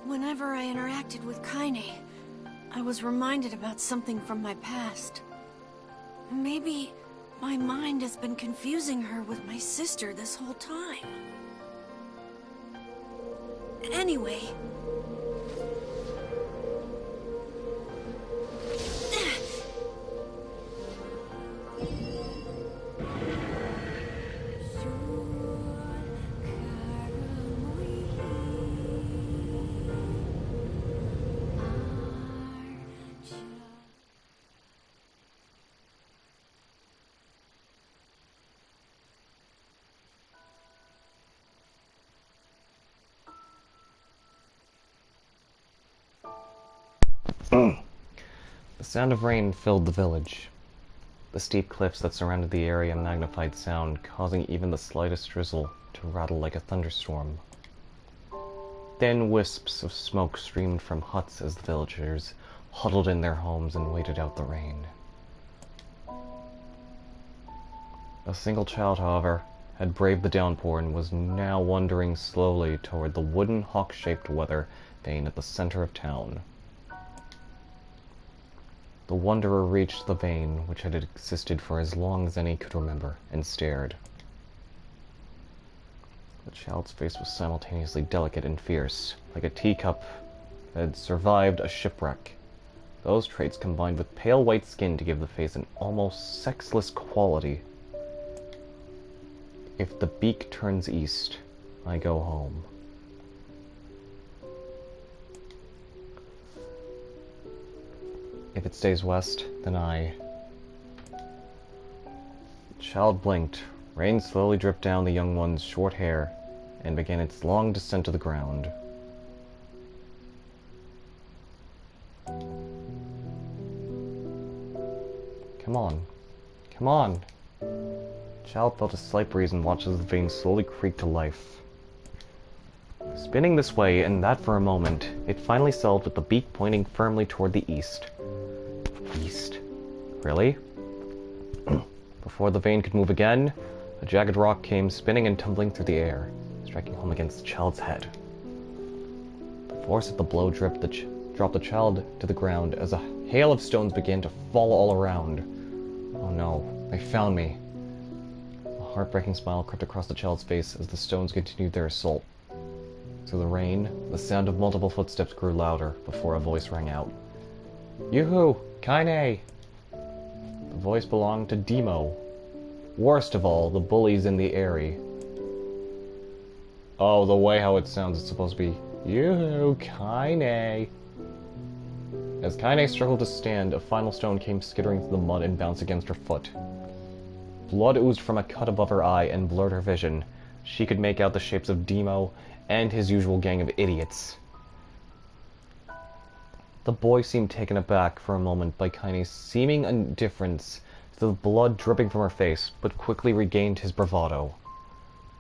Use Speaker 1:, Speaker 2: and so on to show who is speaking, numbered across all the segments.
Speaker 1: Whenever I interacted with Kaine, I was reminded about something from my past. Maybe my mind has been confusing her with my sister this whole time. Anyway...
Speaker 2: The sound of rain filled the village. The steep cliffs that surrounded the area magnified sound, causing even the slightest drizzle to rattle like a thunderstorm. Thin wisps of smoke streamed from huts as the villagers huddled in their homes and waited out the rain. A single child, however, had braved the downpour and was now wandering slowly toward the wooden hawk-shaped weather vane at the center of town. The wanderer reached the vane, which had existed for as long as any could remember, and stared. The child's face was simultaneously delicate and fierce, like a teacup that had survived a shipwreck. Those traits combined with pale white skin to give the face an almost sexless quality. If the beak turns east, I go home. If it stays west, then I... The child blinked. Rain slowly dripped down the young one's short hair and began its long descent to the ground. Come on. Come on. The child felt a slight breeze and watched as the vane slowly creaked to life. Spinning this way and that for a moment, it finally settled with the beak pointing firmly toward the east. East? Really? Before the vane could move again, a jagged rock came spinning and tumbling through the air, striking home against the child's head. The force of the blow dropped the child to the ground as a hail of stones began to fall all around. Oh no, they found me. A heartbreaking smile crept across the child's face as the stones continued their assault. Through the rain, the sound of multiple footsteps grew louder before a voice rang out. Yoo-hoo! Kaine! The voice belonged to Demo. Worst of all, the bullies in the area. Oh, the way how it sounds, it's supposed to be, Yoo-hoo! Kaine! As Kaine struggled to stand, a final stone came skittering through the mud and bounced against her foot. Blood oozed from a cut above her eye and blurred her vision. She could make out the shapes of Demo and his usual gang of idiots. The boy seemed taken aback for a moment by Kaine's seeming indifference to the blood dripping from her face, but quickly regained his bravado.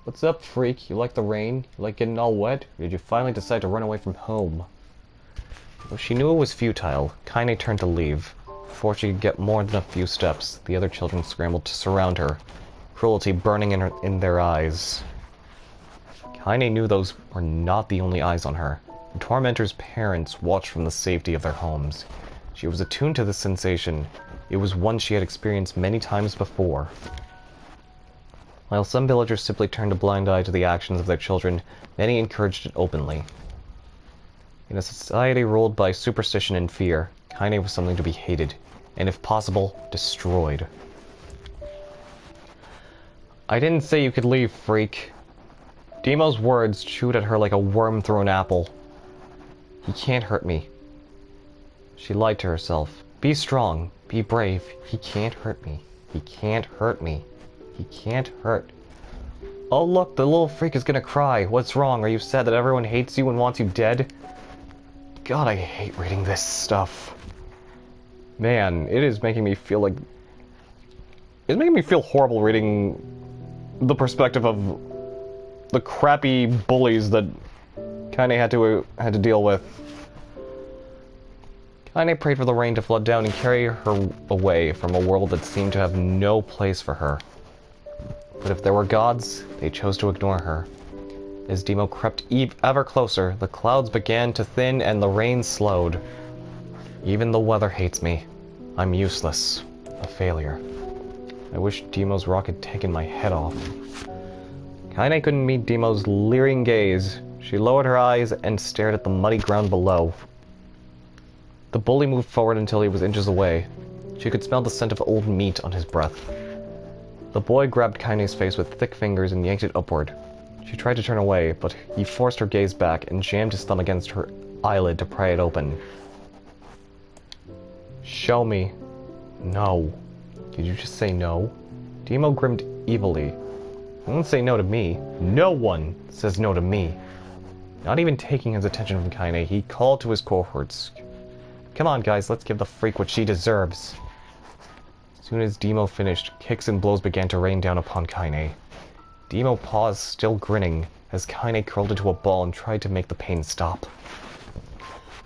Speaker 2: What's up, freak? You like the rain? You like getting all wet? Or did you finally decide to run away from home? Though she knew it was futile, Kaine turned to leave. Before she could get more than a few steps, the other children scrambled to surround her, cruelty burning in their eyes. Kaine knew those were not the only eyes on her. The tormentor's parents watched from the safety of their homes. She was attuned to this sensation. It was one she had experienced many times before. While some villagers simply turned a blind eye to the actions of their children, many encouraged it openly. In a society ruled by superstition and fear, Kaine was something to be hated, and if possible, destroyed. I didn't say you could leave, freak. Demo's words chewed at her like a worm through an apple. He can't hurt me. She lied to herself. Be strong. Be brave. He can't hurt me. He can't hurt me. He can't hurt. Oh look, the little freak is gonna cry. What's wrong? Are you sad that everyone hates you and wants you dead? God, I hate reading this stuff. Man, it is making me feel like... It's making me feel horrible reading the perspective of the crappy bullies that Kaine had to deal with. Kaine prayed for the rain to flood down and carry her away from a world that seemed to have no place for her. But if there were gods, they chose to ignore her. As Demo crept ever closer, the clouds began to thin and the rain slowed. Even the weather hates me. I'm useless. A failure. I wish Demo's rock had taken my head off. Kaine couldn't meet Demo's leering gaze. She lowered her eyes and stared at the muddy ground below. The bully moved forward until he was inches away. She could smell the scent of old meat on his breath. The boy grabbed Kaine's face with thick fingers and yanked it upward. She tried to turn away, but he forced her gaze back and jammed his thumb against her eyelid to pry it open. Show me. No. Did you just say no? Demo grinned evilly. Don't say no to me. No one says no to me. Not even taking his attention from Kaine, he called to his cohorts. Come on, guys, let's give the freak what she deserves. As soon as Demo finished, kicks and blows began to rain down upon Kaine. Demo paused, still grinning, as Kaine curled into a ball and tried to make the pain stop.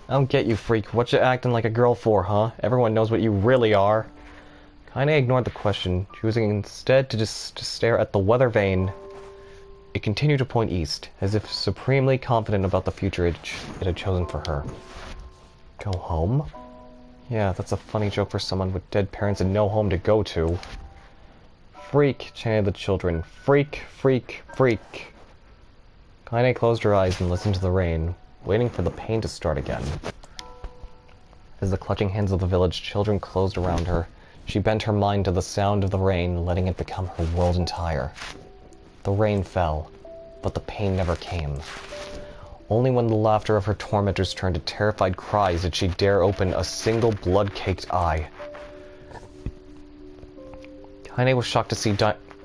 Speaker 2: I don't get you, freak. What you acting like a girl for, huh? Everyone knows what you really are. Kaine ignored the question, choosing instead to just stare at the weather vane. It continued to point east, as if supremely confident about the future it had chosen for her. Go home? Yeah, that's a funny joke for someone with dead parents and no home to go to. Freak, chanted the children. Freak, freak, freak. Kaine closed her eyes and listened to the rain, waiting for the pain to start again. As the clutching hands of the village children closed around her, she bent her mind to the sound of the rain, letting it become her world entire. The rain fell, but the pain never came. Only when the laughter of her tormentors turned to terrified cries did she dare open a single blood-caked eye. Kaine was shocked to see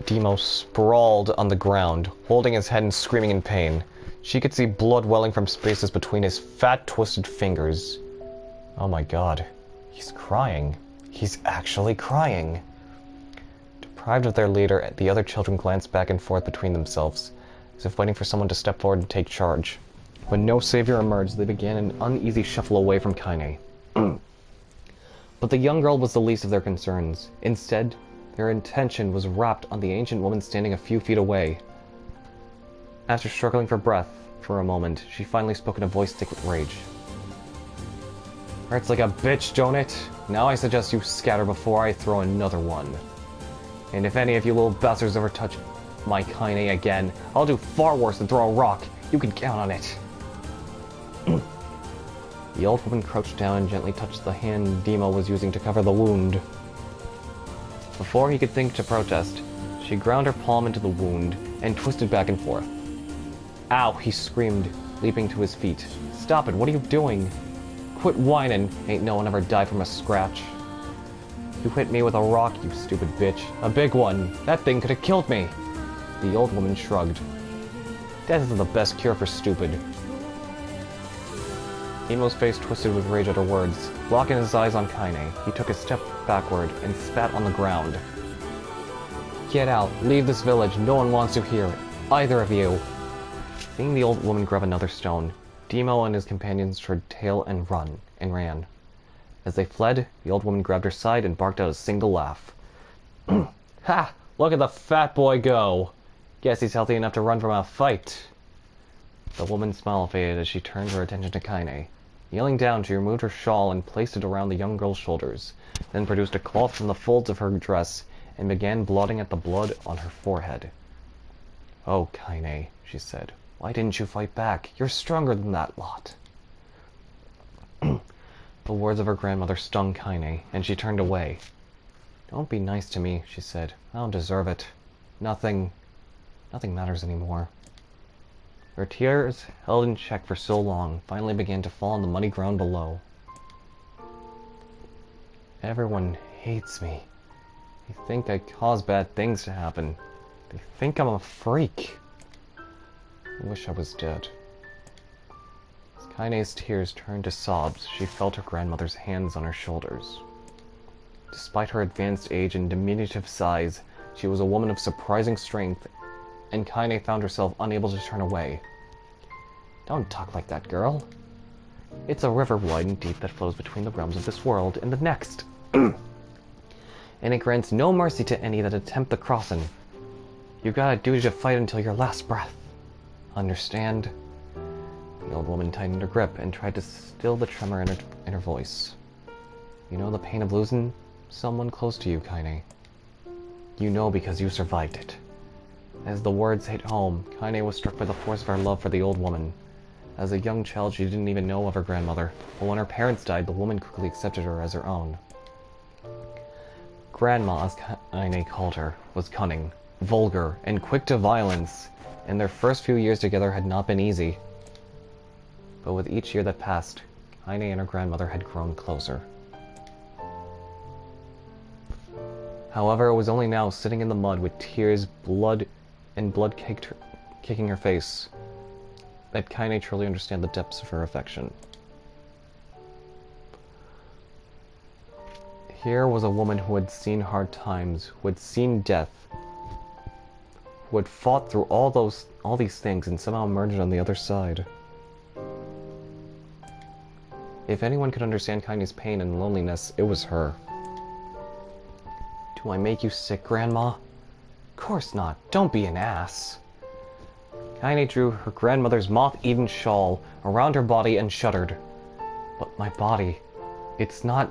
Speaker 2: Demo sprawled on the ground, holding his head and screaming in pain. She could see blood welling from spaces between his fat, twisted fingers. Oh my god. He's crying. He's actually crying. Deprived of their leader, the other children glanced back and forth between themselves, as if waiting for someone to step forward and take charge. When no savior emerged, they began an uneasy shuffle away from Kaine. But the young girl was the least of their concerns. Instead, their attention was rapt on the ancient woman standing a few feet away. After struggling for breath for a moment, she finally spoke in a voice thick with rage. Hurts like a bitch, don't it? Now I suggest you scatter before I throw another one. And if any of you little bastards ever touch my Kaine again, I'll do far worse than throw a rock. You can count on it. The old woman crouched down and gently touched the hand Demo was using to cover the wound. Before he could think to protest, she ground her palm into the wound and twisted back and forth. Ow, he screamed, leaping to his feet. Stop it, what are you doing? Quit whining, ain't no one ever died from a scratch. You hit me with a rock, you stupid bitch. A big one. That thing could have killed me. The old woman shrugged. Death is the best cure for stupid. Demo's face twisted with rage at her words. Locking his eyes on Kaine, he took a step backward and spat on the ground. Get out. Leave this village. No one wants you here. Either of you. Seeing the old woman grab another stone, Demo and his companions turned tail and ran. As they fled, the old woman grabbed her side and barked out a single laugh. Ha! Look at the fat boy go! Guess he's healthy enough to run from a fight. The woman's smile faded as she turned her attention to Kaine. Kneeling down, she removed her shawl and placed it around the young girl's shoulders, then produced a cloth from the folds of her dress and began blotting at the blood on her forehead. Oh, Kaine, she said, why didn't you fight back? You're stronger than that lot. The words of her grandmother stung Kaine, and she turned away. Don't be nice to me, she said. I don't deserve it. Nothing matters anymore. Her tears, held in check for so long, finally began to fall on the muddy ground below. Everyone hates me. They think I cause bad things to happen. They think I'm a freak. I wish I was dead. As Kaine's tears turned to sobs, she felt her grandmother's hands on her shoulders. Despite her advanced age and diminutive size, she was a woman of surprising strength, and Kaine found herself unable to turn away. Don't talk like that, girl. It's a river wide and deep that flows between the realms of this world and the next. And it grants no mercy to any that attempt the crossing. You got a duty to fight until your last breath. Understand? The old woman tightened her grip and tried to still the tremor in her voice. You know the pain of losing someone close to you, Kaine. You know because you survived it. As the words hit home, Kaine was struck by the force of her love for the old woman. As a young child, she didn't even know of her grandmother, but when her parents died, the woman quickly accepted her as her own. Grandma, as Kaine called her, was cunning, vulgar, and quick to violence, and their first few years together had not been easy. But with each year that passed, Kaine and her grandmother had grown closer. However, it was only now, sitting in the mud with tears, blood kicking her face, that Kaine truly understood the depths of her affection. Here was a woman who had seen hard times, who had seen death, who had fought through all these things and somehow emerged on the other side. If anyone could understand Kaine's pain and loneliness, it was her. Do I make you sick, Grandma? Course not. Don't be an ass. Kaine drew her grandmother's moth-eaten shawl around her body and shuddered. But my body, it's not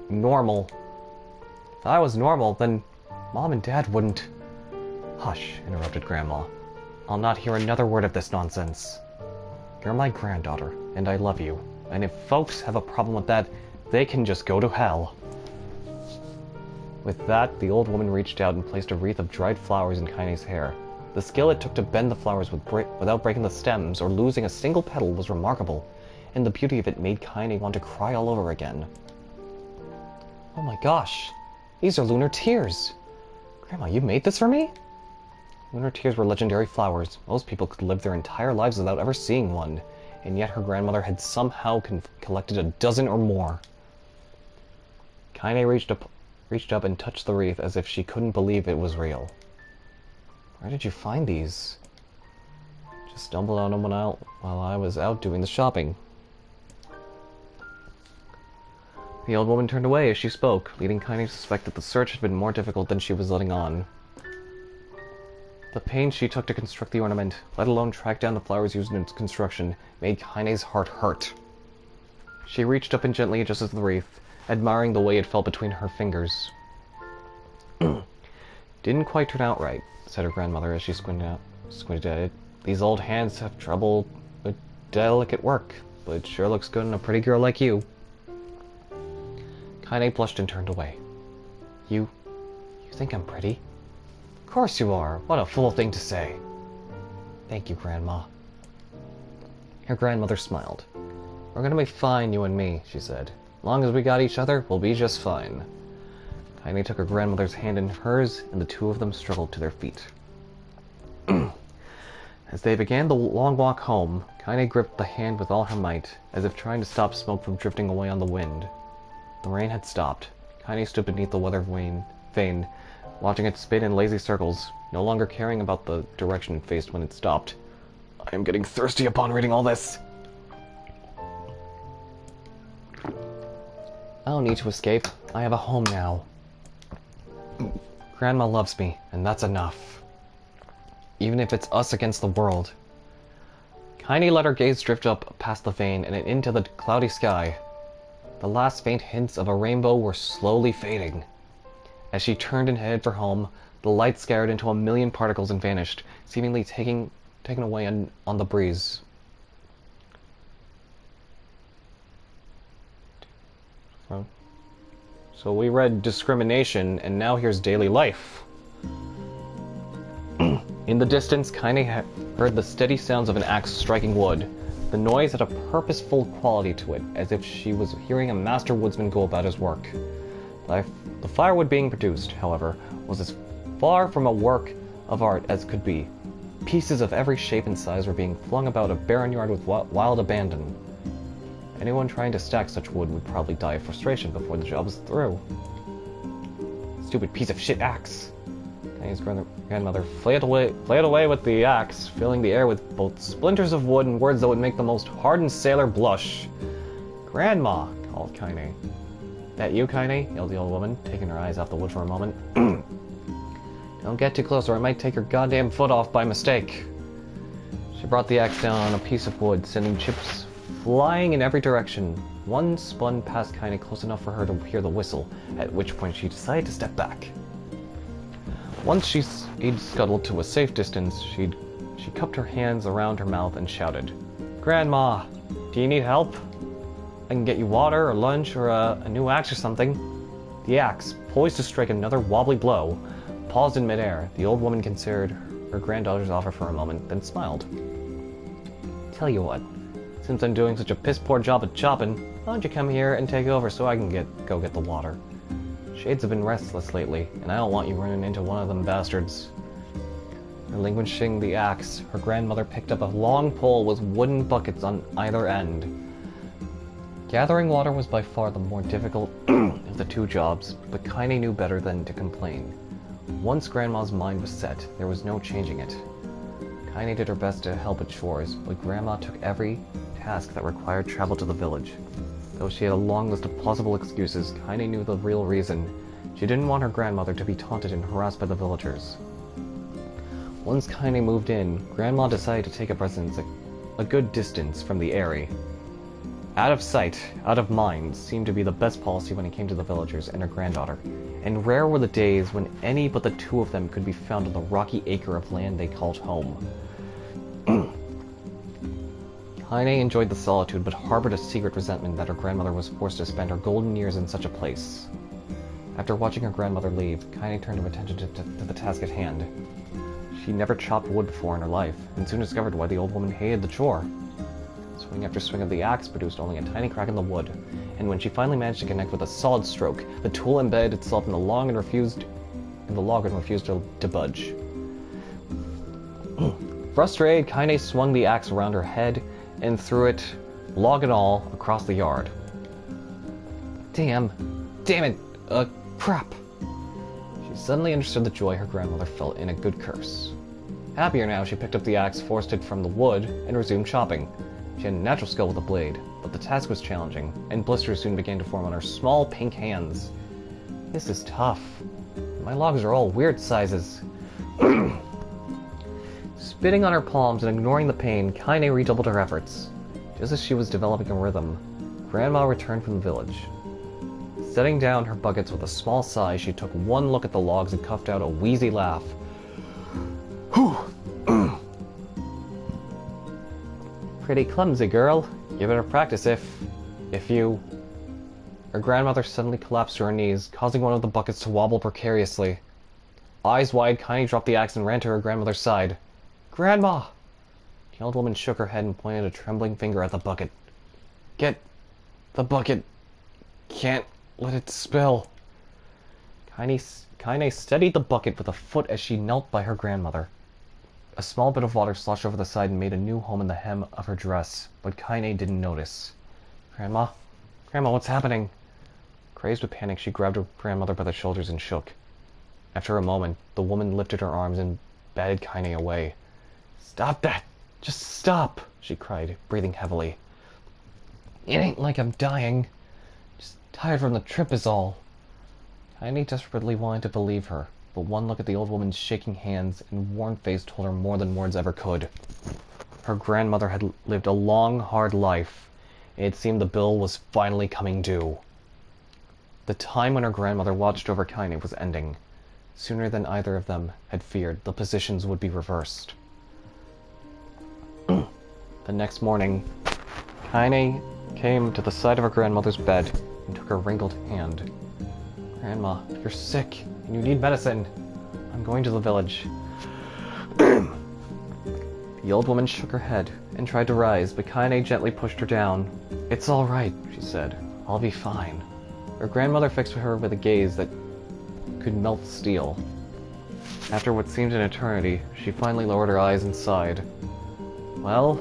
Speaker 2: normal. If I was normal, then Mom and Dad wouldn't... Hush, interrupted Grandma. I'll not hear another word of this nonsense. You're my granddaughter, and I love you. And if folks have a problem with that, they can just go to hell. With that, the old woman reached out and placed a wreath of dried flowers in Kaine's hair. The skill it took to bend the flowers without breaking the stems or losing a single petal was remarkable, and the beauty of it made Kaine want to cry all over again. Oh my gosh, these are lunar tears! Grandma, you made this for me? Lunar tears were legendary flowers. Most people could live their entire lives without ever seeing one, and yet her grandmother had somehow collected a dozen or more. Kaine reached up and touched the wreath as if she couldn't believe it was real. Where did you find these? Just stumbled on them while I was out doing the shopping. The old woman turned away as she spoke, leading Kaine to suspect that the search had been more difficult than she was letting on. The pains she took to construct the ornament, let alone track down the flowers used in its construction, made Kaine's heart hurt. She reached up and gently adjusted the wreath, admiring the way it fell between her fingers. Didn't quite turn out right, said her grandmother as she squinted at it. These old hands have trouble with delicate work, but it sure looks good on a pretty girl like you. Kaine blushed and turned away. You think I'm pretty? Of course you are. What a fool thing to say. Thank you, Grandma. Her grandmother smiled. We're gonna be fine, you and me, she said. As long as we got each other, we'll be just fine. Kaine took her grandmother's hand in hers, and the two of them struggled to their feet. As they began the long walk home, Kaine gripped the hand with all her might, as if trying to stop smoke from drifting away on the wind. The rain had stopped. Kaine stood beneath the weather vane, watching it spin in lazy circles, no longer caring about the direction it faced when it stopped. I am getting thirsty upon reading all this. I don't need to escape. I have a home now. Grandma loves me, and that's enough. Even if it's us against the world. Kaine let her gaze drift up past the vane and into the cloudy sky. The last faint hints of a rainbow were slowly fading. As she turned and headed for home, the light scattered into a million particles and vanished, seemingly taken away on the breeze. So we read discrimination, and now here's daily life. In the distance, Kaine heard the steady sounds of an axe striking wood. The noise had a purposeful quality to it, as if she was hearing a master woodsman go about his work. The firewood being produced, however, was as far from a work of art as could be. Pieces of every shape and size were being flung about a barren yard with wild abandon. Anyone trying to stack such wood would probably die of frustration before the job was through. Stupid piece of shit axe. Kaine's grandmother flailed away with the axe, filling the air with both splinters of wood and words that would make the most hardened sailor blush. Grandma, called Kaine. That you, Kaine? Yelled the old woman, taking her eyes off the wood for a moment. Don't get too close or I might take your goddamn foot off by mistake. She brought the axe down on a piece of wood, sending chips flying in every direction. One spun past Kaine close enough for her to hear the whistle, at which point she decided to step back. Once he'd scuttled to a safe distance, she cupped her hands around her mouth and shouted, "Grandma, do you need help? I can get you water or lunch or a new axe or something." The axe, poised to strike another wobbly blow, paused in midair. The old woman considered her granddaughter's offer for a moment, then smiled. "Tell you what, since I'm doing such a piss-poor job at chopping, why don't you come here and take over so I can go get the water? Shades have been restless lately, and I don't want you running into one of them bastards." Relinquishing the axe, her grandmother picked up a long pole with wooden buckets on either end. Gathering water was by far the more difficult of the two jobs, but Kaine knew better than to complain. Once Grandma's mind was set, there was no changing it. Kaine did her best to help at chores, but Grandma took every task that required travel to the village. Though she had a long list of plausible excuses, Kaine knew the real reason. She didn't want her grandmother to be taunted and harassed by the villagers. Once Kaine moved in, Grandma decided to take up residence a good distance from the Eyrie. Out of sight, out of mind seemed to be the best policy when it came to the villagers and her granddaughter, and rare were the days when any but the two of them could be found on the rocky acre of land they called home. Kaine enjoyed the solitude, but harbored a secret resentment that her grandmother was forced to spend her golden years in such a place. After watching her grandmother leave, Kaine turned her attention to the task at hand. She never chopped wood before in her life, and soon discovered why the old woman hated the chore. Swing after swing of the axe produced only a tiny crack in the wood, and when she finally managed to connect with a solid stroke, the tool embedded itself in the log and refused to budge. Frustrated, Kaine swung the axe around her head and threw it, log and all, across the yard. Damn it, crap. She suddenly understood the joy her grandmother felt in a good curse. Happier now, she picked up the axe, forced it from the wood, and resumed chopping. She had a natural skill with the blade, but the task was challenging, and blisters soon began to form on her small pink hands. This is tough. My logs are all weird sizes. Spitting on her palms and ignoring the pain, Kaine redoubled her efforts. Just as she was developing a rhythm, Grandma returned from the village. Setting down her buckets with a small sigh, she took one look at the logs and coughed out a wheezy laugh. Pretty clumsy, girl. You better practice if you... Her grandmother suddenly collapsed to her knees, causing one of the buckets to wobble precariously. Eyes wide, Kaine dropped the axe and ran to her grandmother's side. "Grandma!" The old woman shook her head and pointed a trembling finger at the bucket. "Get the bucket. Can't let it spill." Kaine steadied the bucket with a foot as she knelt by her grandmother. A small bit of water sloshed over the side and made a new home in the hem of her dress, but Kaine didn't notice. Grandma, what's happening?" Crazed with panic, she grabbed her grandmother by the shoulders and shook. After a moment, the woman lifted her arms and batted Kaine away. "Stop that! Just stop!" she cried, breathing heavily. "It ain't like I'm dying. Just tired from the trip is all." Kaine desperately wanted to believe her, but one look at the old woman's shaking hands and worn face told her more than words ever could. Her grandmother had lived a long, hard life, and it seemed the bill was finally coming due. The time when her grandmother watched over Kaine was ending. Sooner than either of them had feared, the positions would be reversed. The next morning, Kaine came to the side of her grandmother's bed and took her wrinkled hand. "Grandma, you're sick, and you need medicine. I'm going to the village." The old woman shook her head and tried to rise, but Kaine gently pushed her down. "It's all right," she said. "I'll be fine." Her grandmother fixed her with a gaze that could melt steel. After what seemed an eternity, she finally lowered her eyes and sighed. "Well,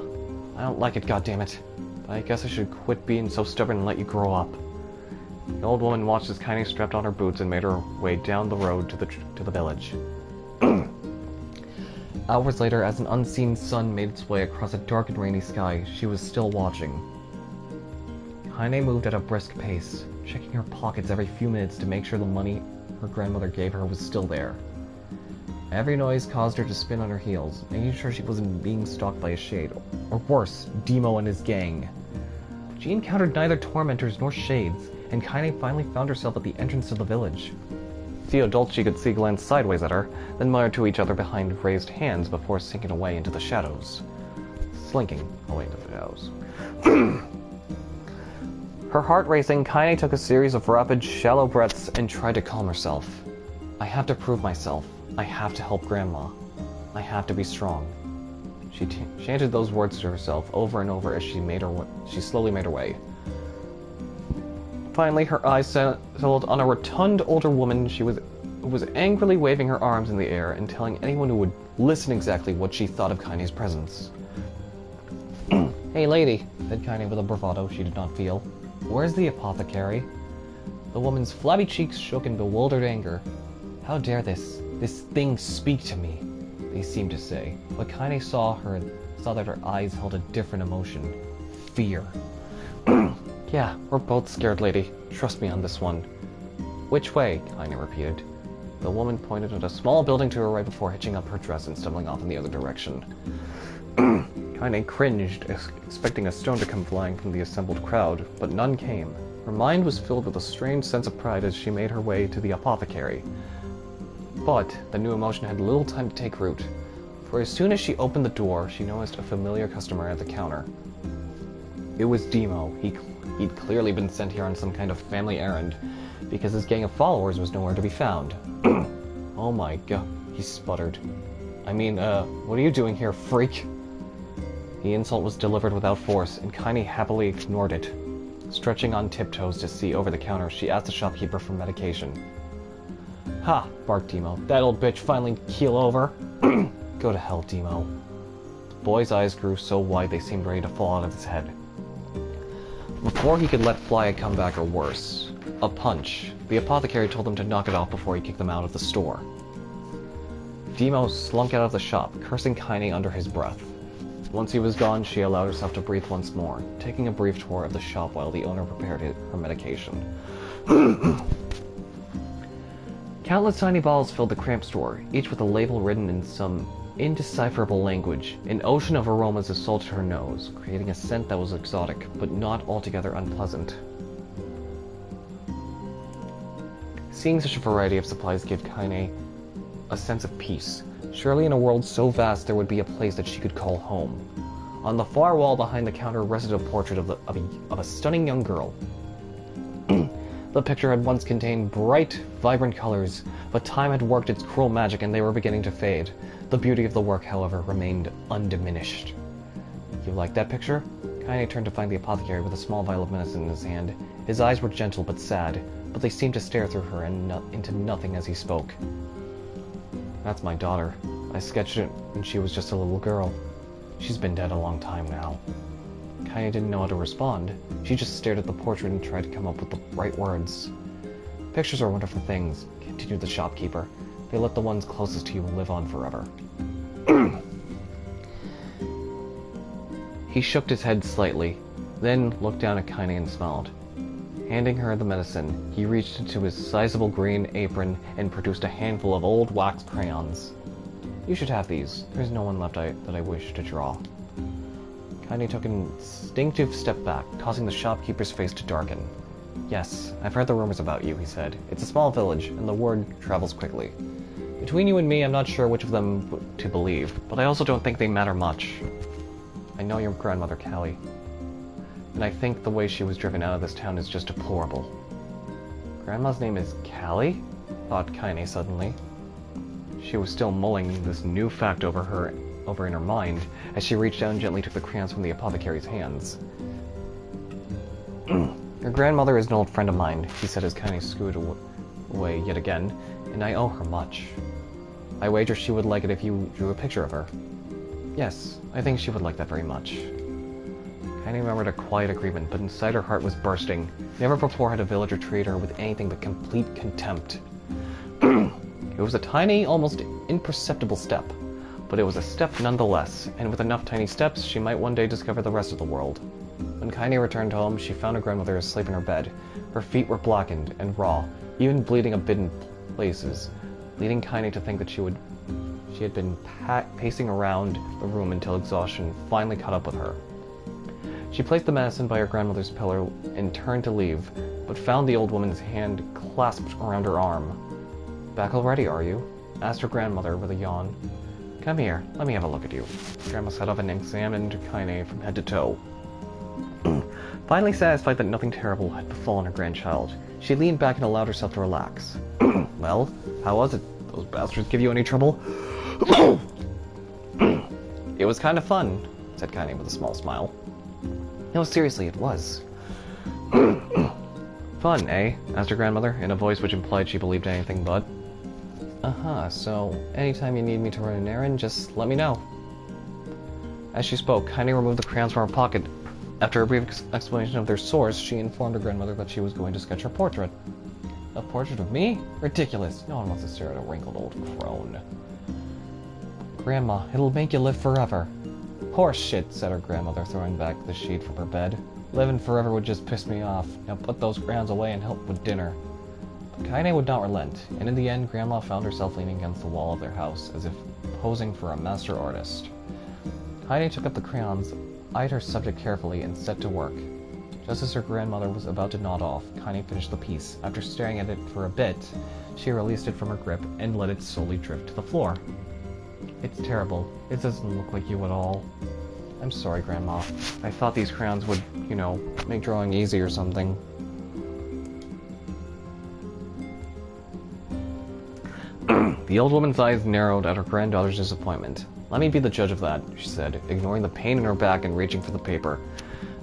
Speaker 2: I don't like it, goddammit. But I guess I should quit being so stubborn and let you grow up." The old woman watched as Kaine strapped on her boots and made her way down the road to the village. Hours later, as an unseen sun made its way across a dark and rainy sky, she was still watching. Kaine moved at a brisk pace, checking her pockets every few minutes to make sure the money her grandmother gave her was still there. Every noise caused her to spin on her heels, making sure she wasn't being stalked by a shade, or worse, Demo and his gang. She encountered neither tormentors nor shades, and Kaine finally found herself at the entrance to the village. Few adults she could see glanced sideways at her, then muttered to each other behind raised hands before sinking away into the shadows. Slinking away into the shadows. Her heart racing, Kaine took a series of rapid, shallow breaths and tried to calm herself. I have to prove myself. I have to help Grandma. I have to be strong. She chanted those words to herself over and over as she slowly made her way. Finally, her eyes settled on a rotund older woman who was angrily waving her arms in the air and telling anyone who would listen exactly what she thought of Kaine's presence. Hey lady, said Kaine with a bravado she did not feel. Where's the apothecary? The woman's flabby cheeks shook in bewildered anger. How dare this thing speak to me? They seemed to say, but Kaine saw that her eyes held a different emotion. Fear. Yeah, we're both scared, lady. Trust me on this one. Which way? Kaine repeated. The woman pointed at a small building to her right before hitching up her dress and stumbling off in the other direction. Kaine cringed, expecting a stone to come flying from the assembled crowd, but none came. Her mind was filled with a strange sense of pride as she made her way to the apothecary. But the new emotion had little time to take root, for as soon as she opened the door, she noticed a familiar customer at the counter. It was Demo. He'd clearly been sent here on some kind of family errand, because his gang of followers was nowhere to be found. Oh my god, he sputtered. I mean, what are you doing here, freak? The insult was delivered without force, and Kaine happily ignored it. Stretching on tiptoes to see over the counter, she asked the shopkeeper for medication. Ha, barked Demo. That old bitch finally keel over. Go to hell, Demo. The boy's eyes grew so wide they seemed ready to fall out of his head. Before he could let fly a comeback or worse, a punch, the apothecary told him to knock it off before he kicked them out of the store. Demo slunk out of the shop, cursing Kaine under his breath. Once he was gone, she allowed herself to breathe once more, taking a brief tour of the shop while the owner prepared her medication. Countless tiny balls filled the cramped store, each with a label written in some indecipherable language. An ocean of aromas assaulted her nose, creating a scent that was exotic, but not altogether unpleasant. Seeing such a variety of supplies gave Kaine a sense of peace. Surely in a world so vast there would be a place that she could call home. On the far wall behind the counter rested a portrait of a stunning young girl. The picture had once contained bright, vibrant colors, but time had worked its cruel magic and they were beginning to fade. The beauty of the work, however, remained undiminished. You like that picture? Kaine turned to find the apothecary with a small vial of medicine in his hand. His eyes were gentle but sad, but they seemed to stare through her and into nothing as he spoke. That's my daughter. I sketched it when she was just a little girl. She's been dead a long time now. Kaine didn't know how to respond. She just stared at the portrait and tried to come up with the right words. Pictures are wonderful things, continued the shopkeeper. They let the ones closest to you live on forever. He shook his head slightly, then looked down at Kaine and smiled. Handing her the medicine, he reached into his sizable green apron and produced a handful of old wax crayons. You should have these. There's no one left that I wish to draw. Kaine took an instinctive step back, causing the shopkeeper's face to darken. Yes, I've heard the rumors about you, he said. It's a small village, and the word travels quickly. Between you and me, I'm not sure which of them to believe, but I also don't think they matter much. I know your grandmother, Callie, and I think the way she was driven out of this town is just deplorable. Grandma's name is Callie? Thought Kaine suddenly. She was still mulling this new fact over in her mind, as she reached down and gently took the crayons from the apothecary's hands. Your grandmother is an old friend of mine, he said as Kaine scooted away yet again, and I owe her much. I wager she would like it if you drew a picture of her. Yes, I think she would like that very much. Kaine remembered a quiet agreement, but inside her heart was bursting. Never before had a villager treated her with anything but complete contempt. It was a tiny, almost imperceptible step, but it was a step nonetheless, and with enough tiny steps, she might one day discover the rest of the world. When Kaine returned home, she found her grandmother asleep in her bed. Her feet were blackened and raw, even bleeding a bit in places, leading Kaine to think that she would She had been pacing around the room until exhaustion finally caught up with her. She placed the medicine by her grandmother's pillow and turned to leave, but found the old woman's hand clasped around her arm. "Back already, are you?" asked her grandmother with a yawn. "Come here, let me have a look at you." Grandma sat up and examined Kaine from head to toe. Finally satisfied that nothing terrible had befallen her grandchild, she leaned back and allowed herself to relax. "Well, how was it? Those bastards give you any trouble?" "It was kind of fun," said Kaine with a small smile. "No, seriously, it was." "Fun, eh?" asked her grandmother, in a voice which implied she believed anything but. So anytime you need me to run an errand, just let me know." As she spoke, Kaine removed the crayons from her pocket. After a brief explanation of their source, she informed her grandmother that she was going to sketch her portrait. "A portrait of me? Ridiculous. No one wants to stare at a wrinkled old crone." "Grandma, it'll make you live forever." "Horse shit," said her grandmother, throwing back the sheet from her bed. "Living forever would just piss me off. Now put those crayons away and help with dinner." But Kaine would not relent, and in the end, Grandma found herself leaning against the wall of their house, as if posing for a master artist. Kaine took up the crayons, eyed her subject carefully, and set to work. Just as her grandmother was about to nod off, Kaine finished the piece. After staring at it for a bit, she released it from her grip and let it slowly drift to the floor. "It's terrible. It doesn't look like you at all." "I'm sorry, Grandma. I thought these crayons would, make drawing easy or something." The old woman's eyes narrowed at her granddaughter's disappointment. "Let me be the judge of that," she said, ignoring the pain in her back and reaching for the paper.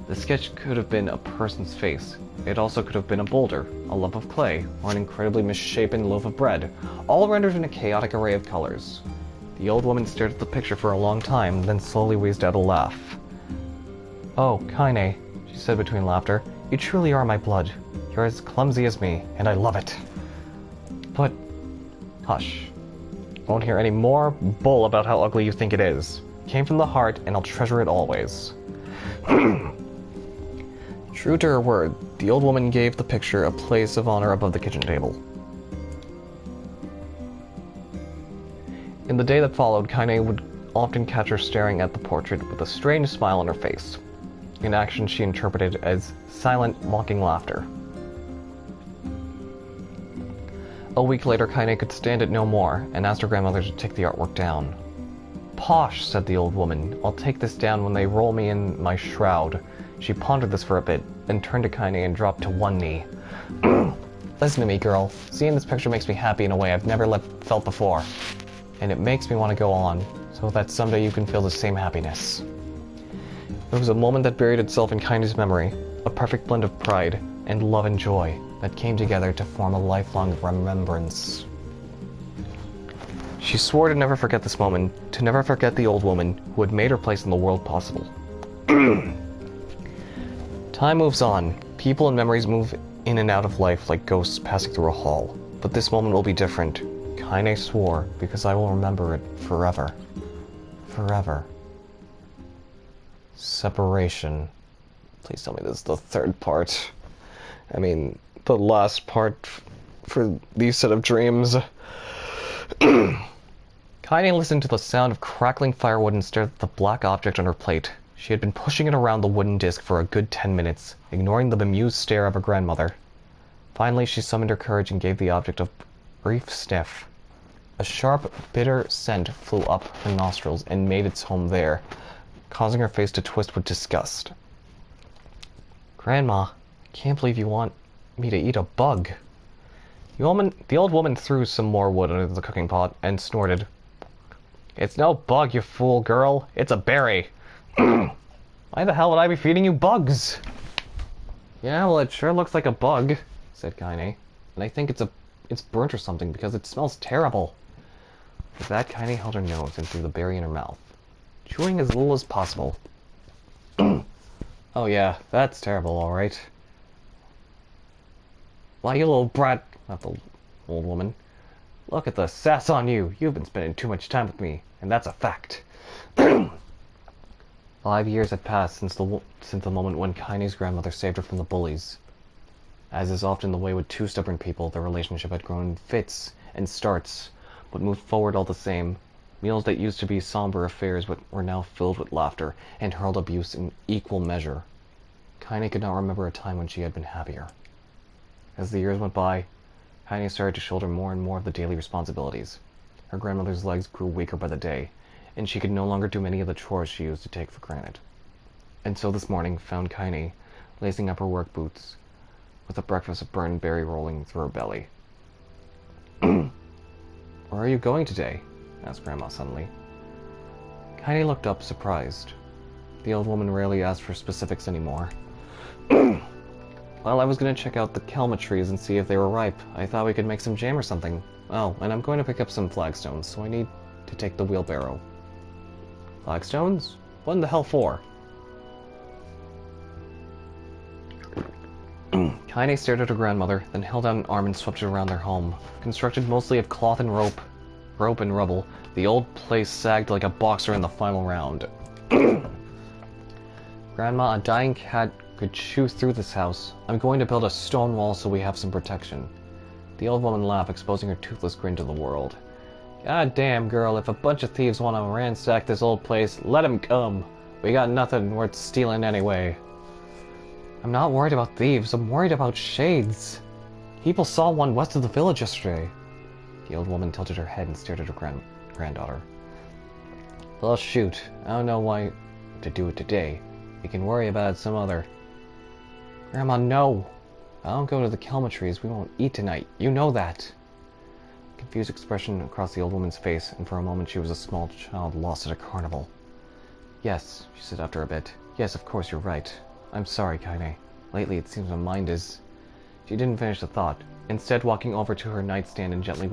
Speaker 2: The sketch could have been a person's face. It also could have been a boulder, a lump of clay, or an incredibly misshapen loaf of bread, all rendered in a chaotic array of colors. The old woman stared at the picture for a long time, then slowly wheezed out a laugh. "Oh, Kaine," she said between laughter, "you truly are my blood. You're as clumsy as me, and I love it." "But..." "Hush. Won't hear any more bull about how ugly you think it is. It came from the heart, and I'll treasure it always." True to her word, the old woman gave the picture a place of honor above the kitchen table. In the day that followed, Kaine would often catch her staring at the portrait with a strange smile on her face. In action she interpreted as silent, mocking laughter. A week later, Kaine could stand it no more, and asked her grandmother to take the artwork down. "Posh," said the old woman. "I'll take this down when they roll me in my shroud." She pondered this for a bit, then turned to Kaine and dropped to one knee. "Listen to me, girl. Seeing this picture makes me happy in a way I've never felt before. And it makes me want to go on, so that someday you can feel the same happiness." There was a moment that buried itself in Kaine's memory, a perfect blend of pride and love and joy that came together to form a lifelong remembrance. She swore to never forget this moment, to never forget the old woman who had made her place in the world possible. Time moves on. People and memories move in and out of life like ghosts passing through a hall. But this moment will be different. Kaine swore, because I will remember it forever. Forever. Separation. Please tell me this is the third part. I mean, the last part for these set of dreams. Kaine listened to the sound of crackling firewood and stared at the black object on her plate. She had been pushing it around the wooden disc for a good 10 minutes, ignoring the bemused stare of her grandmother. Finally, she summoned her courage and gave the object a brief sniff. A sharp, bitter scent flew up her nostrils and made its home there, causing her face to twist with disgust. "Grandma, I can't believe you want me to eat a bug." The old woman threw some more wood under the cooking pot and snorted. "It's no bug, you fool girl. It's a berry." "Why the hell would I be feeding you bugs?" "Yeah, well, it sure looks like a bug," said Kaine. "And I think it's burnt or something because it smells terrible." With that, Kaine held her nose and threw the berry in her mouth, chewing as little as possible. "Oh yeah, that's terrible, all right." "Why, you little brat," laughed the old woman. "Look at the sass on you. You've been spending too much time with me, and that's a fact." 5 years had passed since the moment when Kaine's grandmother saved her from the bullies. As is often the way with two stubborn people, their relationship had grown in fits and starts, but moved forward all the same. Meals that used to be somber affairs but were now filled with laughter and hurled abuse in equal measure. Kaine could not remember a time when she had been happier. As the years went by, Kaine started to shoulder more and more of the daily responsibilities. Her grandmother's legs grew weaker by the day, and she could no longer do many of the chores she used to take for granted. And so this morning found Kaine lacing up her work boots, with a breakfast of burned berry rolling through her belly. "Where are you going today?" asked Grandma suddenly. Kaine looked up, surprised. The old woman rarely asked for specifics anymore. "Well, I was going to check out the kelma trees and see if they were ripe. I thought we could make some jam or something. Oh, and I'm going to pick up some flagstones, so I need to take the wheelbarrow." "Flagstones? What in the hell for?" Kaine stared at her grandmother, then held out an arm and swept it around their home. Constructed mostly of cloth and rope and rubble, the old place sagged like a boxer in the final round. "Grandma, a dying cat could chew through this house. I'm going to build a stone wall so we have some protection." The old woman laughed, exposing her toothless grin to the world. "God damn, girl, if a bunch of thieves want to ransack this old place, let 'em come. We got nothing worth stealing anyway." "I'm not worried about thieves, I'm worried about shades. People saw one west of the village yesterday." The old woman tilted her head and stared at her granddaughter. "Well, shoot, I don't know why to do it today. We can worry about it some other." "Grandma, no! If I don't go to the kelma trees, we won't eat tonight. You know that." A confused expression across the old woman's face, and for a moment she was a small child lost at a carnival. "Yes," she said after a bit. "Yes, of course, you're right. I'm sorry, Kaine. Lately it seems my mind is..." She didn't finish the thought, instead walking over to her nightstand and gently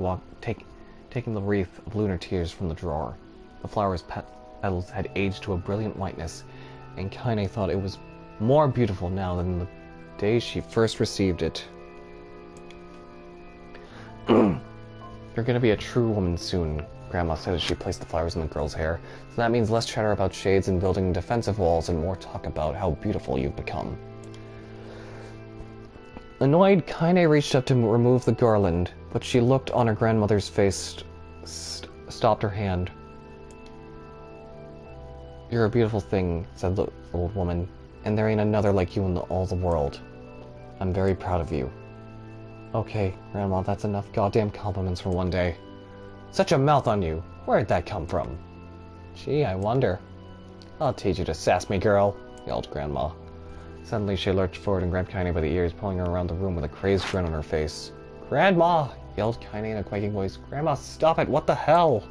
Speaker 2: taking the wreath of lunar tears from the drawer. The flower's petals had aged to a brilliant whiteness, and Kaine thought it was more beautiful now than the day she first received it. "You're gonna be a true woman soon," Grandma said as she placed the flowers in the girl's hair. "So that means less chatter about shades and building defensive walls and more talk about how beautiful you've become." Annoyed, Kaine reached up to remove the garland, but she looked on her grandmother's face, stopped her hand. "You're a beautiful thing," said the old woman, "and there ain't another like you in all the world. I'm very proud of you." "Okay, Grandma, that's enough goddamn compliments for one day." "Such a mouth on you! Where'd that come from?" "Gee, I wonder." "I'll teach you to sass me, girl," yelled Grandma. Suddenly she lurched forward and grabbed Kaine by the ears, pulling her around the room with a crazed grin on her face. "Grandma!" yelled Kaine in a quaking voice. "Grandma, stop it! What the hell?"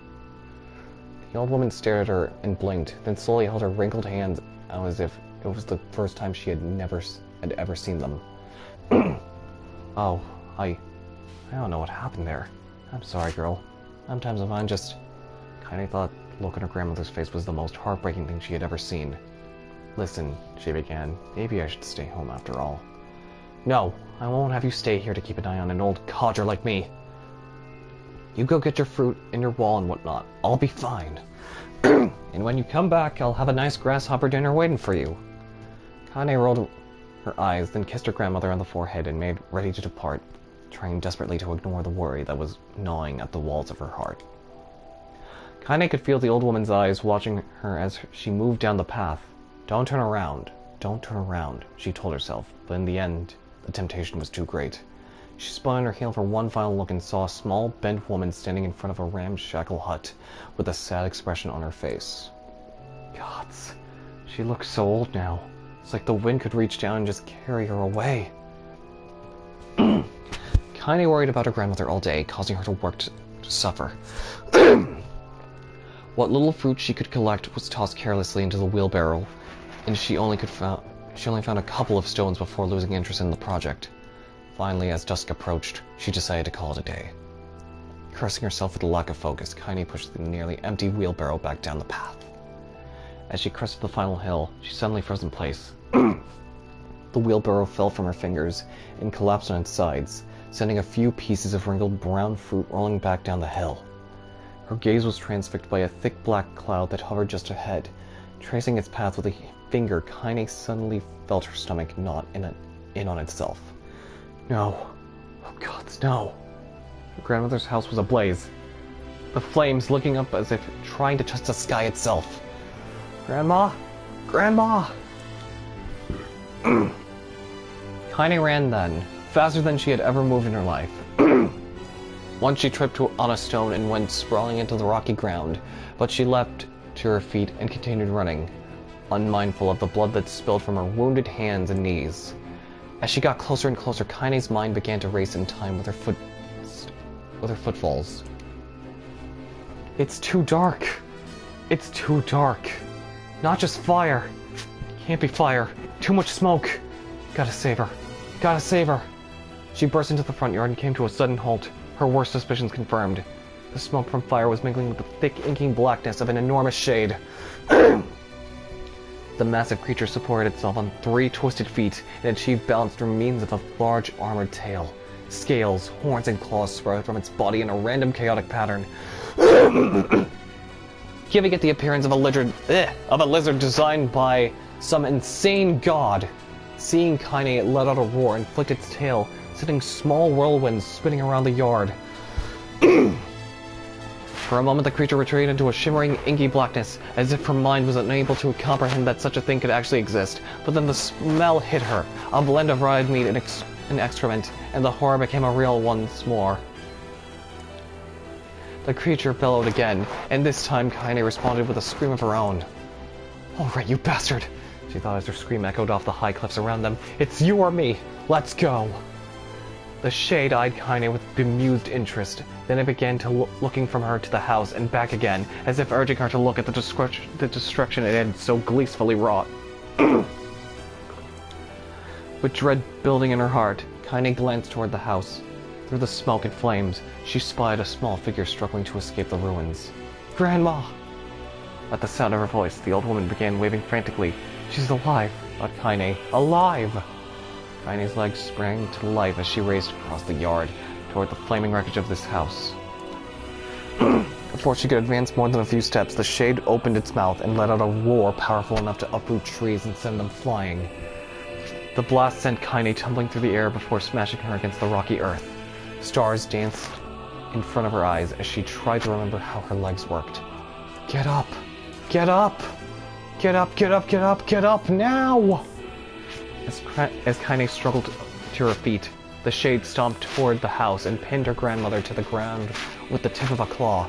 Speaker 2: The old woman stared at her and blinked, then slowly held her wrinkled hands out as if it was the first time she had ever seen them. "Oh, I don't know what happened there. I'm sorry, girl. Sometimes if I'm just..." Kaine thought the look on her grandmother's face was the most heartbreaking thing she had ever seen. "Listen," she began, "maybe I should stay home after all." "No, I won't have you stay here to keep an eye on an old codger like me. You go get your fruit and your wall and whatnot. I'll be fine. And when you come back, I'll have a nice grasshopper dinner waiting for you." Kaine rolled her eyes, then kissed her grandmother on the forehead and made ready to depart, trying desperately to ignore the worry that was gnawing at the walls of her heart. Kaine could feel the old woman's eyes watching her as she moved down the path. Don't turn around, she told herself, but in the end, the temptation was too great. She spun on her heel for one final look and saw a small, bent woman standing in front of a ramshackle hut with a sad expression on her face. Gods, she looked so old now. It's like the wind could reach down and just carry her away. Kaine worried about her grandmother all day, causing her to work to suffer. What little fruit she could collect was tossed carelessly into the wheelbarrow, and she only found a couple of stones before losing interest in the project. Finally, as dusk approached, she decided to call it a day. Cursing herself for the lack of focus, Kaine pushed the nearly empty wheelbarrow back down the path. As she crested the final hill, she suddenly froze in place. The wheelbarrow fell from her fingers and collapsed on its sides, sending a few pieces of wrinkled brown fruit rolling back down the hill. Her gaze was transfixed by a thick black cloud that hovered just ahead. Tracing its path with a finger, Kaine suddenly felt her stomach knot in on itself. No. Oh gods, no. Her grandmother's house was ablaze. the flames looking up as if trying to touch the sky itself. Grandma? Grandma! Kaine ran then, faster than she had ever moved in her life. Once she tripped on a stone and went sprawling into the rocky ground, but she leapt to her feet and continued running, unmindful of the blood that spilled from her wounded hands and knees. As she got closer and closer, Kaine's mind began to race in time with her footfalls. It's too dark. It's too dark. Not just fire. Can't be fire. Too much smoke. Gotta save her. Gotta save her. She burst into the front yard and came to a sudden halt, her worst suspicions confirmed. The smoke from fire was mingling with the thick, inking blackness of an enormous shade. The massive creature supported itself on 3 twisted feet and achieved balance through means of a large armored tail. Scales, horns, and claws sprouted from its body in a random chaotic pattern, giving it the appearance of a lizard designed by some insane god. Seeing Kaine, it let out a roar and flicked its tail, sending small whirlwinds spinning around the yard. For a moment, the creature retreated into a shimmering, inky blackness, as if her mind was unable to comprehend that such a thing could actually exist. But then the smell hit her, a blend of rotted meat and excrement, and the horror became a real once more. The creature bellowed again, and this time Kaine responded with a scream of her own. "All right, you bastard," she thought as her scream echoed off the high cliffs around them. "It's you or me. Let's go." The shade eyed Kaine with bemused interest. Then it began to looking from her to the house and back again, as if urging her to look at the destruction it had so gleefully wrought. With dread building in her heart, Kaine glanced toward the house. Through the smoke and flames, she spied a small figure struggling to escape the ruins. "Grandma!" At the sound of her voice, the old woman began waving frantically. "She's alive!" thought Kaine. "Alive!" Kaine's legs sprang to life as she raced across the yard toward the flaming wreckage of this house. Before she could advance more than a few steps, the shade opened its mouth and let out a roar powerful enough to uproot trees and send them flying. The blast sent Kaine tumbling through the air before smashing her against the rocky earth. Stars danced in front of her eyes as she tried to remember how her legs worked. "Get up! Get up! Get up, get up, get up, get up, now!" As Kaine struggled to her feet, the shade stomped toward the house and pinned her grandmother to the ground with the tip of a claw.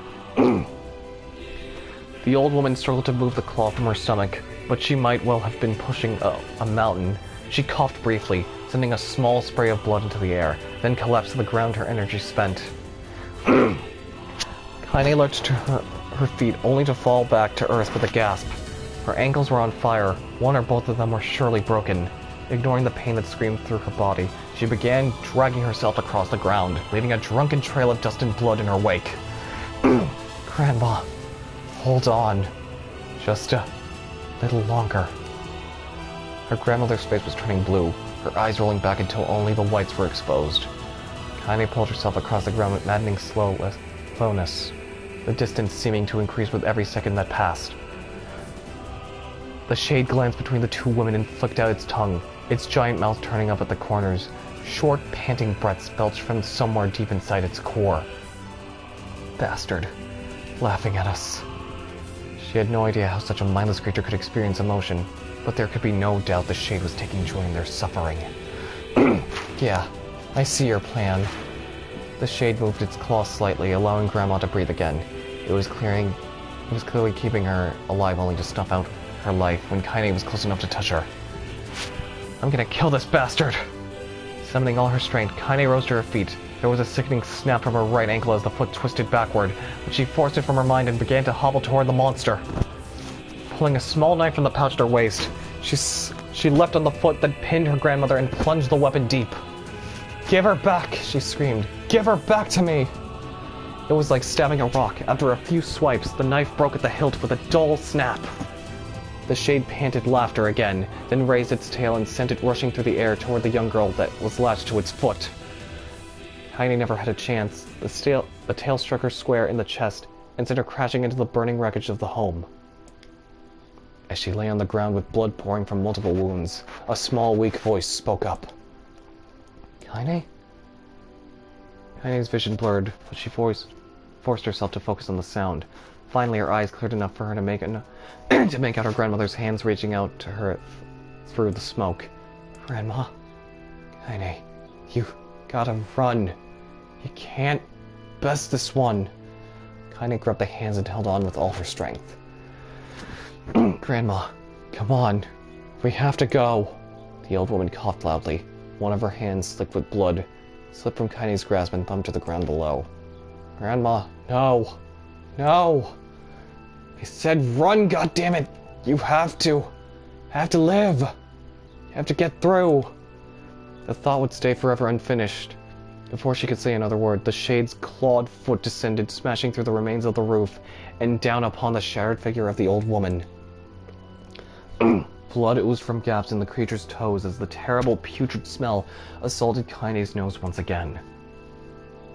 Speaker 2: The old woman struggled to move the claw from her stomach, but she might well have been pushing a mountain. She coughed briefly, sending a small spray of blood into the air, then collapsed to the ground, her energy spent. Kaine lurched to her feet, only to fall back to earth with a gasp. Her ankles were on fire, one or both of them were surely broken. Ignoring the pain that screamed through her body, she began dragging herself across the ground, leaving a drunken trail of dust and blood in her wake. "Grandma, hold on. Just a little longer." Her grandmother's face was turning blue, her eyes rolling back until only the whites were exposed. Kaine pulled herself across the ground with maddening slowness, the distance seeming to increase with every second that passed. The shade glanced between the two women and flicked out its tongue, its giant mouth turning up at the corners. Short, panting breaths belched from somewhere deep inside its core. Bastard. Laughing at us. She had no idea how such a mindless creature could experience emotion, but there could be no doubt the shade was taking joy in their suffering. "Yeah, I see your plan." The shade moved its claw slightly, allowing Grandma to breathe again. It was clearly keeping her alive only to snuff out her life when Kaine was close enough to touch her. "I'm gonna kill this bastard!" Summoning all her strength, Kaine rose to her feet. There was a sickening snap from her right ankle as the foot twisted backward, but she forced it from her mind and began to hobble toward the monster. Pulling a small knife from the pouch at her waist, she leapt on the foot that pinned her grandmother and plunged the weapon deep. "Give her back!" she screamed. "Give her back to me!" It was like stabbing a rock. After a few swipes, the knife broke at the hilt with a dull snap. The shade panted laughter again, then raised its tail and sent it rushing through the air toward the young girl that was latched to its foot. Kaine never had a chance. The tail struck her square in the chest and sent her crashing into the burning wreckage of the home. As she lay on the ground with blood pouring from multiple wounds, a small, weak voice spoke up. "Kaine?" Kaine's vision blurred, but she forced herself to focus on the sound. Finally, her eyes cleared enough for her to make out her grandmother's hands reaching out to her through the smoke. Grandma? Kaine, you gotta run. You can't best this one. Kaine grabbed the hands and held on with all her strength. Grandma, come on. We have to go. The old woman coughed loudly. One of her hands, slick with blood, slipped from Kaine's grasp and thumped to the ground below. Grandma, no. No. I said run, goddammit. You have to. Have to live. You have to get through. The thought would stay forever unfinished. Before she could say another word, the Shade's clawed foot descended, smashing through the remains of the roof and down upon the shattered figure of the old woman. Blood oozed from gaps in the creature's toes as the terrible, putrid smell assaulted Kaine's nose once again.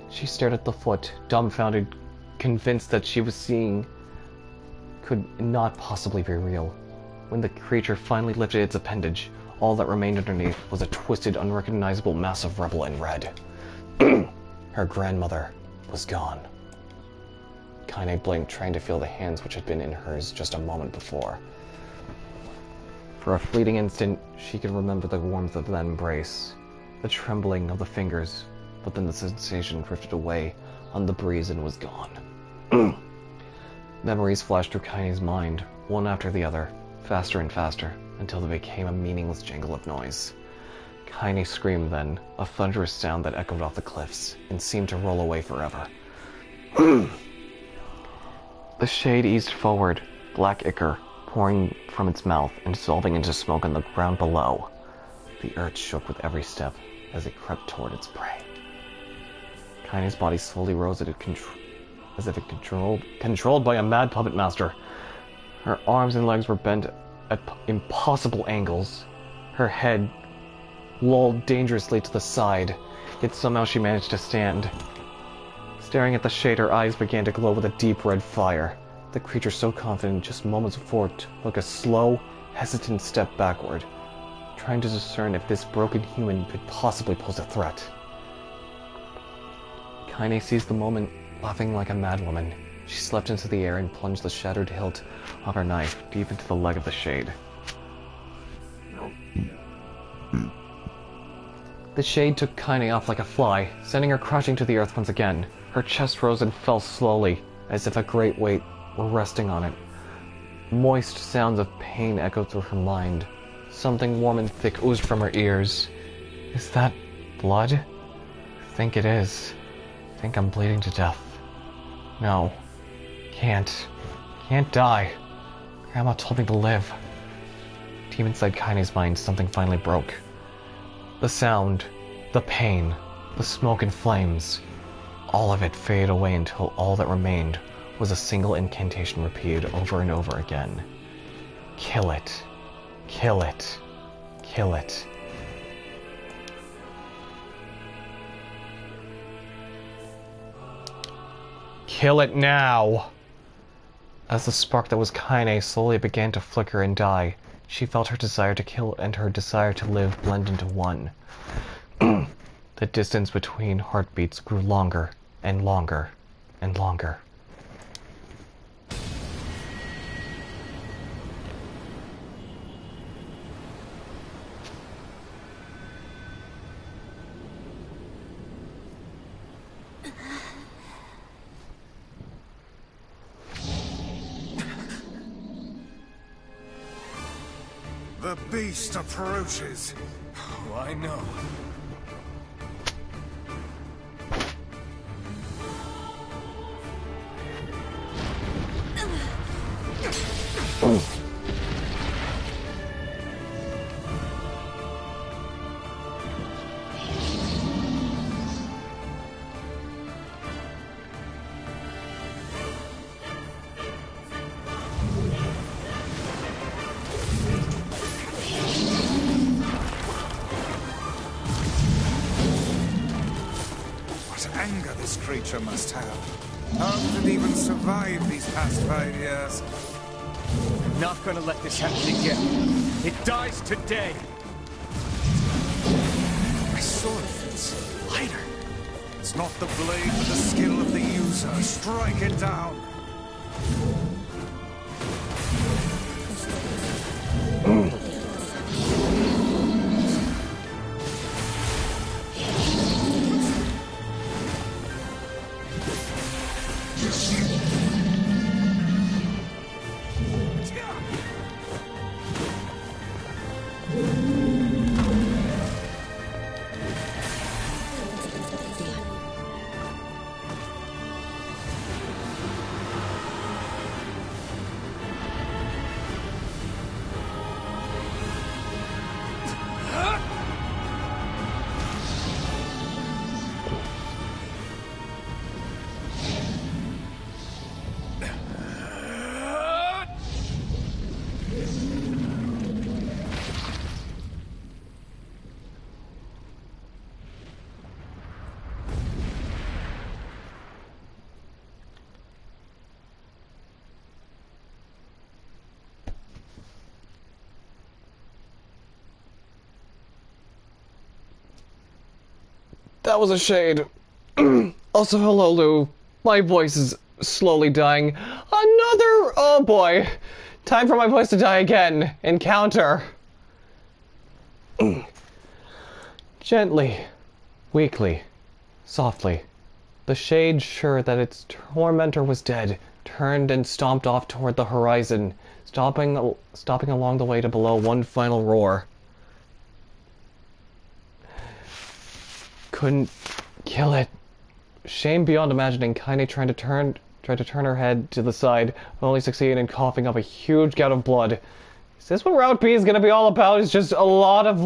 Speaker 2: She stared at the foot, dumbfounded, convinced that she was seeing could not possibly be real. When the creature finally lifted its appendage, all that remained underneath was a twisted, unrecognizable mass of rubble and red. Her grandmother was gone. Kaine blinked, trying to feel the hands which had been in hers just a moment before. For a fleeting instant, she could remember the warmth of that embrace, the trembling of the fingers, but then the sensation drifted away on the breeze and was gone. Memories flashed through Kaine's mind, one after the other, faster and faster, until they became a meaningless jangle of noise. Kaine screamed then, a thunderous sound that echoed off the cliffs, and seemed to roll away forever. The Shade eased forward, black ichor pouring from its mouth and dissolving into smoke on the ground below. The earth shook with every step as it crept toward its prey. Kaine's body slowly rose as if it controlled by a mad puppet master. Her arms and legs were bent at impossible angles. Her head lolled dangerously to the side, yet somehow she managed to stand. Staring at the Shade, her eyes began to glow with a deep red fire. The creature, so confident just moments before, took a slow, hesitant step backward, trying to discern if this broken human could possibly pose a threat. Kaine seized the moment, laughing like a madwoman. She leapt into the air and plunged the shattered hilt of her knife deep into the leg of the Shade. The Shade took Kaine off like a fly, sending her crashing to the earth once again. Her chest rose and fell slowly, as if a great weight were resting on it. Moist sounds of pain echoed through her mind. Something warm and thick oozed from her ears. Is that blood? I think it is. I think I'm bleeding to death. No. Can't die. Grandma told me to live. Deep inside Kaine's mind, something finally broke. The sound, the pain, the smoke and flames, all of it faded away until all that remained was a single incantation repeated over and over again. Kill it. Kill it. Kill it. Kill it now! As the spark that was Kaine slowly began to flicker and die, she felt her desire to kill and her desire to live blend into one. The distance between heartbeats grew longer and longer and longer.
Speaker 3: The beast approaches. Oh, I know. Anger this creature must have. How did it even survive these past 5 years?
Speaker 4: I'm not gonna let this happen again. It dies today.
Speaker 3: My sword feels lighter. It's It's not the blade, but the skill of the user. Strike it down.
Speaker 2: That was a shade. Also, hello, Lou. My voice is slowly dying. Oh boy. Time for my voice to die again. Encounter. Gently, weakly, softly, the shade, sure that its tormentor was dead, turned and stomped off toward the horizon, stopping along the way to below one final roar. Couldn't kill it. Shame beyond imagining, Kaine tried to turn her head to the side, but only succeeded in coughing up a huge gout of blood. Is this what Route B is gonna be all about? Is just a lot of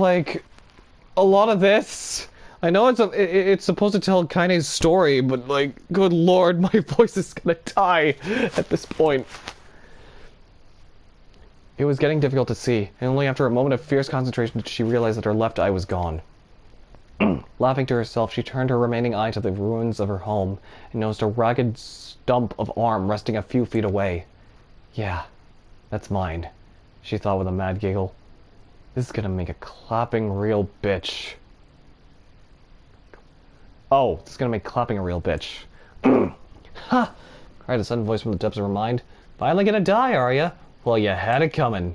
Speaker 2: this? I know it's supposed to tell Kaine's story, but like, good lord, my voice is gonna die at this point. It was getting difficult to see, and only after a moment of fierce concentration did she realize that her left eye was gone. Laughing to herself, she turned her remaining eye to the ruins of her home and noticed a ragged stump of arm resting a few feet away. Yeah, that's mine, she thought with a mad giggle. This is gonna make a clapping real bitch. Oh, this is gonna make clapping a real bitch. Ha! Cried a sudden voice from the depths of her mind. Finally gonna die, are ya? Well, you had it coming.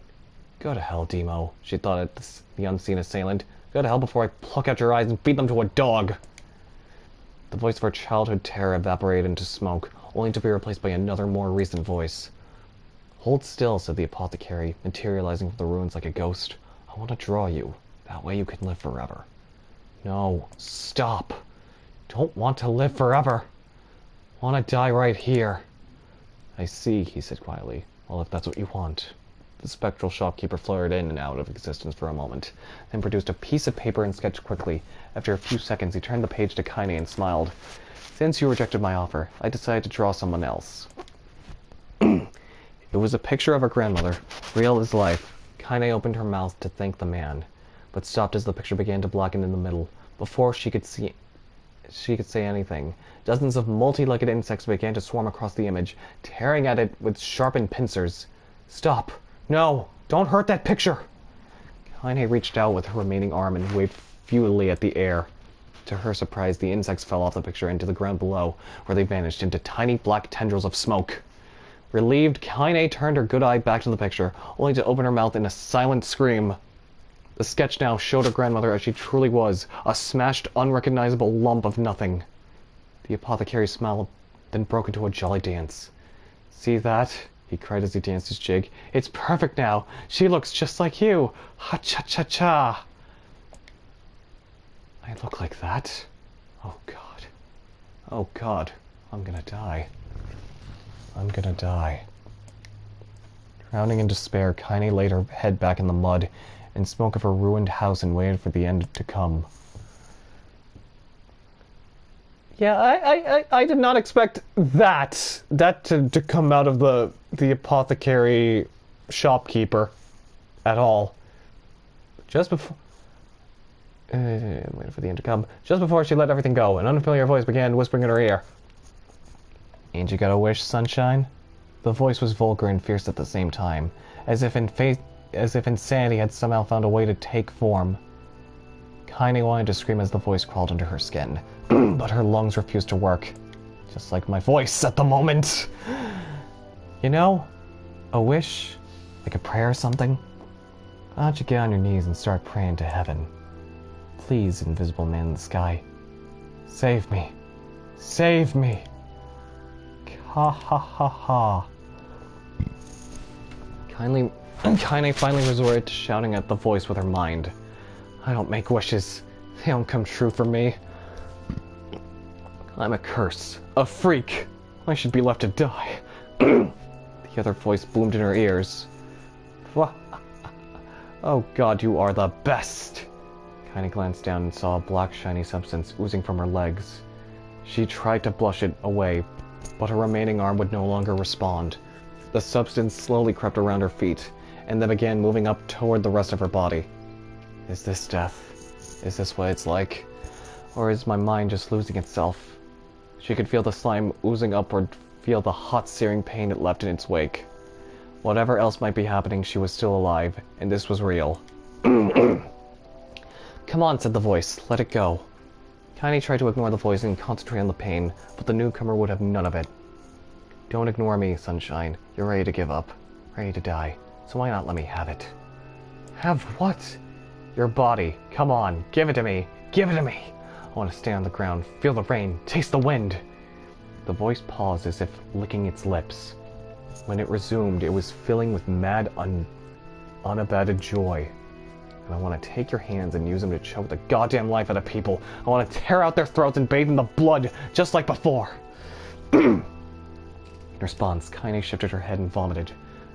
Speaker 2: Go to hell, Demo, she thought at the unseen assailant. Go to hell before I pluck out your eyes and beat them to a dog. The voice of her childhood terror evaporated into smoke, only to be replaced by another, more recent voice. Hold still, said the apothecary, materializing from the ruins like a ghost. I want to draw you. That way you can live forever. No, stop. Don't want to live forever. Want to die right here. I see, he said quietly. Well, if that's what you want. The spectral shopkeeper flared in and out of existence for a moment, then produced a piece of paper and sketched quickly. After a few seconds, he turned the page to Kaine and smiled. Since you rejected my offer, I decided to draw someone else. It was a picture of her grandmother, real as life. Kaine opened her mouth to thank the man, but stopped as the picture began to blacken in the middle. Before she could say anything, dozens of multi-legged insects began to swarm across the image, tearing at it with sharpened pincers. Stop! No! Don't hurt that picture! Kaine reached out with her remaining arm and waved futilely at the air. To her surprise, the insects fell off the picture into the ground below, where they vanished into tiny black tendrils of smoke. Relieved, Kaine turned her good eye back to the picture, only to open her mouth in a silent scream. The sketch now showed her grandmother as she truly was, a smashed, unrecognizable lump of nothing. The apothecary smiled, then broke into a jolly dance. See that? He cried as he danced his jig. It's perfect now! She looks just like you! Ha-cha-cha-cha! I look like that? Oh god. Oh god. I'm gonna die. I'm gonna die. Drowning in despair, Kaine laid her head back in the mud and smoke of her ruined house and waited for the end to come. Yeah, I did not expect that to come out of the apothecary shopkeeper at all. Just before waited for the end to come. Just before she let everything go, an unfamiliar voice began whispering in her ear. Ain't you got a wish, sunshine? The voice was vulgar and fierce at the same time, as if insanity had somehow found a way to take form. Kaine wanted to scream as the voice crawled under her skin, but her lungs refused to work. Just like my voice at the moment. You know, a wish, like a prayer or something? Why don't you get on your knees and start praying to heaven? Please, invisible man in the sky. Save me. Save me. Ha ha ha ha. Kaine finally resorted to shouting at the voice with her mind. I don't make wishes. They don't come true for me. I'm a curse. A freak. I should be left to die. The other voice boomed in her ears. Oh god, you are the best! Kaine glanced down and saw a black shiny substance oozing from her legs. She tried to blush it away, but her remaining arm would no longer respond. The substance slowly crept around her feet, and then began moving up toward the rest of her body. Is this death? Is this what it's like? Or is my mind just losing itself? She could feel the slime oozing upward, feel the hot searing pain it left in its wake. Whatever else might be happening, she was still alive, and this was real. Come on, said the voice. Let it go. Kaine tried to ignore the voice and concentrate on the pain, but the newcomer would have none of it. Don't ignore me, Sunshine. You're ready to give up. Ready to die. So why not let me have it? Have what? Your body. Come on. Give it to me. Give it to me. I want to stand on the ground, feel the rain, taste the wind. The voice paused as if licking its lips. When it resumed, it was filling with mad, unabated joy. And I want to take your hands and use them to choke the goddamn life out of people. I want to tear out their throats and bathe in the blood, just like before. In response, Kaine shifted her head and vomited.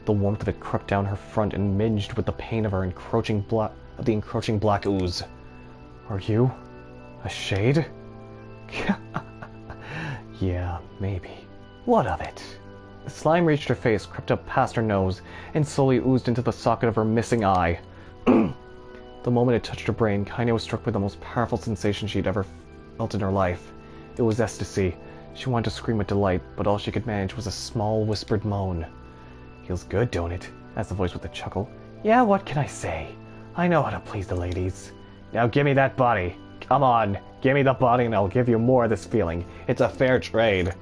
Speaker 2: The warmth of it crept down her front and minged with the pain of her encroaching black ooze. Are you a shade? Yeah, maybe. What of it? The slime reached her face, crept up past her nose, and slowly oozed into the socket of her missing eye. The moment it touched her brain, Kaine was struck with the most powerful sensation she'd ever felt in her life. It was ecstasy. She wanted to scream with delight, but all she could manage was a small, whispered moan. Feels good, don't it? Asked the voice with a chuckle. Yeah, what can I say? I know how to please the ladies. Now give me that body. Come on, give me the body and I'll give you more of this feeling. It's a fair trade.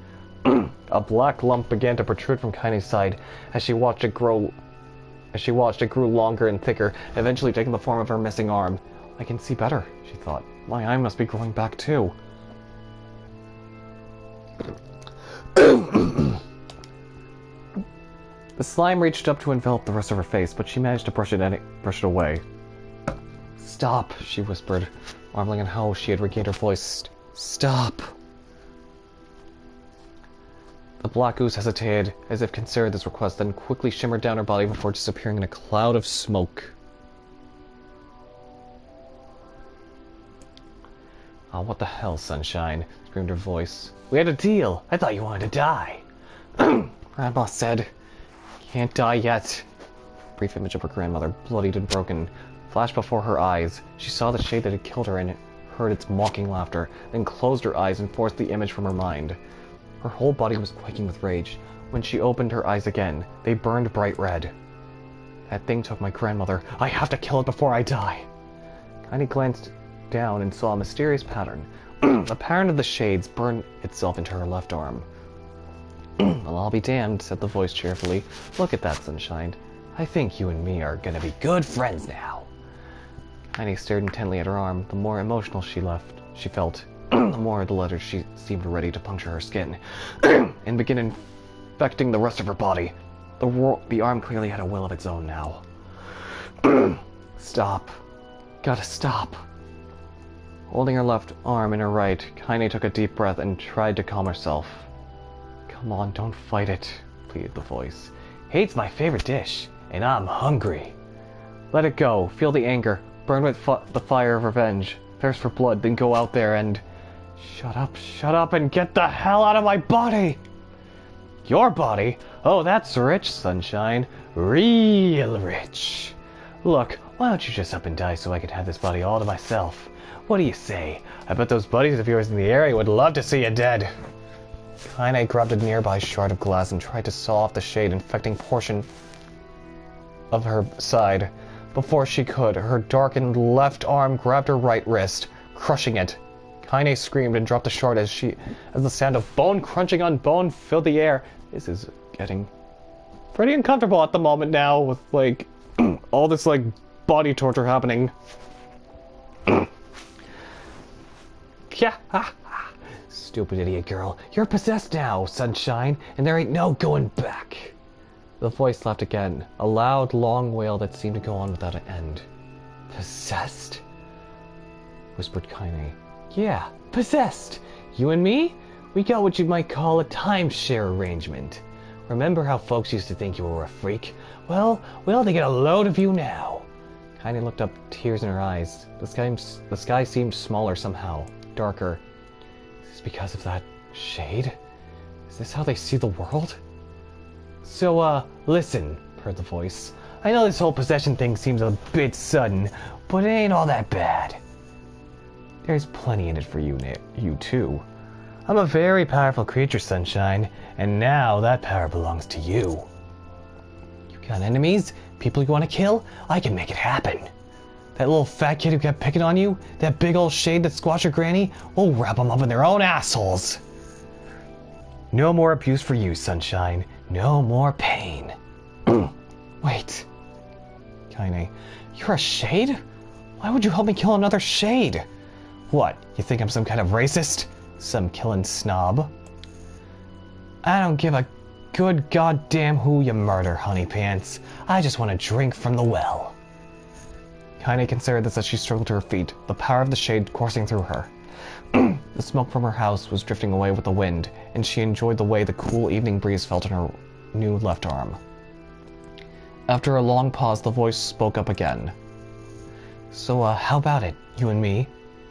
Speaker 2: A black lump began to protrude from Kaine's side as she watched it grew longer and thicker, eventually taking the form of her missing arm. I can see better, she thought. My eye must be growing back too. The slime reached up to envelop the rest of her face, but she managed to brush it away. Stop, she whispered, marveling at how she had regained her voice. Stop. The black ooze hesitated, as if considered this request, then quickly shimmered down her body before disappearing in a cloud of smoke. Oh, what the hell, Sunshine? Screamed her voice. We had a deal. I thought you wanted to die. Grandma said. Can't die yet. A brief image of her grandmother, bloodied and broken, flashed before her eyes. She saw the shade that had killed her and heard its mocking laughter, then closed her eyes and forced the image from her mind. Her whole body was quaking with rage. When she opened her eyes again, they burned bright red. That thing took my grandmother. I have to kill it before I die. Kaine glanced down and saw a mysterious pattern. The pattern of the shades burned itself into her left arm. Well, I'll be damned, said the voice cheerfully. Look at that, Sunshine. I think you and me are gonna be good friends now. Kaine stared intently at her arm. The more emotional she felt, the more the letters she seemed ready to puncture her skin and begin infecting the rest of her body. The arm clearly had a will of its own now. Stop. Gotta stop. Holding her left arm in her right, Kaine took a deep breath and tried to calm herself. Come on, don't fight it, pleaded the voice. Hate's my favorite dish, and I'm hungry. Let it go. Feel the anger. Burn with the fire of revenge. Thirst for blood, then go out there and... Shut up, and get the hell out of my body! Your body? Oh, that's rich, Sunshine. Real rich. Look, why don't you just up and die so I can have this body all to myself? What do you say? I bet those buddies of yours in the area would love to see you dead. Kaine grabbed a nearby shard of glass and tried to saw off the shade infecting portion of her side. Before she could, her darkened left arm grabbed her right wrist, crushing it. Kaine screamed and dropped the shard as the sound of bone crunching on bone filled the air. This is getting pretty uncomfortable at the moment now with, like, all this, like, body torture happening. Yeah, stupid idiot girl. You're possessed now, Sunshine, and there ain't no going back. The voice laughed again, a loud, long wail that seemed to go on without an end. Possessed? Whispered Kaine. Yeah, possessed. You and me? We got what you might call a timeshare arrangement. Remember how folks used to think you were a freak? Well, they get a load of you now. Kaine looked up, tears in her eyes. The sky seemed smaller somehow, darker. Is this because of that shade? Is this how they see the world? So, listen, heard the voice. I know this whole possession thing seems a bit sudden, but it ain't all that bad. There's plenty in it for you too. I'm a very powerful creature, Sunshine, and now that power belongs to you. You got enemies? People you want to kill? I can make it happen. That little fat kid who kept picking on you? That big old shade that squashed your granny? We'll wrap them up in their own assholes. No more abuse for you, Sunshine. No more pain. Wait. Kaine, you're a shade? Why would you help me kill another shade? What, you think I'm some kind of racist? Some killing snob? I don't give a good goddamn who you murder, honey pants. I just want to drink from the well. Kaine considered this as she struggled to her feet, the power of the shade coursing through her. The smoke from her house was drifting away with the wind, and she enjoyed the way the cool evening breeze felt in her new left arm. After a long pause, the voice spoke up again. So, how about it, you and me?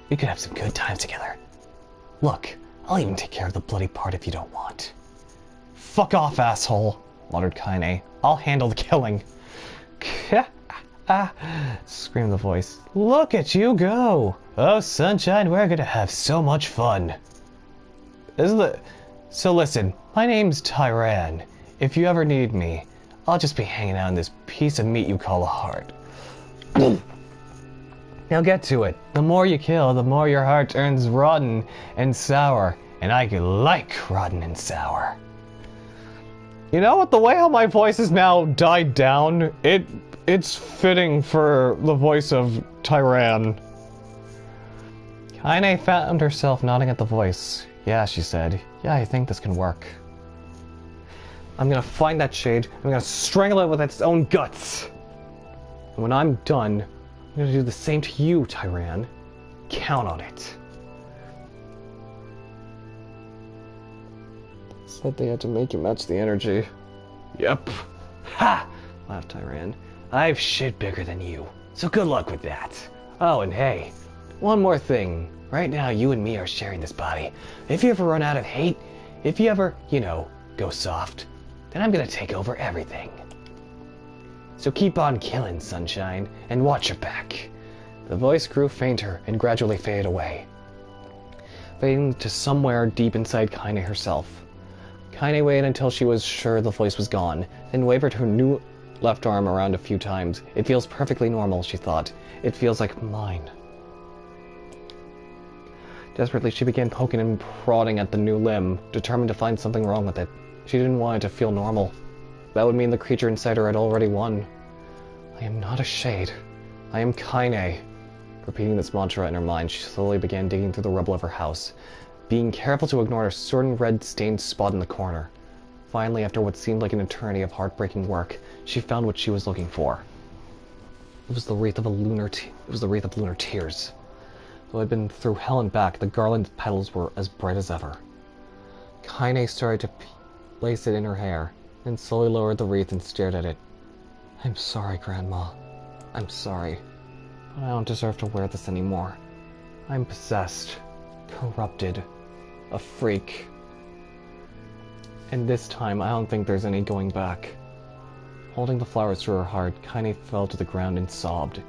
Speaker 2: We could have some good times together. Look, I'll even take care of the bloody part if you don't want. Fuck off, asshole, muttered Kaine. I'll handle the killing. Screamed the voice. Look at you go! Oh, Sunshine, we're gonna have so much fun. So listen, my name's Tyran. If you ever need me, I'll just be hanging out in this piece of meat you call a heart. Now get to it. The more you kill, the more your heart turns rotten and sour. And I like rotten and sour. You know what? The way how my voice has now died down, it's fitting for the voice of Tyran. Kaine found herself nodding at the voice. Yeah, she said. Yeah, I think this can work. I'm gonna find that shade. I'm gonna strangle it with its own guts. And when I'm done, I'm gonna do the same to you, Tyran. Count on it. Said they had to make you match the energy. Yep. Ha! Laughed Tyran. I've shit bigger than you, so good luck with that. Oh, and hey, one more thing. Right now, you and me are sharing this body. If you ever run out of hate, if you ever, go soft, then I'm gonna take over everything. So keep on killing, Sunshine, and watch your back. The voice grew fainter and gradually faded away, fading to somewhere deep inside Kaine herself. Kaine waited until she was sure the voice was gone, then wavered her new left arm around a few times. It feels perfectly normal, she thought. It feels like mine. Desperately, she began poking and prodding at the new limb, determined to find something wrong with it. She didn't want it to feel normal. That would mean the creature inside her had already won. I am not a shade. I am Kaine. Repeating this mantra in her mind, she slowly began digging through the rubble of her house, being careful to ignore a certain red-stained spot in the corner. Finally, after what seemed like an eternity of heartbreaking work, she found what she was looking for. It was the wreath of lunar tears. Though it had been through hell and back, the garland's petals were as bright as ever. Kaine started to place it in her hair, then slowly lowered the wreath and stared at it. I'm sorry, Grandma. I'm sorry. But I don't deserve to wear this anymore. I'm possessed, corrupted, a freak. And this time, I don't think there's any going back. Holding the flowers to her heart, Kaine fell to the ground and sobbed.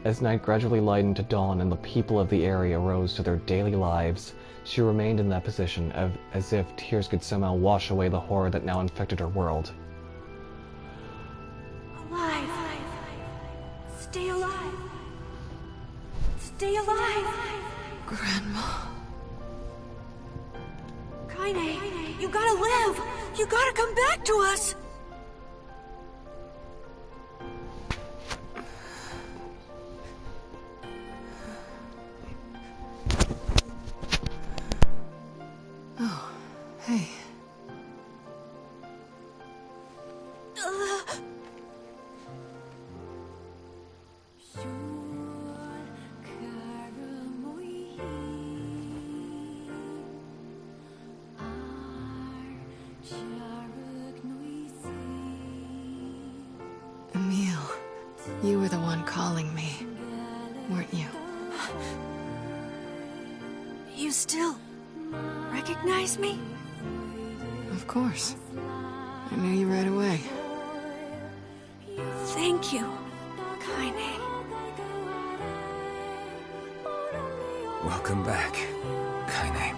Speaker 2: As night gradually lightened to dawn and the people of the area rose to their daily lives, she remained in that position, as if tears could somehow wash away the horror that now infected her world.
Speaker 1: Alive. Stay alive!
Speaker 5: Grandma.
Speaker 1: Kaine, you gotta live! You gotta come back to us!
Speaker 5: Oh, hey. Emil, you were the one calling me, weren't you?
Speaker 1: You still recognize me?
Speaker 5: Of course. I knew you right away.
Speaker 1: Thank you, Kaine.
Speaker 4: Welcome back, Kaine.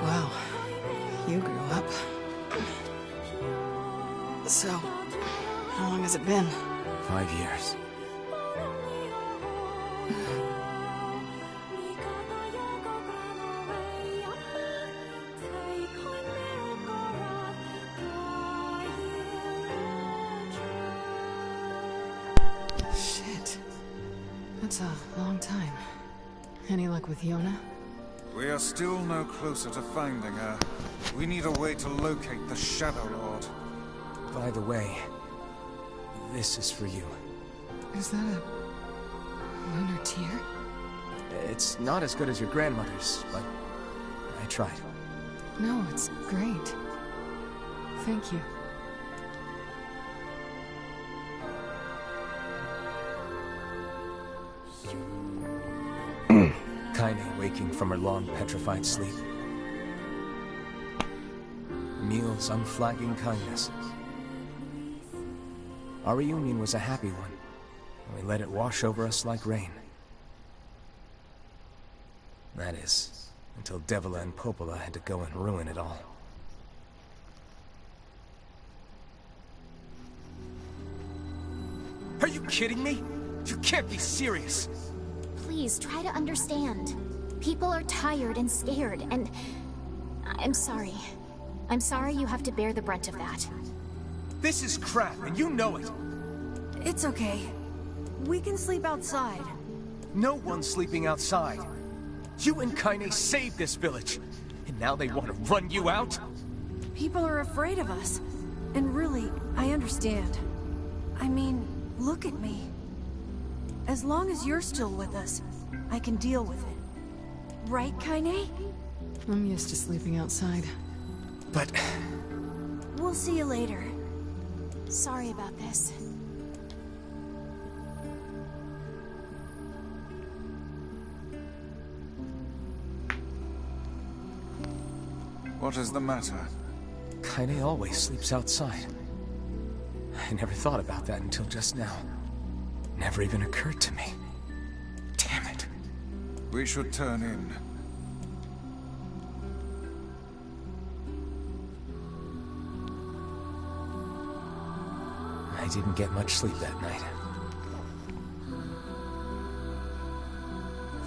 Speaker 5: Wow, you grew up. So, how long has it been?
Speaker 4: 5 years.
Speaker 5: Shit. That's a long time. Any luck with Yona?
Speaker 3: We are still no closer to finding her. We need a way to locate the Shadow Lord.
Speaker 4: By the way, this is for you.
Speaker 5: Is that a lunar tear?
Speaker 4: It's not as good as your grandmother's, but I tried.
Speaker 5: No, it's great. Thank you.
Speaker 4: Kaine waking from her long petrified sleep. Emil's unflagging kindness. Our reunion was a happy one, and we let it wash over us like rain. That is, until Devila and Popola had to go and ruin it all. Are you kidding me? You can't be serious!
Speaker 6: Please, try to understand. People are tired and scared, and... I'm sorry. I'm sorry you have to bear the brunt of that.
Speaker 4: This is crap, and you know it!
Speaker 1: It's okay. We can sleep outside.
Speaker 4: No one's sleeping outside. You and Kaine saved this village, and now they want to run you out?
Speaker 1: People are afraid of us. And really, I understand. I mean, look at me. As long as you're still with us, I can deal with it. Right, Kaine?
Speaker 5: I'm used to sleeping outside.
Speaker 4: But...
Speaker 1: We'll see you later.
Speaker 6: Sorry about this.
Speaker 3: What is the matter?
Speaker 4: Kaine always sleeps outside. I never thought about that until just now. Never even occurred to me. Damn it.
Speaker 3: We should turn in.
Speaker 4: I didn't get much sleep that night.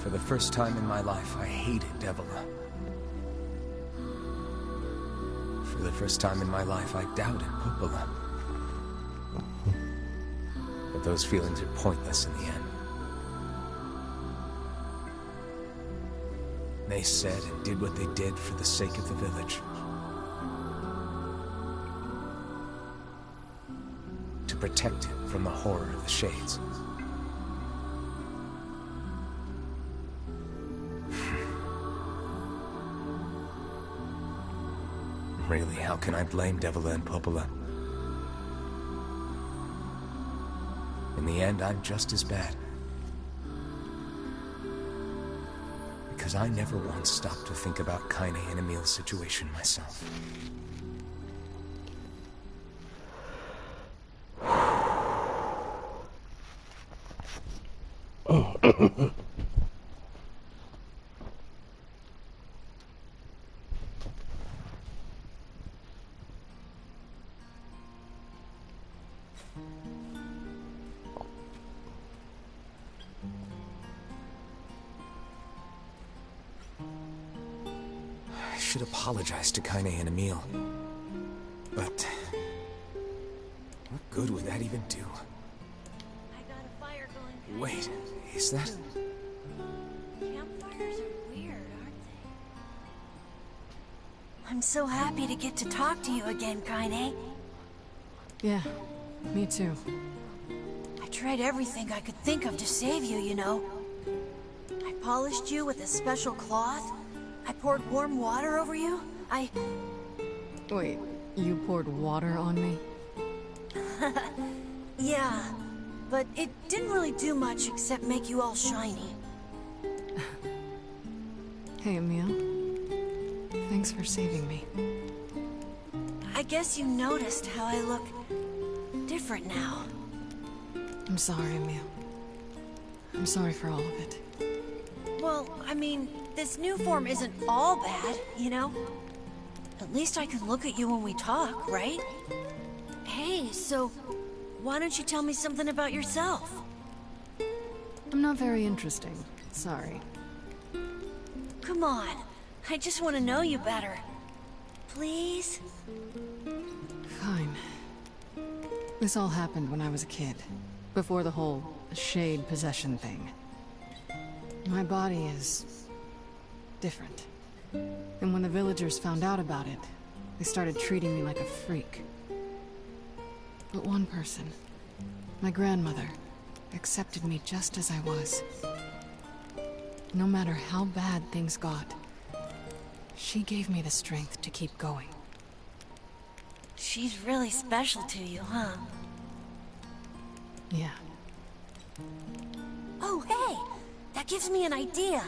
Speaker 4: For the first time in my life, I hated Devila. For the first time in my life, I doubted Popola. But those feelings are pointless in the end. They said and did what they did for the sake of the village. To protect it from the horror of the Shades. Really, how can I blame Devila and Popola? In the end, I'm just as bad. Because I never once stopped to think about Kaine and Emil's situation myself. should apologize to Kaine and Emil. But what good would that even do?
Speaker 1: I got a fire going.
Speaker 4: Wait, is that...
Speaker 1: Campfires are weird, aren't they? I'm so happy to get to talk to you again, Kaine.
Speaker 5: Yeah, me too.
Speaker 1: I tried everything I could think of to save you, you know. I polished you with a special cloth. I poured warm water over you.
Speaker 5: Wait, you poured water on me?
Speaker 1: Yeah, but it didn't really do much except make you all shiny.
Speaker 5: Hey, Emil. Thanks for saving me.
Speaker 1: I guess you noticed how I look different now.
Speaker 5: I'm sorry, Emil. I'm sorry for all of it.
Speaker 1: Well, I mean, this new form isn't all bad, you know? At least I can look at you when we talk, right? Hey, so why don't you tell me something about yourself?
Speaker 5: I'm not very interesting. Sorry.
Speaker 1: Come on, I just want to know you better. Please?
Speaker 5: Fine. This all happened when I was a kid, before the whole shade possession thing. My body is... different. And when the villagers found out about it, they started treating me like a freak. But one person, my grandmother, accepted me just as I was. No matter how bad things got, she gave me the strength to keep going.
Speaker 1: She's really special to you, huh?
Speaker 5: Yeah.
Speaker 1: Oh, hey! That gives me an idea.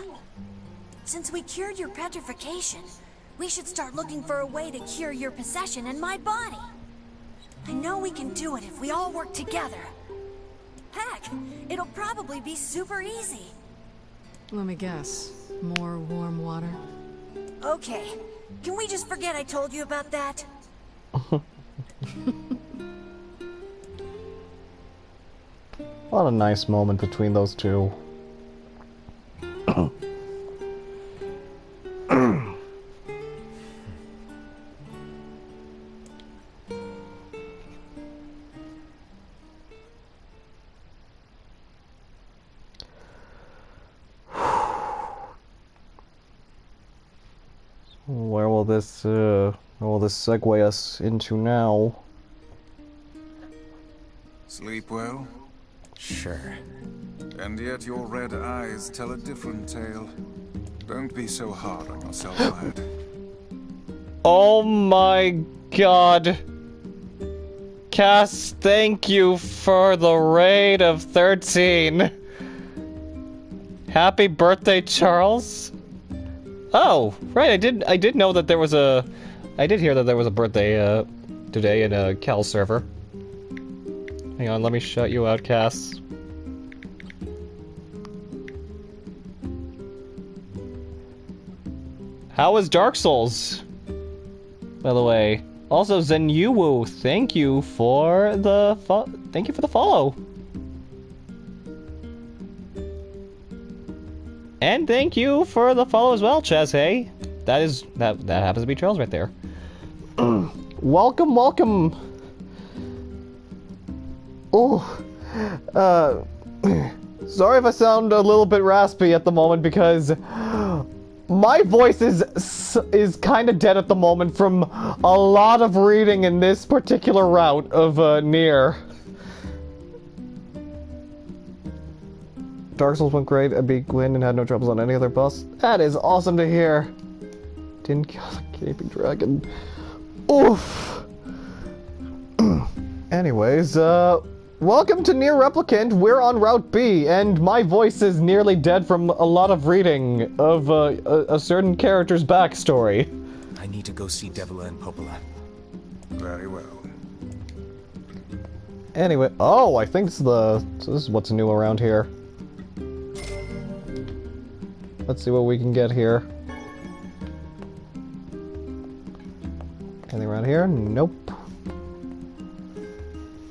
Speaker 1: Since we cured your petrification, we should start looking for a way to cure your possession in my body. I know we can do it if we all work together. Heck, it'll probably be super easy.
Speaker 5: Let me guess. More warm water?
Speaker 1: Okay, can we just forget I told you about that?
Speaker 2: What a nice moment between those two. Where will this segue us into now?
Speaker 3: Sleep well?
Speaker 4: Sure.
Speaker 3: And yet your red eyes tell a different tale. Don't be so hard on yourself, lad.
Speaker 2: Oh my god. Cass, thank you for the raid of 13. Happy birthday, Charles. Oh, right, I did know that there was a... I did hear that there was a birthday, today in a Cal server. Hang on, let me shut you out, Cass. How is Dark Souls? By the way. Also, Zenyuwu, thank you for the follow. And thank you for the follow as well, Chaz. Hey, that happens to be Charles right there. Welcome. Oh, sorry if I sound a little bit raspy at the moment because my voice is kind of dead at the moment from a lot of reading in this particular route of Nier. Dark Souls went great, I beat Gwyn and had no troubles on any other boss. That is awesome to hear. Didn't kill the Gaping Dragon. Oof. Anyways, welcome to Nier Replicant. We're on Route B, and my voice is nearly dead from a lot of reading of a certain character's backstory.
Speaker 4: I need to go see Devila and Popola.
Speaker 3: Very well.
Speaker 2: Anyway, oh, I think this is what's new around here. Let's see what we can get here. Anything around here? Nope.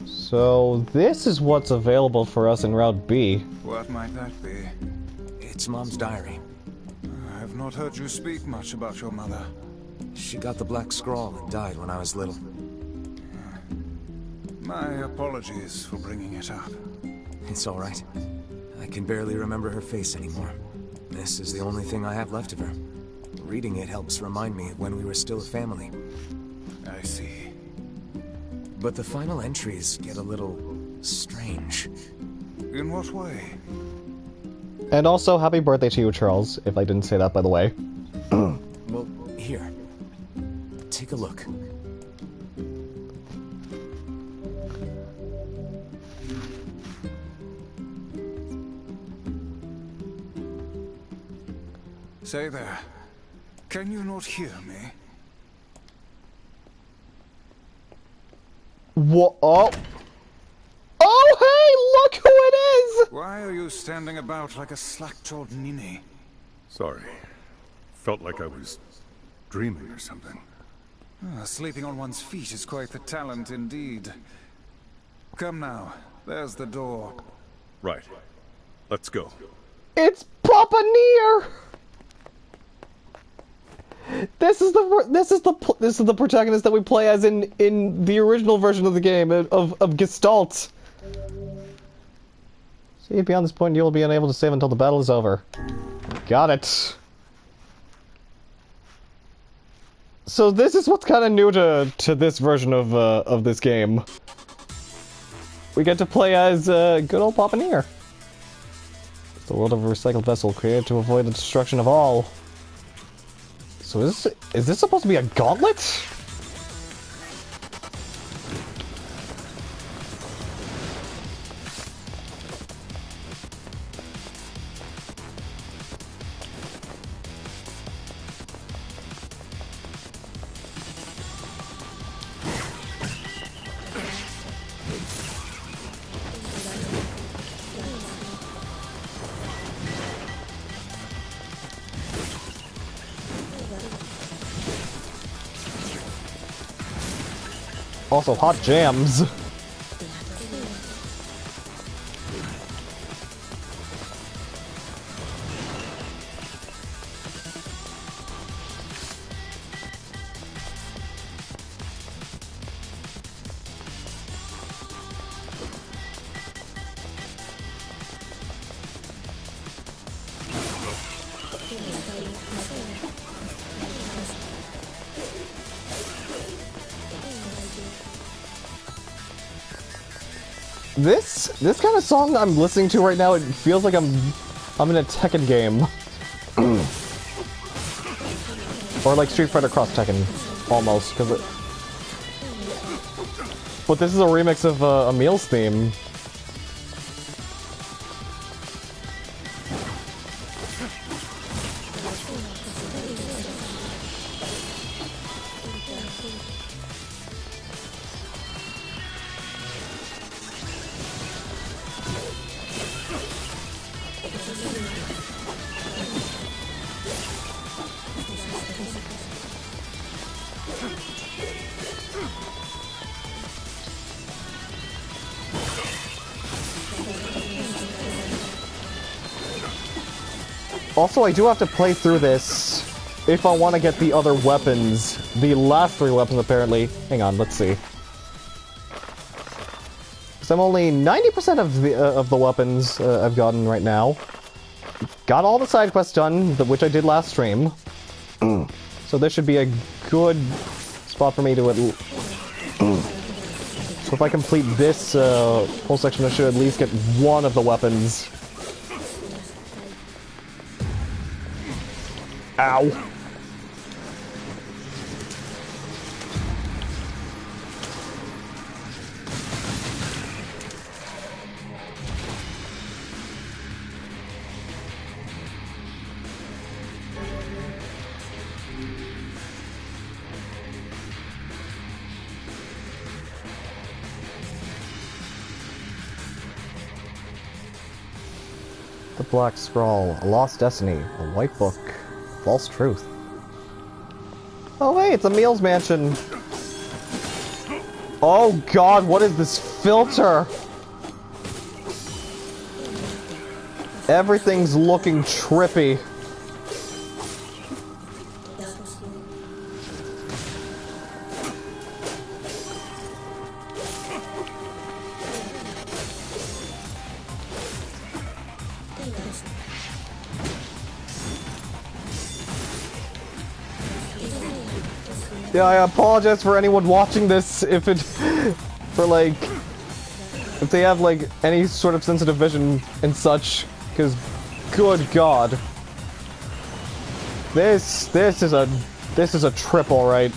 Speaker 2: So this is what's available for us in Route B.
Speaker 3: What might that be?
Speaker 4: It's Mom's diary.
Speaker 3: I have not heard you speak much about your mother.
Speaker 4: She got the Black Scrawl and died when I was little.
Speaker 3: My apologies for bringing it up.
Speaker 4: It's all right. I can barely remember her face anymore. This is the only thing I have left of her. Reading it helps remind me of when we were still a family.
Speaker 3: I see.
Speaker 4: But the final entries get a little strange.
Speaker 3: In what way?
Speaker 2: And also, happy birthday to you, Charles, if I didn't say that, by the way.
Speaker 4: Well, here. Take a look.
Speaker 3: Say there. Can you not hear me?
Speaker 2: What? Oh! Oh, hey! Look who it is!
Speaker 3: Why are you standing about like a slack-jawed ninny?
Speaker 7: Sorry. Felt like I was dreaming or something.
Speaker 3: Sleeping on one's feet is quite the talent indeed. Come now. There's the door.
Speaker 7: Right. Let's go.
Speaker 2: It's Papa Nier! This is the protagonist that we play as in the original version of the game of Gestalt. See, beyond this point, you will be unable to save until the battle is over. Got it. So this is what's kind of new to this version of this game. We get to play as good old Papa Nier. The world of a recycled vessel created to avoid the destruction of all. So is this supposed to be a gauntlet? Also, hot jams. This kind of song I'm listening to right now, it feels like I'm in a Tekken game. Or like Street Fighter Cross Tekken, almost, but this is a remix of Emil's theme. Also, I do have to play through this if I want to get the other weapons. The last 3 weapons, apparently. Hang on, let's see. Because I'm only 90% of the weapons I've gotten right now. Got all the side quests done, which I did last stream. So this should be a good spot for me to so if I complete this whole section, I should at least get one of the weapons. Ow. The Black Scrawl, a lost destiny, a white book, false truth. Oh hey, it's Emil's mansion. Oh god, what is this filter? Everything's looking trippy. Yeah, I apologize for anyone watching this if it... for, like... if they have, like, any sort of sensitive vision and such. Because, good God. This is a trip, alright.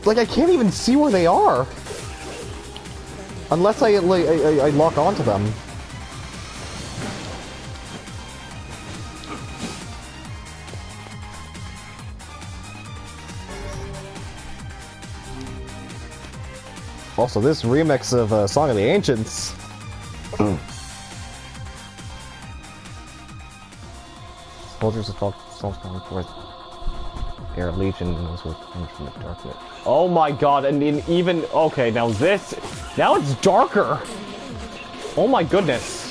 Speaker 2: Like, I can't even see where they are. Unless I lock onto them. Also, this remix of Song of the Ancients. Soldiers of Salt coming forth. Air Legion and those with from the darkness. Oh my God! And even okay, now it's darker. Oh my goodness.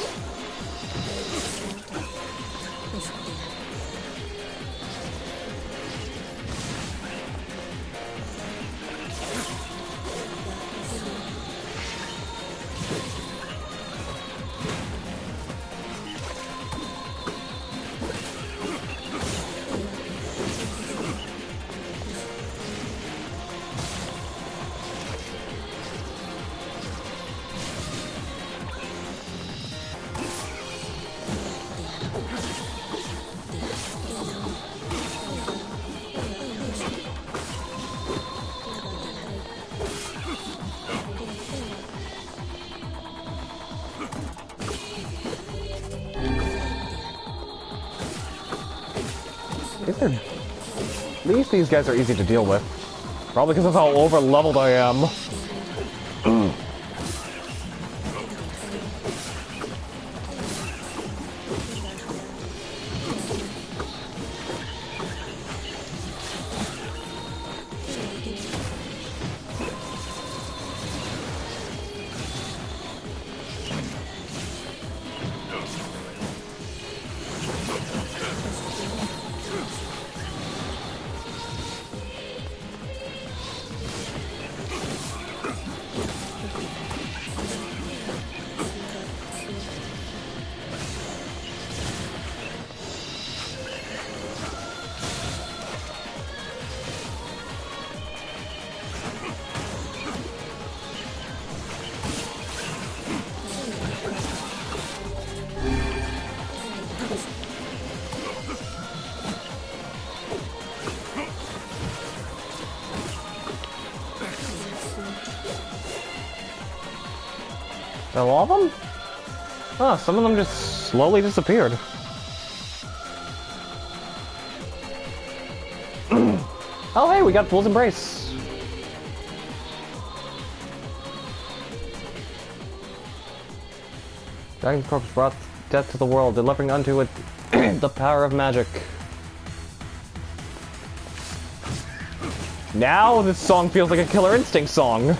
Speaker 2: At least these guys are easy to deal with. Probably because of how over-leveled I am. Are all of them? Huh, some of them just slowly disappeared. Oh hey, we got Fool's Embrace. Dragon's corpse brought death to the world, delivering unto it the power of magic. Now this song feels like a Killer Instinct song.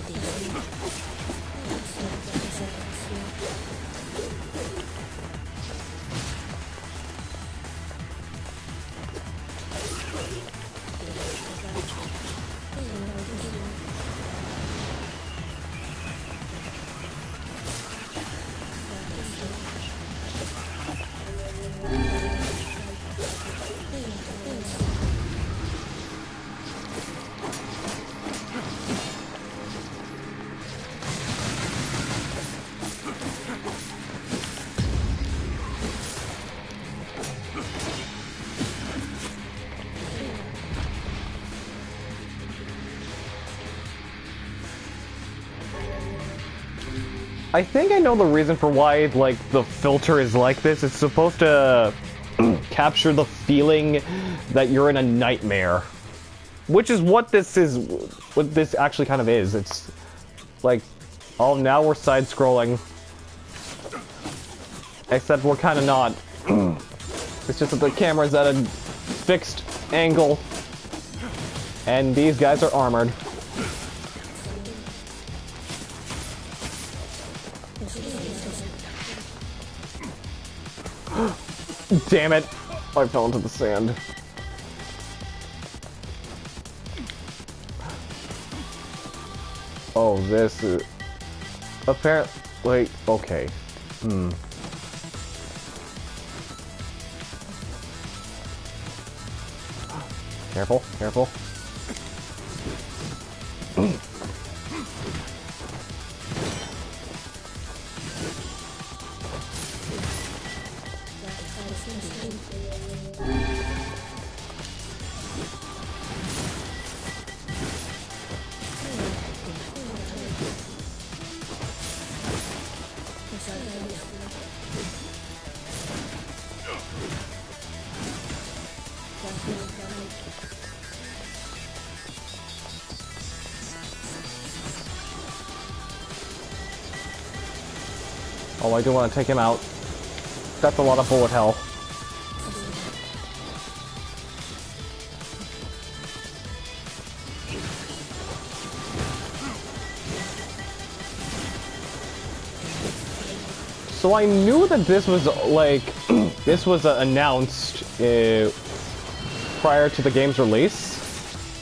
Speaker 2: I think I know the reason for why, like, the filter is like this. It's supposed to capture the feeling that you're in a nightmare. Which is what this is, what this actually kind of is. It's like, oh, now we're side-scrolling. Except we're kind of not. It's just that the camera's at a fixed angle. And these guys are armored. Damn it! I fell into the sand. Oh, this is... apparently... Wait, okay. Careful, careful. Oh, I do want to take him out. That's a lot of bullet hell. So I knew that this was, like, this was announced prior to the game's release,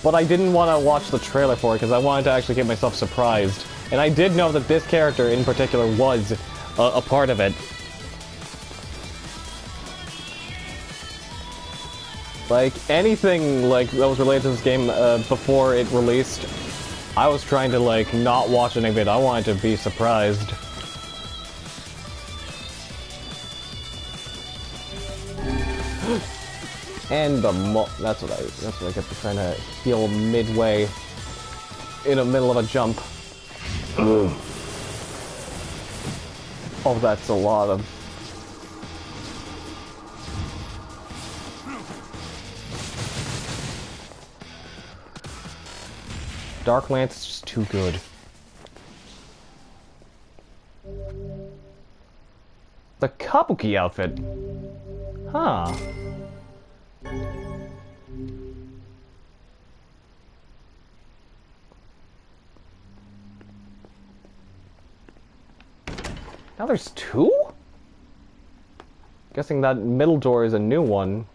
Speaker 2: but I didn't want to watch the trailer for it because I wanted to actually get myself surprised. And I did know that this character in particular was a part of it. Like, anything like that was related to this game before it released, I was trying to, like, not watch any of it. I wanted to be surprised. And that's what I kept trying to heal midway in the middle of a jump. Oh, that's a lot of... Dark Lance is just too good. The Kabuki outfit. Huh. Now there's two? Guessing that middle door is a new one.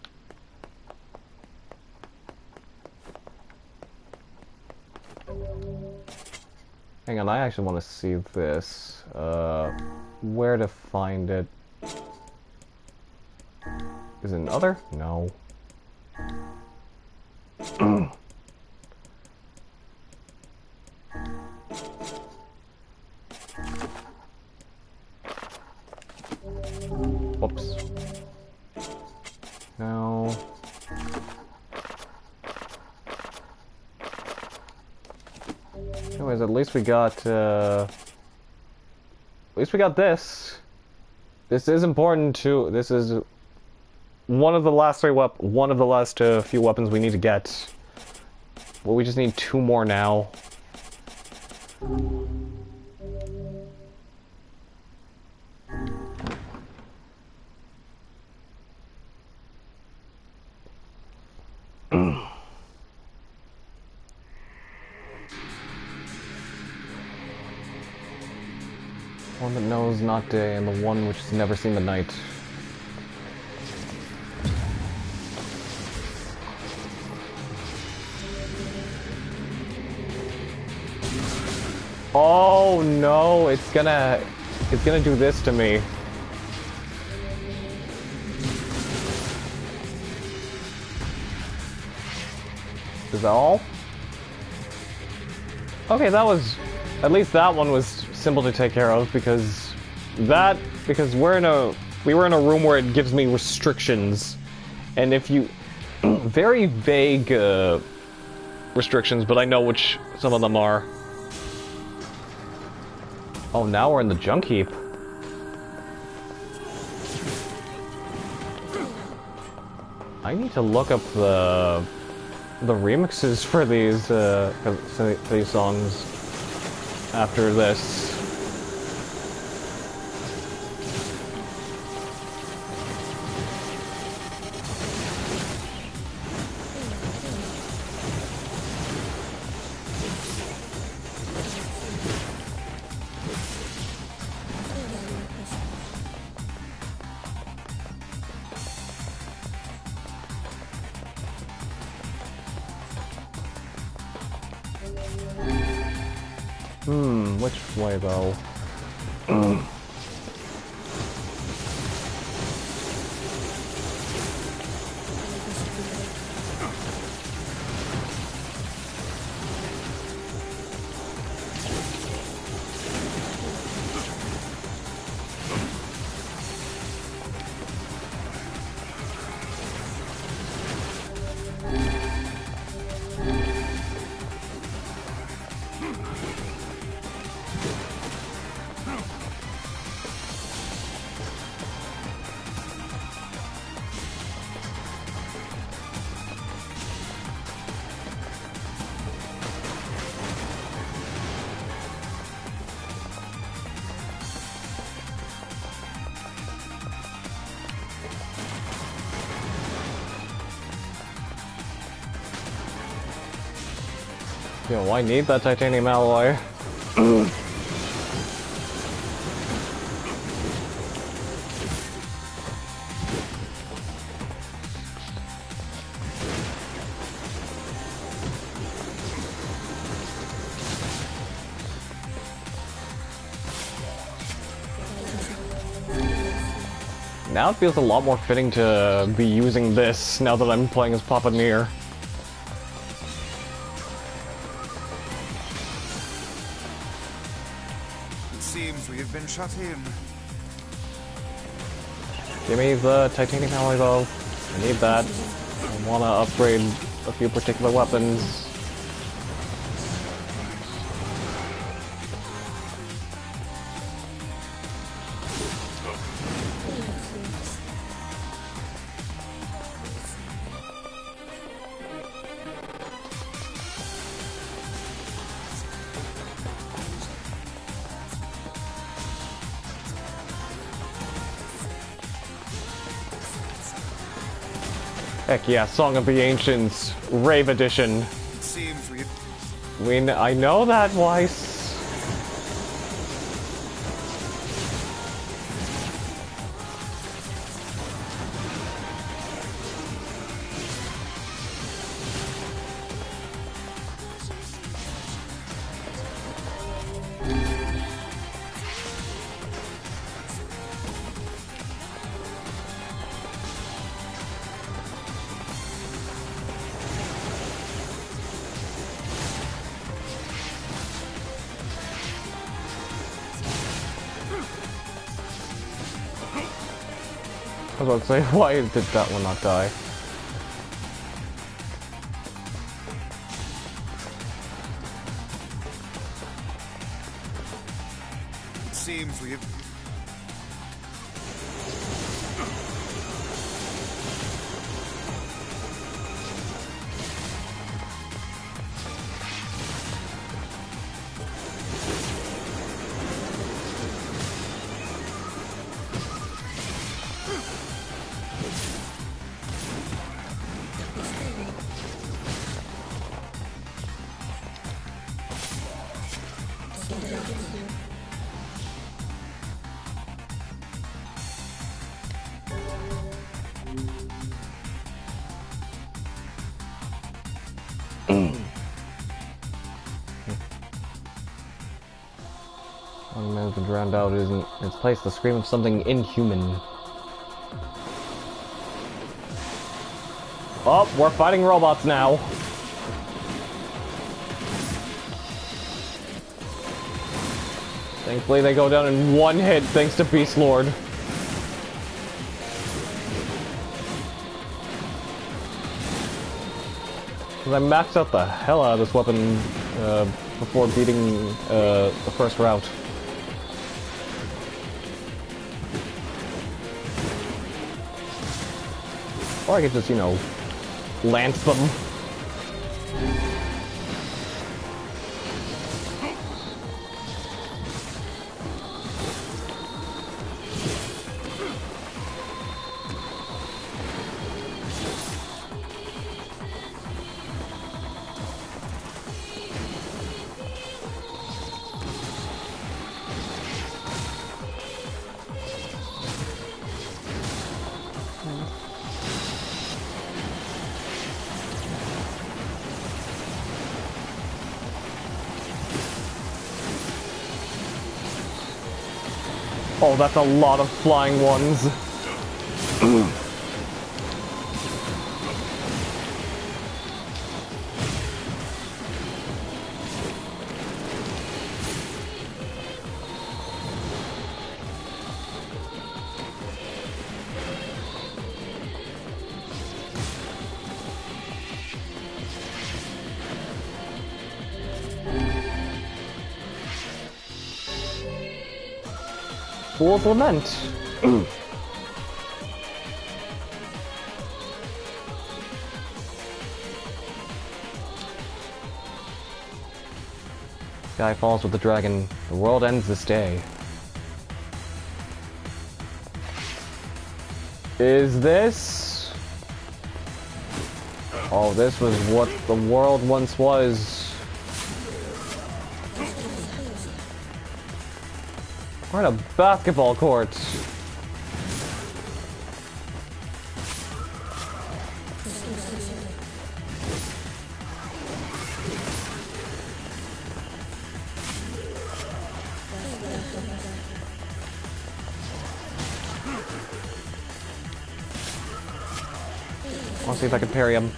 Speaker 2: Hang on, I actually want to see this. Where to find it? Is it another? No. Whoops. No. Anyways, at least we got this. This is important too. This is one of the last few weapons we need to get. Well, we just need 2 more now. One that knows not day, and the one which has never seen the night. Oh no, it's gonna do this to me. Is that all? Okay, that was, at least that one was simple to take care of, because we were in a room where it gives me restrictions, and if you, very vague restrictions, but I know which some of them are. Oh, now we're in the junk heap. I need to look up the remixes for these songs after this. Which way though? Yo, I need that titanium alloy. Now it feels a lot more fitting to be using this now that I'm playing as Papa Nier.
Speaker 3: Seems we have been shut in.
Speaker 2: Give me the titanium alloy though. I need that. I wanna upgrade a few particular weapons. Heck yeah, Song of the Ancients, Rave Edition.
Speaker 3: It seems
Speaker 2: I know that, Weiss. I was about to say, why did that one not die?
Speaker 3: It seems we have...
Speaker 2: One man's been drowned out in its place, the scream of something inhuman. Oh, we're fighting robots now. Thankfully they go down in one hit thanks to Beast Lord. I maxed out the hell out of this weapon before beating the first route. Or I could just, you know, lance them. Oh, that's a lot of flying ones. Fool's Lament. Guy falls with the dragon. The world ends this day. Is this? Oh, this was what the world once was. We're in a basketball court. I want to see if I can parry him.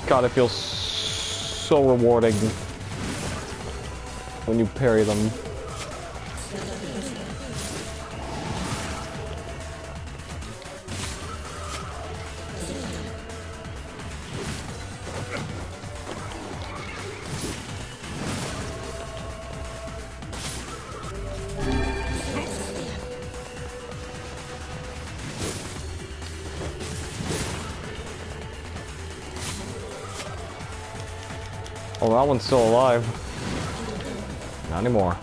Speaker 2: God, it feels so rewarding when you parry them. Oh, that one's still alive. Not anymore.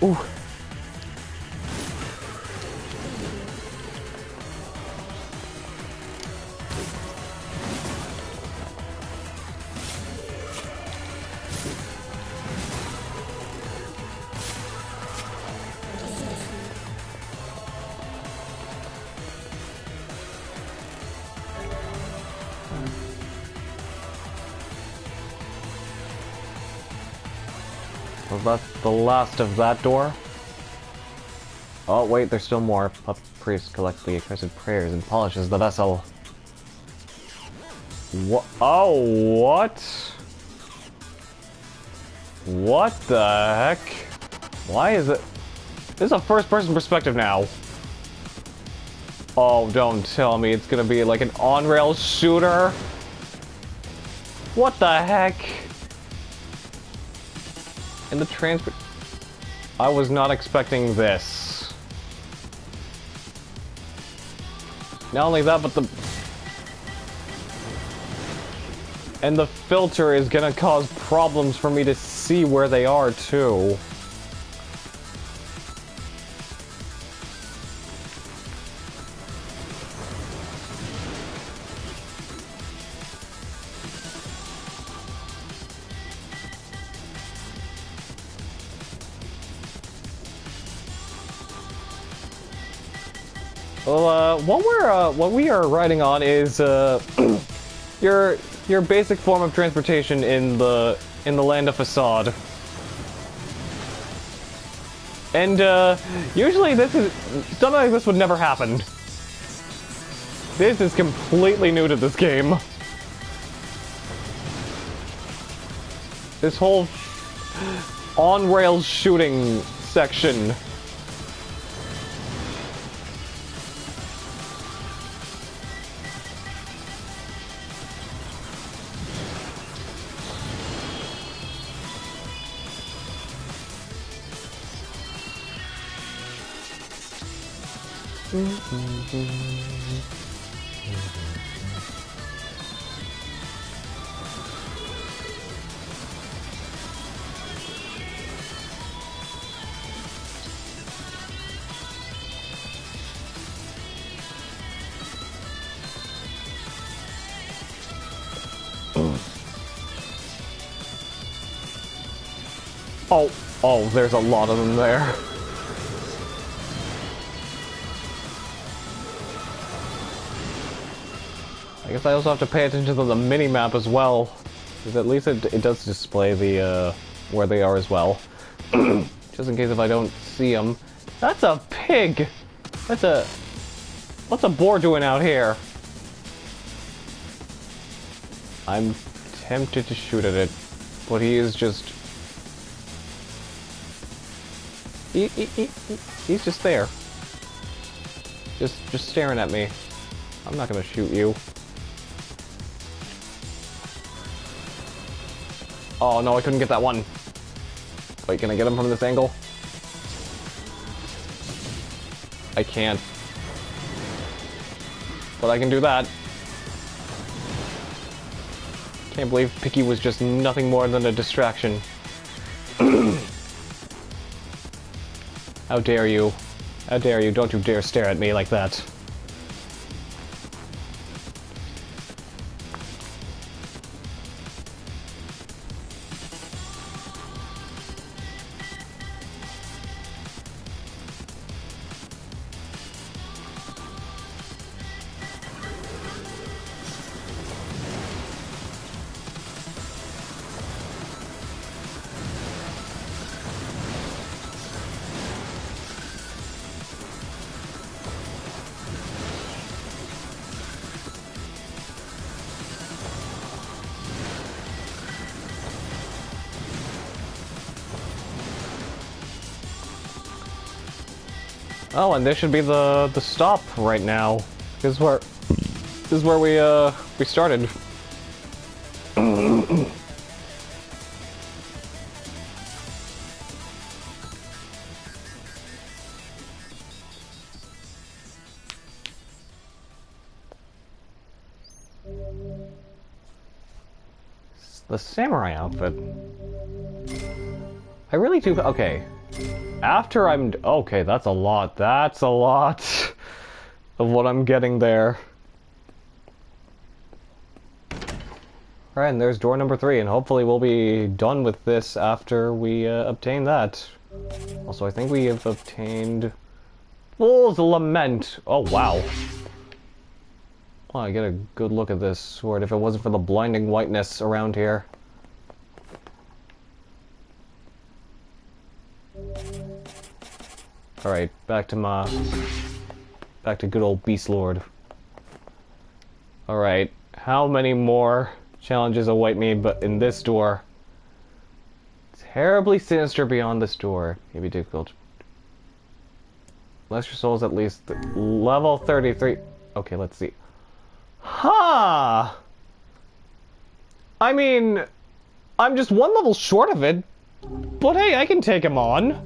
Speaker 2: Ooh. Was that the last of that door? Oh wait, there's still more. Pup priest collects the accursed prayers and polishes the vessel. What? Oh, what? What the heck? Why is it? This is a first-person perspective now. Oh, don't tell me it's gonna be like an on-rail shooter. What the heck? In the transport... I was not expecting this. Not only that, but the... And the filter is gonna cause problems for me to see where they are, too. Well, what we are riding on is your basic form of transportation in the land of Facade. And usually something like this would never happen. This is completely new to this game. This whole on-rails shooting section. Oh, there's a lot of them there. I guess I also have to pay attention to the mini-map as well. Because at least it does display the, where they are as well. Just in case if I don't see them. That's a pig! What's a boar doing out here? I'm tempted to shoot at it, but he is just... He's just there. Just staring at me. I'm not gonna shoot you. Oh no, I couldn't get that one. Wait, can I get him from this angle? I can't. But I can do that. Can't believe Picky was just nothing more than a distraction. How dare you? How dare you? Don't you dare stare at me like that. Oh, and this should be the stop right now. This is where we started. The samurai outfit. I really do. Okay. After I'm... Okay, that's a lot. That's a lot of what I'm getting there. Alright, and there's door number 3, and hopefully we'll be done with this after we obtain that. Also, I think we have obtained... Fool's Lament! Oh, wow. Well, I get a good look at this sword if it wasn't for the blinding whiteness around here. Alright, back to good old Beast Lord. Alright, how many more challenges await me but in this door? Terribly sinister beyond this door. Maybe difficult. Bless your souls at least level 33. Okay, let's see. Ha! Huh. I mean, I'm just one level short of it. But hey, I can take him on.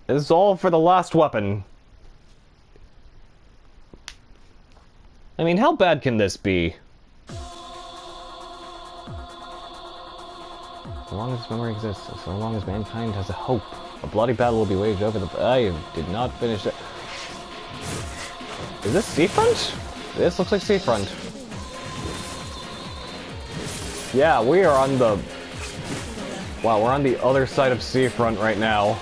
Speaker 2: This is all for the last weapon. I mean, how bad can this be? As long as memory exists, so long as mankind has a hope, a bloody battle will be waged over the... I did not finish it. Is this Seafront? This looks like Seafront. Yeah, we are on the... Wow, we're on the other side of Seafront right now.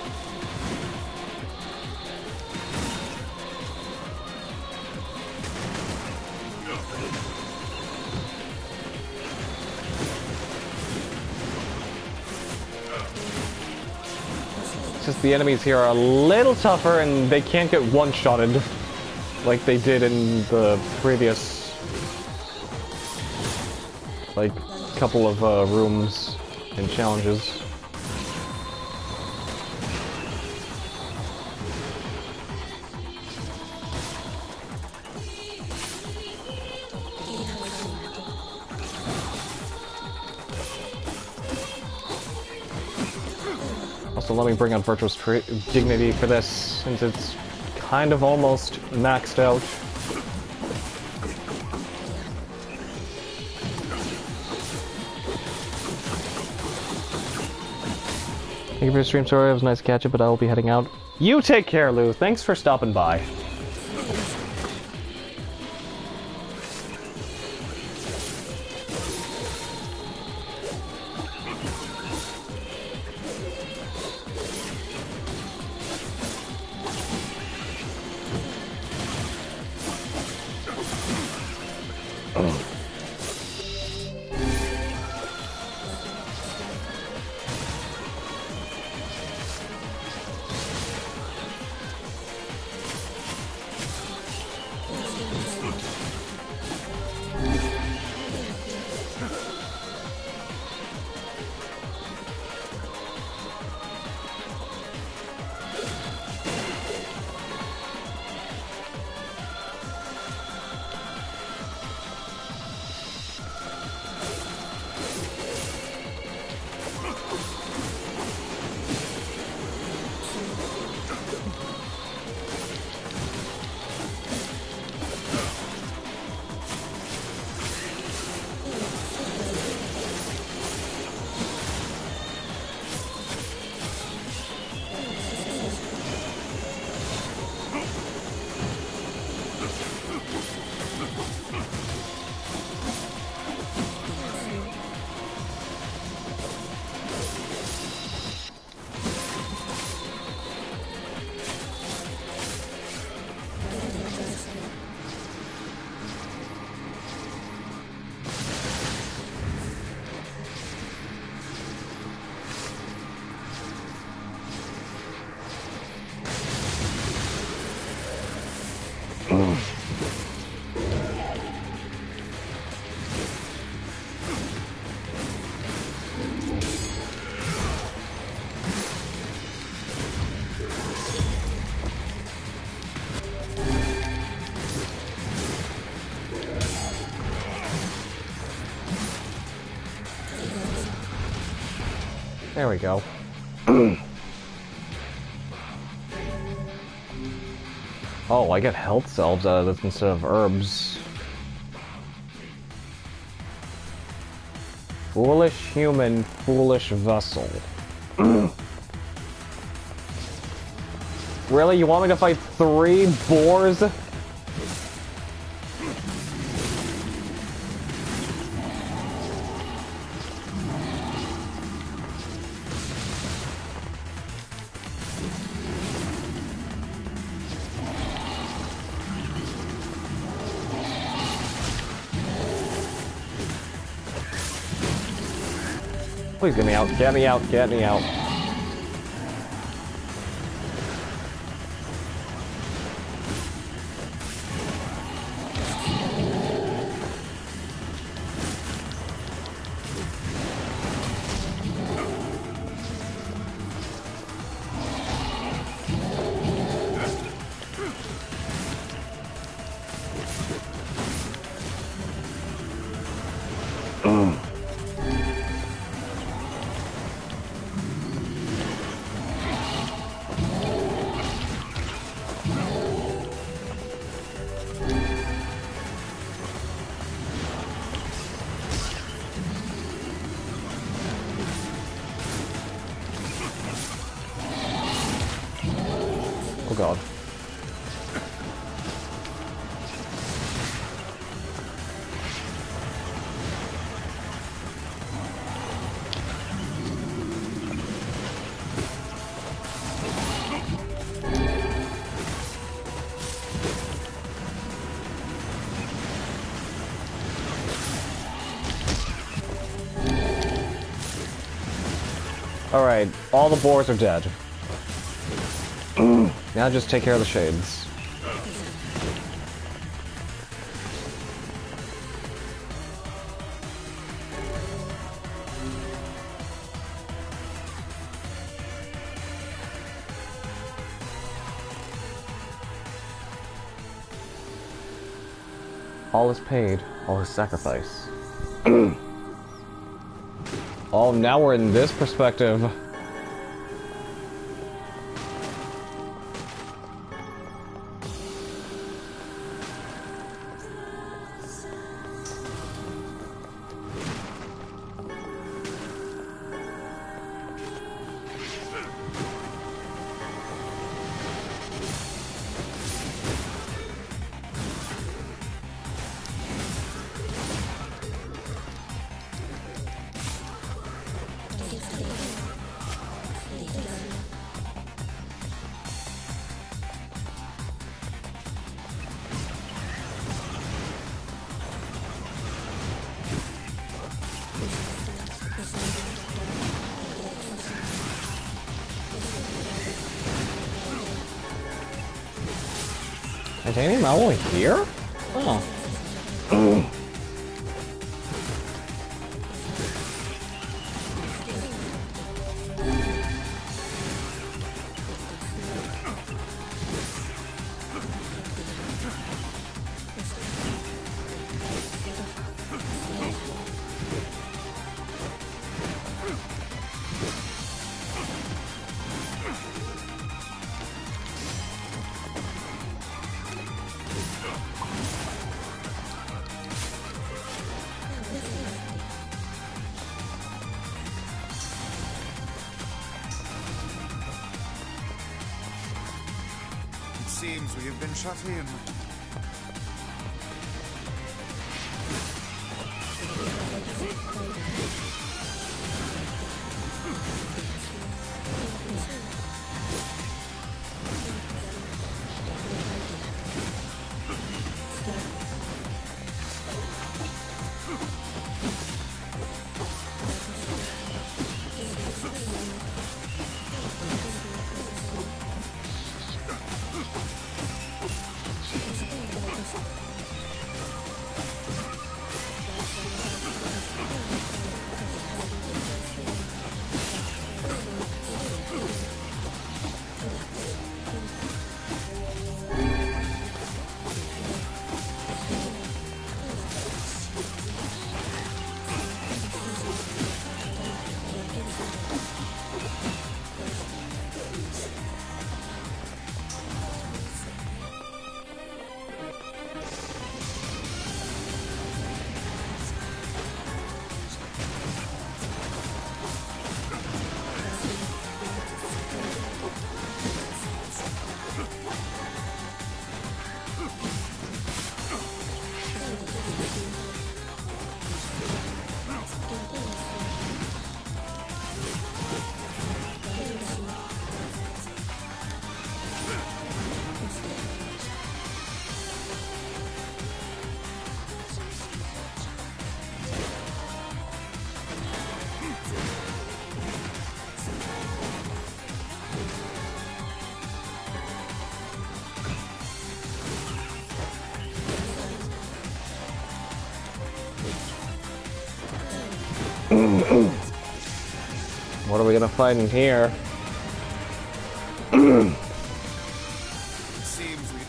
Speaker 2: It's just the enemies here are a little tougher and they can't get one-shotted like they did in the previous, like, couple of rooms and challenges. Also, let me bring out Virtuous Dignity for this, since it's kind of almost maxed out. Thank you for your stream, sorry, it was nice to catch you, but I will be heading out. You take care, Lou. Thanks for stopping by. There we go. Oh, I get health cells out of this instead of herbs. Foolish human, foolish vessel. Really? You want me to fight 3 boars? Please get me out, get me out, get me out. Oh god. Alright, all the boars are dead. Now just take care of the shades. All is paid, all is sacrifice. Oh, now we're in this perspective. Titanium alloy here? Oh.
Speaker 3: It seems we have been shut in.
Speaker 2: What are we gonna find in here?
Speaker 3: It seems we...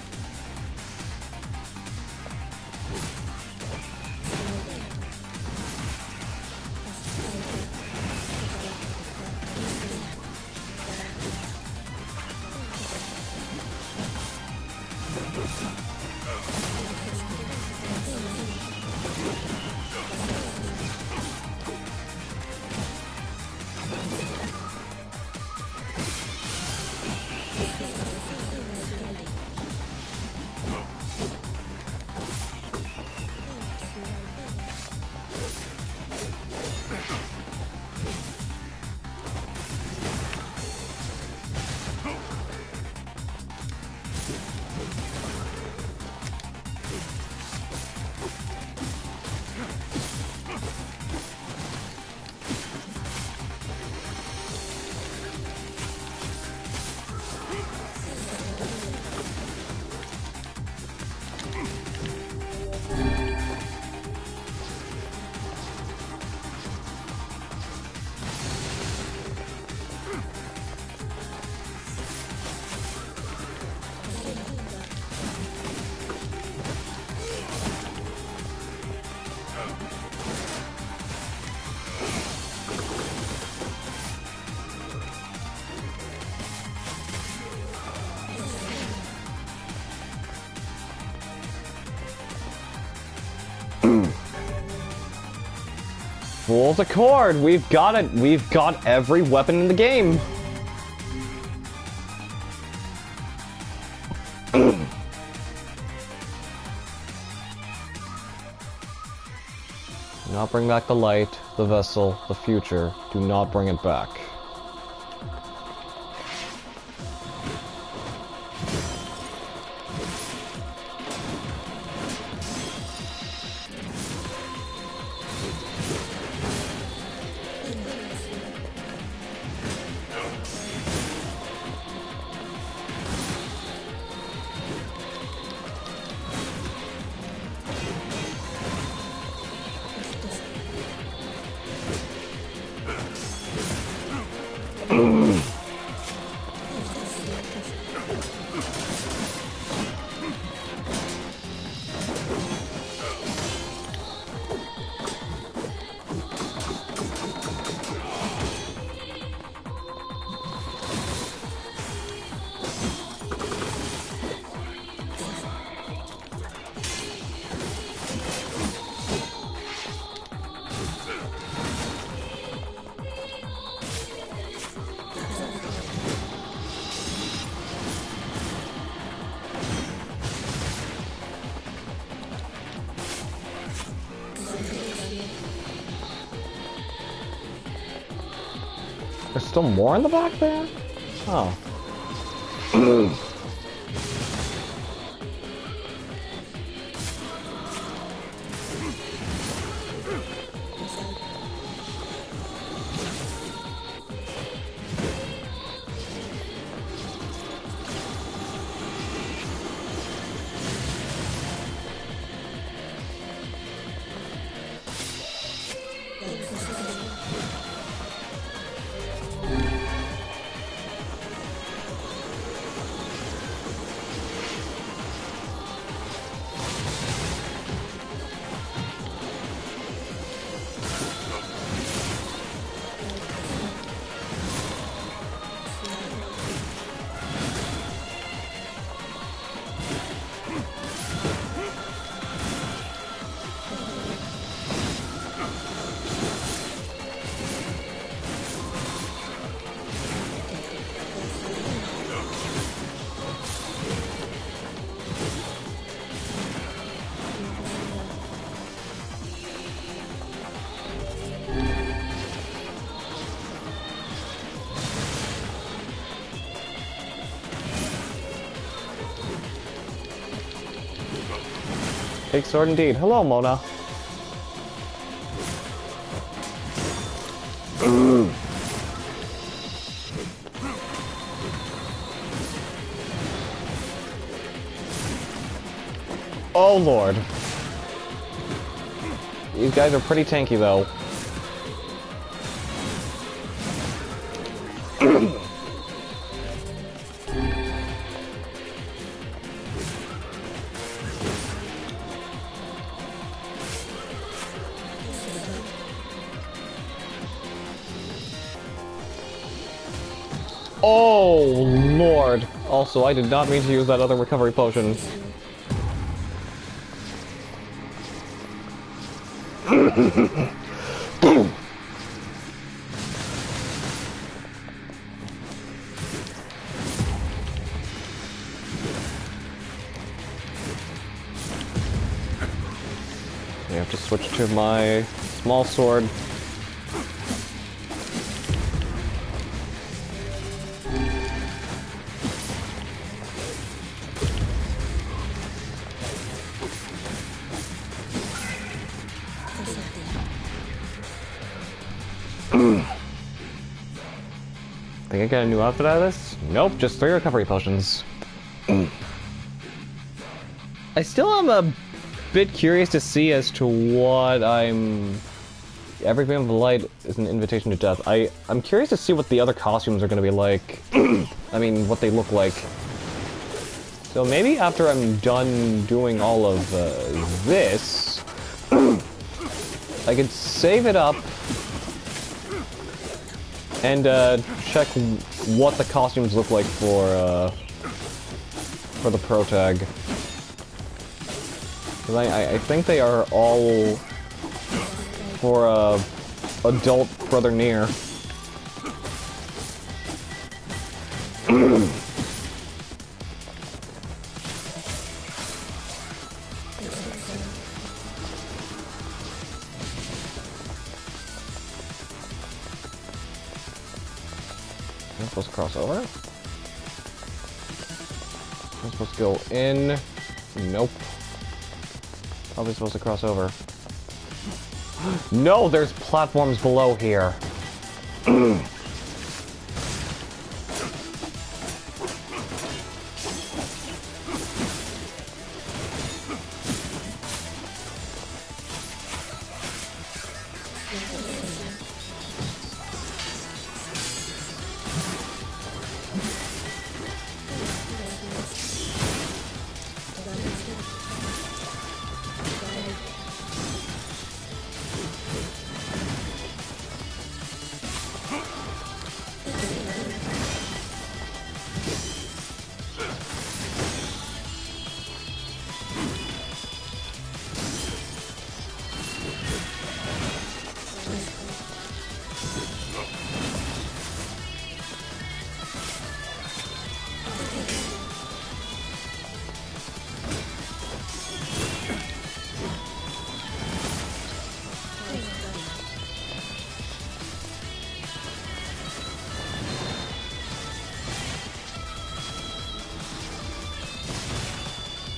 Speaker 2: Fool's Accord! We've got it! We've got every weapon in the game! Do not bring back the light, the vessel, the future. Do not bring it back. There's still more in the back there? Oh. Big sword indeed. Hello, Mona. Oh, Lord. These guys are pretty tanky, though. Oh, Lord. Also, I did not mean to use that other recovery potion. I have to switch to my small sword. Think I get a new outfit out of this? Nope, just 3 recovery potions. I still am a bit curious to see as to what Every Beam of Light is an invitation to death. I'm curious to see what the other costumes are going to be like. I mean, what they look like. So maybe after I'm done doing all of this, I could save it up and check what the costumes look like for the protag. Because I think they are all for adult Brother Nier. I'm supposed to cross over? I'm supposed to go in. Nope. Probably supposed to cross over. No, there's platforms below here.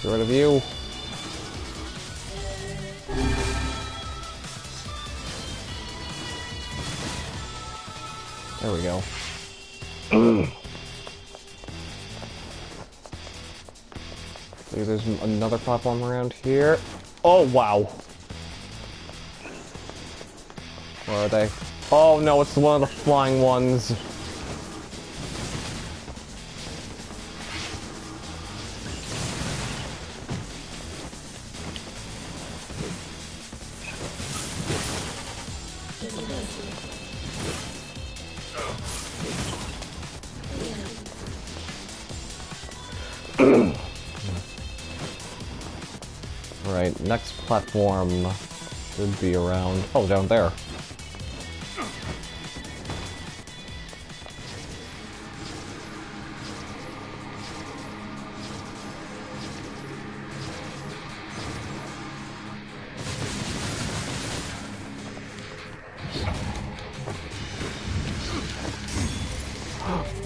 Speaker 2: Get rid of you. There we go. There's another platform around here. Oh, wow. Where are they? Oh, no, it's one of the flying ones. Right, next platform should be around... Oh, down there.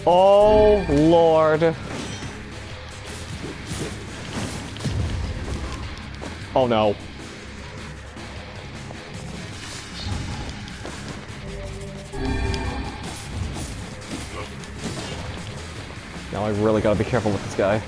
Speaker 2: Oh, Lord. Oh, no. Now I really gotta be careful with this guy.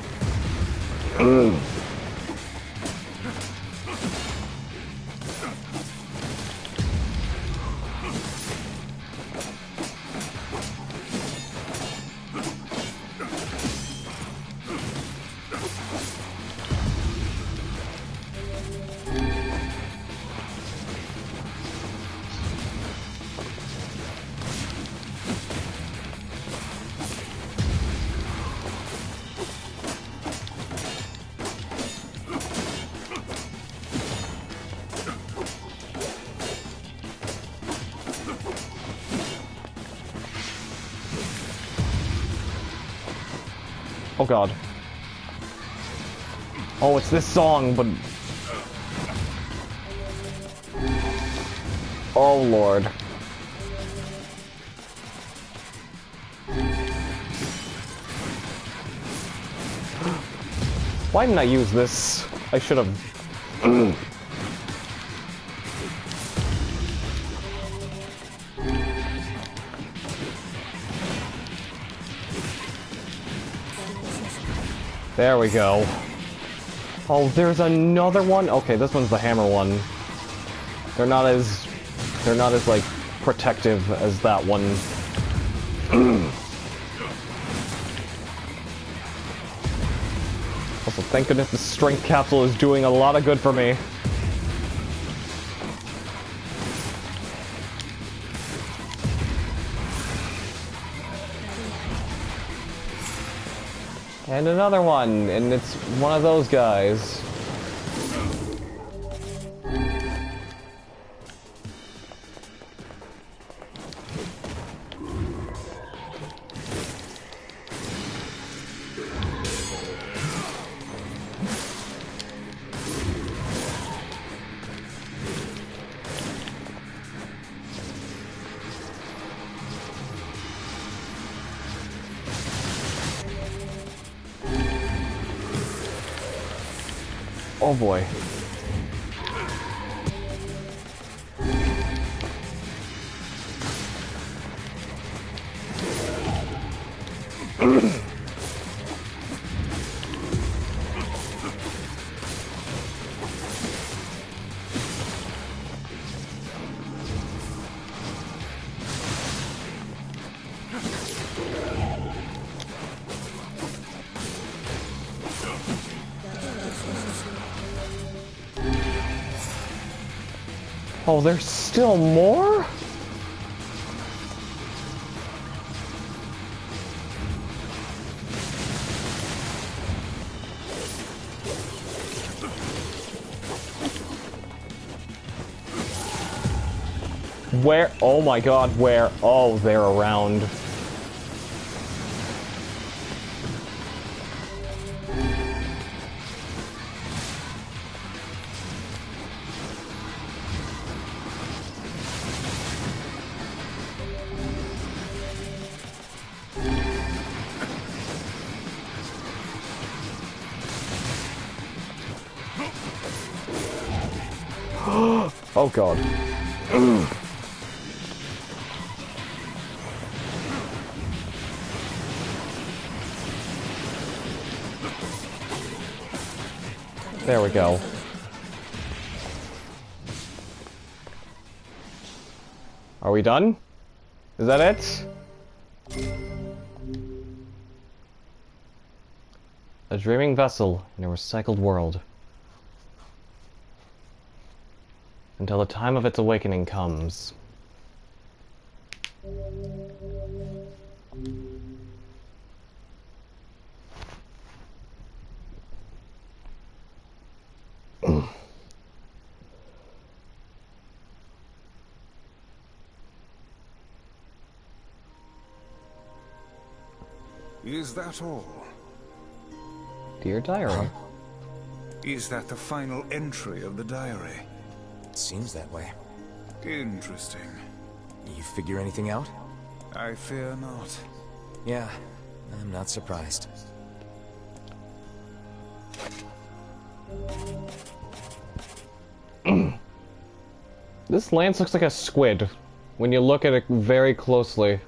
Speaker 2: Oh god. Oh, it's this song, but... Oh lord. Why didn't I use this? I should have... There we go. Oh, there's another one? Okay, this one's the hammer one. They're not as like protective as that one. Also, thank goodness the strength capsule is doing a lot of good for me. And another one, and it's one of those guys. Oh boy. Oh, there's still more? Where? Oh my god, where? Oh, they're around. Oh god. There we go. Are we done? Is that it? A dreaming vessel in a recycled world. Until the time of its awakening comes.
Speaker 3: Is that all?
Speaker 2: Dear Diary.
Speaker 3: Is that the final entry of the diary?
Speaker 4: It seems that way.
Speaker 3: Interesting.
Speaker 4: You figure anything out?
Speaker 3: I fear not.
Speaker 4: Yeah, I'm not surprised.
Speaker 2: This lance looks like a squid when you look at it very closely.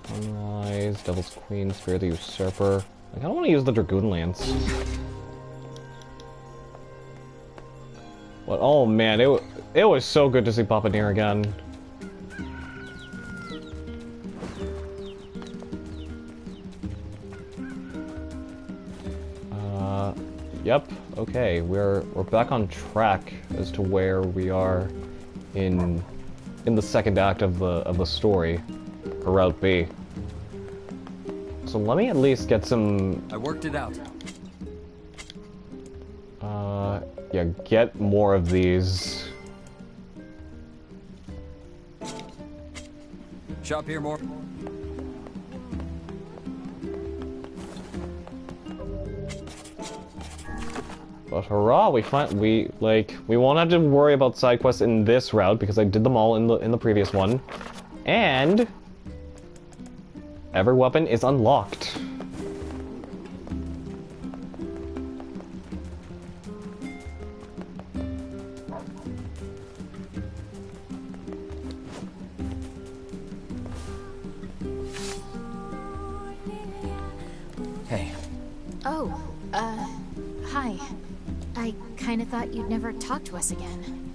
Speaker 2: Sunrise, Devil's Queen, Spear of the Usurper. I kinda wanna use the Dragoon Lance. But oh man, it was so good to see Papa Nier again. Yep, okay, we're back on track as to where we are in the second act of the story, or Route B. So let me at least get some...
Speaker 4: I worked it out.
Speaker 2: Yeah, get more of these.
Speaker 4: Shop here more.
Speaker 2: But hurrah, we won't have to worry about side quests in this route because I did them all in the previous one. And every weapon is unlocked.
Speaker 4: Hey.
Speaker 6: Oh, hi. I kinda thought you'd never talk to us again.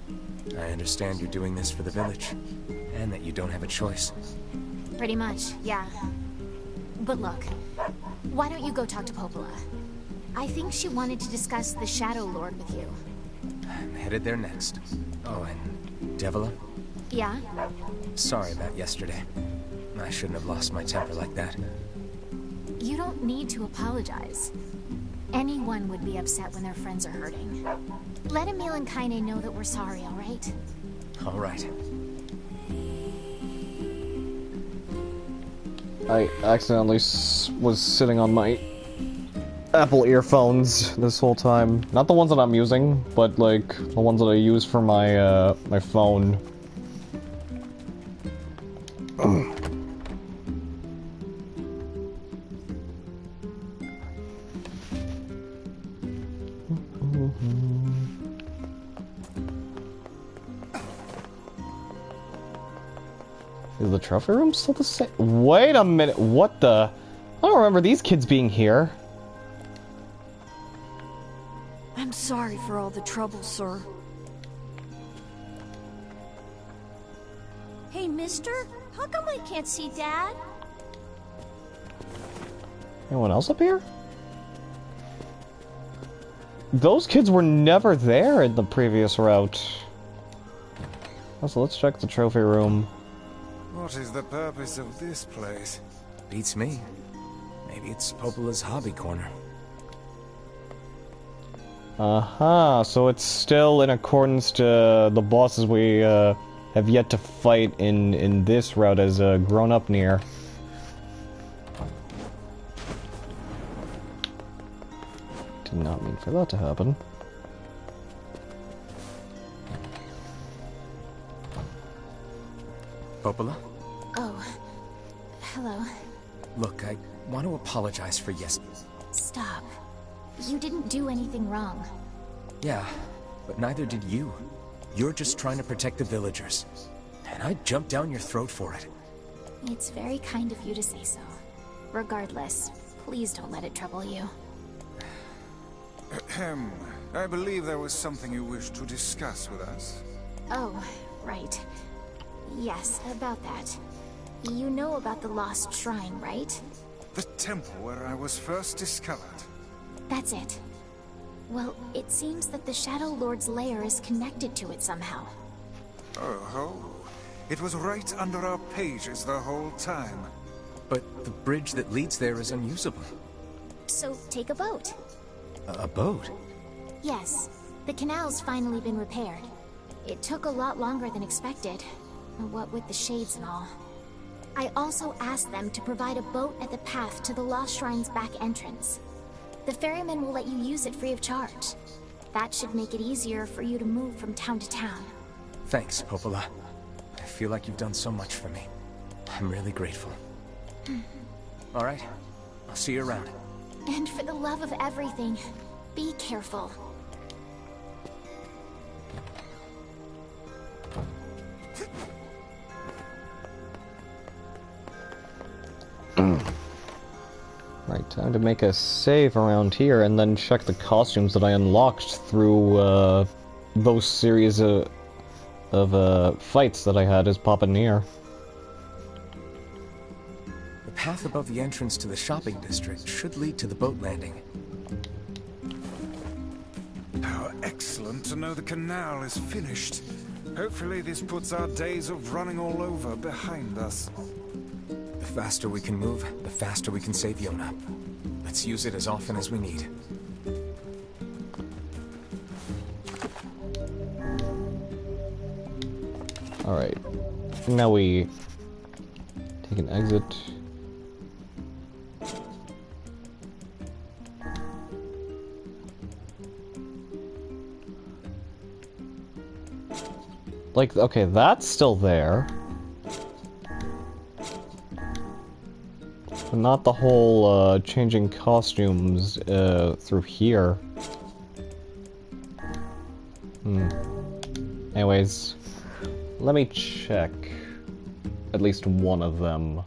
Speaker 4: I understand you're doing this for the village, and that you don't have a choice.
Speaker 6: Pretty much, yeah. But look, why don't you go talk to Popola? I think she wanted to discuss the Shadow Lord with you.
Speaker 4: I'm headed there next. Oh, and Devila?
Speaker 6: Yeah?
Speaker 4: Sorry about yesterday. I shouldn't have lost my temper like that.
Speaker 6: You don't need to apologize. Anyone would be upset when their friends are hurting. Let Emil and Kaine know that we're sorry, alright?
Speaker 4: Alright.
Speaker 2: I accidentally was sitting on my Apple earphones this whole time. Not the ones that I'm using, but like the ones that I use for my my phone. Is the trophy room still the same? Wait a minute, what the? I don't remember these kids being here.
Speaker 1: I'm sorry for all the trouble, sir.
Speaker 8: Hey, mister, how come I can't see Dad?
Speaker 2: Anyone else up here? Those kids were never there in the previous route. Also, let's check the trophy room.
Speaker 3: What is the purpose of this place?
Speaker 4: Beats me. Maybe it's Popola's hobby corner.
Speaker 2: So it's still in accordance to the bosses we have yet to fight in this route as grown-up Nier. Did not mean for that to happen.
Speaker 4: Popola?
Speaker 6: Oh, hello.
Speaker 4: Look, I want to apologize for
Speaker 6: Stop. You didn't do anything wrong.
Speaker 4: Yeah, but neither did you. You're just trying to protect the villagers. And I'd jump down your throat for it.
Speaker 6: It's very kind of you to say so. Regardless, please don't let it trouble you.
Speaker 3: Ahem. I believe there was something you wished to discuss with us.
Speaker 6: Oh, right. Yes, about that. You know about the Lost Shrine, right?
Speaker 3: The temple where I was first discovered.
Speaker 6: That's it. Well, it seems that the Shadow Lord's lair is connected to it somehow.
Speaker 3: Oh, it was right under our pages the whole time.
Speaker 4: But the bridge that leads there is unusable.
Speaker 6: So take a boat.
Speaker 4: A boat?
Speaker 6: Yes. The canal's finally been repaired. It took a lot longer than expected. What with the shades and all. I also asked them to provide a boat at the path to the Lost Shrine's back entrance. The ferryman will let you use it free of charge. That should make it easier for you to move from town to town.
Speaker 4: Thanks, Popola. I feel like you've done so much for me. I'm really grateful. All right, I'll see you around.
Speaker 6: And for the love of everything, be careful.
Speaker 2: Right, time to make a save around here and then check the costumes that I unlocked through those series of fights that I had as Papaneer.
Speaker 4: The path above the entrance to the shopping district should lead to the boat landing.
Speaker 3: How excellent to know the canal is finished. Hopefully this puts our days of running all over behind us.
Speaker 4: The faster we can move, the faster we can save Yona. Let's use it as often as we need.
Speaker 2: Alright. Now we take an exit. Like, okay, that's still there. But not the whole, changing costumes, through here. Anyways, let me check at least one of them.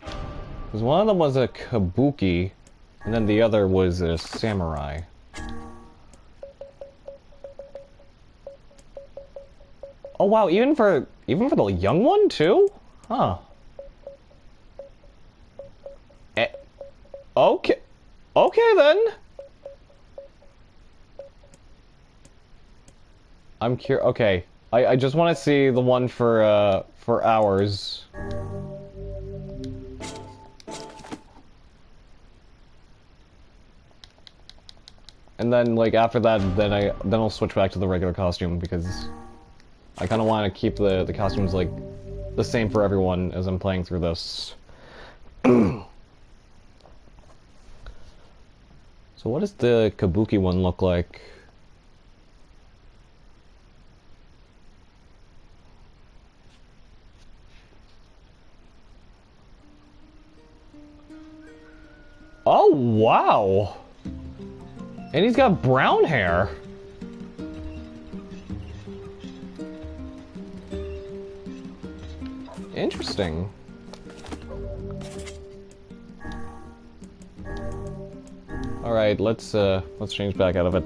Speaker 2: Because one of them was a kabuki, and then the other was a samurai. Oh wow, even for the young one too? Huh. Okay. Okay then. I'm curious. Okay. I just want to see the one for hours. And then like after that then I'll switch back to the regular costume because I kind of want to keep the costumes like the same for everyone as I'm playing through this. So what does the kabuki one look like? Oh wow! And he's got brown hair. Interesting. All right, let's change back out of it.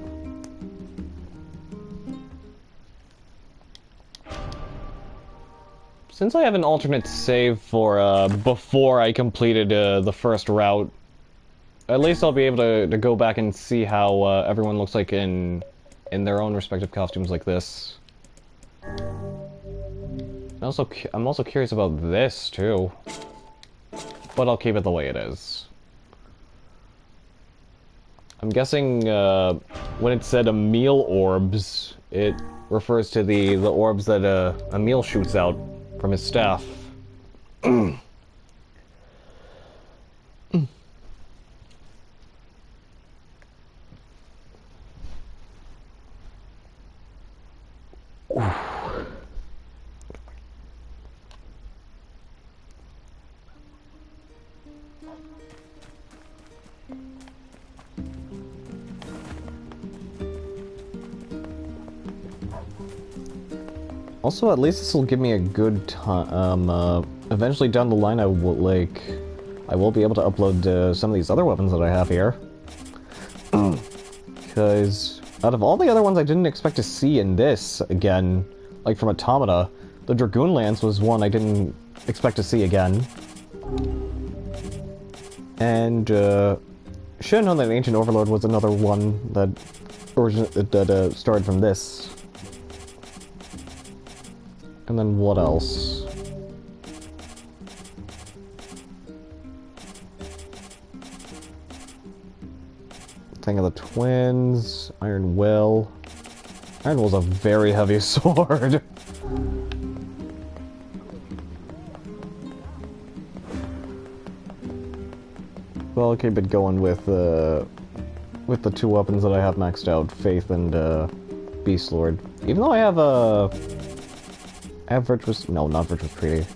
Speaker 2: Since I have an alternate save for before I completed the first route, at least I'll be able to go back and see how everyone looks like in their own respective costumes like this. I'm also curious about this too, but I'll keep it the way it is. I'm guessing when it said Emil orbs, it refers to the orbs that Emil shoots out from his staff. Also, at least this will give me a good time. Eventually down the line, I will be able to upload some of these other weapons that I have here. Because out of all the other ones I didn't expect to see in this again, like from Automata, the Dragoon Lance was one I didn't expect to see again. And should have known that Ancient Overlord was another one that started from this. And then what else? Thing of the Twins, Iron Will. Iron Will's a very heavy sword. Well, I'll keep it going with the two weapons that I have maxed out, Faith and Beast Lord. Even though I have Virtuous... No, not Virtuous Treaty.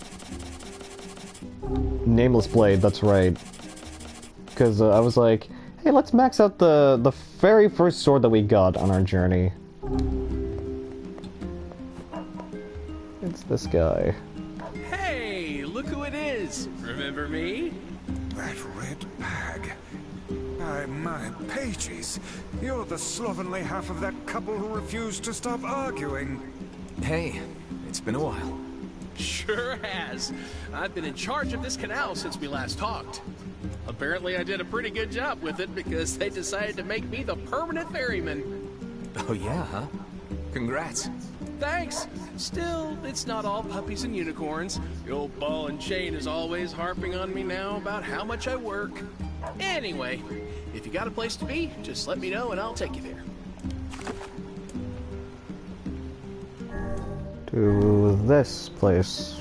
Speaker 2: Nameless Blade, that's right. Because I was like, hey, let's max out the very first sword that we got on our journey. It's this guy.
Speaker 9: Hey, look who it is! Remember me?
Speaker 3: That red bag. My pages. You're the slovenly half of that couple who refused to stop arguing.
Speaker 4: Hey, it's been a while.
Speaker 9: Sure has. I've been in charge of this canal since we last talked. Apparently I did a pretty good job with it because they decided to make me the permanent ferryman.
Speaker 4: Oh yeah, huh? Congrats.
Speaker 9: Thanks. Still, it's not all puppies and unicorns. The old ball and chain is always harping on me now about how much I work. Anyway, if you got a place to be, just let me know and I'll take you there.
Speaker 2: To this place.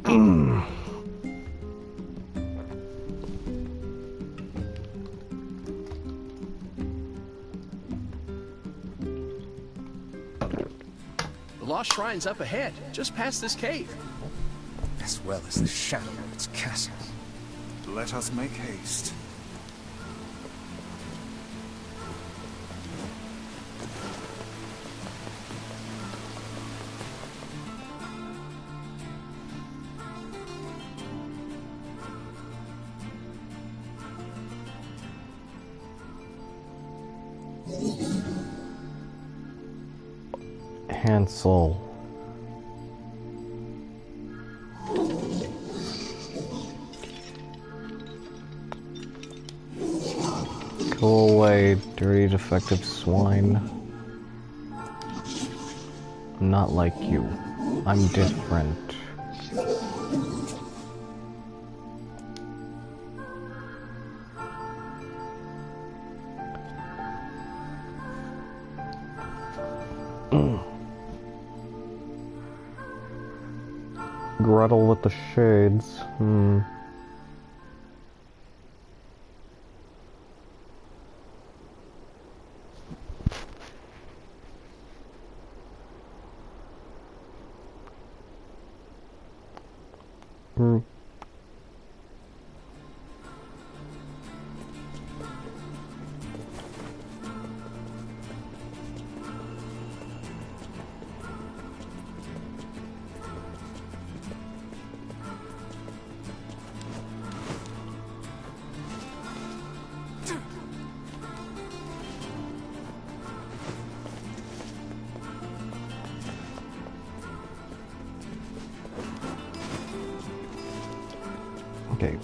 Speaker 9: The Lost Shrine's up ahead, just past this cave.
Speaker 4: As well as the shadow of its castle.
Speaker 3: Let us make haste.
Speaker 2: Hansel. Go away, dirty, defective swine. I'm not like you. I'm different. Gretel with the shades. Okay.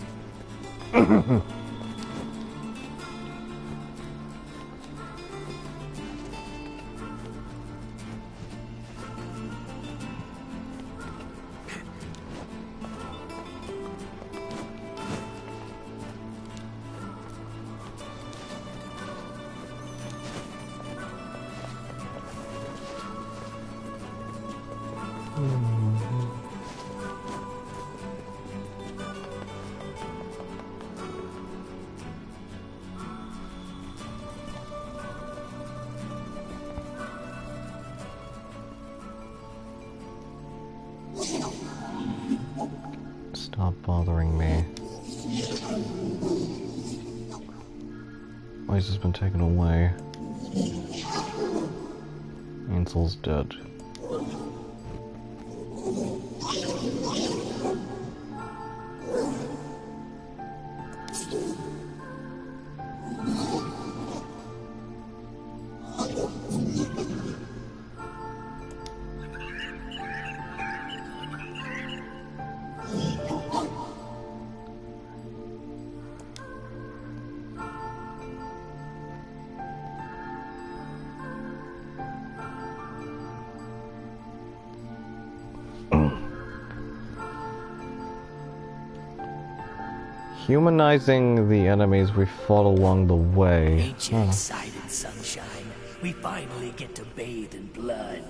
Speaker 2: Stop bothering me. Ice has been taken away. Ansel's dead. Humanizing the enemies we fought along the way.
Speaker 10: Ain't you excited, sunshine? We finally get to bathe in blood.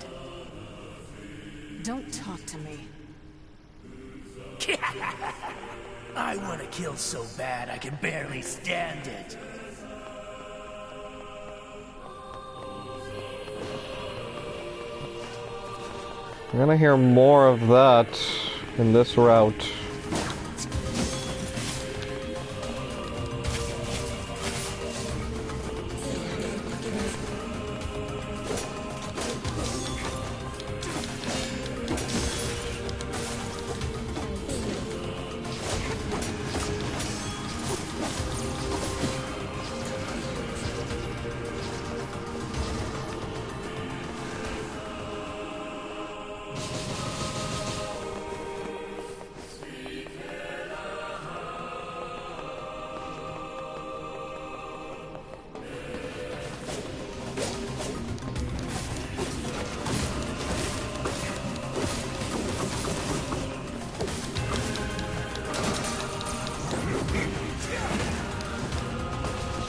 Speaker 5: Don't talk to me.
Speaker 10: I want to kill so bad I can barely stand it.
Speaker 2: We're gonna hear more of that in this route.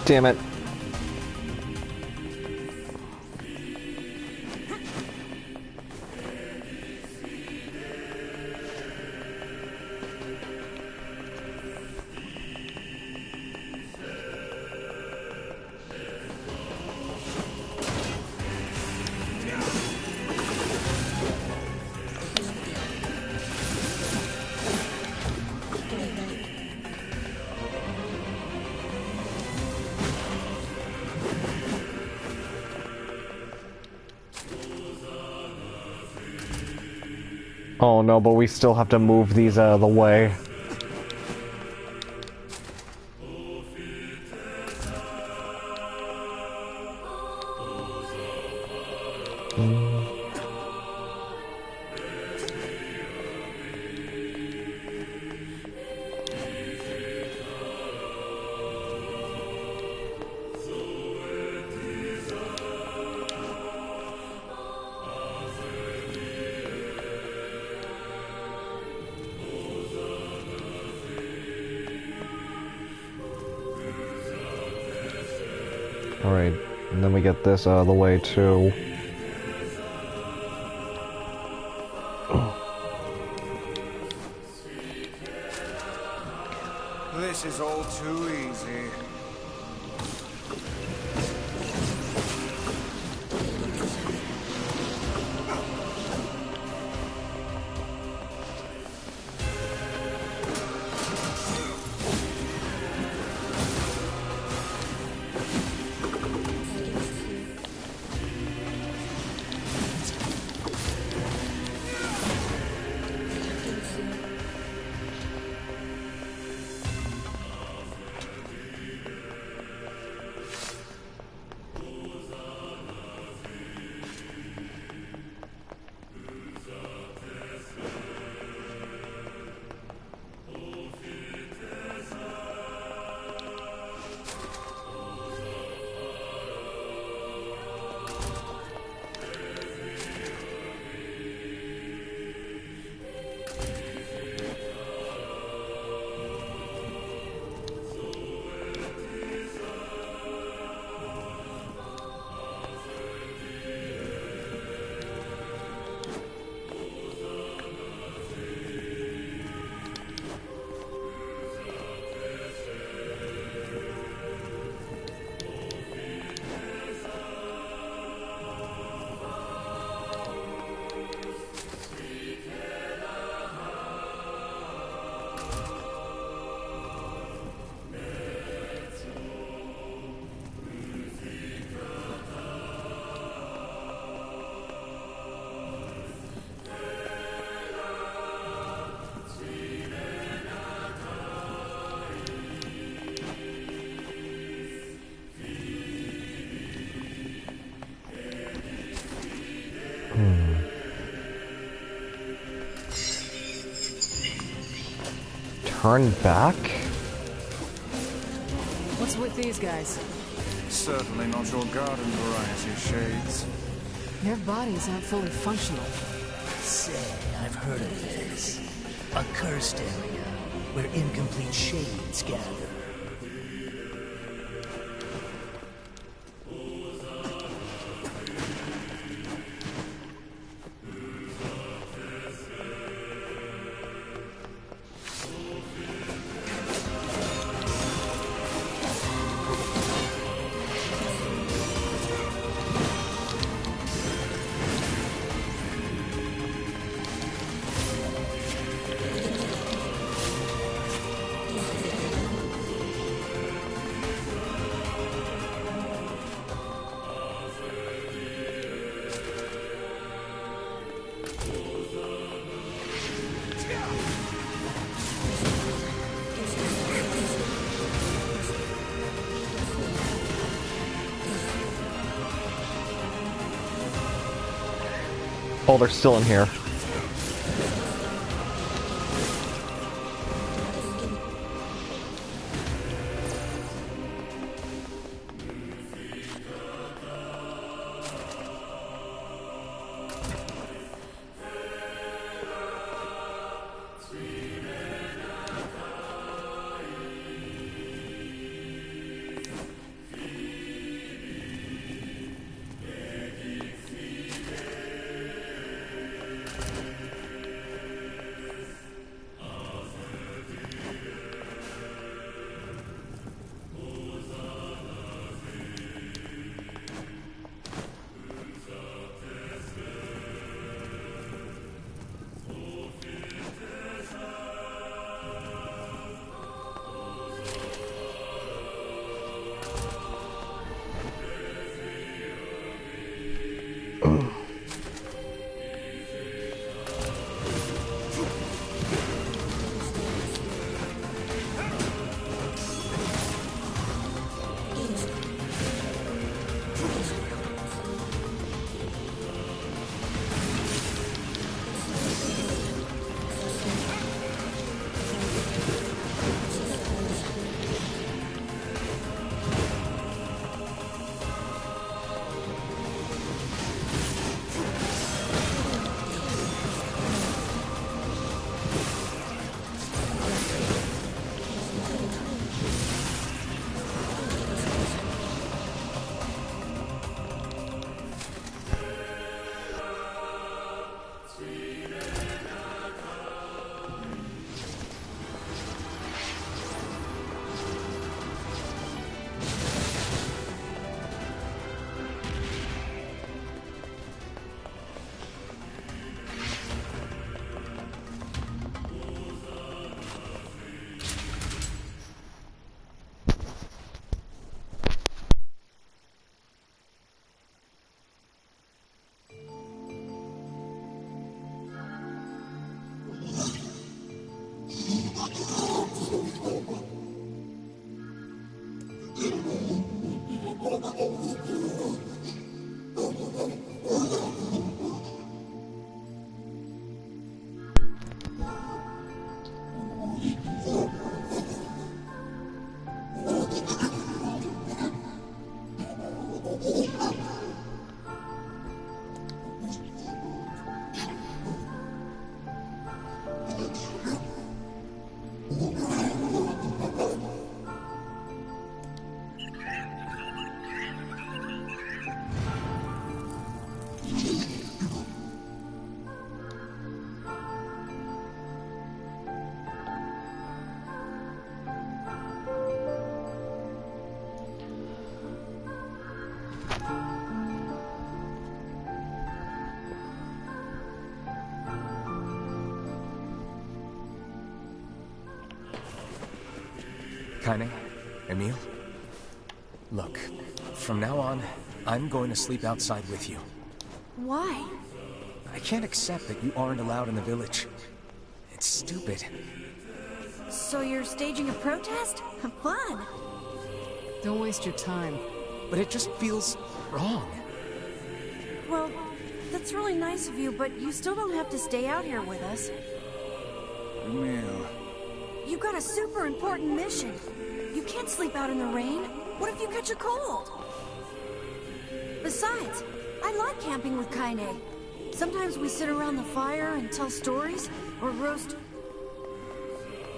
Speaker 2: Damn it. Oh no, but we still have to move these out of the way. Alright, and then we get this out of the way too.
Speaker 3: This is all too easy.
Speaker 2: turn back?
Speaker 5: What's with these guys?
Speaker 3: Certainly not your garden variety, Shades.
Speaker 5: Their bodies aren't fully functional.
Speaker 10: Say, I've heard of this. A cursed area where incomplete shades gather.
Speaker 2: Oh, they're still in here.
Speaker 4: Kaine? Emil? Look, from now on, I'm going to sleep outside with you.
Speaker 1: Why?
Speaker 4: I can't accept that you aren't allowed in the village. It's stupid.
Speaker 1: So you're staging a protest? Fun.
Speaker 5: Don't waste your time.
Speaker 4: But it just feels wrong.
Speaker 1: Well, that's really nice of you, but you still don't have to stay out here with us.
Speaker 3: Emil,
Speaker 1: You've got a super important mission. You can't sleep out in the rain. What if you catch a cold? Besides, I like camping with Kaine. Sometimes we sit around the fire and tell stories, or roast...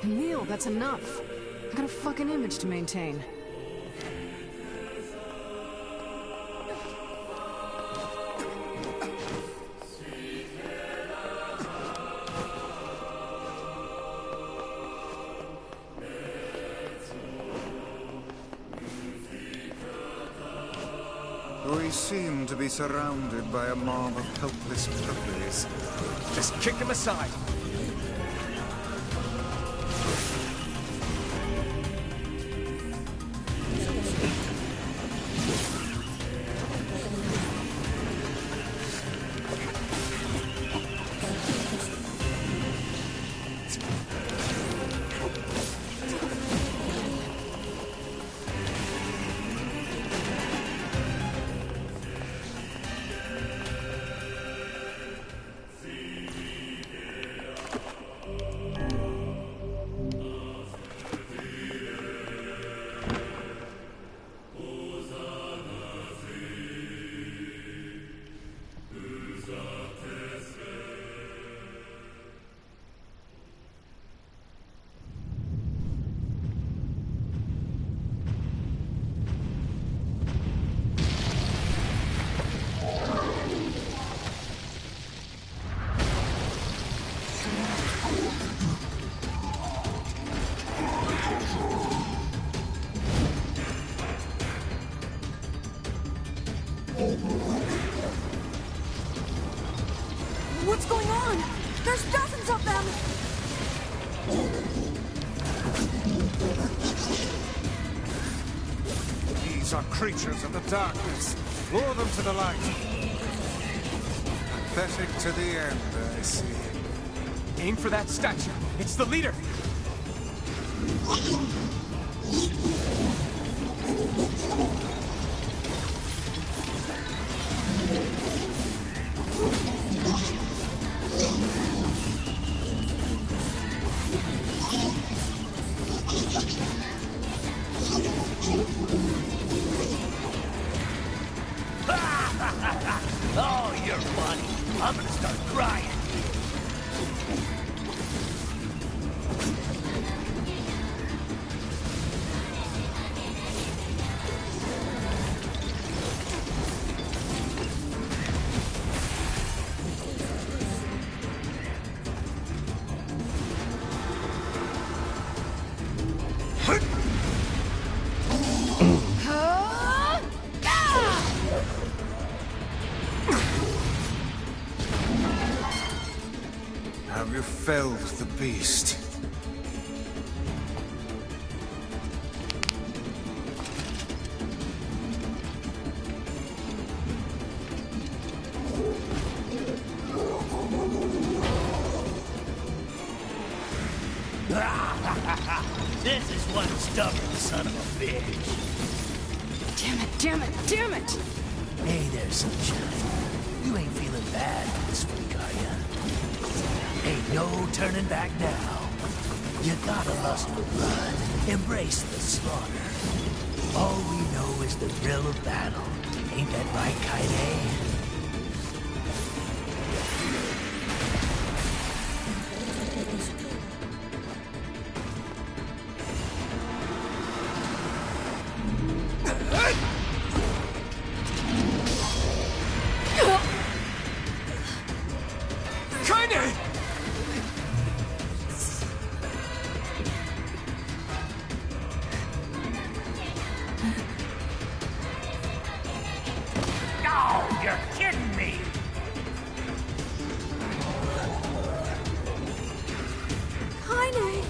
Speaker 5: Emil, that's enough. I got a fucking image to maintain.
Speaker 3: We seem to be surrounded by a mob of helpless puppies.
Speaker 4: Just kick them aside.
Speaker 1: What's going on? There's dozens of them!
Speaker 3: These are creatures of the darkness. Lure them to the light. Pathetic to the end, I see.
Speaker 4: Aim for that statue. It's the leader.
Speaker 10: Oh, you're funny. I'm gonna start crying.
Speaker 3: Have you felled the beast?
Speaker 10: This is one stubborn son of a bitch.
Speaker 5: Damn it, damn it, damn it!
Speaker 10: Hey there, sunshine. You ain't feeling bad this week, are ya? Ain't no turning back now. You gotta lust for blood. Embrace the slaughter. All we know is the thrill of battle. Ain't that right, Kaine? Oh, you're kidding me!
Speaker 1: Kaine!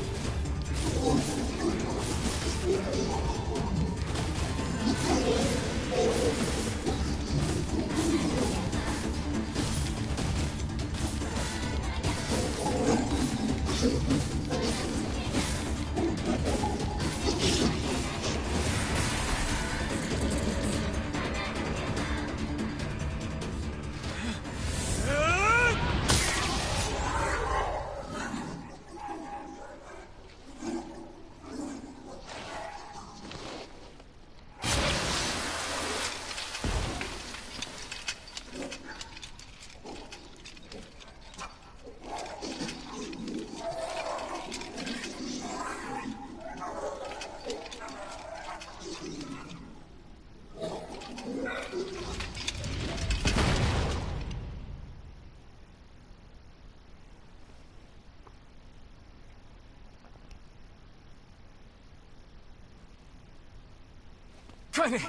Speaker 4: Kaine!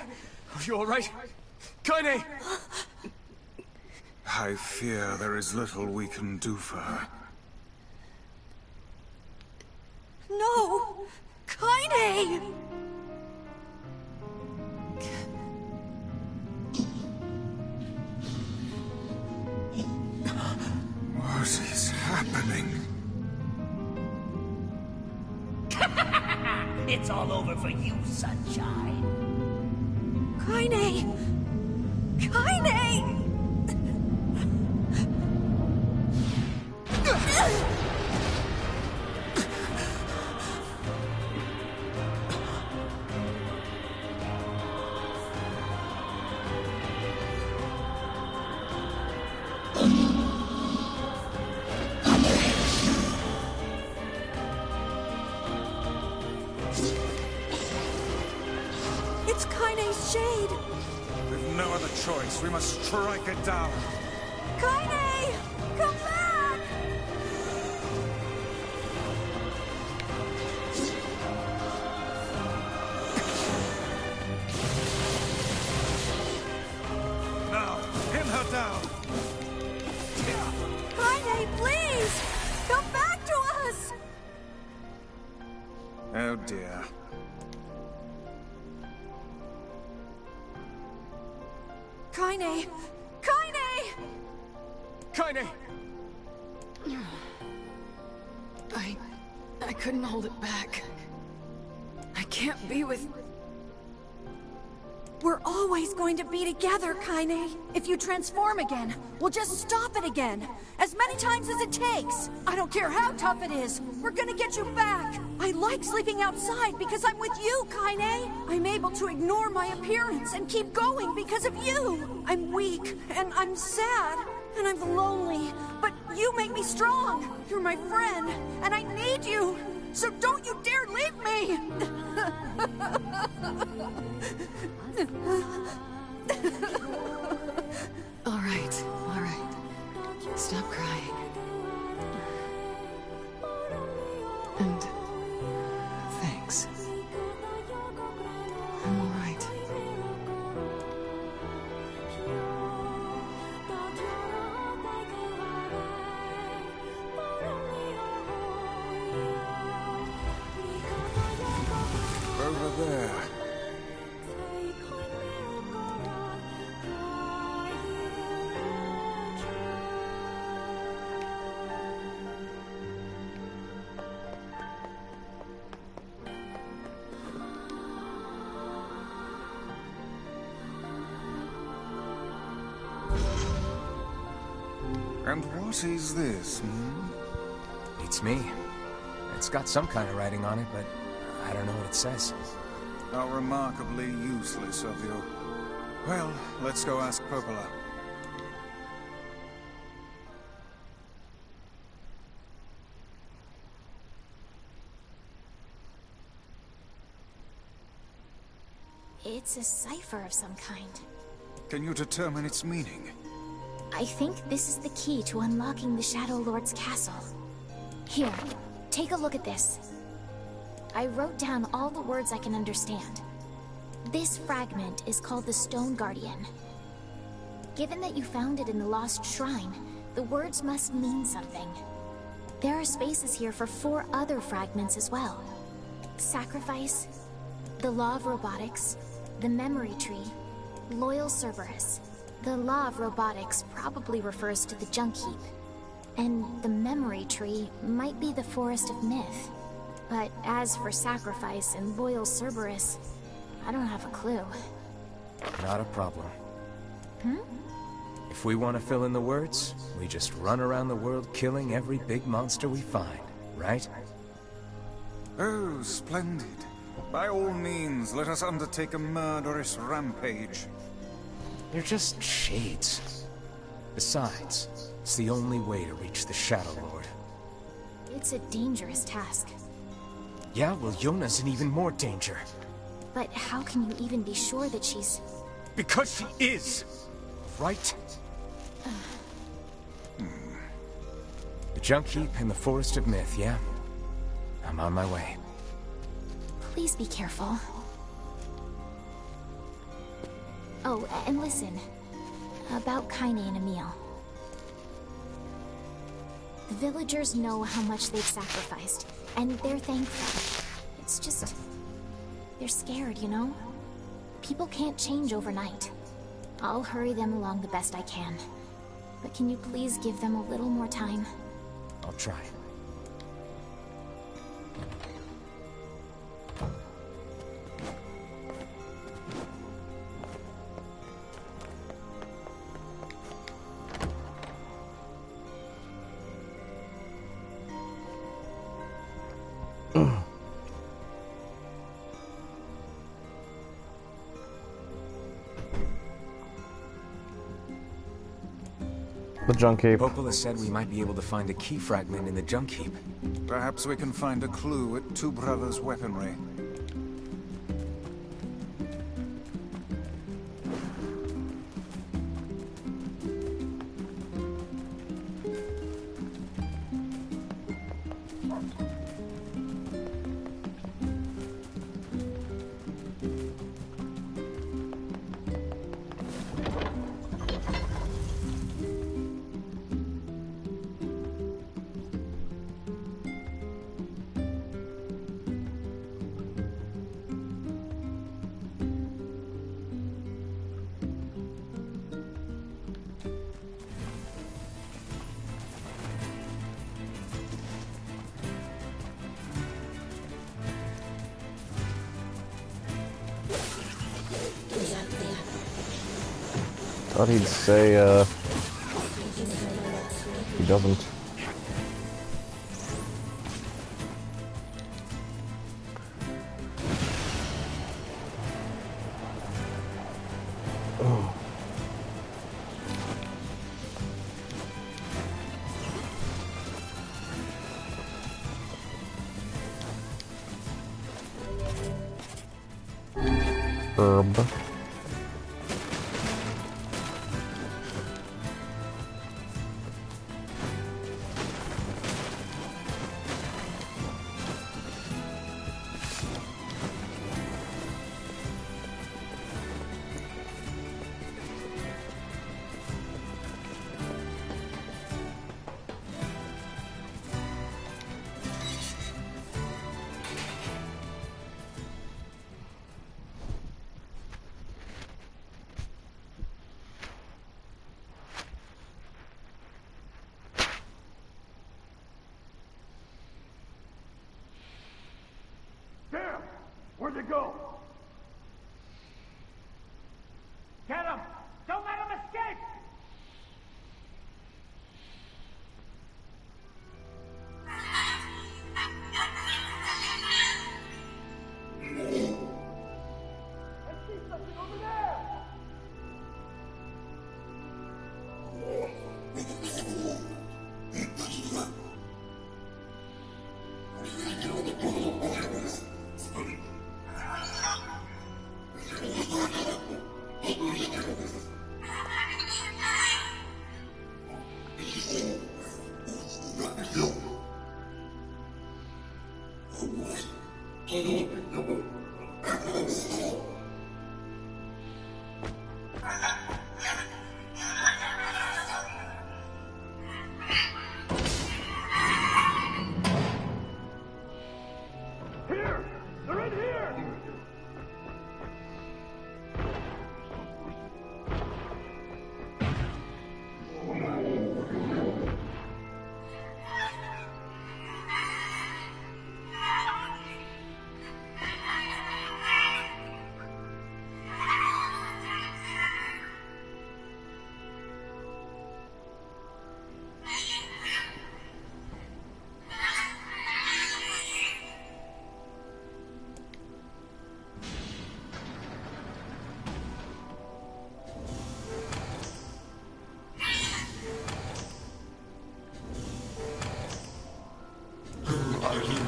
Speaker 4: Are you alright? Kaine!
Speaker 3: I fear there is little we can do for her.
Speaker 1: No! Kaine!
Speaker 3: What is happening?
Speaker 10: It's all over for you, Sunshine.
Speaker 1: Kaine! Kaine! It's Kaine's shade!
Speaker 3: We've no other choice. We must strike it down.
Speaker 1: Kaine! Come back!
Speaker 3: Now, pin her down.
Speaker 1: Kaine, please! Come back to us!
Speaker 3: Oh dear.
Speaker 1: Kaine! Kaine!
Speaker 4: Kaine!
Speaker 5: I couldn't hold it back. I can't be with...
Speaker 1: We're always going to be together, Kaine. If you transform again, we'll just stop it again. As many times as it takes. I don't care how tough it is. We're gonna get you back. I like sleeping outside because I'm with you, Kaine. I'm able to ignore my appearance and keep going because of you. I'm weak, and I'm sad, and I'm lonely. But you make me strong. You're my friend, and I need you. So don't you dare leave me!
Speaker 5: All right. Stop crying. And thanks. I'm all right.
Speaker 3: Over there. And what is this, hmm?
Speaker 4: It's me. It's got some kind of writing on it, but I don't know what it says.
Speaker 3: How remarkably useless of you. Well, let's go ask Popola.
Speaker 6: It's a cipher of some kind.
Speaker 3: Can you determine its meaning?
Speaker 6: I think this is the key to unlocking the Shadow Lord's castle. Here, take a look at this. I wrote down all the words I can understand. This fragment is called the Stone Guardian. Given that you found it in the Lost Shrine, the words must mean something. There are spaces here for 4 other fragments as well. Sacrifice, the Law of Robotics, the Memory Tree, Loyal Cerberus. The Law of Robotics probably refers to the Junk Heap. And the Memory Tree might be the Forest of Myth. But as for Sacrifice and Loyal Cerberus, I don't have a clue.
Speaker 4: Not a problem.
Speaker 6: Hmm?
Speaker 4: If we want to fill in the words, we just run around the world killing every big monster we find, right?
Speaker 3: Oh, splendid. By all means, let us undertake a murderous rampage.
Speaker 4: They're just shades. Besides, it's the only way to reach the Shadow Lord.
Speaker 6: It's a dangerous task.
Speaker 4: Yeah, well, Yona's in even more danger.
Speaker 6: But how can you even be sure that she's...
Speaker 4: Because she is! Right? The Junk Heap and the Forest of Myth, yeah? I'm on my way.
Speaker 6: Please be careful. Oh, and listen. About Kaine and Emil. The villagers know how much they've sacrificed, and they're thankful. It's just... they're scared, you know? People can't change overnight. I'll hurry them along the best I can. But can you please give them a little more time?
Speaker 4: I'll try.
Speaker 2: The junk heap.
Speaker 4: Popola said we might be able to find a key fragment in the junk heap.
Speaker 3: Perhaps we can find a clue at Two Brothers' weaponry.
Speaker 2: Thought he'd say, he doesn't. Oh. Herb.
Speaker 11: Damn! Where'd they go? Get him! Don't let him escape! I see something over there! Here! They're in here!
Speaker 10: Who are you?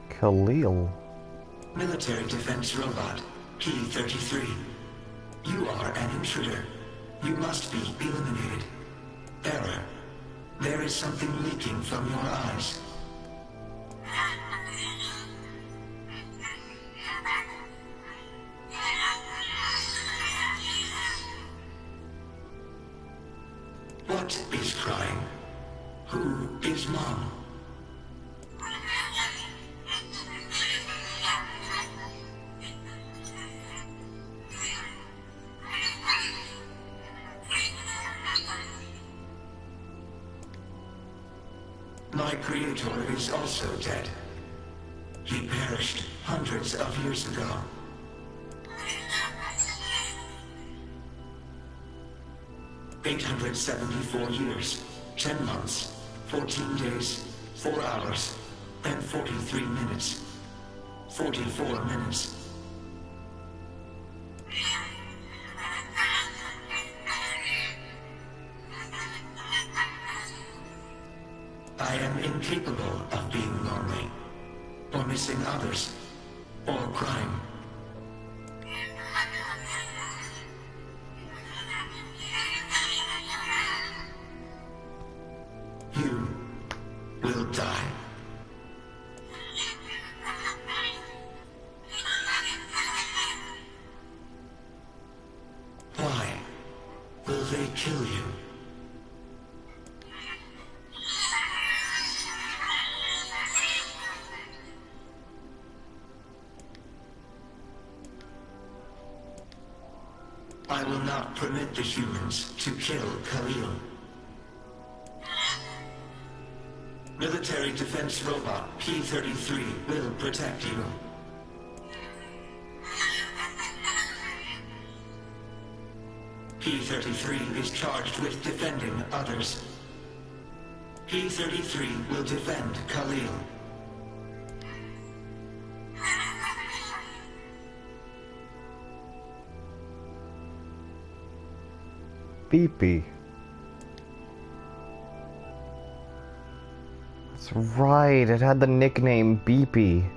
Speaker 2: Khalil.
Speaker 10: Military defense robot, Key 33. You are an intruder. You must be eliminated. Error. There is something leaking from your eyes.
Speaker 12: What is crying? Who is Mom? My creator is also dead. He perished hundreds of years ago. 874 years, 10 months, 14 days, 4 hours, and 43 minutes. 44 minutes. I am incapable of being lonely, or missing others, or crying. You will die. Why will they kill you? I will not permit the humans to kill Khalil. Military defense robot P-33 will protect you. P-33 is charged with defending others. P-33 will defend Khalil.
Speaker 2: Beepy. That's right, it had the nickname Beepy.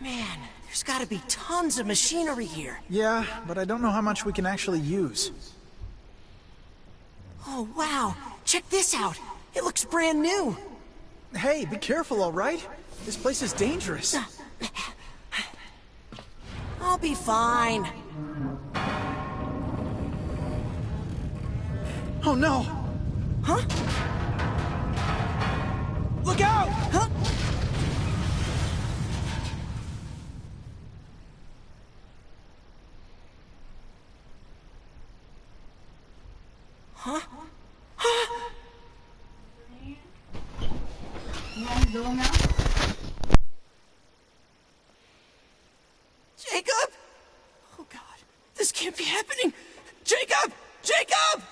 Speaker 13: Man, there's gotta be tons of machinery here.
Speaker 14: Yeah, but I don't know how much we can actually use.
Speaker 13: Oh, wow. Check this out. It looks brand new.
Speaker 14: Hey, be careful, all right? This place is dangerous.
Speaker 13: I'll be fine.
Speaker 14: Oh, no!
Speaker 13: Huh?
Speaker 14: Look out!
Speaker 13: Huh? Huh? Jacob! Oh God, this can't be happening! Jacob! Jacob!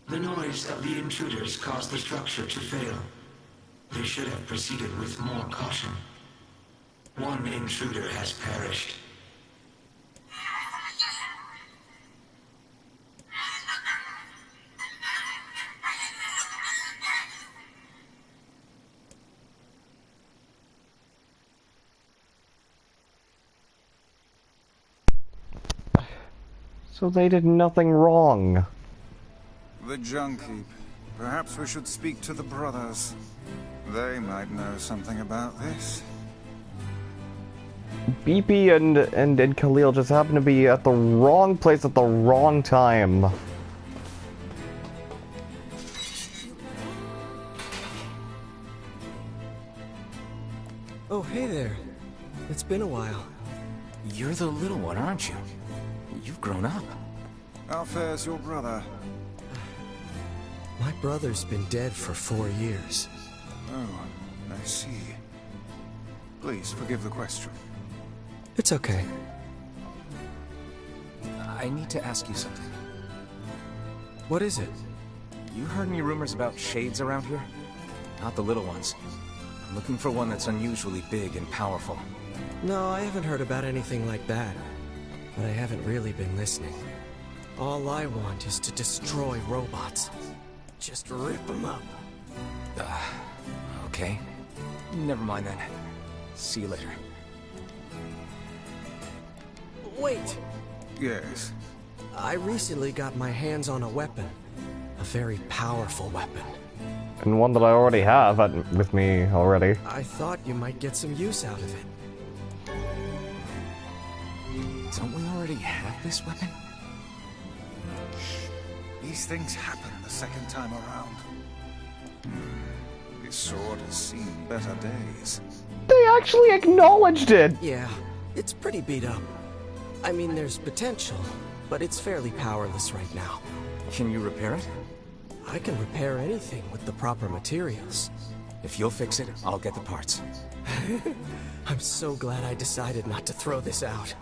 Speaker 12: The noise of the intruders caused the structure to fail. They should have proceeded with more caution. One intruder has perished.
Speaker 2: So they did nothing wrong.
Speaker 3: The junk heap. Perhaps we should speak to the brothers. They might know something about this.
Speaker 2: Beepy and Khalil just happen to be at the wrong place at the wrong time.
Speaker 15: Oh, hey there. It's been a while.
Speaker 4: You're the little one, aren't you? You've grown up.
Speaker 3: How fares your brother?
Speaker 15: My brother's been dead for 4 years.
Speaker 3: Oh, I see. Please forgive the question.
Speaker 15: It's okay.
Speaker 4: I need to ask you something.
Speaker 15: What is it?
Speaker 4: You heard any rumors about shades around here? Not the little ones. I'm looking for one that's unusually big and powerful.
Speaker 15: No, I haven't heard about anything like that. But I haven't really been listening. All I want is to destroy robots. Just rip them up.
Speaker 4: Okay. Never mind then. See you later.
Speaker 15: Wait!
Speaker 3: Yes?
Speaker 15: I recently got my hands on a weapon. A very powerful weapon.
Speaker 2: And one that I already have with me already.
Speaker 15: I thought you might get some use out of it.
Speaker 4: Don't we already have this weapon?
Speaker 3: These things happen the second time around. This sword has seen better days.
Speaker 2: They actually acknowledged it!
Speaker 15: Yeah, it's pretty beat up. I mean, there's potential, but it's fairly powerless right now.
Speaker 4: Can you repair it?
Speaker 15: I can repair anything with the proper materials.
Speaker 4: If you'll fix it, I'll get the parts.
Speaker 15: I'm so glad I decided not to throw this out.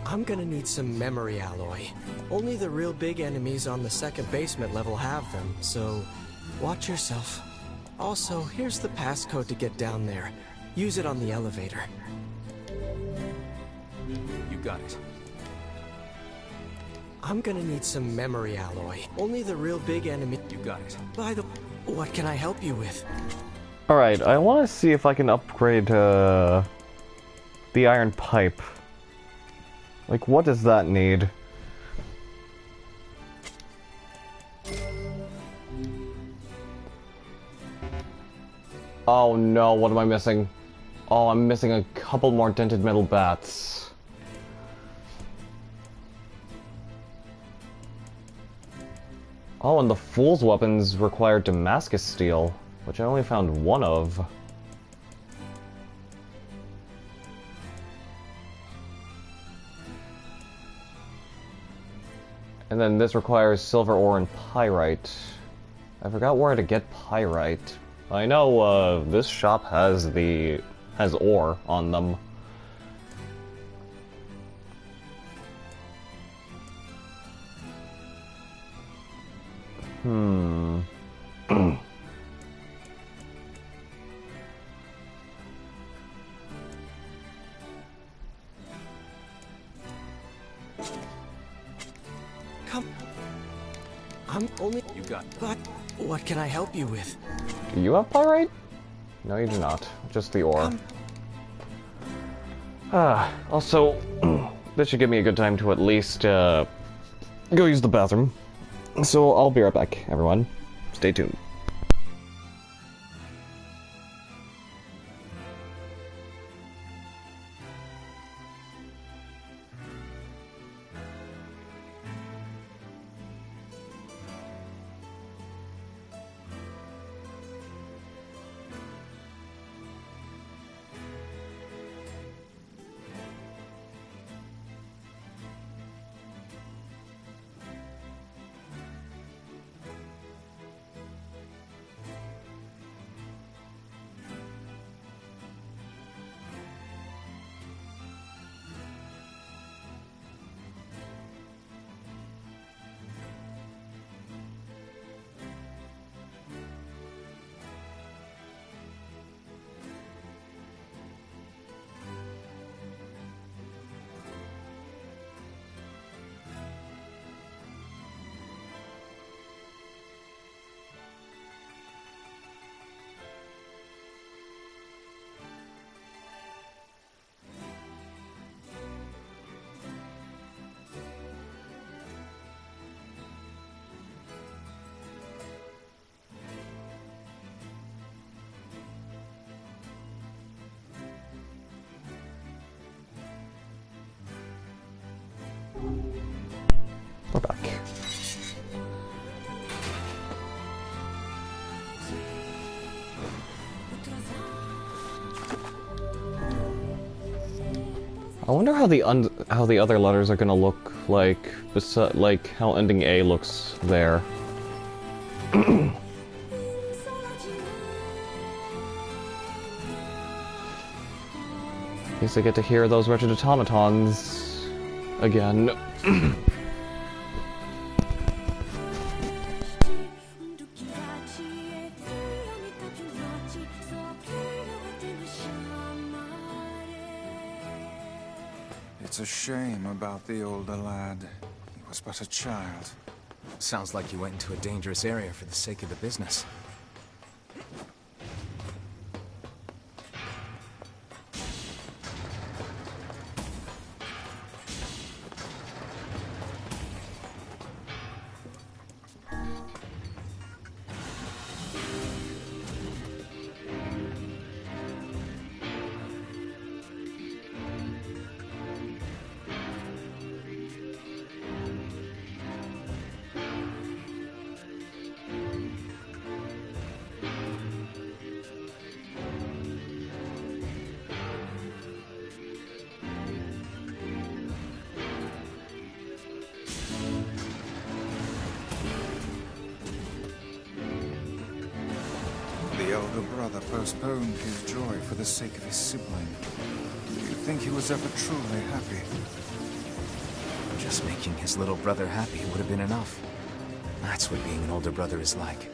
Speaker 15: I'm gonna need some memory alloy. Only the real big enemies on the second basement level have them, so watch yourself. Also, here's the passcode to get down there. Use it on the elevator.
Speaker 4: You got it.
Speaker 15: I'm gonna need some memory alloy. Only the real big enemy...
Speaker 4: You got it.
Speaker 15: By the... What can I help you with?
Speaker 2: Alright, I want to see if I can upgrade the iron pipe. Like, what does that need? Oh no, what am I missing? Oh, I'm missing a couple more dented metal bats. Oh, and the Fool's weapons require Damascus steel, which I only found one of. And then this requires silver ore and pyrite. I forgot where to get pyrite. I know this shop has ore on them.
Speaker 15: Come. I'm only...
Speaker 4: You got it.
Speaker 15: But what can I help you with?
Speaker 2: Do you have pyrite? No, you do not. Just the ore. Also, this should give me a good time to at least go use the bathroom. So I'll be right back, everyone. Stay tuned. We're back. I wonder how the other letters are gonna look like how ending A looks there. At least I get to hear those wretched automatons again.
Speaker 3: It's a shame about the older lad. He was but a child.
Speaker 4: Sounds like you went into a dangerous area for the sake of the business.
Speaker 3: The elder brother postponed his joy for the sake of his sibling. Do you think he was ever truly happy?
Speaker 4: Just making his little brother happy would have been enough. That's what being an older brother is like.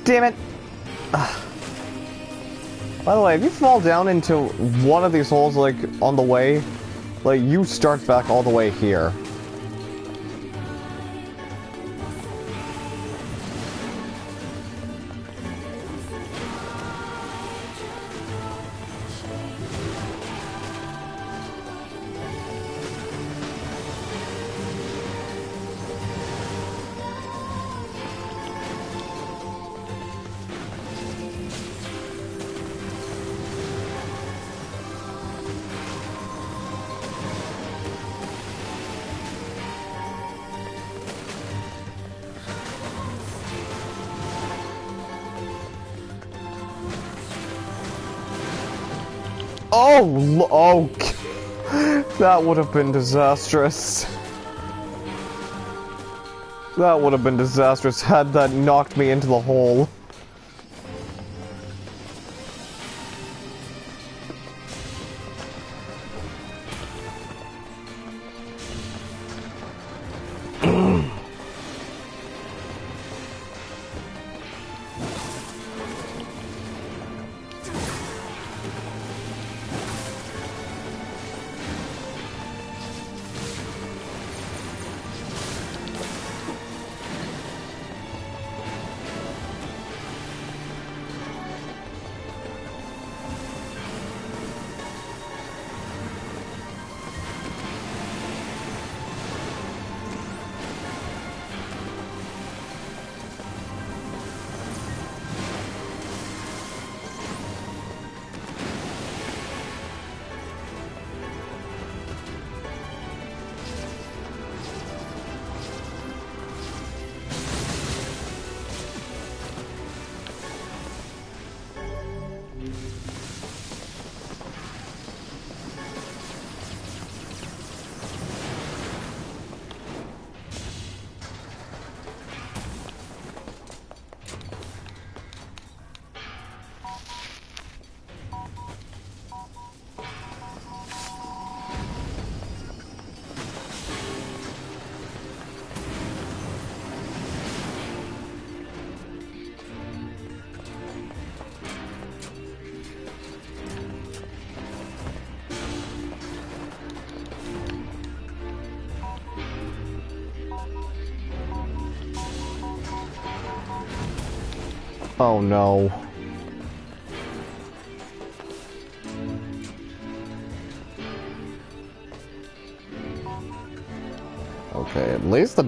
Speaker 2: Damn it! By the way, if you fall down into one of these holes, like, on the way, like, you start back all the way here. Oh, that would have been disastrous. That would have been disastrous had that knocked me into the hole. Oh no. Okay, at least the...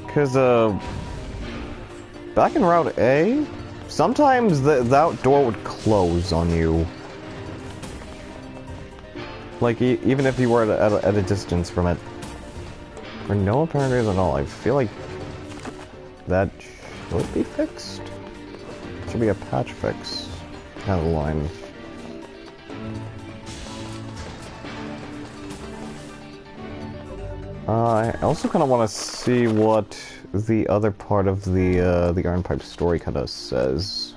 Speaker 2: Because, back in Route A, sometimes that door would close on you. Like, even if you were at a distance from it. For no apparent reason at all. I feel like that should be fixed. Should be a patch fix down the line. I also kind of want to see what the other part of the Iron Pipe story kind of says.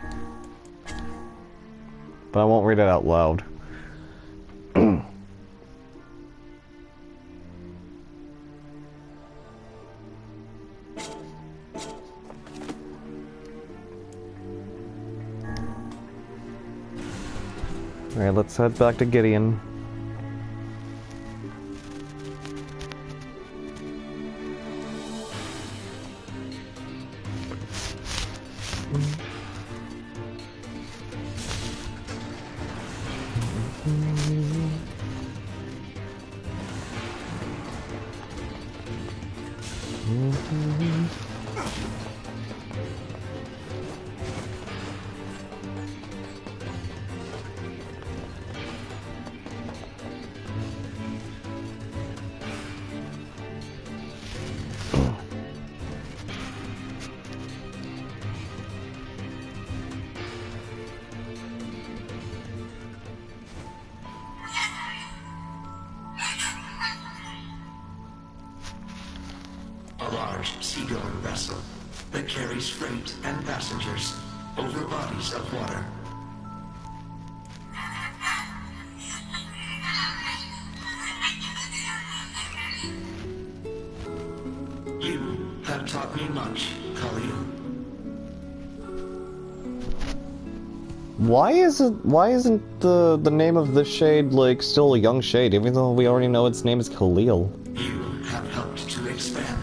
Speaker 2: But I won't read it out loud. Alright, let's head back to Gideon.
Speaker 12: A large seagoing vessel that carries freight and passengers over bodies of water. You have taught me much, Khalil.
Speaker 2: Why isn't the name of the shade like still a young shade, even though we already know its name is Khalil?
Speaker 12: You have helped to expand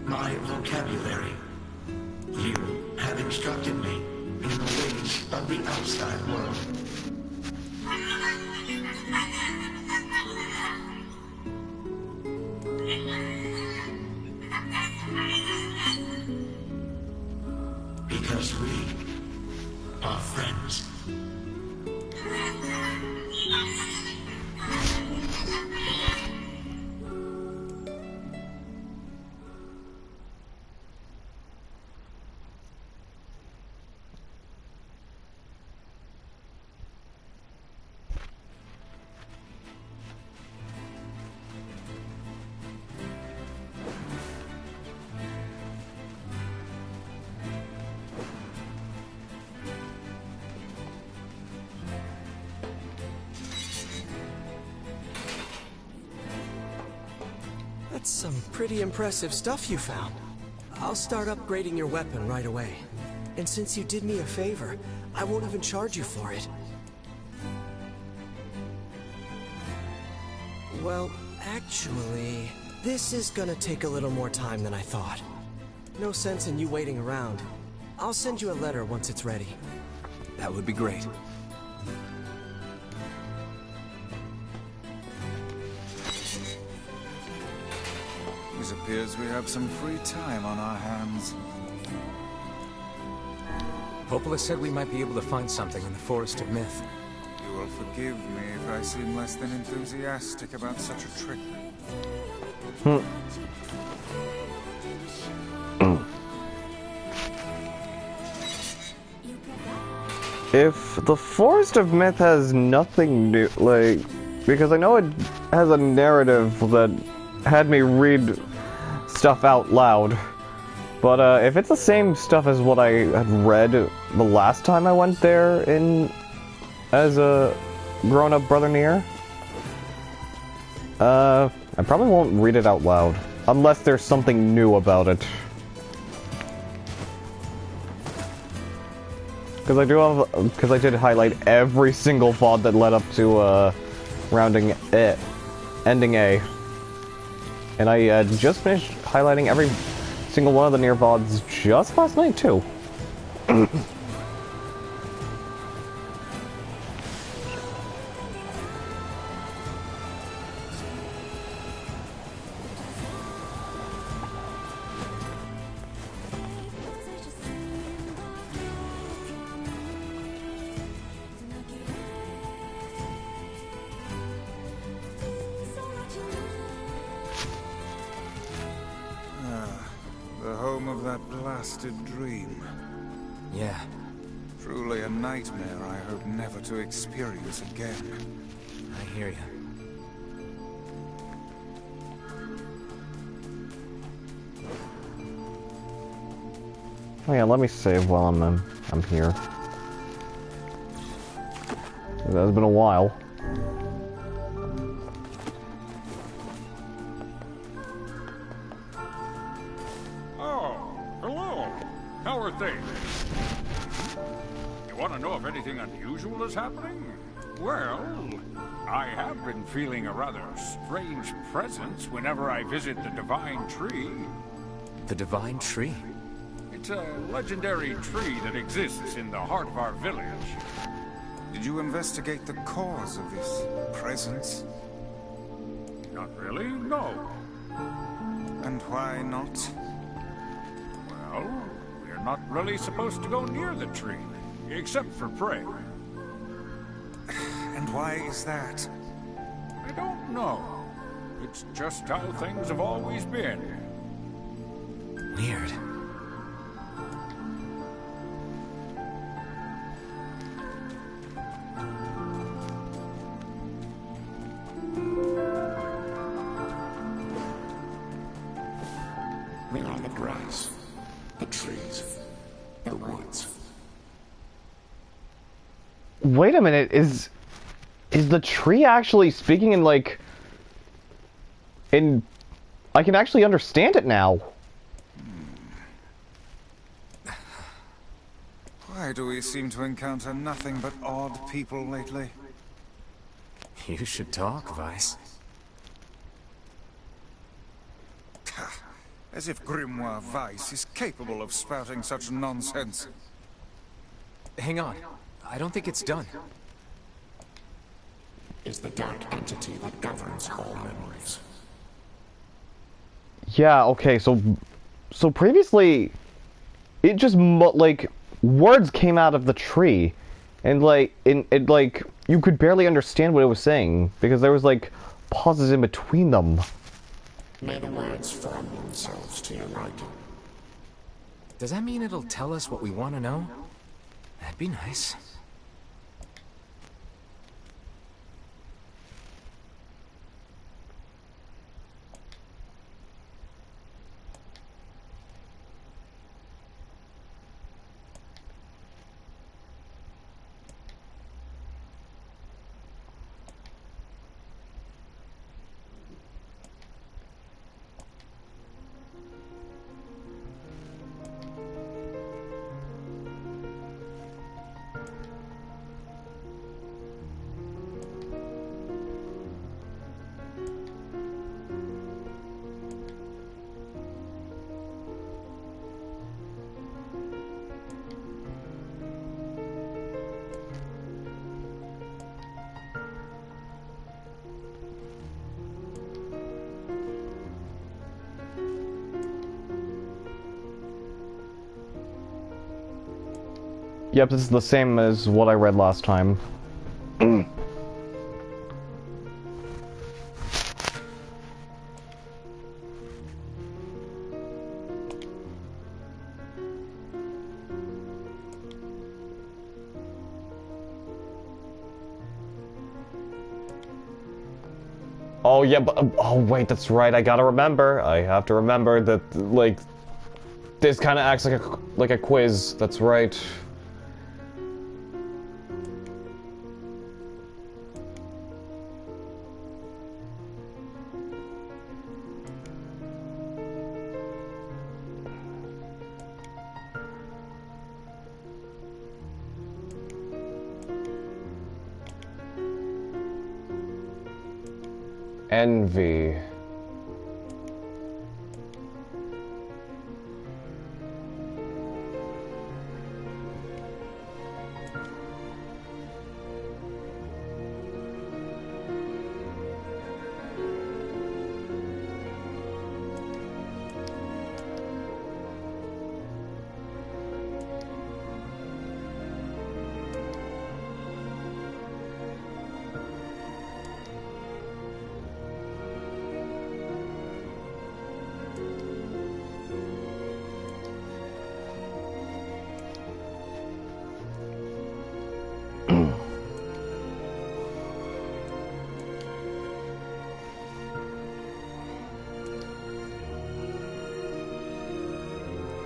Speaker 12: my vocabulary. You have instructed me in the ways of the outside world. Because we are friends.
Speaker 15: That's some pretty impressive stuff you found. I'll start upgrading your weapon right away. And since you did me a favor, I won't even charge you for it. Well, actually, this is gonna take a little more time than I thought. No sense in you waiting around. I'll send you a letter once it's ready.
Speaker 4: That would be great.
Speaker 3: It appears we have some free time on our hands.
Speaker 4: Popola said we might be able to find something in the Forest of Myth.
Speaker 3: You will forgive me if I seem less than enthusiastic about such a trick.
Speaker 2: If the Forest of Myth has nothing new, like, because I know it has a narrative that had me read stuff out loud, but if it's the same stuff as what I had read the last time I went there as a grown-up Brother Nier, I probably won't read it out loud, unless there's something new about it. Because I did highlight every single VOD that led up to ending A. And I just finished highlighting every single one of the Nier VODs just last night too.
Speaker 3: The home of that blasted dream.
Speaker 4: Yeah.
Speaker 3: Truly a nightmare I hope never to experience again.
Speaker 4: I hear you.
Speaker 2: Oh yeah, let me save while I'm here. That's been a while.
Speaker 16: Oh, hello. How are things? You want to know if anything unusual is happening? Well, I have been feeling a rather strange presence whenever I visit the Divine Tree.
Speaker 4: The Divine Tree?
Speaker 16: It's a legendary tree that exists in the heart of our village.
Speaker 3: Did you investigate the cause of this presence?
Speaker 16: Not really, no.
Speaker 3: And why not?
Speaker 16: Well, we're not really supposed to go near the tree, except for prey.
Speaker 3: And why is that?
Speaker 16: I don't know. It's just how things have always been.
Speaker 4: Weird.
Speaker 17: We are the grass, the trees, the woods.
Speaker 2: Wait a minute, is the tree actually speaking in like... I can actually understand it now.
Speaker 3: Why do we seem to encounter nothing but odd people lately?
Speaker 4: You should talk, Weiss.
Speaker 3: As if Grimoire Weiss is capable of spouting such nonsense.
Speaker 4: Hang on. I don't think it's done.
Speaker 17: Is the dark entity that governs all memories.
Speaker 2: Yeah, okay, so previously, it just, like, words came out of the tree, and, like, like, you could barely understand what it was saying, because there was, like, pauses in between them.
Speaker 17: May the words form themselves to your liking.
Speaker 4: Does that mean it'll tell us what we want to know? That'd be nice.
Speaker 2: Yep, this is the same as what I read last time. Oh yeah, but oh wait, that's right. I gotta remember. I have to remember that, like, this kind of acts like a quiz. That's right. Envy.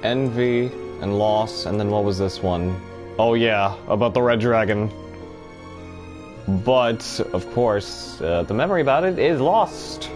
Speaker 2: Envy and Loss, and then what was this one? Oh yeah, about the Red Dragon. But, of course, the memory about it is lost.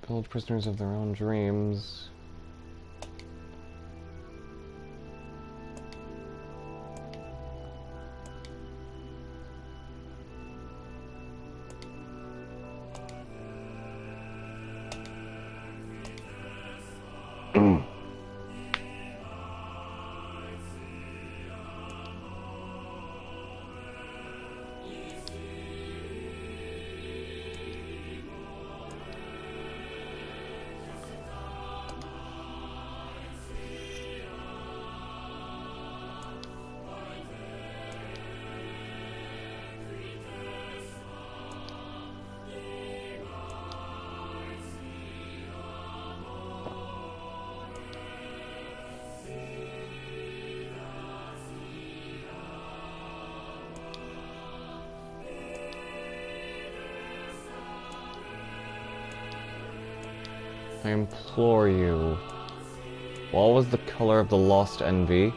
Speaker 2: Build prisoners of their own dreams. I implore you. What was the color of the lost envy?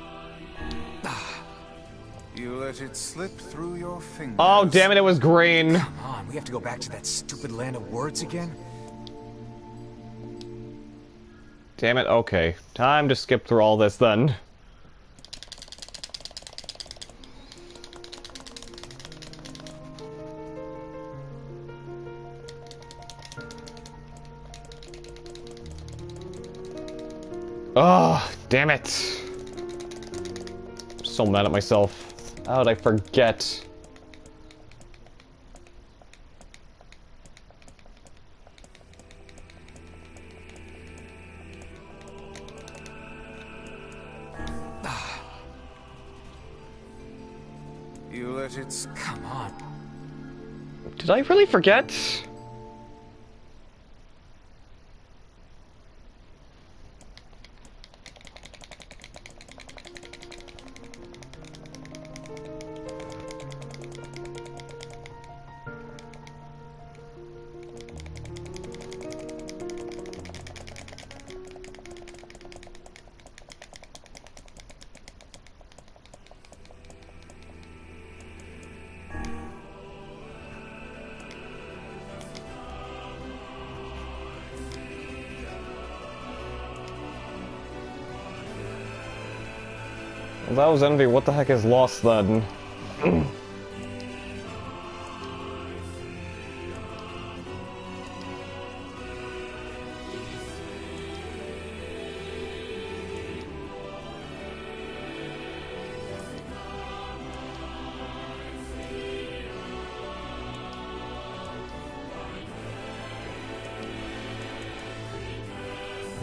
Speaker 3: You let it slip through your fingers.
Speaker 2: Oh, damn it, it was green.
Speaker 4: Come on, we have to go back to that stupid land of words again?
Speaker 2: Damn it, okay. Time to skip through all this then. Oh, damn it. I'm so mad at myself. How did I forget?
Speaker 3: You let it...
Speaker 4: Come on.
Speaker 2: Did I really forget? Well, that was envy. What the heck is lost then? I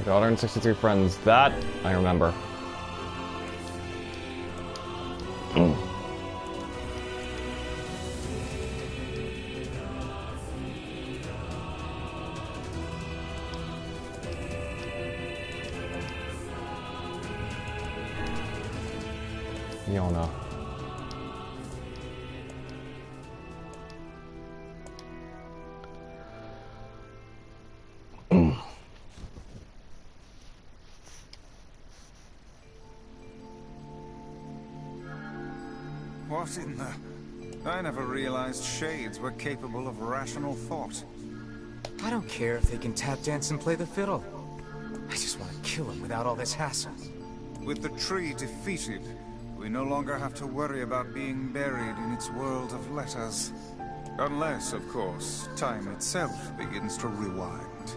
Speaker 2: got 163 friends. That I remember. Yona.
Speaker 3: What in the... I never realized shades were capable of rational thought.
Speaker 4: I don't care if they can tap dance and play the fiddle. I just want to kill him without all this hassle.
Speaker 3: With the tree defeated, we no longer have to worry about being buried in its world of letters. Unless, of course, time itself begins to rewind.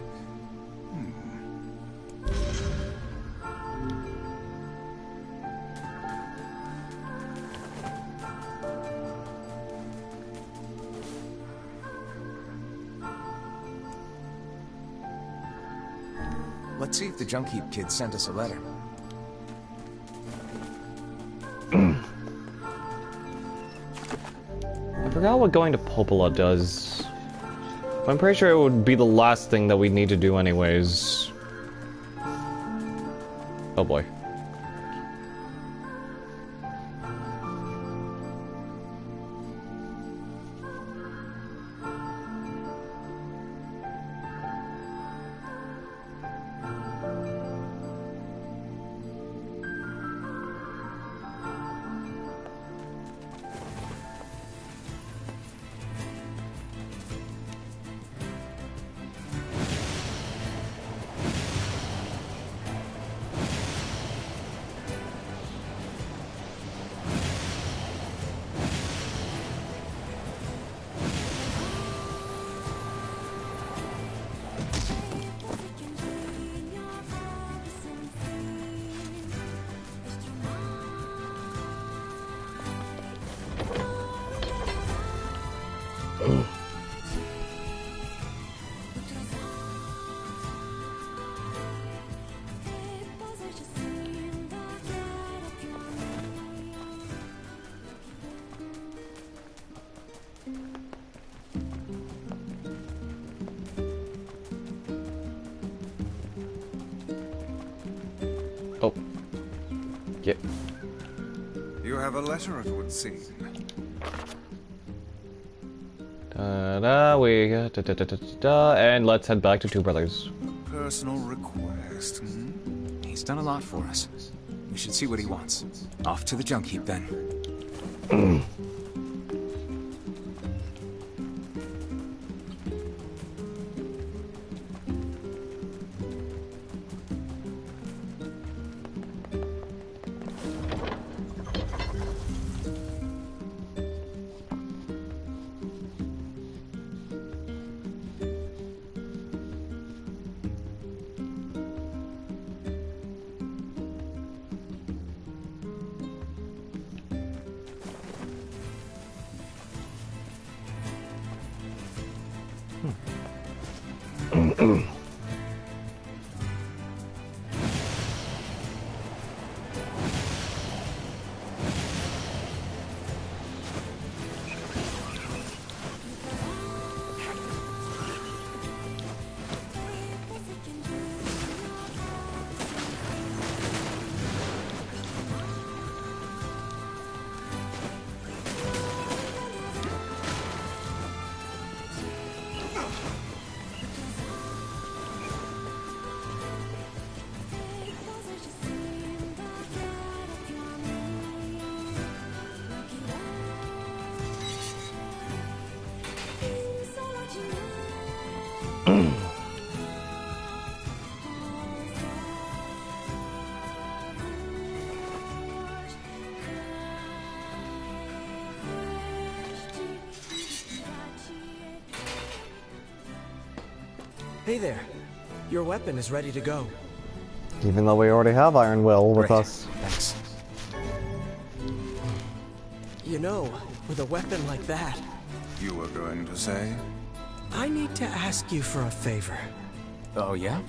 Speaker 4: Let's see if the Junk Heap kid sent us a letter.
Speaker 2: I forgot what going to Popola does. I'm pretty sure it would be the last thing that we need to do anyways. Oh boy. Oh. Yeah.
Speaker 3: You have a letter, it would seem.
Speaker 2: And let's head back to Two Brothers.
Speaker 3: Personal request, hmm?
Speaker 4: He's done a lot for us. We should see what he wants. Off to the Junk Heap, then.
Speaker 15: Hey there. Your weapon is ready to go.
Speaker 2: Even though we already have Iron Will with
Speaker 4: Great.
Speaker 2: us.
Speaker 4: Thanks.
Speaker 15: You know, with a weapon like that...
Speaker 3: You were going to say?
Speaker 15: I need to ask you for a favor.
Speaker 4: Oh, yeah?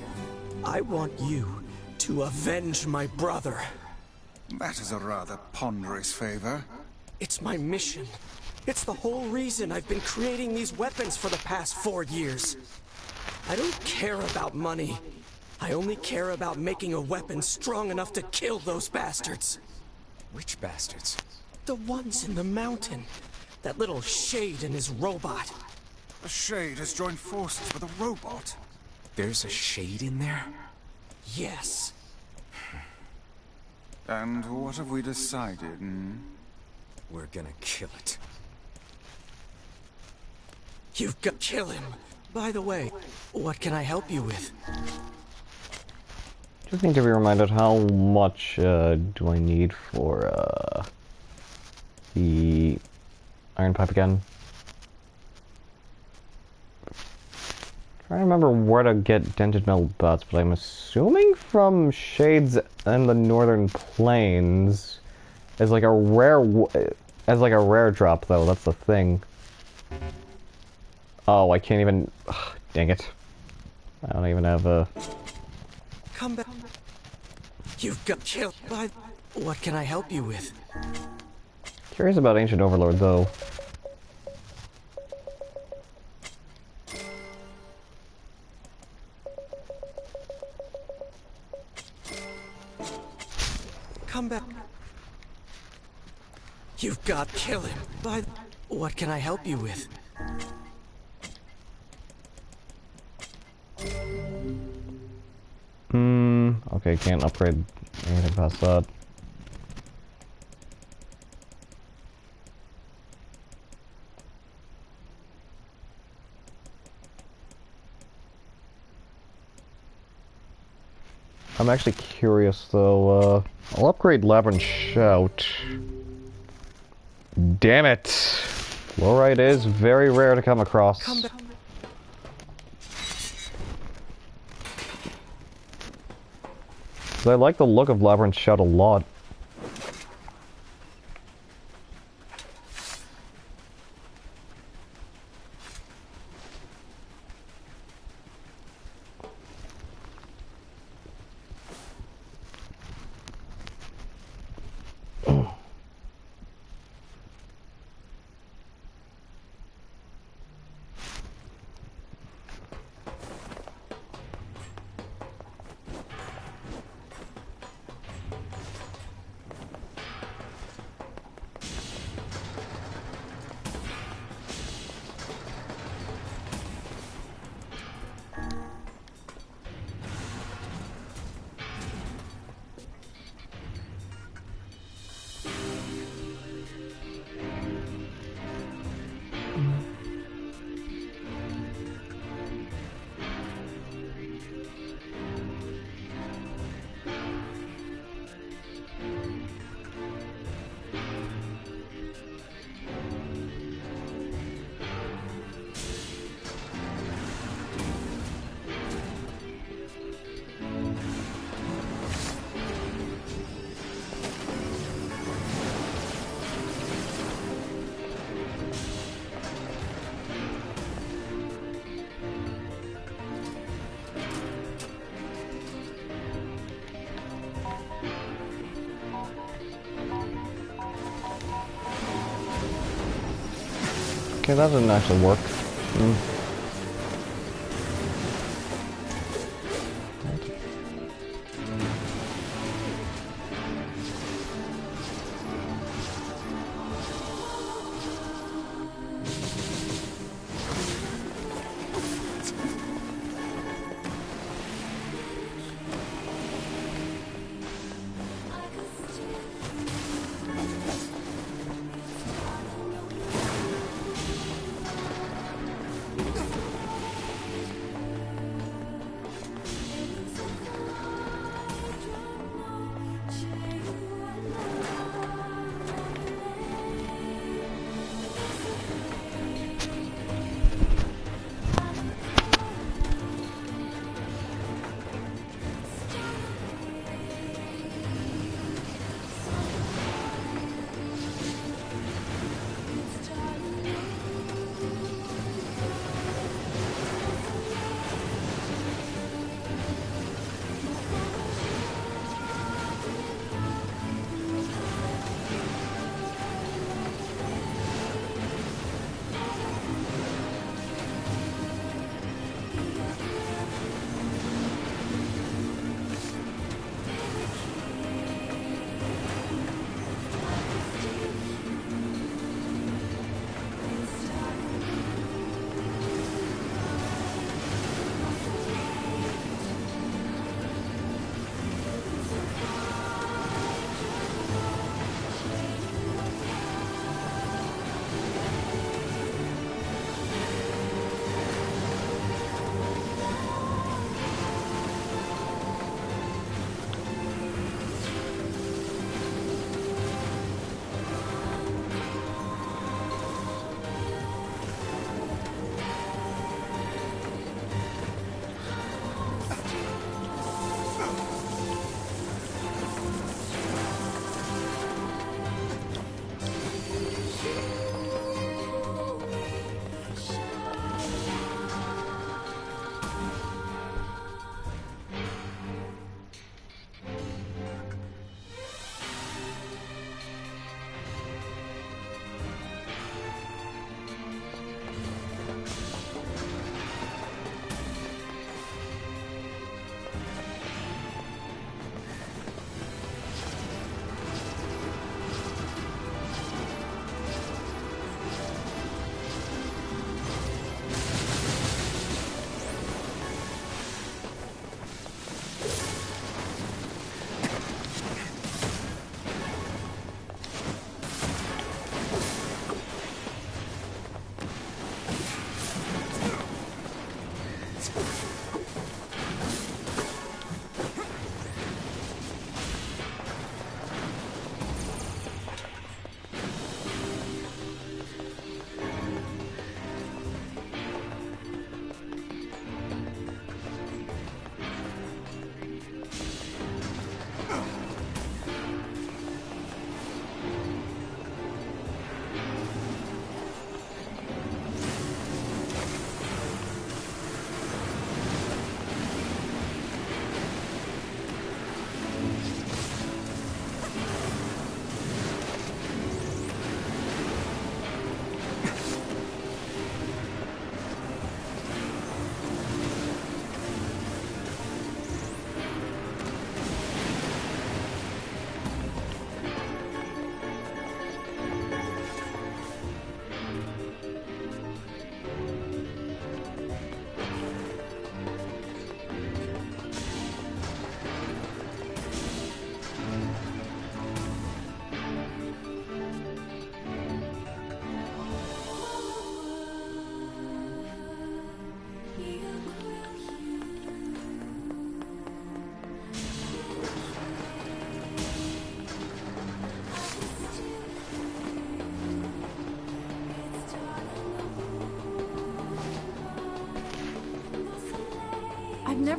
Speaker 15: I want you to avenge my brother.
Speaker 3: That is a rather ponderous favor.
Speaker 15: It's my mission. It's the whole reason I've been creating these weapons for the past 4 years. I don't care about money. I only care about making a weapon strong enough to kill those bastards.
Speaker 4: Which bastards?
Speaker 15: The ones in the mountain. That little Shade and his robot.
Speaker 3: A Shade has joined forces with a robot.
Speaker 4: There's a Shade in there?
Speaker 15: Yes.
Speaker 3: And what have we decided, hmm?
Speaker 4: We're gonna kill it.
Speaker 15: You've got to kill him. By the way, what can I help you with?
Speaker 2: Just need to be reminded how much do I need for the iron pipe again. Trying to remember where to get dented metal butts, but I'm assuming from Shades and the Northern Plains as like a rare drop though. That's the thing. Oh, I can't even. Ugh, dang it! I don't even have a.
Speaker 15: Come back. You've got killed by... What can I help you with?
Speaker 2: Curious about Ancient Overlord, though.
Speaker 15: Come back. You've got to kill him. By... What can I help you with?
Speaker 2: Okay, can't upgrade anything past that. I'm actually curious though, I'll upgrade Labyrinth Shout. Damn it! Fluorite is very rare to come across. I like the look of Labyrinth Shout a lot. Okay, that didn't actually work.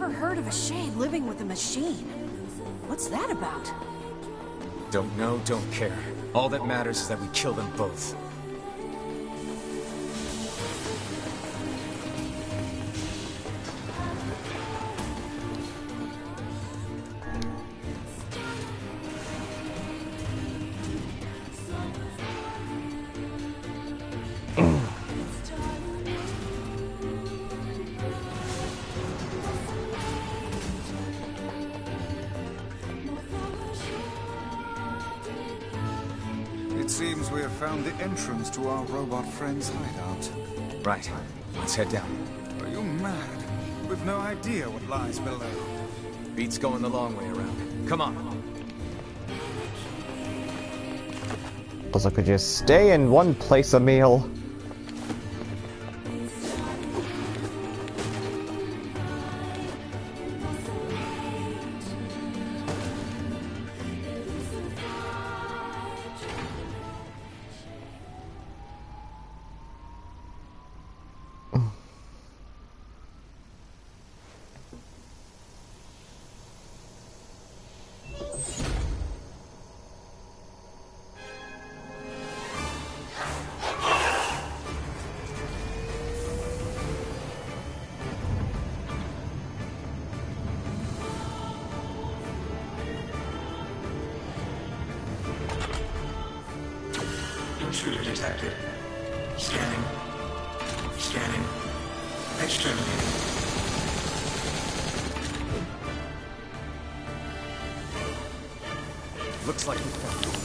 Speaker 1: never heard of a Shade living with a machine. What's that about?
Speaker 4: Don't know, don't care. All that matters is that we kill them both.
Speaker 3: It seems we have found the entrance to our robot friend's hideout.
Speaker 4: Right. Let's head down.
Speaker 3: Are you mad? We've no idea what lies below.
Speaker 4: Beats going the long way around. Come on.
Speaker 2: Also, could you stay in one place, Emil?
Speaker 12: Intruder detected. Scanning. Scanning. Exterminating.
Speaker 4: Looks like we found it.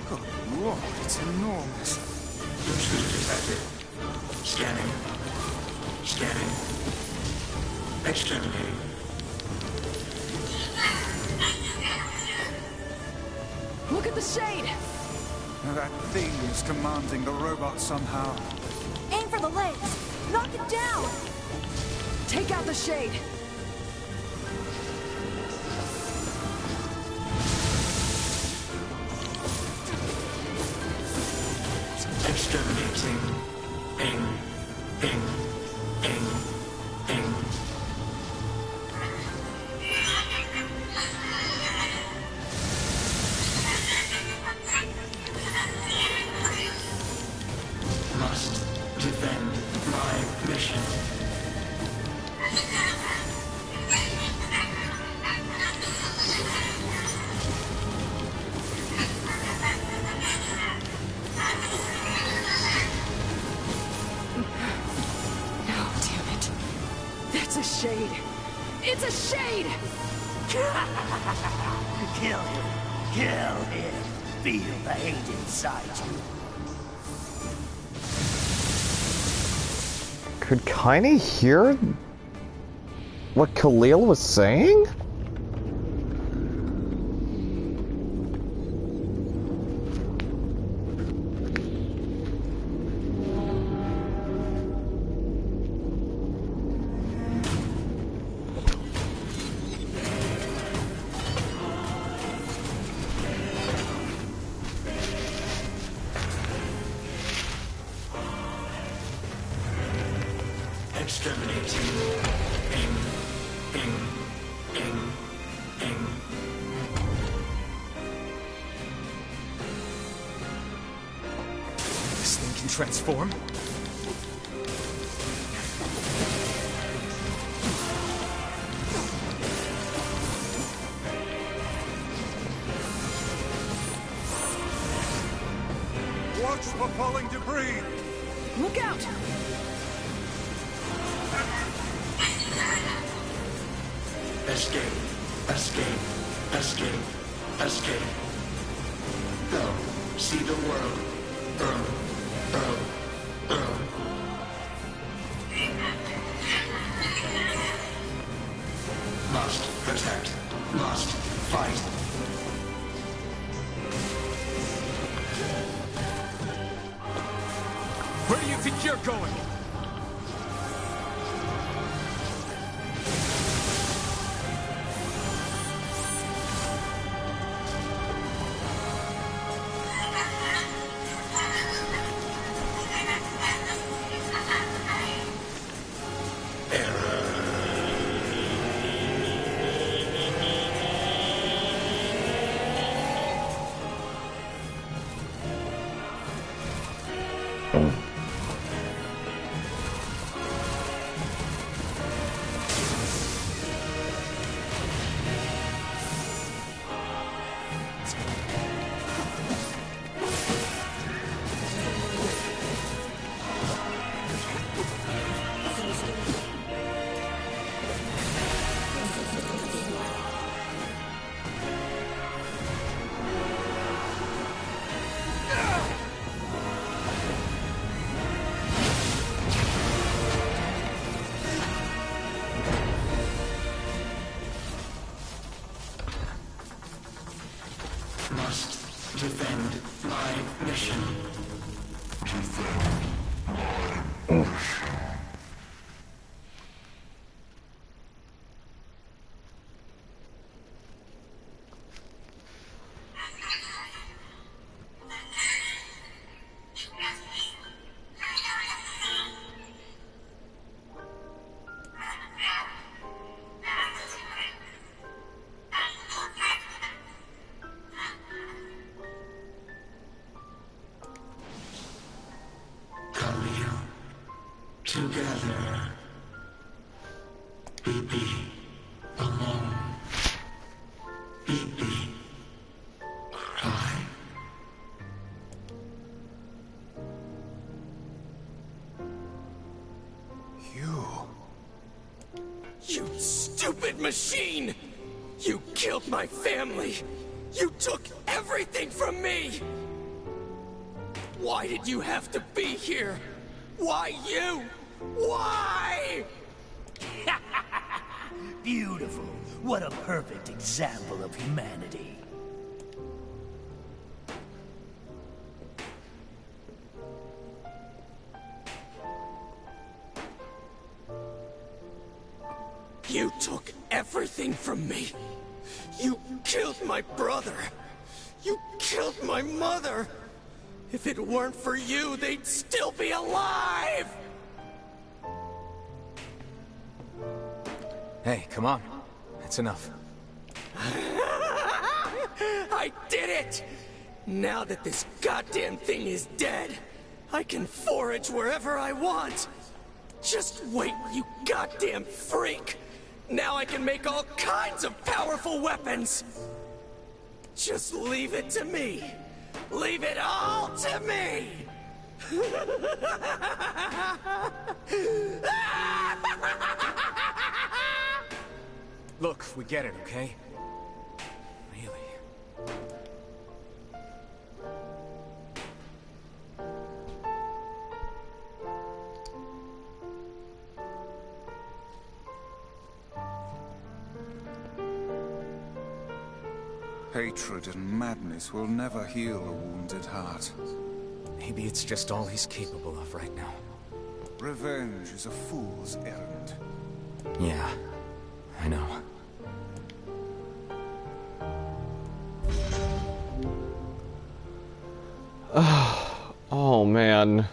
Speaker 3: Good lord, it's enormous.
Speaker 12: Intruder detected. Scanning. Scanning. Exterminating.
Speaker 5: Look at the Shade!
Speaker 3: Now that thing is commanding the robot somehow.
Speaker 1: Aim for the legs! Knock it down!
Speaker 5: Take out the Shade!
Speaker 12: Exterminating. Ing. Ing. Ing. Ing. Must defend my mission.
Speaker 5: No, damn it. That's a Shade. It's a Shade!
Speaker 10: Kill him. Kill him. Feel the hate inside you.
Speaker 2: Could Kaine hear what Khalil was saying?
Speaker 12: Exterminating. Ing. Ing. Ing. Ing.
Speaker 4: This thing can transform?
Speaker 3: Watch for falling debris!
Speaker 5: Look out!
Speaker 12: Escape. Escape. Escape. Escape. Go. See the world. Earl. Must protect. Must fight.
Speaker 4: Where do you think you're going?
Speaker 12: must defend my mission. Together. BB. Alone. BB. Cry.
Speaker 15: You stupid machine! You killed my family! You took everything from me! Why did you have to be here? Why you? Why?
Speaker 10: Beautiful. What a perfect example of humanity.
Speaker 15: You took everything from me. You killed my brother. You killed my mother. If it weren't for you, they'd still be alive!
Speaker 4: Hey, come on. That's enough.
Speaker 15: I did it! Now that this goddamn thing is dead, I can forage wherever I want. Just wait, you goddamn freak! Now I can make all kinds of powerful weapons! Just leave it to me! Leave it all to me!
Speaker 4: Look, we get it, okay? Really?
Speaker 3: Hatred and madness will never heal a wounded heart.
Speaker 4: Maybe it's just all he's capable of right now.
Speaker 3: Revenge is a fool's errand.
Speaker 4: Yeah, I know.
Speaker 2: Oh man.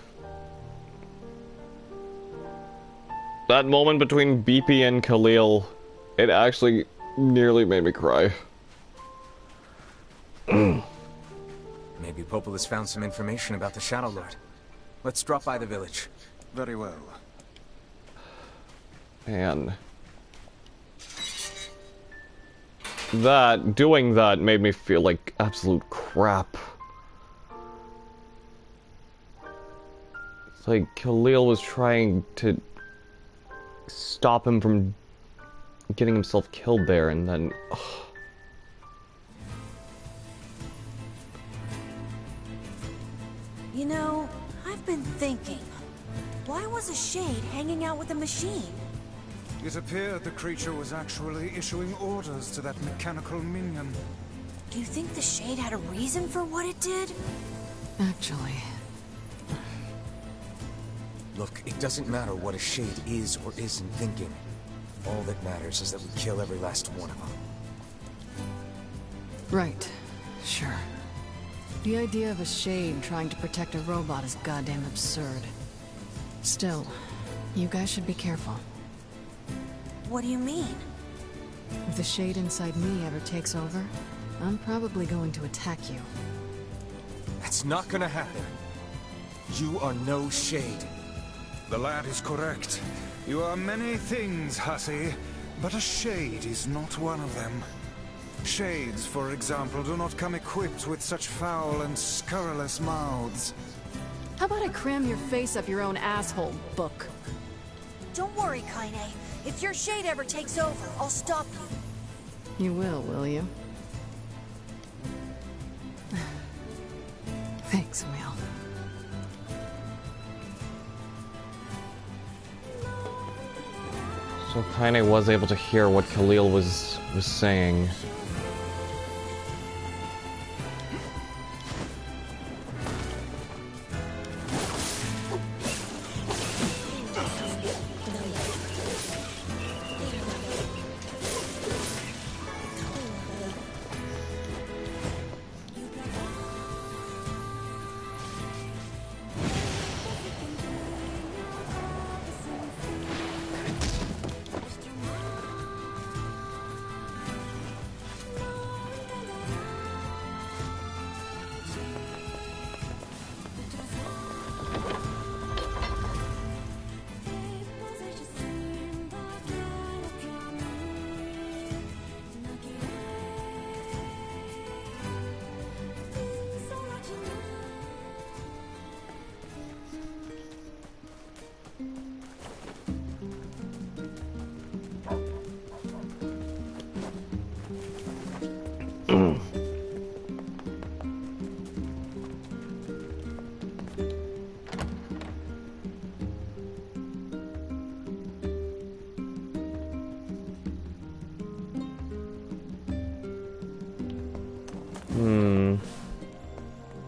Speaker 2: That moment between BP and Khalil, it actually nearly made me cry.
Speaker 4: Maybe Populus found some information about the Shadow Lord. Let's drop by the village.
Speaker 3: Very well.
Speaker 2: Man. Doing that made me feel like absolute crap. It's like Khalil was trying to stop him from getting himself killed there, and then... Ugh.
Speaker 1: You know, I've been thinking, why was a shade hanging out with a machine?
Speaker 3: It appeared the creature was actually issuing orders to that mechanical minion.
Speaker 1: Do you think the shade had a reason for what it did?
Speaker 5: Actually...
Speaker 4: Look, it doesn't matter what a shade is or isn't thinking. All that matters is that we kill every last one of them.
Speaker 5: Right. Sure. The idea of a shade trying to protect a robot is goddamn absurd. Still, you guys should be careful.
Speaker 1: What do you mean?
Speaker 5: If the shade inside me ever takes over, I'm probably going to attack you.
Speaker 4: That's not gonna happen. You are no shade.
Speaker 3: The lad is correct. You are many things, hussy, but a shade is not one of them. Shades, for example, do not come equipped with such foul and scurrilous mouths.
Speaker 5: How about I cram your face up your own asshole, Book?
Speaker 1: Don't worry, Kaine. If your shade ever takes over, I'll stop you.
Speaker 5: You will you? Thanks, Emil.
Speaker 2: So Kaine was able to hear what Khalil was saying.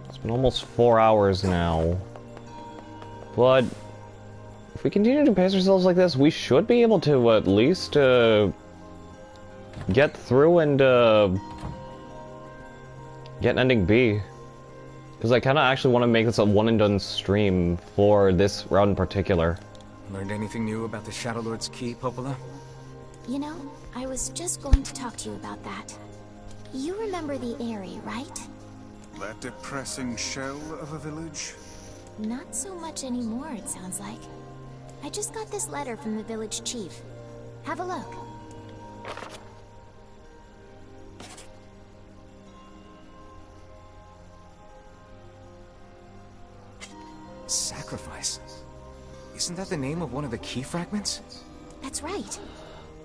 Speaker 2: It's been almost 4 hours now. But if we continue to pace ourselves like this, we should be able to at least get through and get an ending B. Because I kind of actually want to make this a one-and-done stream for this round in particular.
Speaker 4: Learned anything new about the Shadow Lord's Key, Popola?
Speaker 6: You know, I was just going to talk to you about that. You remember the Eyrie, right?
Speaker 3: That depressing shell of a village?
Speaker 6: Not so much anymore, it sounds like. I just got this letter from the village chief. Have a look.
Speaker 4: Sacrifice? Isn't that the name of one of the key fragments?
Speaker 6: That's right.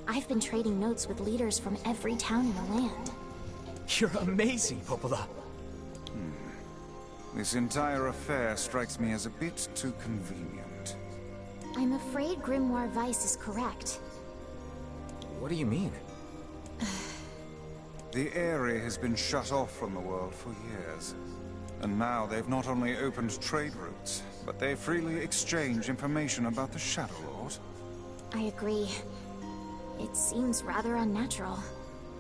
Speaker 6: I've been trading notes with leaders from every town in the land.
Speaker 4: You're amazing, Popola.
Speaker 3: This entire affair strikes me as a bit too convenient.
Speaker 6: I'm afraid Grimoire Weiss is correct.
Speaker 4: What do you mean?
Speaker 3: The Eyrie has been shut off from the world for years. And now they've not only opened trade routes, but they freely exchange information about the Shadow Lord.
Speaker 6: I agree. It seems rather unnatural.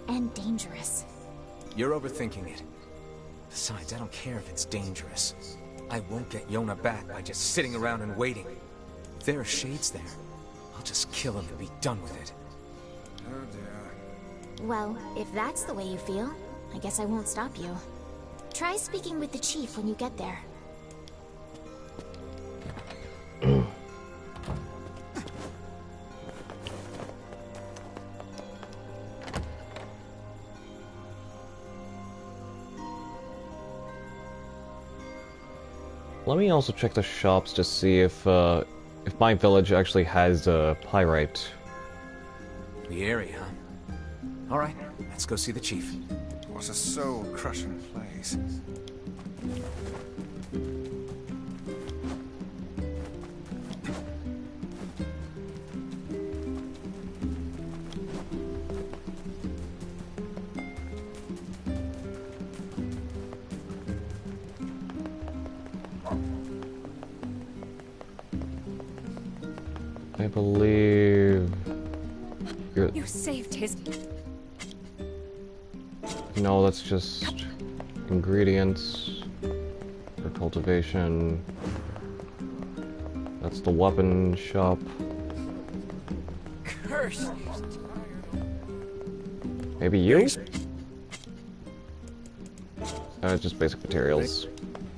Speaker 6: And dangerous.
Speaker 4: You're overthinking it. Besides, I don't care if it's dangerous. I won't get Yona back by just sitting around and waiting. If there are shades there, I'll just kill him and be done with it.
Speaker 3: Oh dear.
Speaker 6: Well, if that's the way you feel, I guess I won't stop you. Try speaking with the chief when you get there.
Speaker 2: Let me also check the shops to see if my village actually has pyrite.
Speaker 4: The area, huh? Alright, let's go see the chief.
Speaker 3: What a soul-crushing place.
Speaker 2: I believe
Speaker 18: You saved his...
Speaker 2: No, that's just ingredients for cultivation. That's the weapon shop.
Speaker 13: Curse!
Speaker 2: Maybe you? Just basic materials.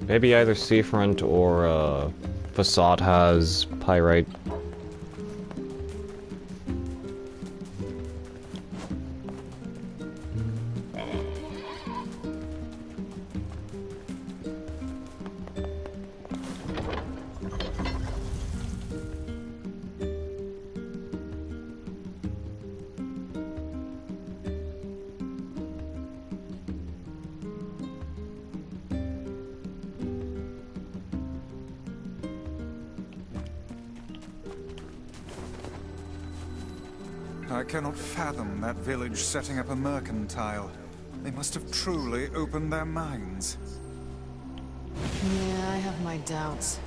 Speaker 2: Maybe either Seafront or Facade has pyrite.
Speaker 3: I cannot fathom that village setting up a mercantile. They must have truly opened their minds.
Speaker 5: Yeah, I have my doubts.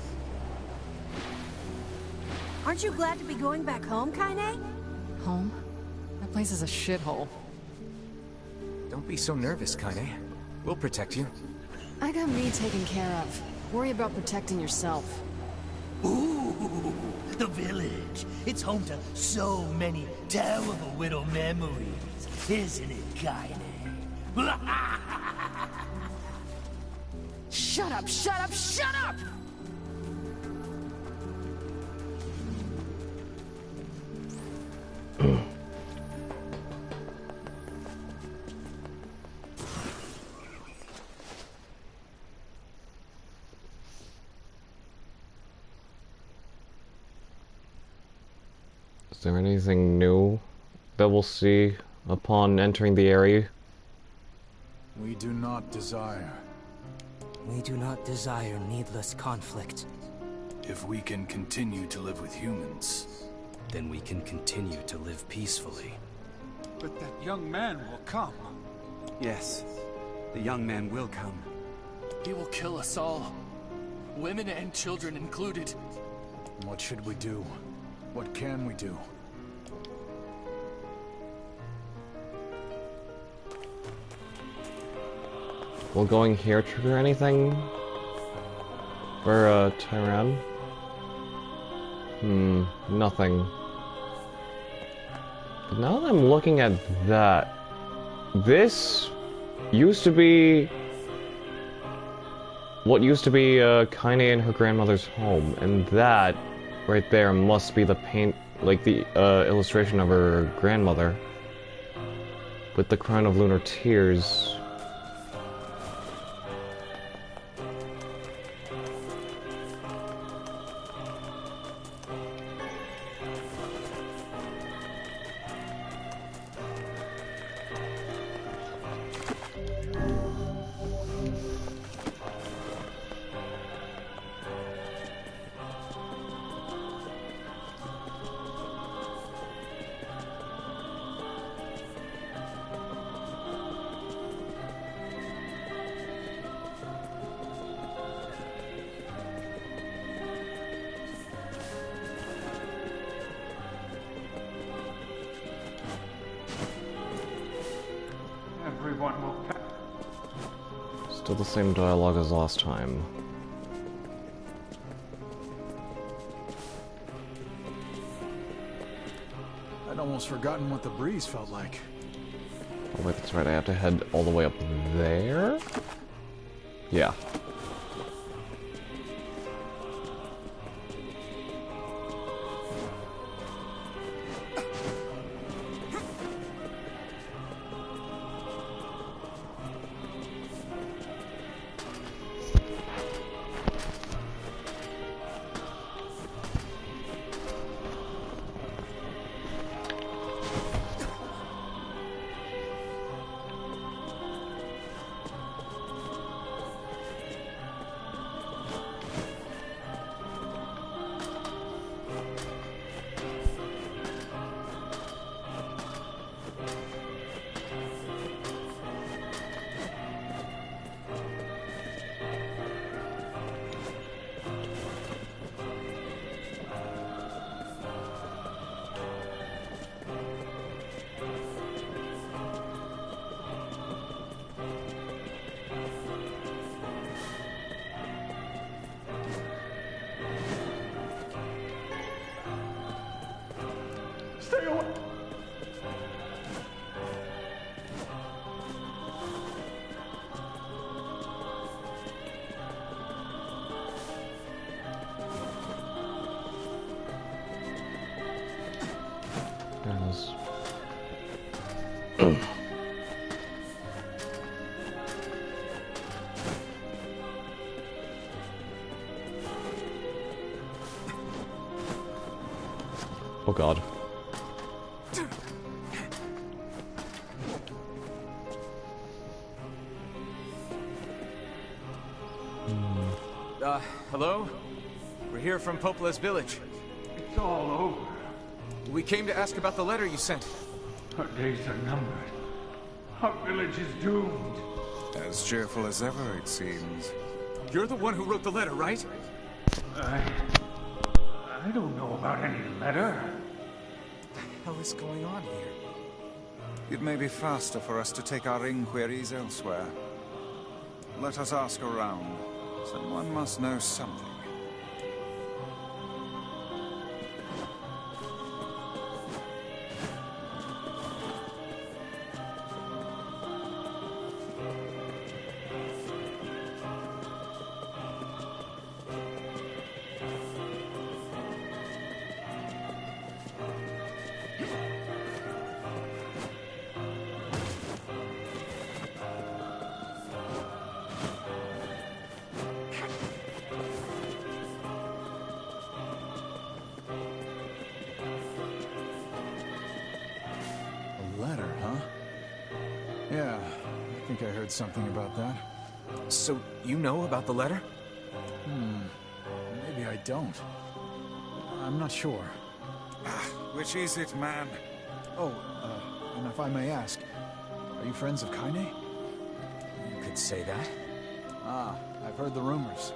Speaker 1: Aren't you glad to be going back home, Kaine?
Speaker 5: Home? That place is a shithole.
Speaker 4: Don't be so nervous, Kaine. We'll protect you.
Speaker 5: I got me taken care of. Worry about protecting yourself.
Speaker 10: Ooh, the village. It's home to so many terrible little memories, isn't it, Kaine?
Speaker 5: Shut up, shut up, shut up!
Speaker 2: Is there anything new that we'll see upon entering the area?
Speaker 3: We do not desire.
Speaker 10: We do not desire needless conflict.
Speaker 19: If we can continue to live with humans, then we can continue to live peacefully.
Speaker 16: But that young man will come.
Speaker 20: Yes, the young man will come.
Speaker 9: He will kill us all. Women and children included.
Speaker 3: What should we do? What can we do?
Speaker 2: Will going here trigger anything? For, Tyran? Nothing. But now that I'm looking at that, this used to be what used to be Kaine and her grandmother's home, and that right there must be the paint, like the illustration of her grandmother with the crown of lunar tears.
Speaker 16: Everyone will pass.
Speaker 2: Still the same dialogue as last time.
Speaker 3: I'd almost forgotten what the breeze felt like.
Speaker 2: Oh wait, that's right, I have to head all the way up there? Yeah.
Speaker 16: Stay away!
Speaker 2: There it is. Oh god.
Speaker 4: Hello? We're here from Popola's village.
Speaker 16: It's all over.
Speaker 4: We came to ask about the letter you sent.
Speaker 16: Our days are numbered. Our village is doomed.
Speaker 3: As cheerful as ever, it seems.
Speaker 4: You're the one who wrote the letter, right?
Speaker 16: I don't know about any letter.
Speaker 4: What the hell is going on here?
Speaker 3: It may be faster for us to take our inquiries elsewhere. Let us ask around. Someone must know something. think I heard something about that.
Speaker 4: So, you know about the letter?
Speaker 3: Maybe I don't. I'm not sure.
Speaker 16: Which is it, man?
Speaker 3: Oh, and if I may ask, are you friends of Kaine?
Speaker 4: You could say that.
Speaker 3: Ah, I've heard the rumors.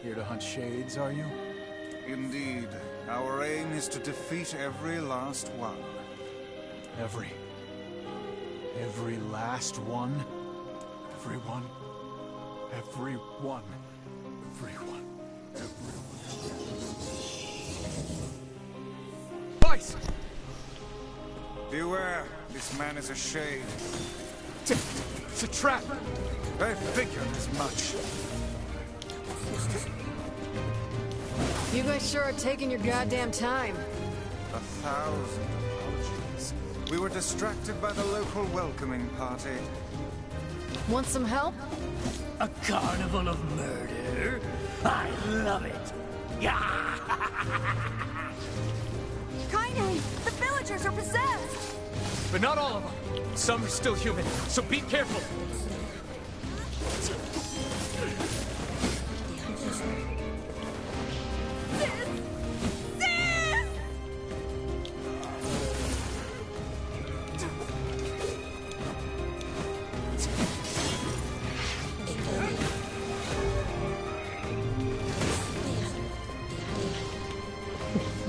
Speaker 3: Here to hunt shades, are you?
Speaker 16: Indeed. Our aim is to defeat every last one.
Speaker 3: Every last one? Everyone? Everyone. Everyone.
Speaker 4: Boys!
Speaker 16: Beware, this man is a shade.
Speaker 4: It's a trap!
Speaker 16: I figured as much.
Speaker 5: You guys sure are taking your goddamn time.
Speaker 16: 1,000 apologies. We were distracted by the local welcoming party.
Speaker 5: Want some help?
Speaker 10: A carnival of murder? I love it!
Speaker 8: Kaine! The villagers are possessed!
Speaker 4: But not all of them. Some are still human, so be careful.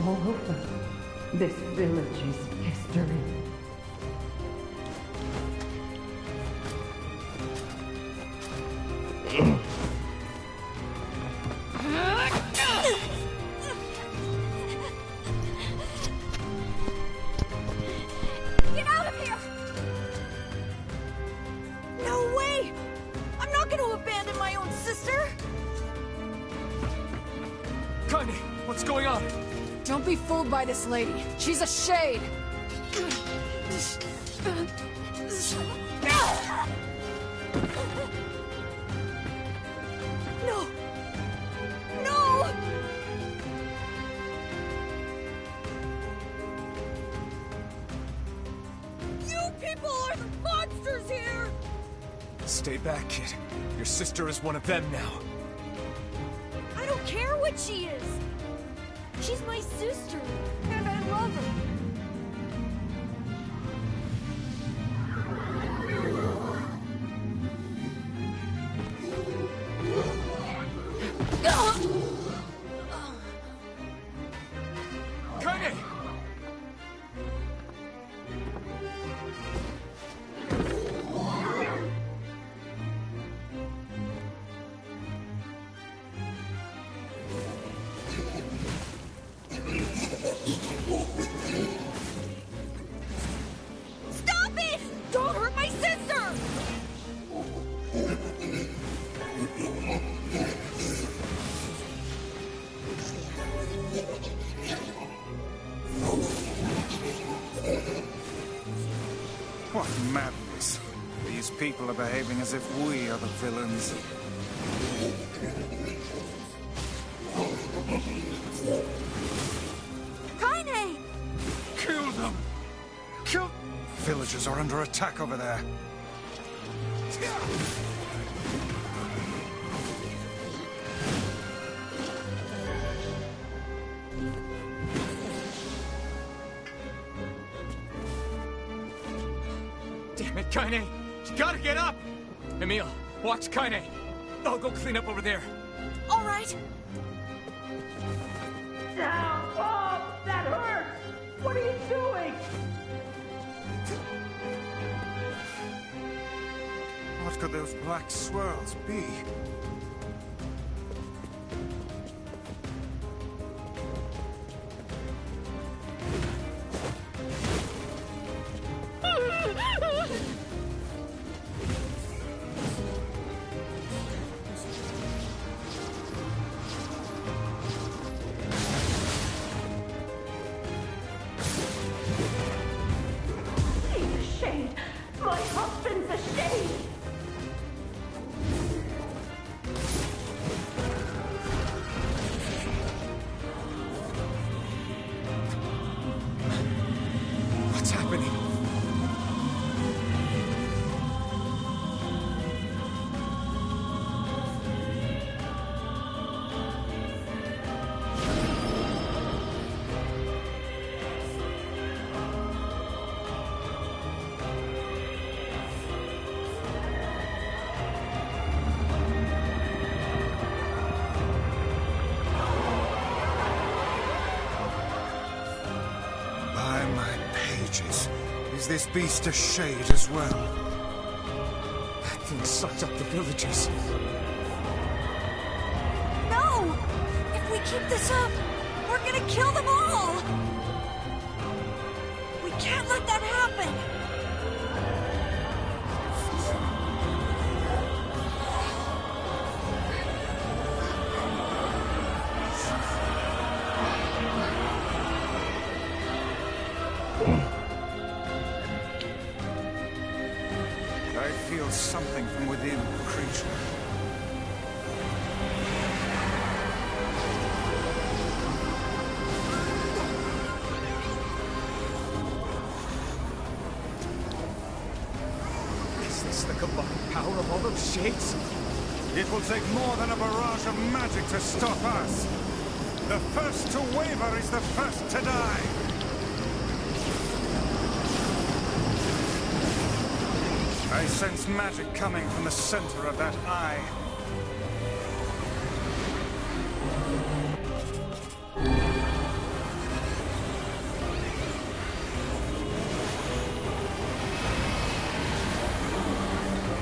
Speaker 21: All over this village's history.
Speaker 8: Get out of here! No way! I'm not going to abandon my own sister!
Speaker 4: Kaine, what's going on?
Speaker 5: Don't be fooled by this lady. She's a shade.
Speaker 8: No! No! You people are the monsters here!
Speaker 4: Stay back, kid. Your sister is one of them now.
Speaker 8: I don't care what she is! She's my sister, and I love her.
Speaker 4: Kaine!
Speaker 8: Stop it! Don't hurt my sister!
Speaker 16: What madness. These people are behaving as if we are the villains.
Speaker 8: Kaine!
Speaker 16: Kill them! Kill... Villagers are under attack over there.
Speaker 4: Damn it, Kaine! You gotta get up! Emil, watch Kaine. I'll go clean up over there.
Speaker 8: All right.
Speaker 11: Down, Bob! That hurts! What are you doing?
Speaker 16: What could those black swirls be?
Speaker 11: He's a shade! My husband's a shade!
Speaker 3: Is this beast a shade as well?
Speaker 4: That thing sucked up the villagers.
Speaker 8: No! If we keep this up, we're gonna kill them all! We can't let that happen!
Speaker 3: I feel something from within the creature.
Speaker 4: Is this the combined power of all those shades?
Speaker 3: It will take more than a barrage of magic to stop us. The first to waver is the first to die. I sense magic coming from the center of that eye.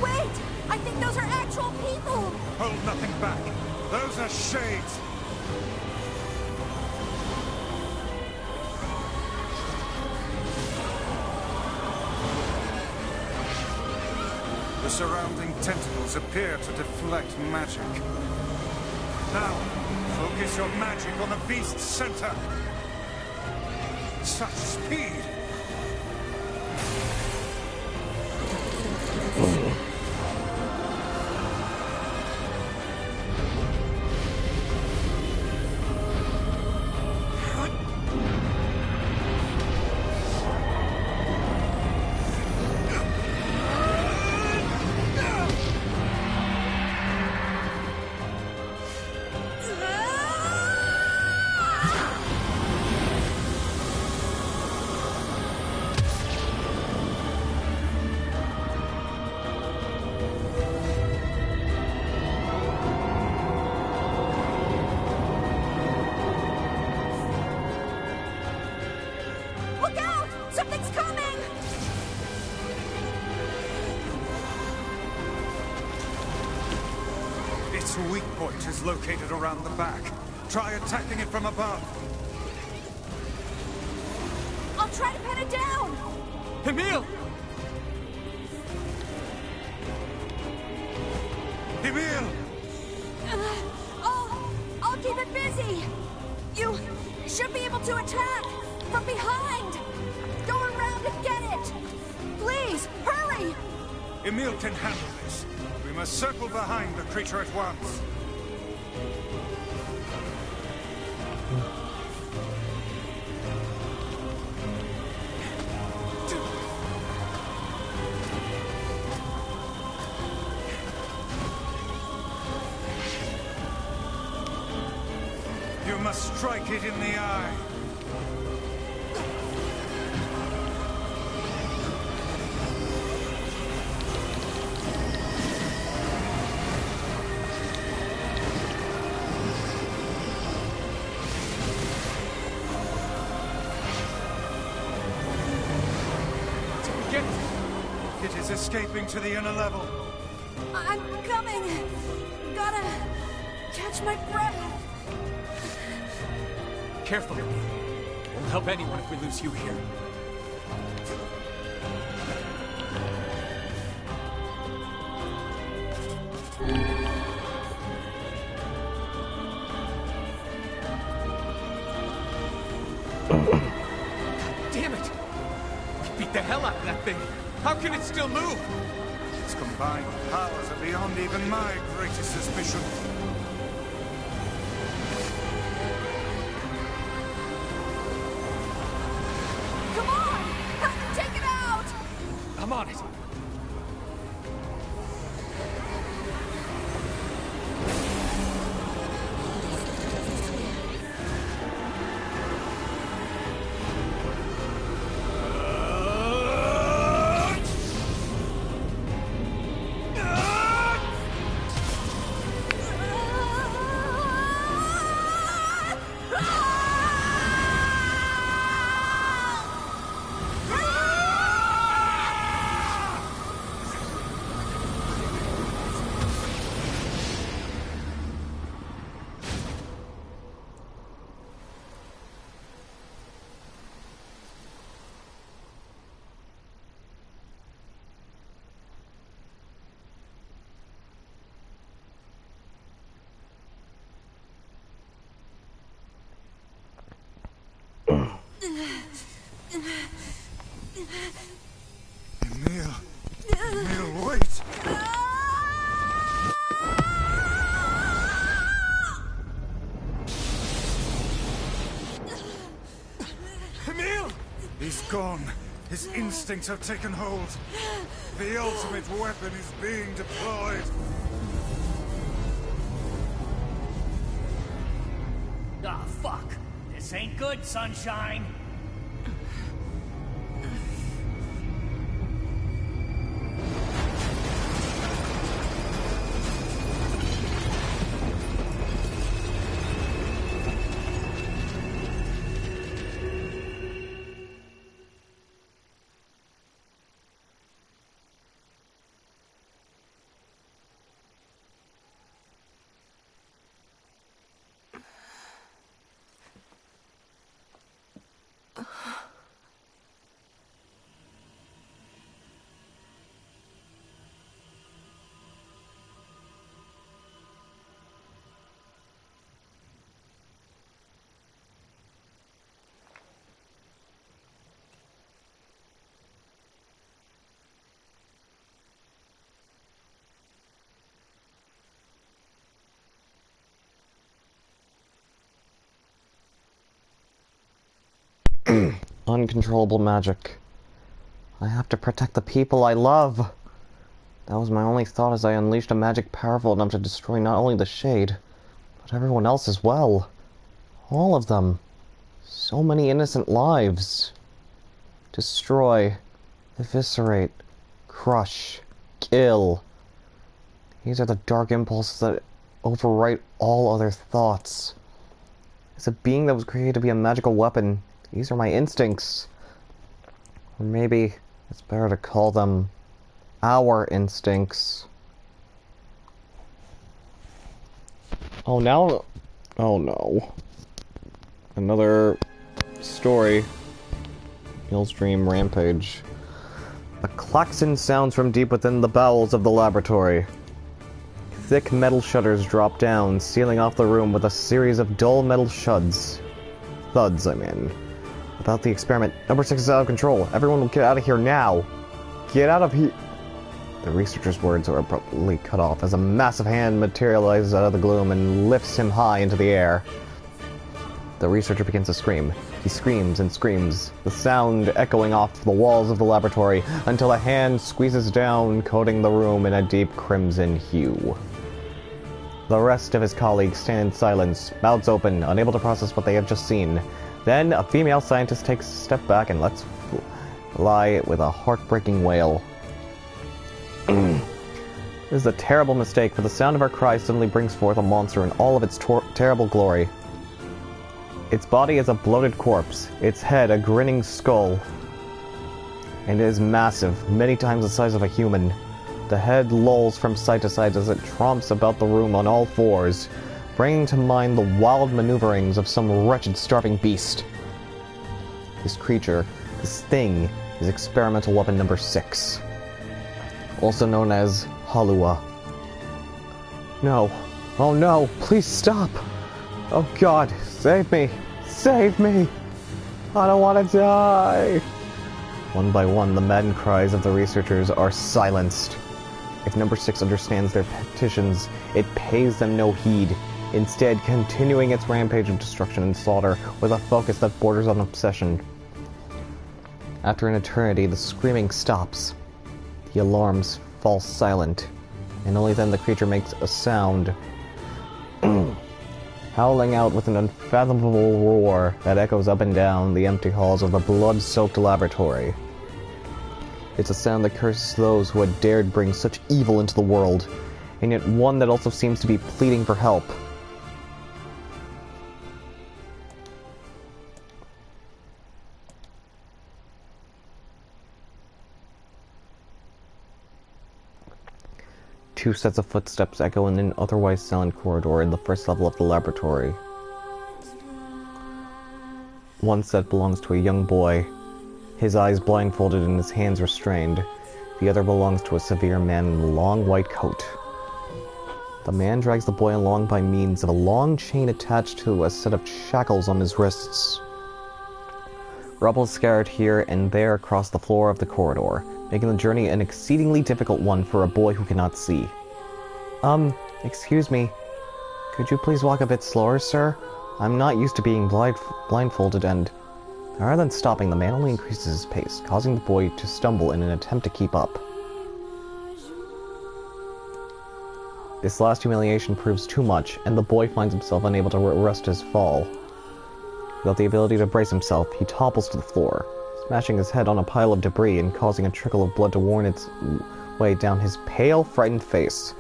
Speaker 8: Wait! I think those are actual people!
Speaker 3: Hold nothing back. Those are shades. The surrounding tentacles appear to deflect magic. Now, focus your magic on the beast's center. Such speed!
Speaker 8: Look out! Something's coming!
Speaker 3: Its weak point is located around the back. Try attacking it from above.
Speaker 8: I'll try to pin it down!
Speaker 4: Emil!
Speaker 3: Emil!
Speaker 8: I'll keep it busy! You should be able to attack! From behind! Go around and get it! Please, hurry!
Speaker 3: Emil can handle this. We must circle behind the creature at once. You must strike it in the eye. It is escaping to the inner level.
Speaker 8: I'm coming! Gotta catch my breath.
Speaker 4: Careful. Won't help anyone if we lose you here. Damn it! We beat the hell out of that thing. How can it still move?
Speaker 3: Its combined powers are beyond even my greatest suspicion.
Speaker 8: Come on! Help me take it out!
Speaker 4: I'm on it.
Speaker 3: Emil! Emil, wait!
Speaker 14: Emil!
Speaker 3: He's gone. His instincts have taken hold. The ultimate weapon is being deployed.
Speaker 11: Ah, fuck. This ain't good, Sunshine.
Speaker 2: Uncontrollable magic. I have to protect the people I love. That was my only thought as I unleashed a magic powerful enough to destroy not only the Shade, but everyone else as well. All of them. So many innocent lives. Destroy, eviscerate, crush, kill. These are the dark impulses that overwrite all other thoughts. As a being that was created to be a magical weapon, these are my instincts. Or maybe it's better to call them our instincts. Oh, now... Oh no. Another story. Emil's dream rampage. A klaxon sounds from deep within the bowels of the laboratory. Thick metal shutters drop down, sealing off the room with a series of dull metal thuds, I mean. Without the experiment, number 6 is out of control. Everyone will get out of here now. Get out of here. The researcher's words are abruptly cut off as a massive hand materializes out of the gloom and lifts him high into the air. The researcher begins to scream. He screams and screams, the sound echoing off the walls of the laboratory until a hand squeezes down, coating the room in a deep crimson hue. The rest of his colleagues stand in silence, mouths open, unable to process what they have just seen. Then, a female scientist takes a step back and lets fly with a heartbreaking wail. This is a terrible mistake, for the sound of our cry suddenly brings forth a monster in all of its terrible glory. Its body is a bloated corpse, its head a grinning skull, and it is massive, many times the size of a human. The head lolls from side to side as it tromps about the room on all fours, bringing to mind the wild maneuverings of some wretched starving beast. This creature, this thing, is experimental weapon number 6, also known as Halua. No. Oh no, please stop! Oh God, save me! Save me! I don't want to die! One by one, the maddened cries of the researchers are silenced. If number 6 understands their petitions, it pays them no heed, instead continuing its rampage of destruction and slaughter with a focus that borders on obsession. After an eternity, the screaming stops. The alarms fall silent, and only then the creature makes a sound, howling out with an unfathomable roar that echoes up and down the empty halls of the blood-soaked laboratory. It's a sound that curses those who had dared bring such evil into the world, and yet one that also seems to be pleading for help. Two sets of footsteps echo in an otherwise silent corridor in the first level of the laboratory. One set belongs to a young boy, his eyes blindfolded and his hands restrained. The other belongs to a severe man in a long white coat. The man drags the boy along by means of a long chain attached to a set of shackles on his wrists. Rubble is scattered here and there across the floor of the corridor, making the journey an exceedingly difficult one for a boy who cannot see. Excuse me. Could you please walk a bit slower, sir? I'm not used to being blindfolded and... Rather than stopping, the man only increases his pace, causing the boy to stumble in an attempt to keep up. This last humiliation proves too much, and the boy finds himself unable to arrest his fall. Without the ability to brace himself, he topples to the floor, smashing his head on a pile of debris and causing a trickle of blood to worn its way down his pale, frightened face.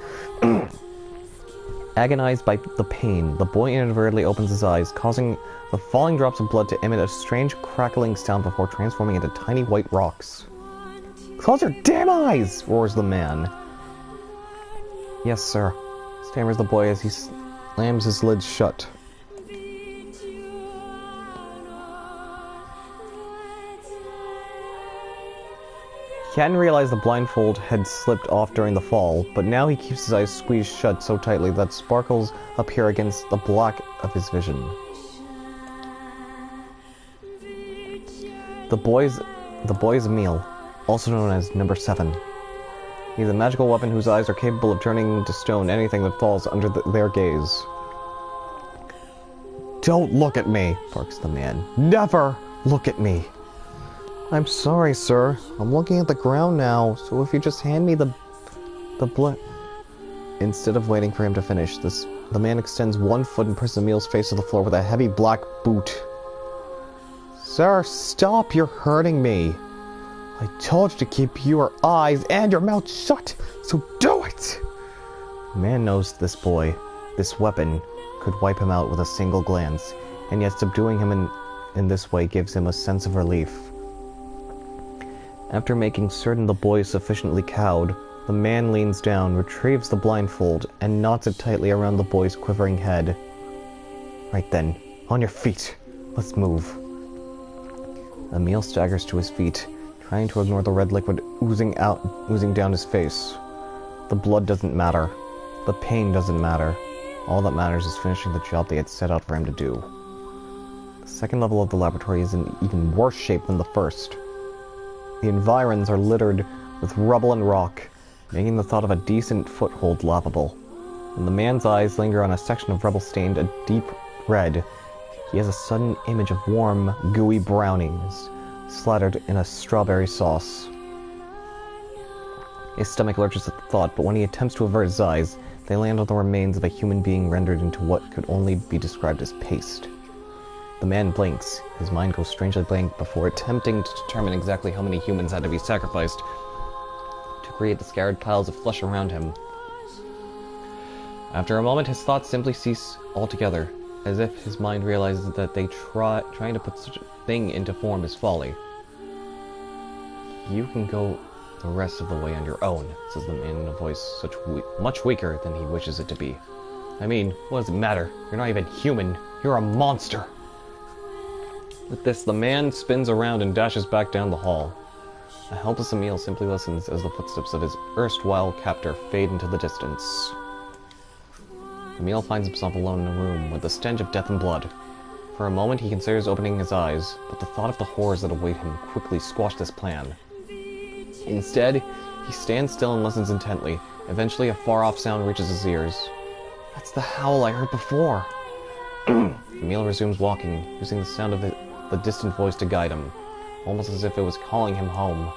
Speaker 2: Agonized by the pain, the boy inadvertently opens his eyes, causing the falling drops of blood to emit a strange crackling sound before transforming into tiny white rocks. "Close your damn eyes!" roars the man. "Yes, sir," stammers the boy as he slams his lids shut. He hadn't realized the blindfold had slipped off during the fall, but now he keeps his eyes squeezed shut so tightly that sparkles appear against the black of his vision. The boy's Emil, also known as Number 7. He's a magical weapon whose eyes are capable of turning into stone anything that falls under their gaze. "Don't look at me," barks the man. "Never look at me." "I'm sorry, sir. I'm looking at the ground now, so if you just hand me the Instead of waiting for him to finish, the man extends one foot and presses Emil's face to the floor with a heavy black boot. "Sir, stop! You're hurting me! I told you to keep your eyes and your mouth shut, so do it!" The man knows this boy, this weapon, could wipe him out with a single glance, and yet subduing him in this way gives him a sense of relief. After making certain the boy is sufficiently cowed, the man leans down, retrieves the blindfold, and knots it tightly around the boy's quivering head. "Right then, on your feet. Let's move." Emil staggers to his feet, trying to ignore the red liquid oozing down his face. The blood doesn't matter. The pain doesn't matter. All that matters is finishing the job they had set out for him to do. The second level of the laboratory is in even worse shape than the first. The environs are littered with rubble and rock, making the thought of a decent foothold laughable. When the man's eyes linger on a section of rubble stained a deep red, he has a sudden image of warm, gooey brownies slathered in a strawberry sauce. His stomach lurches at the thought, but when he attempts to avert his eyes, they land on the remains of a human being rendered into what could only be described as paste. The man blinks. His mind goes strangely blank before attempting to determine exactly how many humans had to be sacrificed to create the scattered piles of flesh around him. After a moment, his thoughts simply cease altogether, as if his mind realizes that trying to put such a thing into form is folly. "You can go the rest of the way on your own," says the man in a voice much weaker than he wishes it to be. "I mean, what does it matter? You're not even human. You're a monster." With this, the man spins around and dashes back down the hall. A helpless Emil simply listens as the footsteps of his erstwhile captor fade into the distance. Emil finds himself alone in a room with the stench of death and blood. For a moment he considers opening his eyes, but the thought of the horrors that await him quickly squashed this plan. Instead, he stands still and listens intently. Eventually a far-off sound reaches his ears. "That's the howl I heard before." Emil resumes walking, using the sound of the distant voice to guide him, almost as if it was calling him home.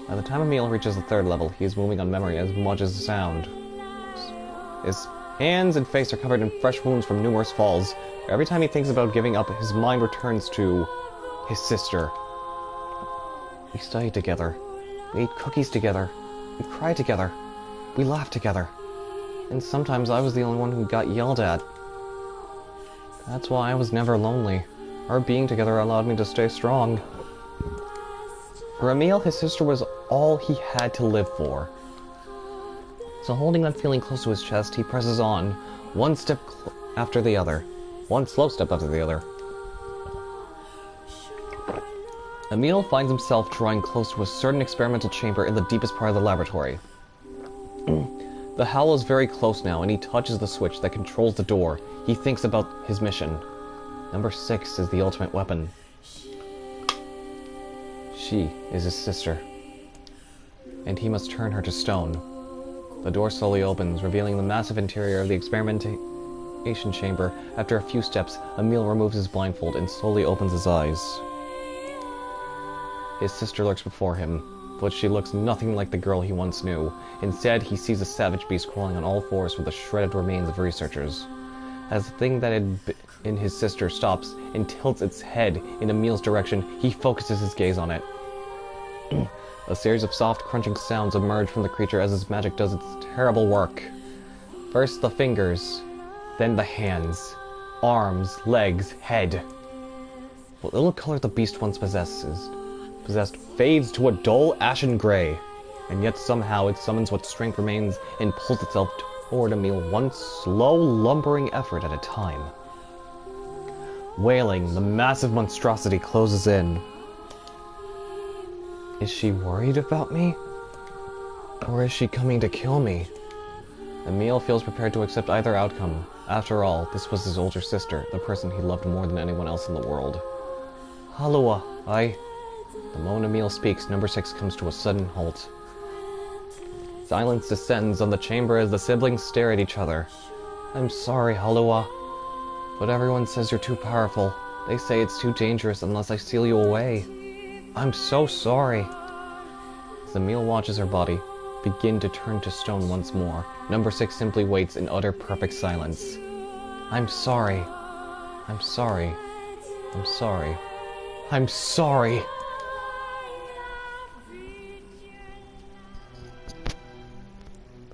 Speaker 2: By the time Emil reaches the third level, he is moving on memory as much as the sound. His hands and face are covered in fresh wounds from numerous falls. Every time he thinks about giving up, his mind returns to his sister. We studied together. We ate cookies together. We cried together. We laughed together. And sometimes I was the only one who got yelled at. That's why I was never lonely. Our being together allowed me to stay strong. For Emil, his sister was all he had to live for. So holding that feeling close to his chest, he presses on, one step after the other. One slow step after the other. Emil finds himself drawing close to a certain experimental chamber in the deepest part of the laboratory. The howl is very close now, and he touches the switch that controls the door. He thinks about his mission. Number 6 is the ultimate weapon. She is his sister, and he must turn her to stone. The door slowly opens, revealing the massive interior of the experimentation chamber. After a few steps, Emil removes his blindfold and slowly opens his eyes. His sister lurks before him, but she looks nothing like the girl he once knew. Instead, he sees a savage beast crawling on all fours with the shredded remains of researchers. As the thing that had been in his sister stops and tilts its head in Emil's direction, he focuses his gaze on it. A series of soft, crunching sounds emerge from the creature as his magic does its terrible work. First the fingers, then the hands, arms, legs, head. What little color the beast once possessed fades to a dull, ashen gray, and yet somehow it summons what strength remains and pulls itself toward Emil, one slow, lumbering effort at a time. Wailing, the massive monstrosity closes in. Is she worried about me? Or is she coming to kill me? Emil feels prepared to accept either outcome. After all, this was his older sister, the person he loved more than anyone else in the world. Halua, The moment Emil speaks, number 6 comes to a sudden halt. Silence descends on the chamber as the siblings stare at each other. I'm sorry, Halua, but everyone says you're too powerful. They say it's too dangerous unless I steal you away. I'm so sorry. As Emil watches her body begin to turn to stone once more, number 6 simply waits in utter perfect silence. I'm sorry. I'm sorry. I'm sorry. I'm sorry.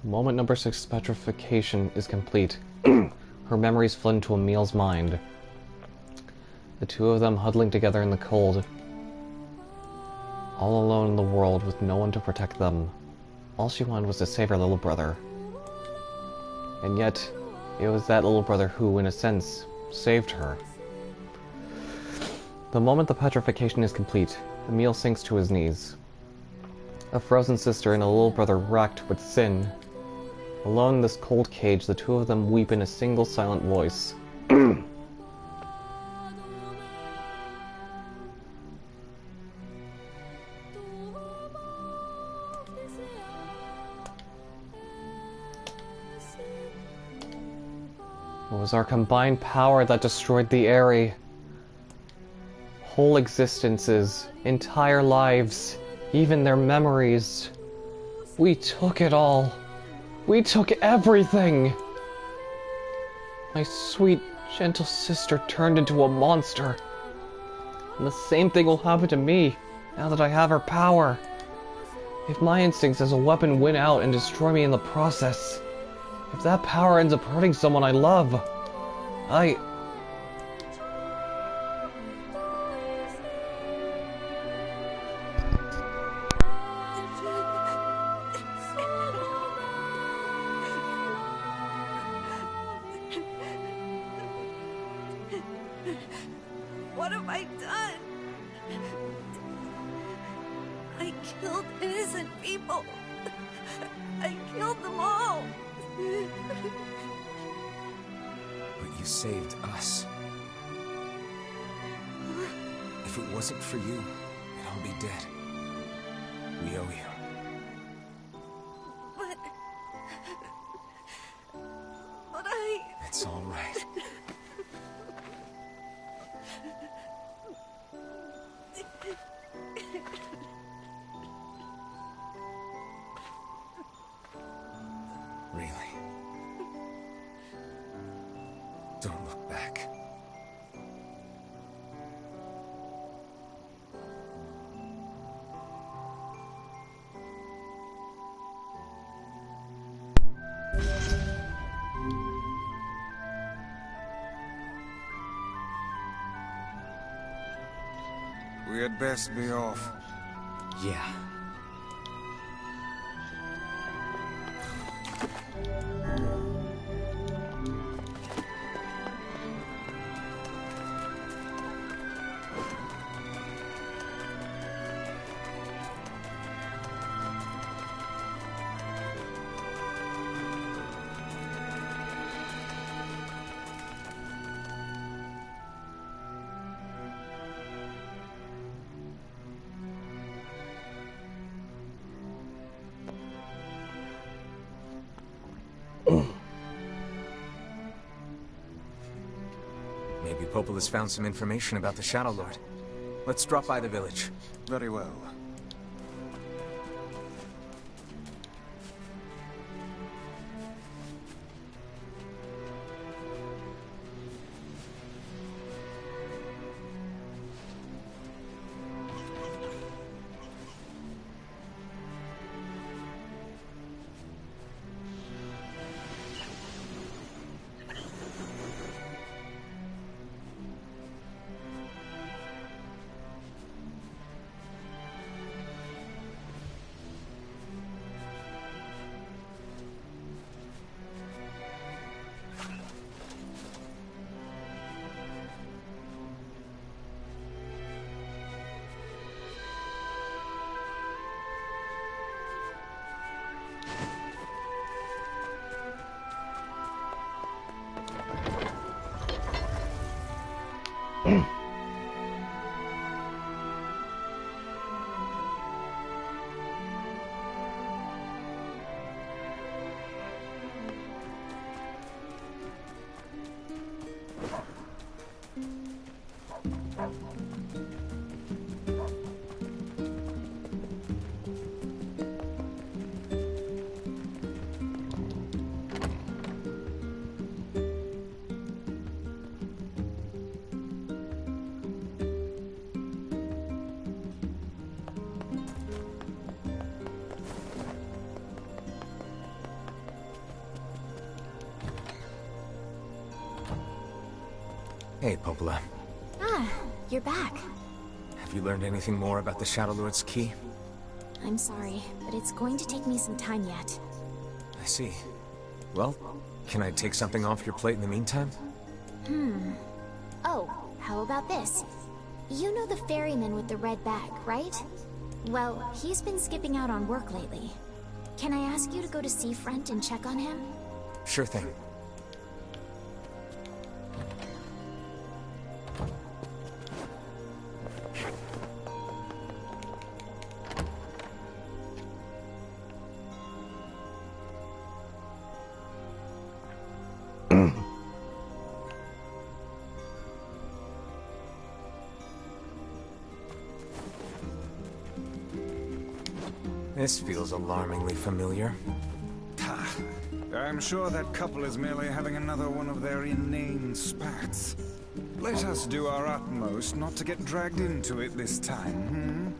Speaker 2: The moment number 6's petrification is complete, her memories flood into Emil's mind. The two of them huddling together in the cold, all alone in the world with no one to protect them. All she wanted was to save her little brother. And yet, it was that little brother who, in a sense, saved her. The moment the petrification is complete, Emil sinks to his knees. A frozen sister and a little brother racked with sin. Alone in this cold cage, the two of them weep in a single silent voice. It was our combined power that destroyed the Aerie. Whole existences, entire lives, even their memories. We took it all. We took everything! My sweet, gentle sister turned into a monster. And the same thing will happen to me, now that I have her power. If my instincts as a weapon win out and destroy me in the process, if that power ends up hurting someone I love,
Speaker 1: What have I done? I killed innocent people. I killed them all.
Speaker 4: But you saved us. If it wasn't for you, we'd all be dead. We owe you.
Speaker 1: But I...
Speaker 4: It's all right. Really? Don't look back.
Speaker 3: We had best be off.
Speaker 4: Yeah. Maybe Popol has found some information about the Shadow Lord. Let's drop by the village.
Speaker 3: Very well.
Speaker 4: Hey, Popola.
Speaker 6: Ah, you're back.
Speaker 4: Have you learned anything more about the Shadow Lord's key?
Speaker 6: I'm sorry, but it's going to take me some time yet.
Speaker 4: I see. Well, can I take something off your plate in the meantime?
Speaker 6: Oh, how about this? You know the ferryman with the red bag, right? Well, he's been skipping out on work lately. Can I ask you to go to Seafront and check on him?
Speaker 4: Sure thing. This feels alarmingly familiar.
Speaker 3: I'm sure that couple is merely having another one of their inane spats. Let us do our utmost not to get dragged into it this time,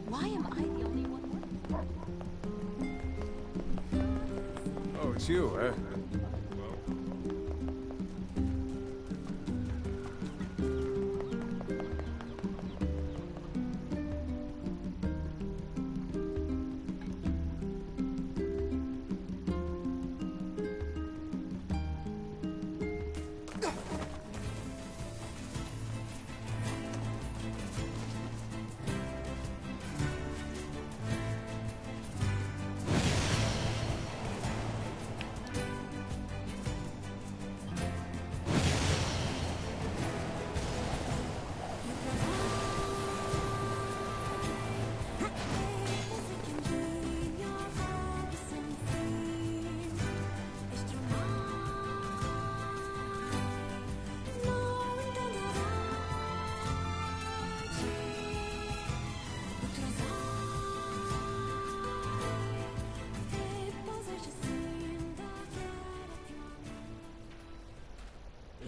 Speaker 8: Why am I the only one?
Speaker 9: Oh, it's you, eh?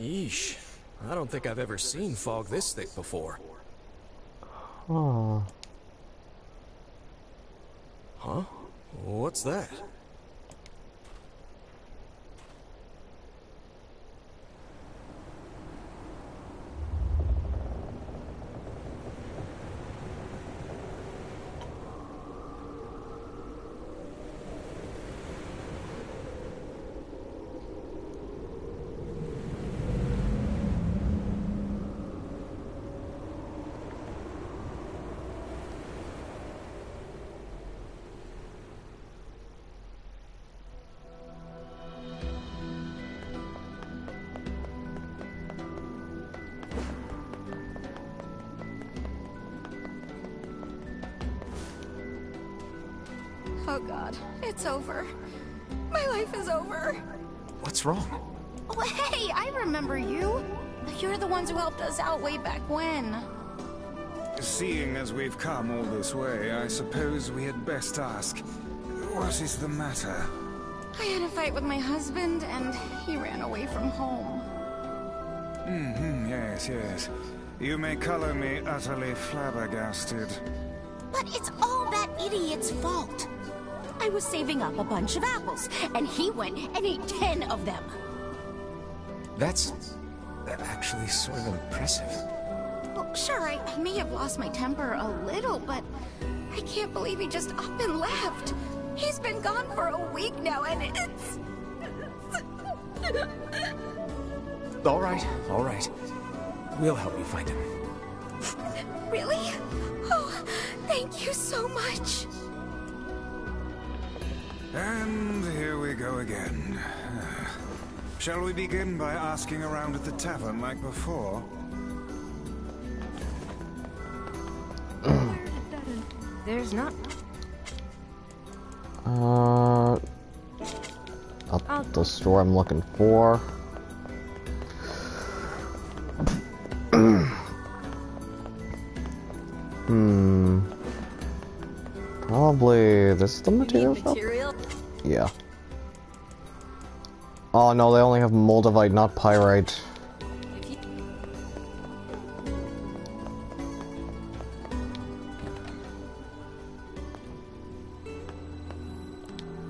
Speaker 15: Yeesh. I don't think I've ever seen fog this thick before.
Speaker 2: Huh.
Speaker 15: Huh? What's that?
Speaker 8: Oh god, it's over. My life is over.
Speaker 4: What's wrong?
Speaker 8: Oh, hey, I remember you. You're the ones who helped us out way back when.
Speaker 3: Seeing as we've come all this way, I suppose we had best ask, what is the matter?
Speaker 8: I had a fight with my husband, and he ran away from home.
Speaker 3: Yes. You may color me utterly flabbergasted.
Speaker 8: But it's all that idiot's fault. I was saving up a bunch of apples, and he went and ate 10 of them.
Speaker 4: That's actually sort of impressive.
Speaker 8: Well, sure, I may have lost my temper a little, but I can't believe he just up and left. He's been gone for a week now, and it's...
Speaker 4: All right. We'll help you find him.
Speaker 8: Really? Oh, thank you so much.
Speaker 3: And here we go again. Shall we begin by asking around at the tavern like before?
Speaker 8: There's not...
Speaker 2: At the store I'm looking for. Probably this is the material shop? Yeah. Oh no, they only have moldavite, not pyrite.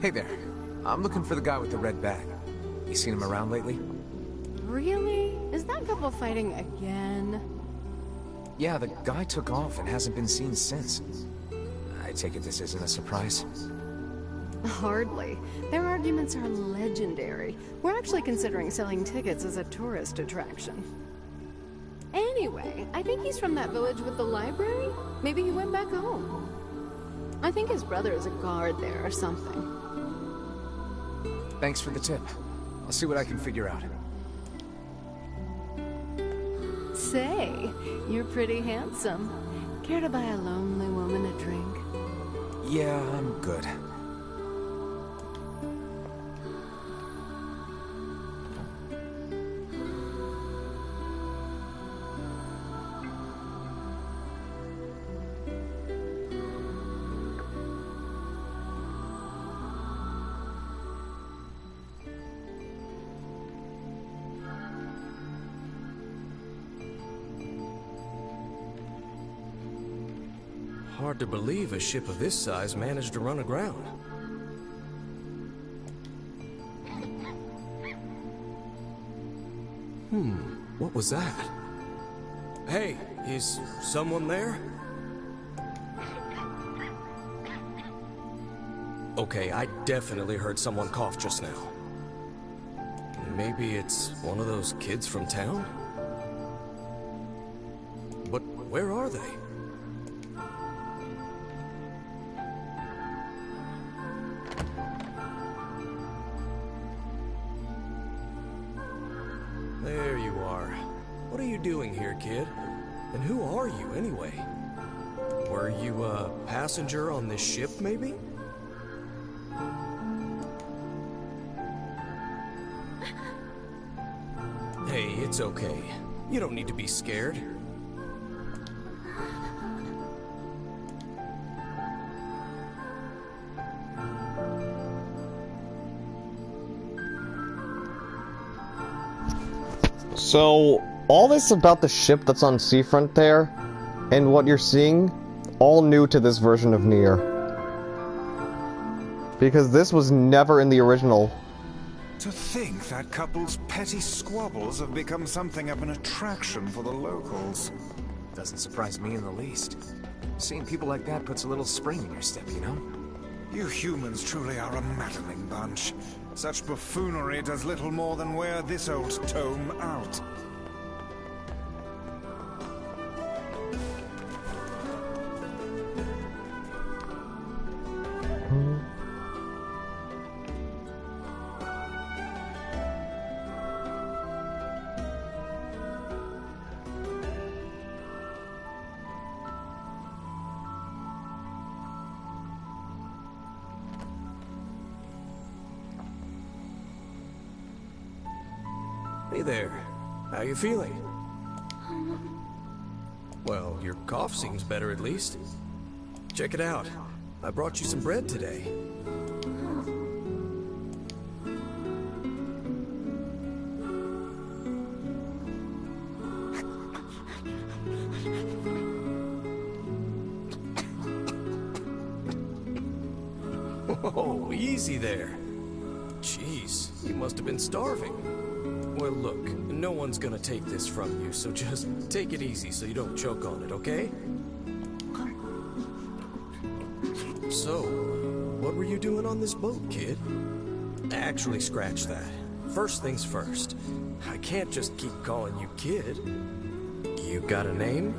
Speaker 4: Hey there. I'm looking for the guy with the red bag. You seen him around lately?
Speaker 5: Really? Is that couple fighting again?
Speaker 4: Yeah, the guy took off and hasn't been seen since. I take it this isn't a surprise?
Speaker 5: Hardly. Their arguments are legendary. We're actually considering selling tickets as a tourist attraction. Anyway, I think he's from that village with the library. Maybe he went back home. I think his brother is a guard there or something.
Speaker 4: Thanks for the tip. I'll see what I can figure out.
Speaker 5: Say, you're pretty handsome. Care to buy a lonely woman a drink?
Speaker 4: Yeah, I'm good.
Speaker 19: Hard to believe a ship of this size managed to run aground. What was that? Hey, is someone there? Okay, I definitely heard someone cough just now. Maybe it's one of those kids from town? But where are they? There you are. What are you doing here, kid? And who are you, anyway? Were you a passenger on this ship, maybe? Hey, it's okay. You don't need to be scared.
Speaker 2: So, all this about the ship that's on Seafront there, and what you're seeing, all new to this version of Nier. Because this was never in the original.
Speaker 3: To think that couple's petty squabbles have become something of an attraction for the locals.
Speaker 4: Doesn't surprise me in the least. Seeing people like that puts a little spring in your step, you know?
Speaker 3: You humans truly are a maddening bunch. Such buffoonery does little more than wear this old tome out.
Speaker 19: Hey there. How you feeling? Well, your cough seems better at least. Check it out. I brought you some bread today. Oh, easy there. Jeez, you must have been starving. Well, look, no one's gonna take this from you, so just take it easy so you don't choke on it, okay? So, what were you doing on this boat, kid? Actually, scratch that. First things first. I can't just keep calling you kid. You got a name?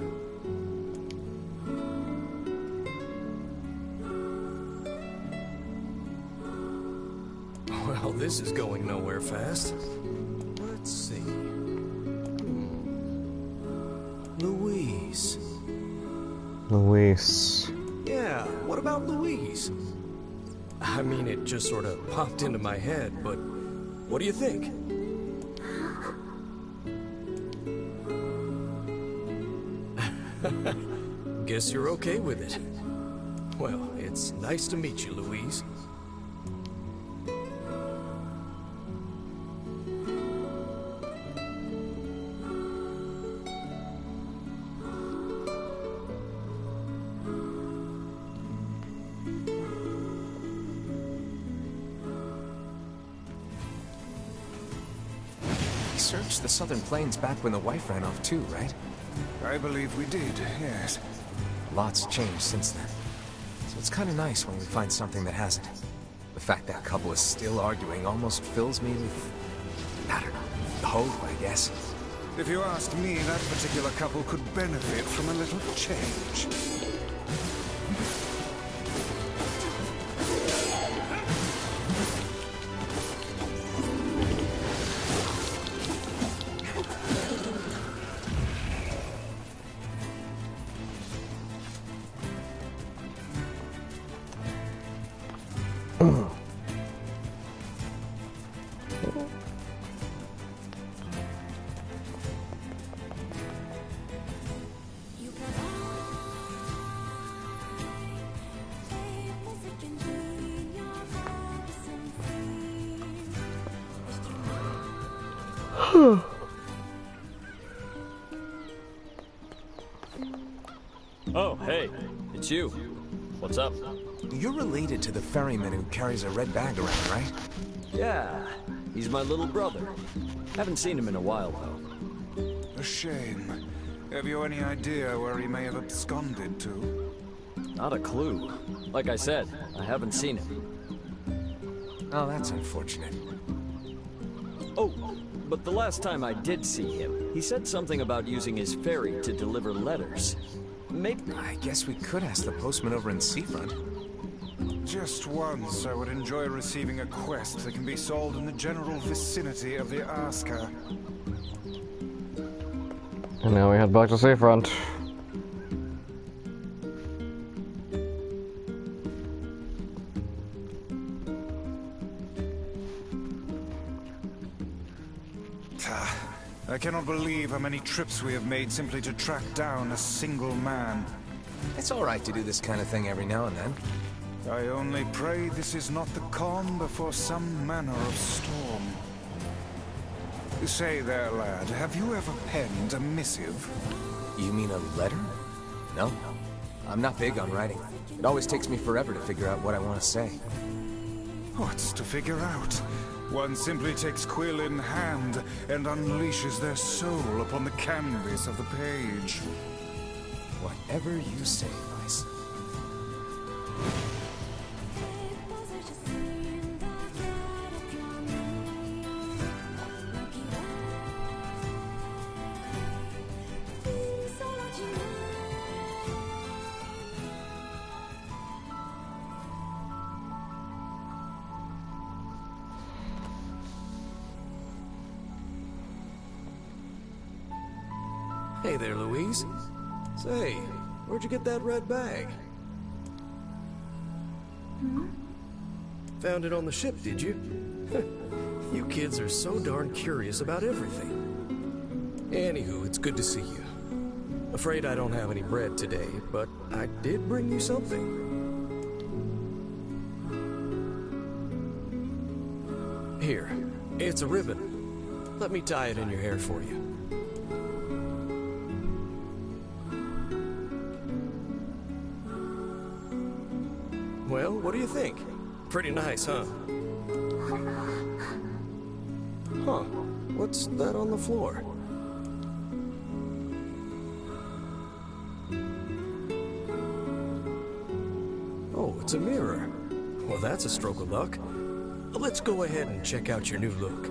Speaker 19: Well, this is going nowhere fast. Let's see. Louise.
Speaker 2: Louise.
Speaker 19: Yeah, what about Louise? I mean, it just sort of popped into my head, but what do you think? Guess you're okay with it. Well, it's nice to meet you, Louise.
Speaker 4: We searched the Southern Plains back when the wife ran off too, right?
Speaker 3: I believe we did, yes.
Speaker 4: Lots changed since then. So it's kind of nice when we find something that hasn't. The fact that couple is still arguing almost fills me with, I don't know, hope, I guess.
Speaker 3: If you ask me, that particular couple could benefit from a little change.
Speaker 7: Oh, hey, it's you. What's up?
Speaker 4: You're related to the ferryman who carries a red bag around, right?
Speaker 7: Yeah, he's my little brother. Haven't seen him in a while, though.
Speaker 3: A shame. Have you any idea where he may have absconded to?
Speaker 7: Not a clue. Like I said, I haven't seen him.
Speaker 4: Oh, that's unfortunate.
Speaker 7: Oh, but the last time I did see him, he said something about using his ferry to deliver letters. Maybe...
Speaker 4: I guess we could ask the postman over in Seafront.
Speaker 3: Just once, I would enjoy receiving a quest that can be solved in the general vicinity of the Asker.
Speaker 2: And now we head back to Seafront.
Speaker 3: I cannot believe how many trips we have made simply to track down a single man.
Speaker 4: It's all right to do this kind of thing every now and then.
Speaker 3: I only pray this is not the calm before some manner of storm. Say there, lad, have you ever penned a missive?
Speaker 4: You mean a letter? No. I'm not big on writing. It always takes me forever to figure out what I want to say.
Speaker 3: What's to figure out? One simply takes quill in hand and unleashes their soul upon the canvas of the page.
Speaker 4: Whatever you say, Vice.
Speaker 19: Hey there, Louise. Say, where'd you get that red bag?
Speaker 21: Hmm?
Speaker 19: Found it on the ship, did you? You kids are so darn curious about everything. Anywho, it's good to see you. Afraid I don't have any bread today, but I did bring you something. Here, it's a ribbon. Let me tie it in your hair for you. Well, what do you think? Pretty nice, huh? Huh. What's that on the floor? Oh, it's a mirror. Well, that's a stroke of luck. Let's go ahead and check out your new look.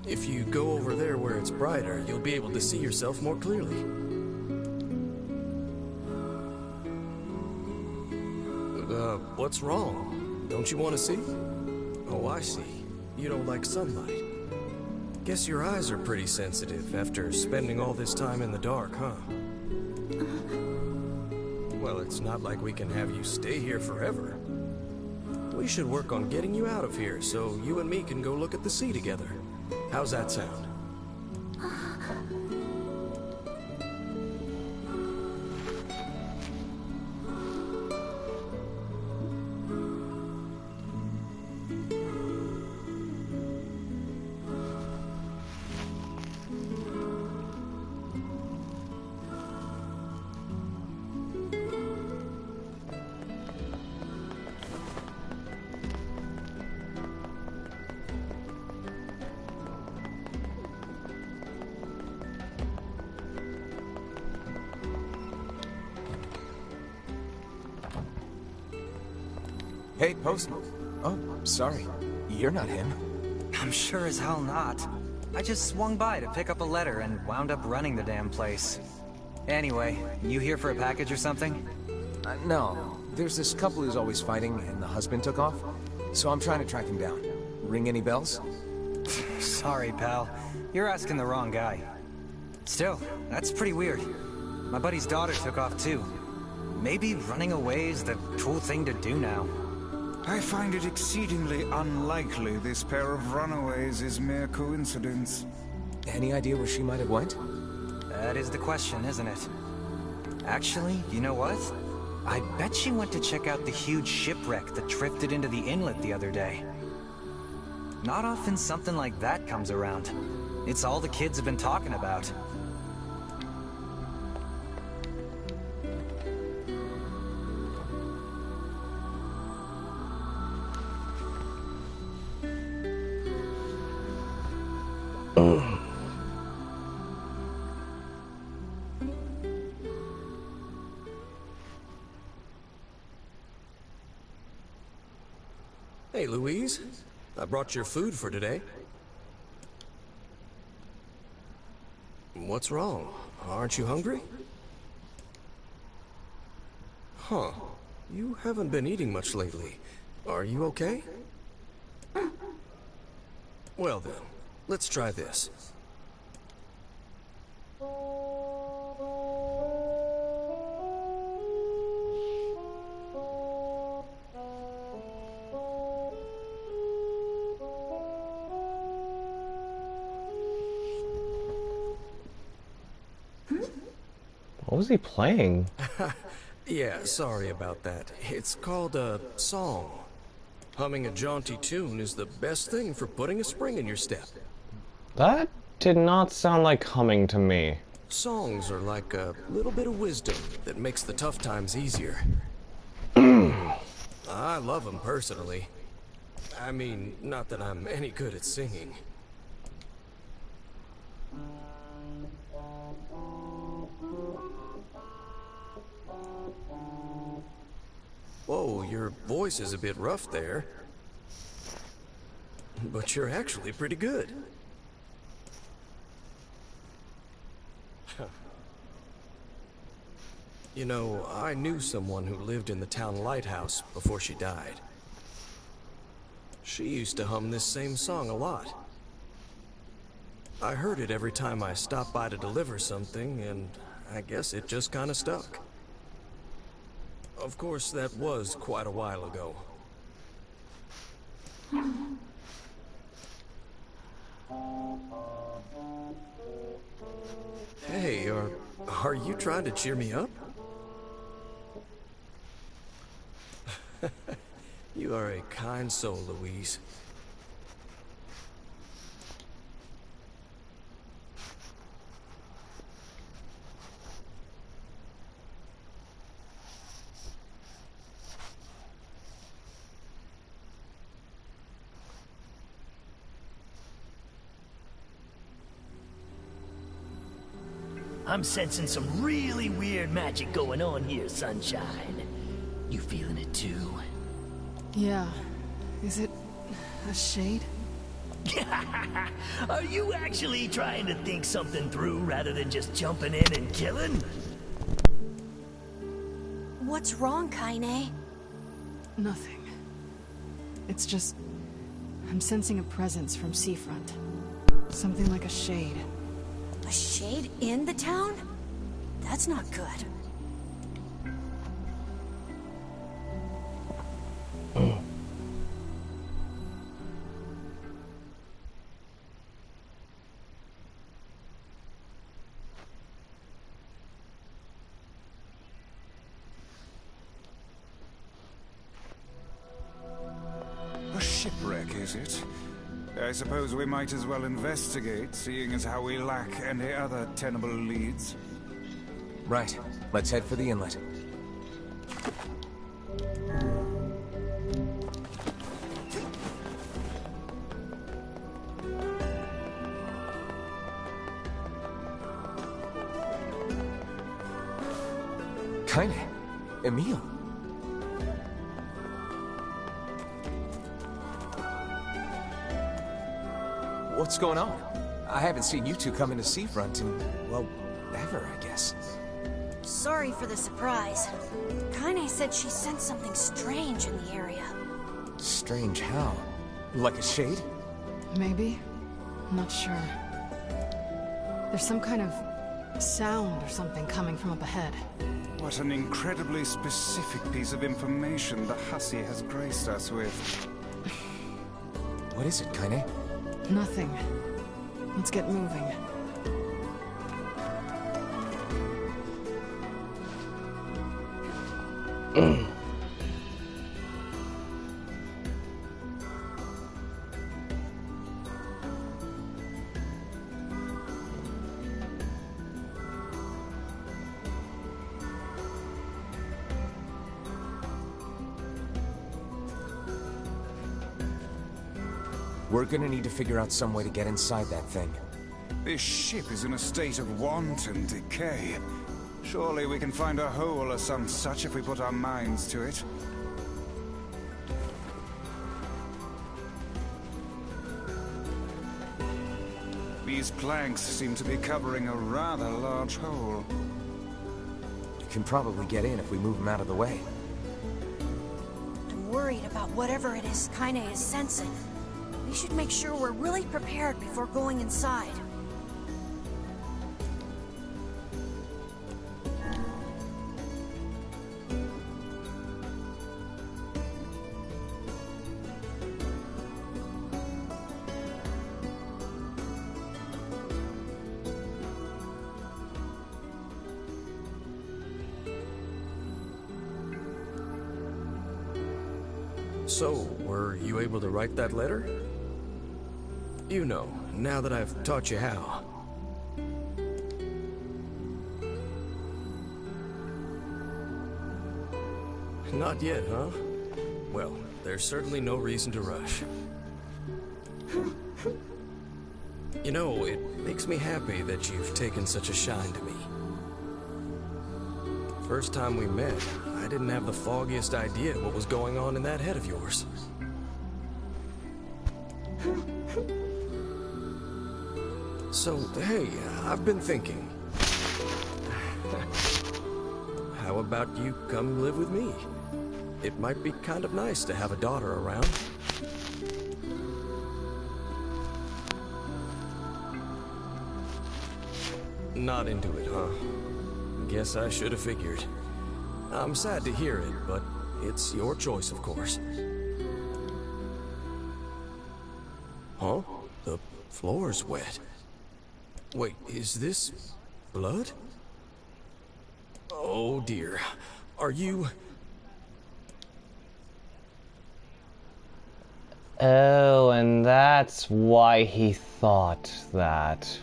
Speaker 19: If you go over there where it's brighter, you'll be able to see yourself more clearly. What's wrong? Don't you want to see? Oh, I see. You don't like sunlight. Guess your eyes are pretty sensitive after spending all this time in the dark, huh? Well, it's not like we can have you stay here forever. We should work on getting you out of here so you and me can go look at the sea together. How's that sound?
Speaker 4: Hey, Postman. Oh, sorry. You're not him.
Speaker 17: I'm sure as hell not. I just swung by to pick up a letter and wound up running the damn place. Anyway, you here for a package or something?
Speaker 4: No. There's this couple who's always fighting, and the husband took off. So I'm trying to track him down. Ring any bells?
Speaker 17: Sorry, pal. You're asking the wrong guy. Still, that's pretty weird. My buddy's daughter took off too. Maybe running away is the cool thing to do now.
Speaker 3: I find it exceedingly unlikely this pair of runaways is mere coincidence.
Speaker 4: Any idea where she might have went?
Speaker 17: That is the question, isn't it? Actually, you know what? I bet she went to check out the huge shipwreck that drifted into the inlet the other day. Not often something like that comes around. It's all the kids have been talking about.
Speaker 19: Hey, Louise. I brought your food for today. What's wrong? Aren't you hungry? Huh. You haven't been eating much lately. Are you okay? Well then, let's try this.
Speaker 2: What was he playing?
Speaker 19: Yeah, sorry about that. It's called a song. Humming a jaunty tune is the best thing for putting a spring in your step.
Speaker 2: That did not sound like humming to me.
Speaker 19: Songs are like a little bit of wisdom that makes the tough times easier. I love them personally. I mean, not that I'm any good at singing. Whoa, your voice is a bit rough there. But you're actually pretty good. You know, I knew someone who lived in the town lighthouse before she died. She used to hum this same song a lot. I heard it every time I stopped by to deliver something, and I guess it just kinda stuck. Of course, that was quite a while ago. trying to cheer me up? You are a kind soul, Louise.
Speaker 10: I'm sensing some really weird magic going on here, Sunshine. You feeling it too?
Speaker 5: Yeah. Is it a shade?
Speaker 10: Are you actually trying to think something through rather than just jumping in and killing?
Speaker 1: What's wrong, Kaine?
Speaker 5: Nothing. It's just... I'm sensing a presence from Seafront. Something like a shade.
Speaker 1: A shade in the town? That's not good.
Speaker 3: A shipwreck, is it? I suppose we might as well investigate, seeing as how we lack any other tenable leads.
Speaker 4: Right. Let's head for the inlet. Kaine. Emil. What's going on? I haven't seen you two come into Seafront in, well, ever, I guess.
Speaker 1: Sorry for the surprise. Kaine said she sensed something strange in the area.
Speaker 4: Strange how? Like a shade?
Speaker 5: Maybe? I'm not sure. There's some kind of sound or something coming from up ahead.
Speaker 3: What an incredibly specific piece of information the Hussy has graced us with.
Speaker 4: What is it, Kaine?
Speaker 5: Nothing. Let's get moving.
Speaker 4: We're gonna need to figure out some way to get inside that thing.
Speaker 3: This ship is in a state of wanton decay. Surely we can find a hole or some such if we put our minds to it. These planks seem to be covering a rather large hole.
Speaker 4: You can probably get in if we move them out of the way.
Speaker 1: I'm worried about whatever it is Kaine is sensing. We should make sure we're really prepared before going inside.
Speaker 19: So, were you able to write that letter? You know, now that I've taught you how. Not yet, huh? Well, there's certainly no reason to rush. You know, it makes me happy that you've taken such a shine to me. First time we met, I didn't have the foggiest idea what was going on in that head of yours. So, hey, I've been thinking. How about you come live with me? It might be kind of nice to have a daughter around. Not into it, huh? Guess I should have figured. I'm sad to hear it, but it's your choice, of course. Huh? The floor's wet. Wait, is this blood? Oh dear. Are you...
Speaker 2: Oh, and that's why he thought that.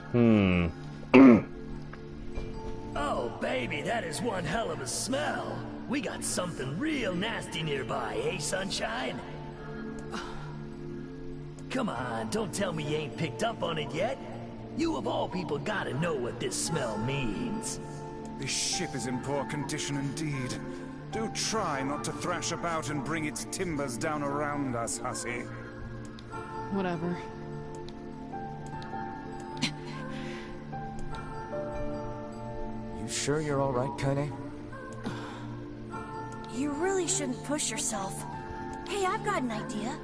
Speaker 10: Oh, baby, that is one hell of a smell. We got something real nasty nearby, eh, Sunshine? Come on, don't tell me you ain't picked up on it yet. You of all people gotta know what this smell means.
Speaker 3: This ship is in poor condition indeed. Do try not to thrash about and bring its timbers down around us, hussy.
Speaker 5: Whatever.
Speaker 4: You sure you're all right, Kaine?
Speaker 1: You really shouldn't push yourself. Hey, I've got an idea.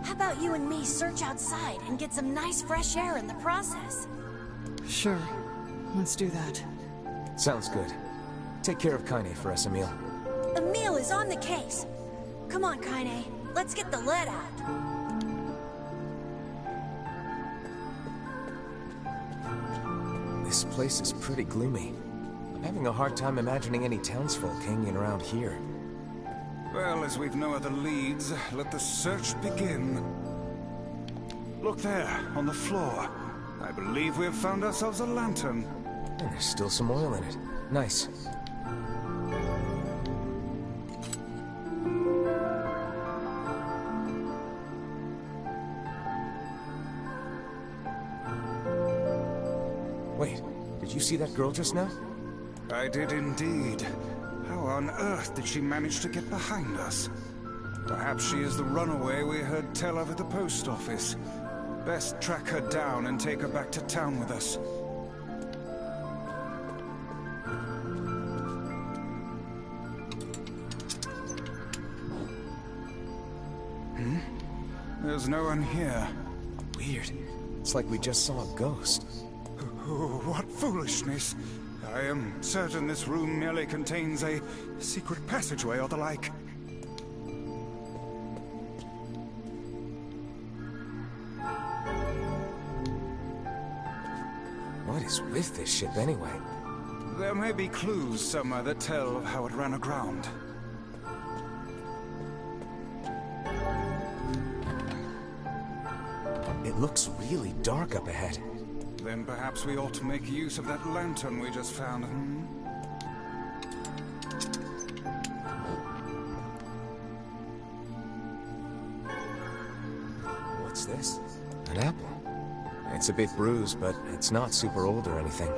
Speaker 1: How about you and me search outside and get some nice fresh air in the process?
Speaker 5: Sure. Let's do that.
Speaker 4: Sounds good. Take care of Kaine for us, Emil.
Speaker 1: Emil is on the case. Come on, Kaine. Let's get the lead out.
Speaker 4: This place is pretty gloomy. I'm having a hard time imagining any townsfolk hanging around here.
Speaker 3: Well, as we've no other leads, let the search begin. Look there, on the floor. I believe we have found ourselves a lantern.
Speaker 4: And there's still some oil in it. Nice. Wait, did you see that girl just now?
Speaker 3: I did indeed. How on earth did she manage to get behind us? Perhaps she is the runaway we heard tell of at the post office. Best track her down and take her back to town with us. There's no one here.
Speaker 4: Weird. It's like we just saw a ghost.
Speaker 3: Oh, what foolishness! I am certain this room merely contains a secret passageway or the like.
Speaker 4: What is with this ship anyway?
Speaker 3: There may be clues somewhere that tell of how it ran aground.
Speaker 4: It looks really dark up ahead.
Speaker 3: Then perhaps we ought to make use of that lantern we just found,
Speaker 4: What's this? An apple. It's a bit bruised, but it's not super old or anything.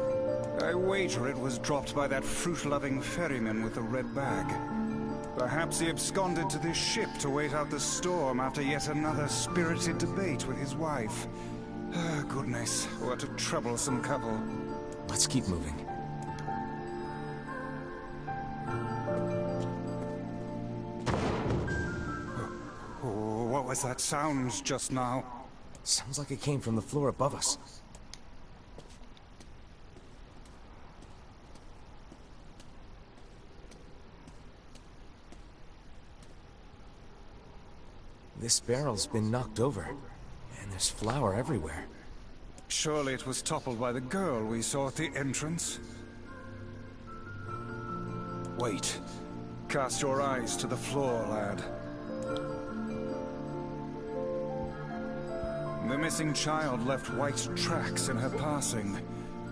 Speaker 3: I wager it was dropped by that fruit-loving ferryman with the red bag. Perhaps he absconded to this ship to wait out the storm after yet another spirited debate with his wife. Ah, goodness, what a troublesome couple.
Speaker 4: Let's keep moving.
Speaker 3: Oh, what was that sound just now?
Speaker 4: Sounds like it came from the floor above us. This barrel's been knocked over, and there's flour everywhere.
Speaker 3: Surely it was toppled by the girl we saw at the entrance. Wait. Cast your eyes to the floor, lad. The missing child left white tracks in her passing.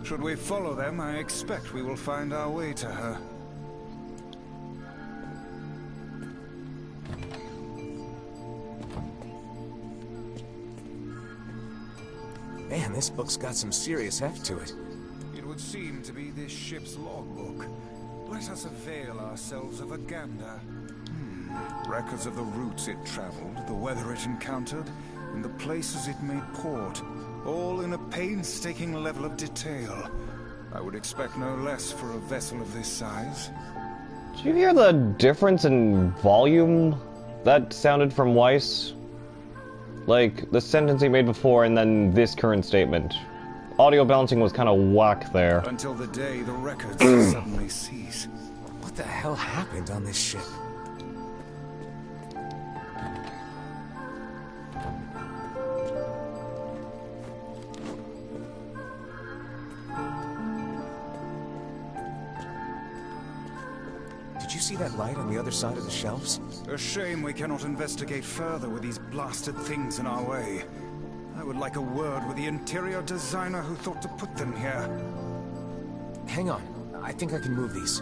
Speaker 3: Should we follow them, I expect we will find our way to her.
Speaker 4: Man, this book's got some serious heft to it.
Speaker 3: It would seem to be this ship's logbook. Let us avail ourselves of a gander. Records of the routes it traveled, the weather it encountered, and the places it made port, all in a painstaking level of detail. I would expect no less for a vessel of this size.
Speaker 2: Did you hear the difference in volume that sounded from Weiss? Like, the sentence he made before and then this current statement. Audio balancing was kind of whack there.
Speaker 3: Until the day the records suddenly cease.
Speaker 4: What the hell happened on this ship? see that light on the other side of the shelves?
Speaker 3: A shame we cannot investigate further with these blasted things in our way. I would like a word with the interior designer who thought to put them here.
Speaker 4: Hang on. I think I can move these.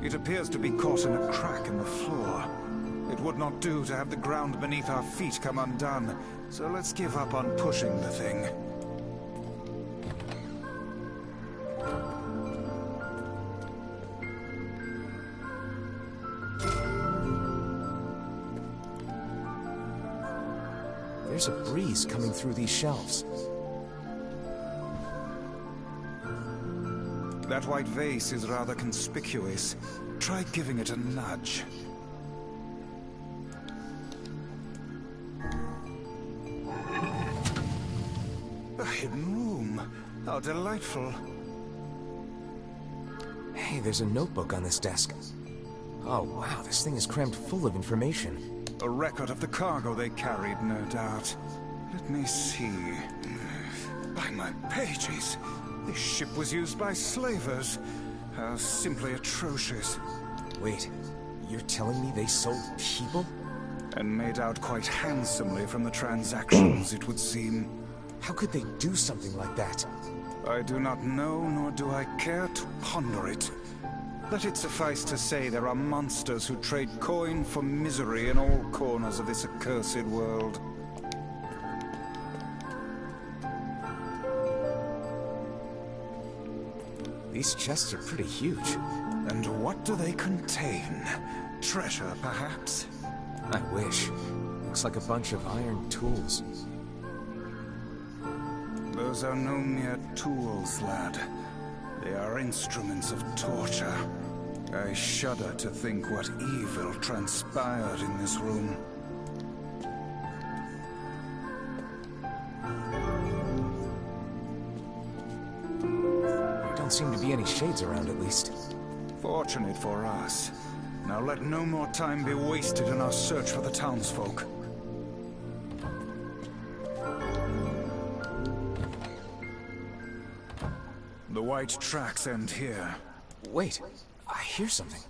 Speaker 3: It appears to be caught in a crack in the floor. It would not do to have the ground beneath our feet come undone, so let's give up on pushing the thing.
Speaker 4: There's a breeze coming through these shelves.
Speaker 3: That white vase is rather conspicuous. Try giving it a nudge. A hidden room. How delightful.
Speaker 4: Hey, there's a notebook on this desk. Oh, wow, this thing is crammed full of information.
Speaker 3: A record of the cargo they carried, no doubt. Let me see. By my pages, this ship was used by slavers. How simply atrocious.
Speaker 4: Wait, you're telling me they sold people?
Speaker 3: And made out quite handsomely from the transactions, it would seem.
Speaker 4: How could they do something like that?
Speaker 3: I do not know, nor do I care to ponder it. Let it suffice to say there are monsters who trade coin for misery in all corners of this accursed world.
Speaker 4: These chests are pretty huge.
Speaker 3: And what do they contain? Treasure, perhaps?
Speaker 4: I wish. Looks like a bunch of iron tools.
Speaker 3: Those are no mere tools, lad. They are instruments of torture. I shudder to think what evil transpired in this room.
Speaker 4: There don't seem to be any shades around, at least.
Speaker 3: Fortunate for us. Now let no more time be wasted in our search for the townsfolk. The white tracks end here.
Speaker 4: Wait, I hear something.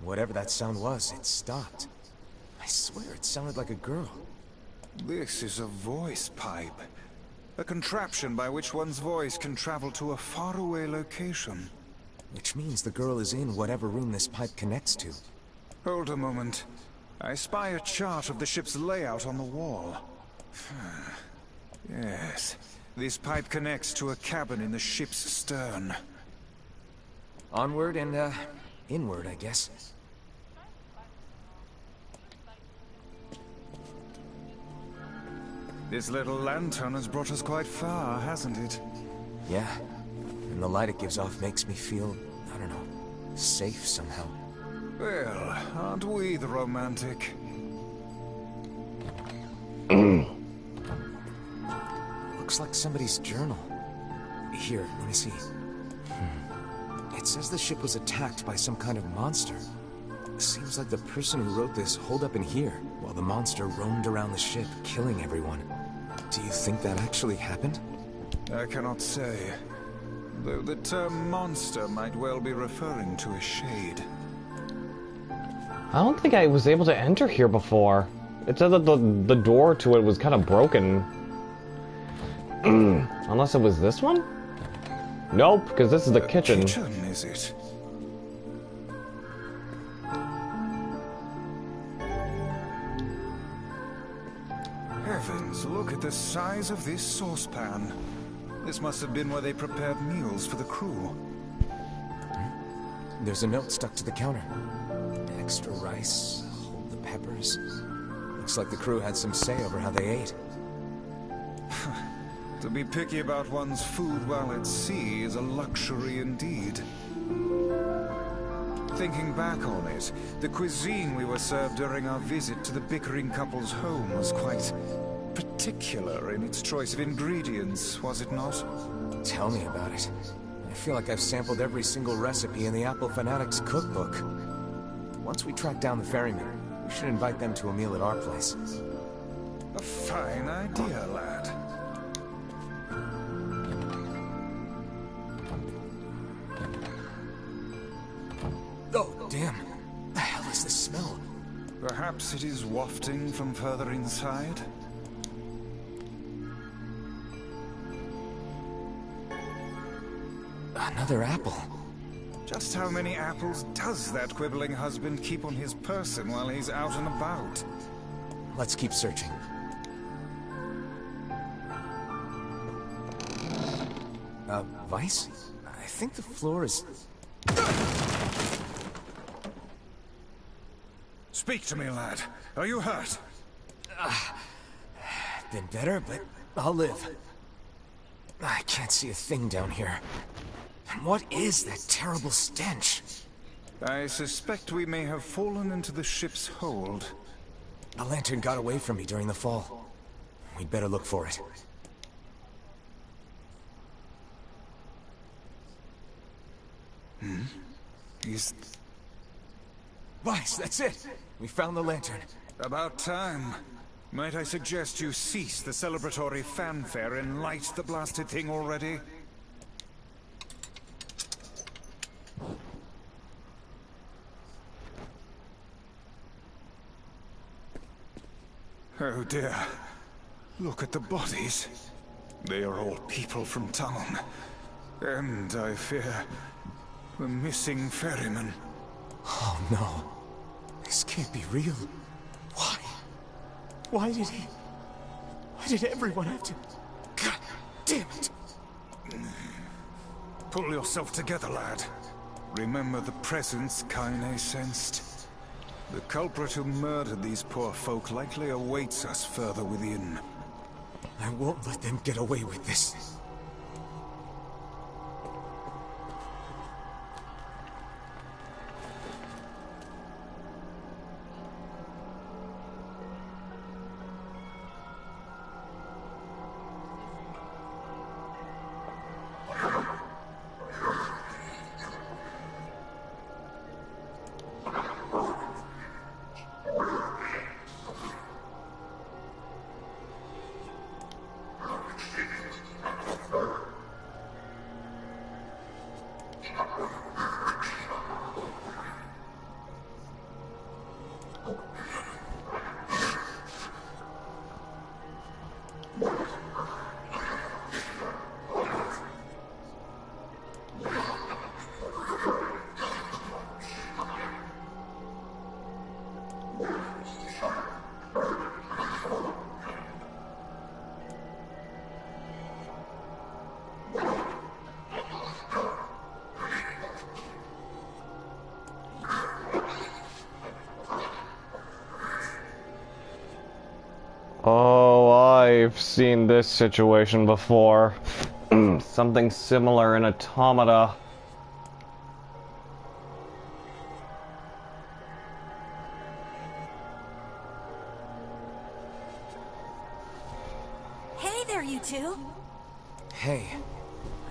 Speaker 4: Whatever that sound was, it stopped. I swear it sounded like a girl.
Speaker 3: This is a voice pipe. A contraption by which one's voice can travel to a faraway location.
Speaker 4: Which means the girl is in whatever room this pipe connects to.
Speaker 3: Hold a moment. I spy a chart of the ship's layout on the wall. Yes. This pipe connects to a cabin in the ship's stern.
Speaker 4: Onward and, inward, I guess.
Speaker 3: This little lantern has brought us quite far, hasn't it?
Speaker 4: Yeah. And the light it gives off makes me feel, I don't know, safe somehow.
Speaker 3: Well, aren't we the romantic?
Speaker 4: Looks like somebody's journal. Here, let me see. It says the ship was attacked by some kind of monster. Seems like the person who wrote this holed up in here, while the monster roamed around the ship, killing everyone. Do you think that actually happened?
Speaker 3: I cannot say. Though the term monster might well be referring to a shade.
Speaker 2: I don't think I was able to enter here before. It said that the door to it was kind of broken. Unless it was this one? Nope, because this is the kitchen.
Speaker 3: Kitchen, is it? Heavens, look at the size of this saucepan. This must have been where they prepared meals for the crew.
Speaker 4: There's a note stuck to the counter. Extra rice, hold the peppers. Looks like the crew had some say over how they ate.
Speaker 3: To be picky about one's food while at sea is a luxury indeed. Thinking back on it, the cuisine we were served during our visit to the bickering couple's home was quite particular in its choice of ingredients, was it not?
Speaker 4: Tell me about it. I feel like I've sampled every single recipe in the Apple Fanatics cookbook. Once we track down the ferryman, we should invite them to a meal at our place.
Speaker 3: A fine idea, lad.
Speaker 4: Oh, damn. The hell is this smell?
Speaker 3: Perhaps it is wafting from further inside?
Speaker 4: Another apple.
Speaker 3: Just how many apples does that quibbling husband keep on his person while he's out and about?
Speaker 4: Let's keep searching. Weiss? I think the floor is...
Speaker 3: Speak to me, lad. Are you hurt?
Speaker 4: Been better, but I'll live. I can't see a thing down here. What is that terrible stench?
Speaker 3: I suspect we may have fallen into the ship's hold.
Speaker 4: A lantern got away from me during the fall. We'd better look for it.
Speaker 3: Is...
Speaker 4: Weiss, that's it! We found the lantern.
Speaker 3: About time. Might I suggest you cease the celebratory fanfare and light the blasted thing already? Oh dear. Look at the bodies. They are all people from town. And, I fear, the missing ferryman.
Speaker 4: Oh no. This can't be real. Why? Why did everyone have to... God damn it!
Speaker 3: Pull yourself together, lad. Remember the presence Kaine sensed. The culprit who murdered these poor folk likely awaits us further within.
Speaker 4: I won't let them get away with this.
Speaker 2: Oh, I've seen this situation before. Something similar in Automata.
Speaker 1: Hey there, you two.
Speaker 4: Hey.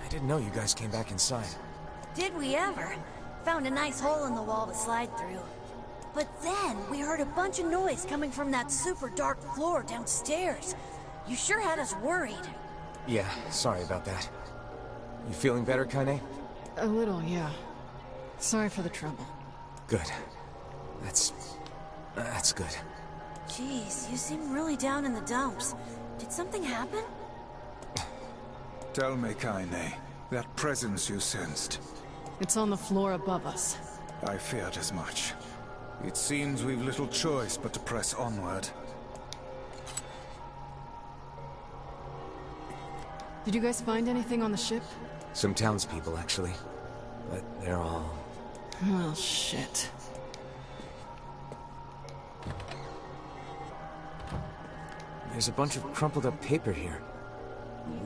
Speaker 4: I didn't know you guys came back inside.
Speaker 1: Did we ever? Found a nice hole in the wall to slide through. But then, we heard a bunch of noise coming from that super dark floor downstairs. You sure had us worried.
Speaker 4: Yeah, sorry about that. You feeling better, Kaine?
Speaker 5: A little, yeah. Sorry for the trouble.
Speaker 4: Good. That's good.
Speaker 1: Jeez, you seem really down in the dumps. Did something happen?
Speaker 3: Tell me, Kaine, that presence you sensed.
Speaker 5: It's on the floor above us.
Speaker 3: I feared as much. It seems we've little choice but to press onward.
Speaker 5: Did you guys find anything on the ship?
Speaker 4: Some townspeople, actually. But they're all...
Speaker 5: Well, shit.
Speaker 4: There's a bunch of crumpled up paper here.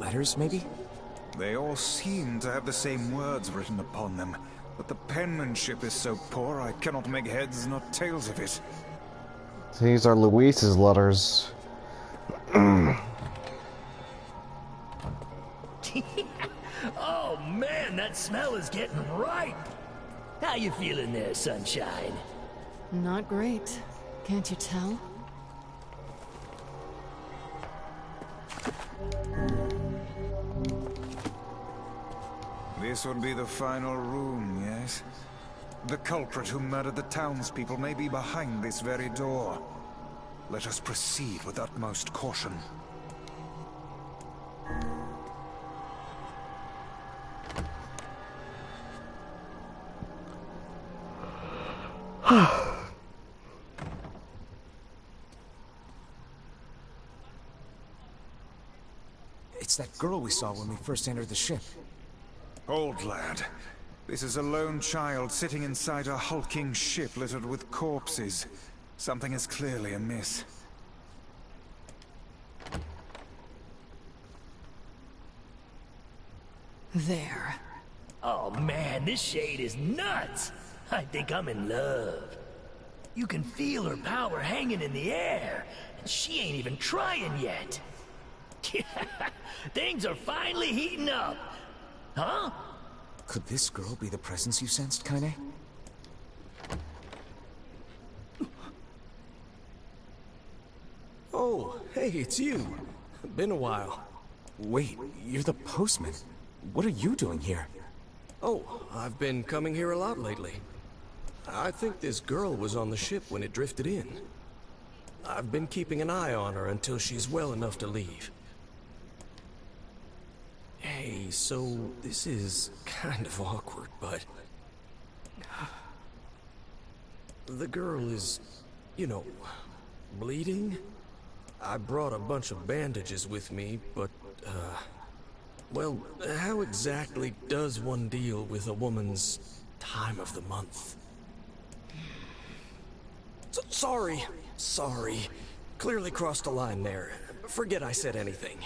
Speaker 4: Letters, maybe?
Speaker 3: They all seem to have the same words written upon them, but the penmanship is so poor I cannot make heads nor tails of it.
Speaker 2: These are Luis's letters.
Speaker 10: Oh man, that smell is getting ripe. How you feeling there, Sunshine?
Speaker 5: Not great. Can't you tell?
Speaker 3: This would be the final room, yes? The culprit who murdered the townspeople may be behind this very door. Let us proceed with utmost caution.
Speaker 4: It's that girl we saw when we first entered the ship.
Speaker 3: Old lad, this is a lone child sitting inside a hulking ship littered with corpses. Something is clearly amiss.
Speaker 5: There.
Speaker 10: Oh man, this shade is nuts. I think I'm in love. You can feel her power hanging in the air, and she ain't even trying yet. Things are finally heating up. Huh?
Speaker 4: Could this girl be the presence you sensed, Kaine?
Speaker 19: Oh, hey, it's you. Been a while.
Speaker 4: Wait, you're the postman. What are you doing here?
Speaker 19: Oh, I've been coming here a lot lately. I think this girl was on the ship when it drifted in. I've been keeping an eye on her until she's well enough to leave. Hey, so this is kind of awkward, but... the girl is, you know, bleeding? I brought a bunch of bandages with me, but, well, how exactly does one deal with a woman's time of the month? Sorry. Clearly crossed a line there. Forget I said anything.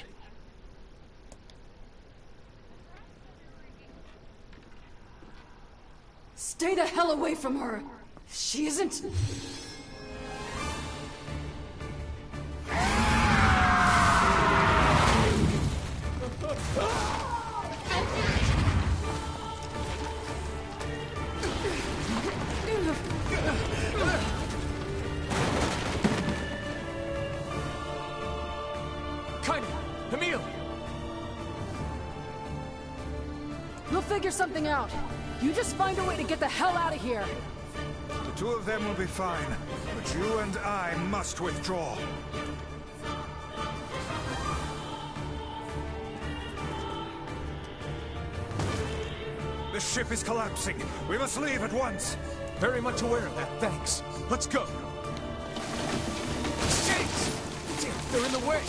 Speaker 5: Stay the hell away from her! She isn't...
Speaker 4: Kaine! Emil!
Speaker 5: We'll figure something out. You just find a way to get the hell out of here.
Speaker 3: The two of them will be fine, but you and I must withdraw. The ship is collapsing. We must leave at once.
Speaker 4: Very much aware of that, thanks. Let's go. Shades! Damn, they're in the way!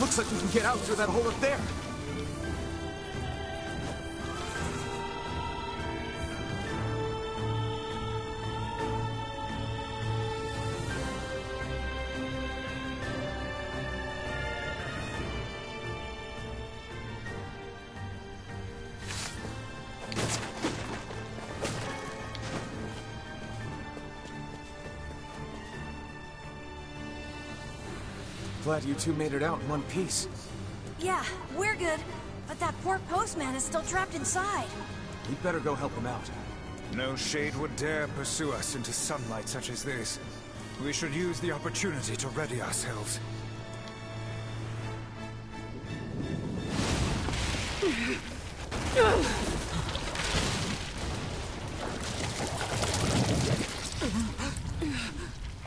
Speaker 4: Looks like we can get out through that hole up there. Glad you two made it out in one piece.
Speaker 8: Yeah, we're good. But that poor postman is still trapped inside.
Speaker 3: We'd better go help him out. No shade would dare pursue us into sunlight such as this. We should use the opportunity to ready ourselves.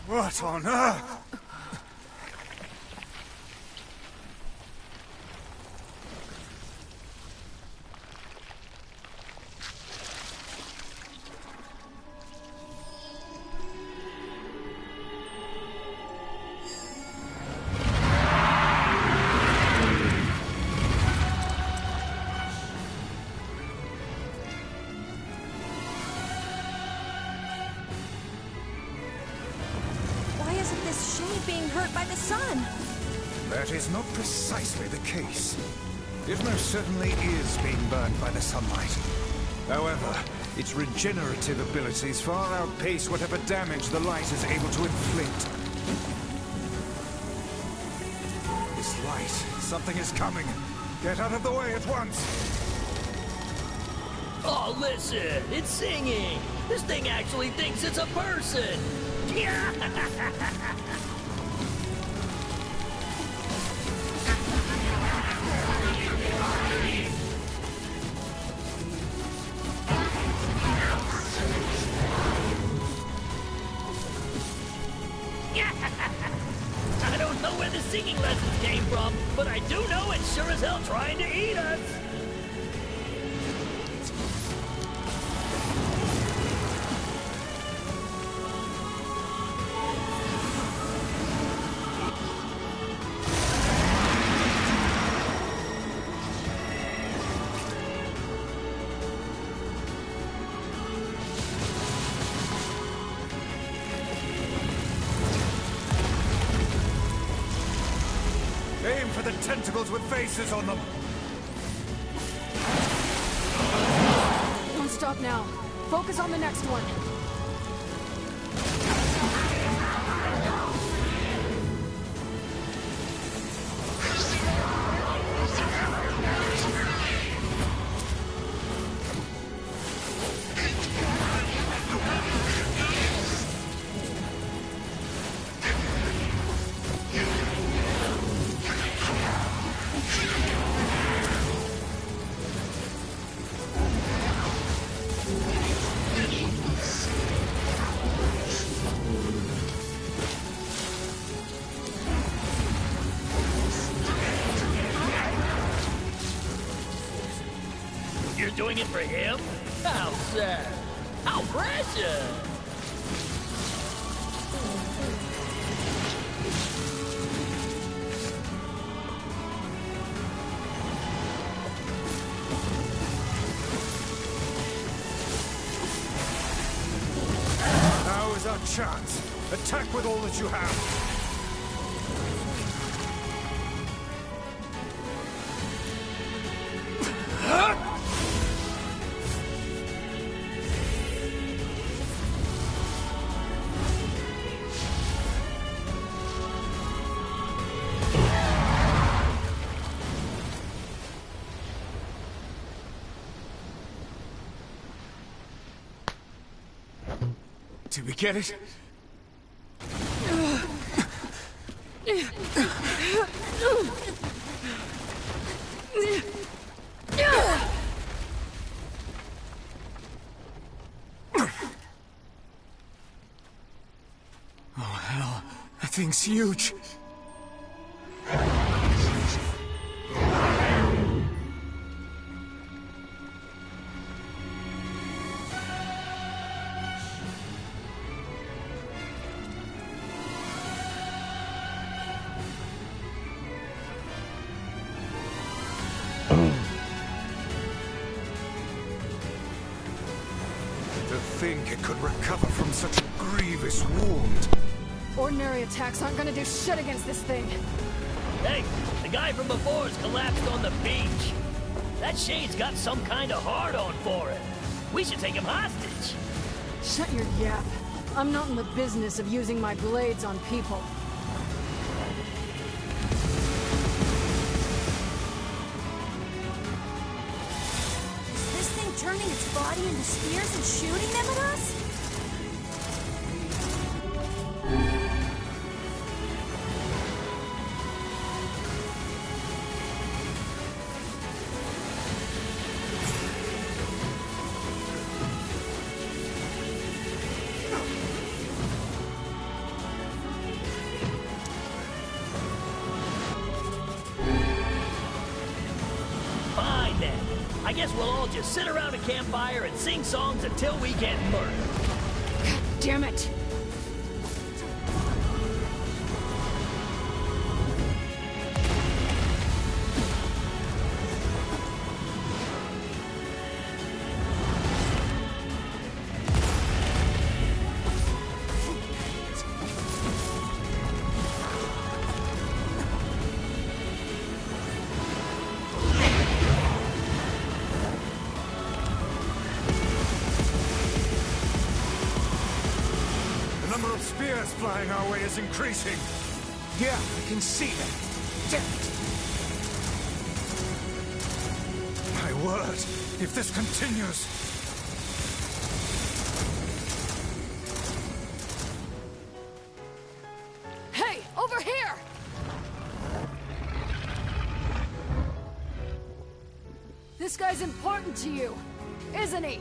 Speaker 3: What on earth?
Speaker 8: being hurt by the sun.
Speaker 3: That is not precisely the case. It most certainly is being burned by the sunlight. However, its regenerative abilities far outpace whatever damage the light is able to inflict. This light, something is coming. Get out of the way at once.
Speaker 10: Oh, listen, it's singing. This thing actually thinks it's a person. Yeah. I don't know where the singing lessons came from, but I do know it's sure as hell trying to eat us.
Speaker 3: Aim for the tentacles with faces on them.
Speaker 5: Don't stop now. Focus on the next one.
Speaker 10: You're doing it for him? How sad. How precious.
Speaker 3: Now is our chance. Attack with all that you have. Did we get it? Oh, hell. That thing's huge. To think it could recover from such a grievous wound.
Speaker 5: Ordinary attacks aren't gonna do shit against this thing.
Speaker 10: Hey, the guy from before's collapsed on the beach. That shade's got some kind of hard-on for it. We should take him hostage.
Speaker 5: Shut your yap. I'm not in the business of using my blades on people.
Speaker 8: Is this thing turning its body into spears and shooting them at us?
Speaker 10: Fine then. I guess we'll all just sit around a campfire and sing songs until we get murdered.
Speaker 5: Damn it!
Speaker 3: fears flying our way is increasing.
Speaker 4: Yeah, I can see that. Damn it.
Speaker 3: My word, if this continues...
Speaker 8: Hey, over here! This guy's important to you, isn't he?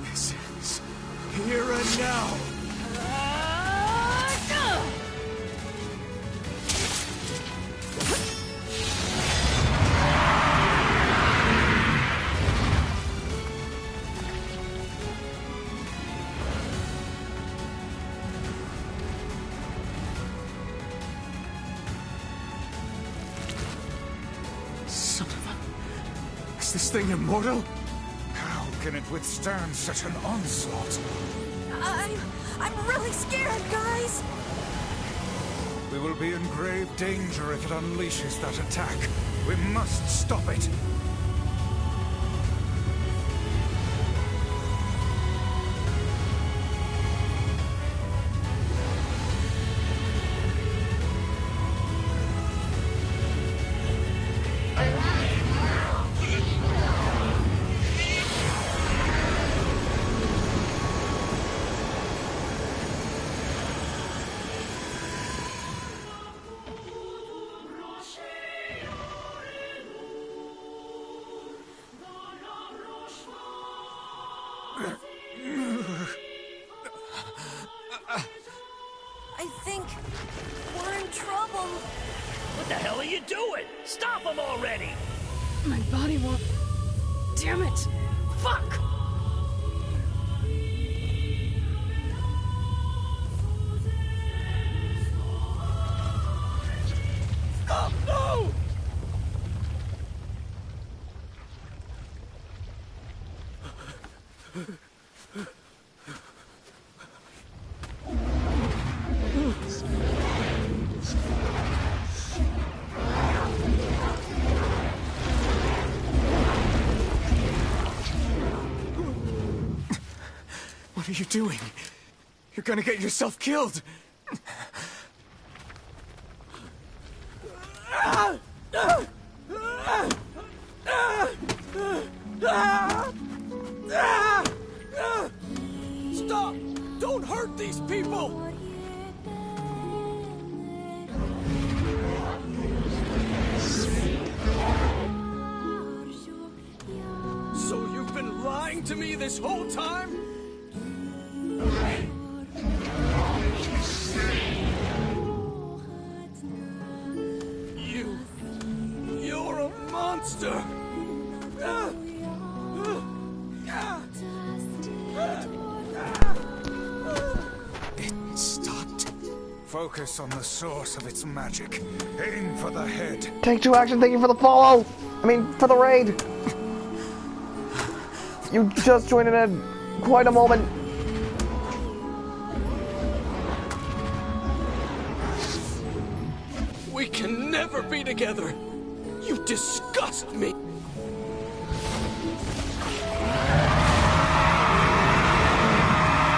Speaker 4: This is here and now. Son of a... Is this thing immortal?
Speaker 3: How can it withstand such an onslaught?
Speaker 8: I'm really scared, guys!
Speaker 3: We will be in grave danger if it unleashes that attack. We must stop it.
Speaker 8: I think we're in trouble.
Speaker 10: What the hell are you doing? Stop him already!
Speaker 5: My body won't... Damn it! Fuck!
Speaker 10: Oh, no!
Speaker 4: What are you doing? You're gonna get yourself killed!
Speaker 19: Stop! Don't hurt these people! So you've been lying to me this whole time? You're a monster!
Speaker 3: It stopped. Focus on the source of its magic. Aim for the head.
Speaker 2: Take 2 action, thank you for the follow! I mean, for the raid! You just joined in at quite a moment.
Speaker 19: We can never be together! You disgust me!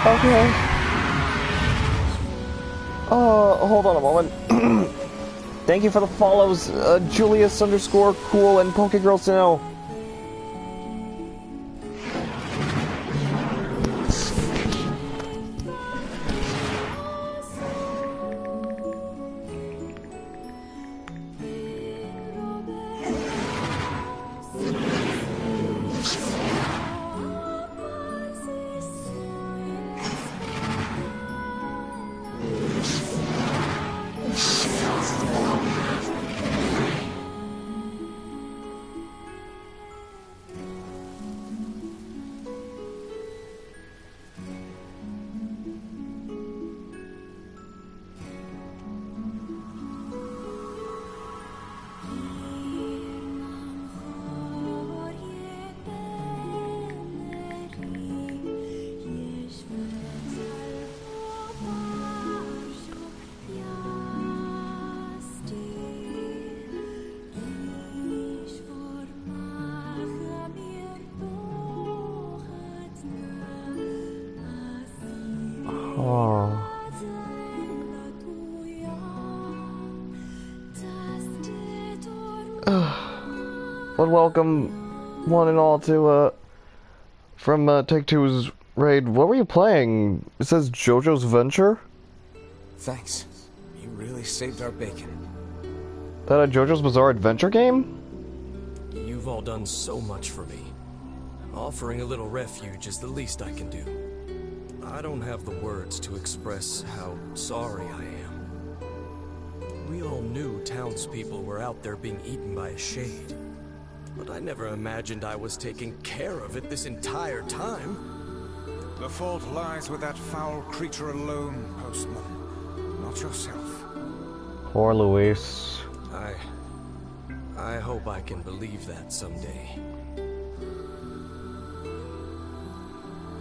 Speaker 2: Okay. Hold on a moment. Thank you for the follows, Julius_cool and Pokegirls to know. but welcome one and all to, from Take-Two's raid. What were you playing? It says JoJo's Venture?
Speaker 4: Thanks. You really saved our bacon.
Speaker 2: That a JoJo's Bizarre Adventure game?
Speaker 19: You've all done so much for me. Offering a little refuge is the least I can do. I don't have the words to express how sorry I am. We all knew townspeople were out there being eaten by a shade. But I never imagined I was taking care of it this entire time.
Speaker 3: The fault lies with that foul creature alone, Postman. Not yourself.
Speaker 2: Poor Luis.
Speaker 19: I hope I can believe that someday.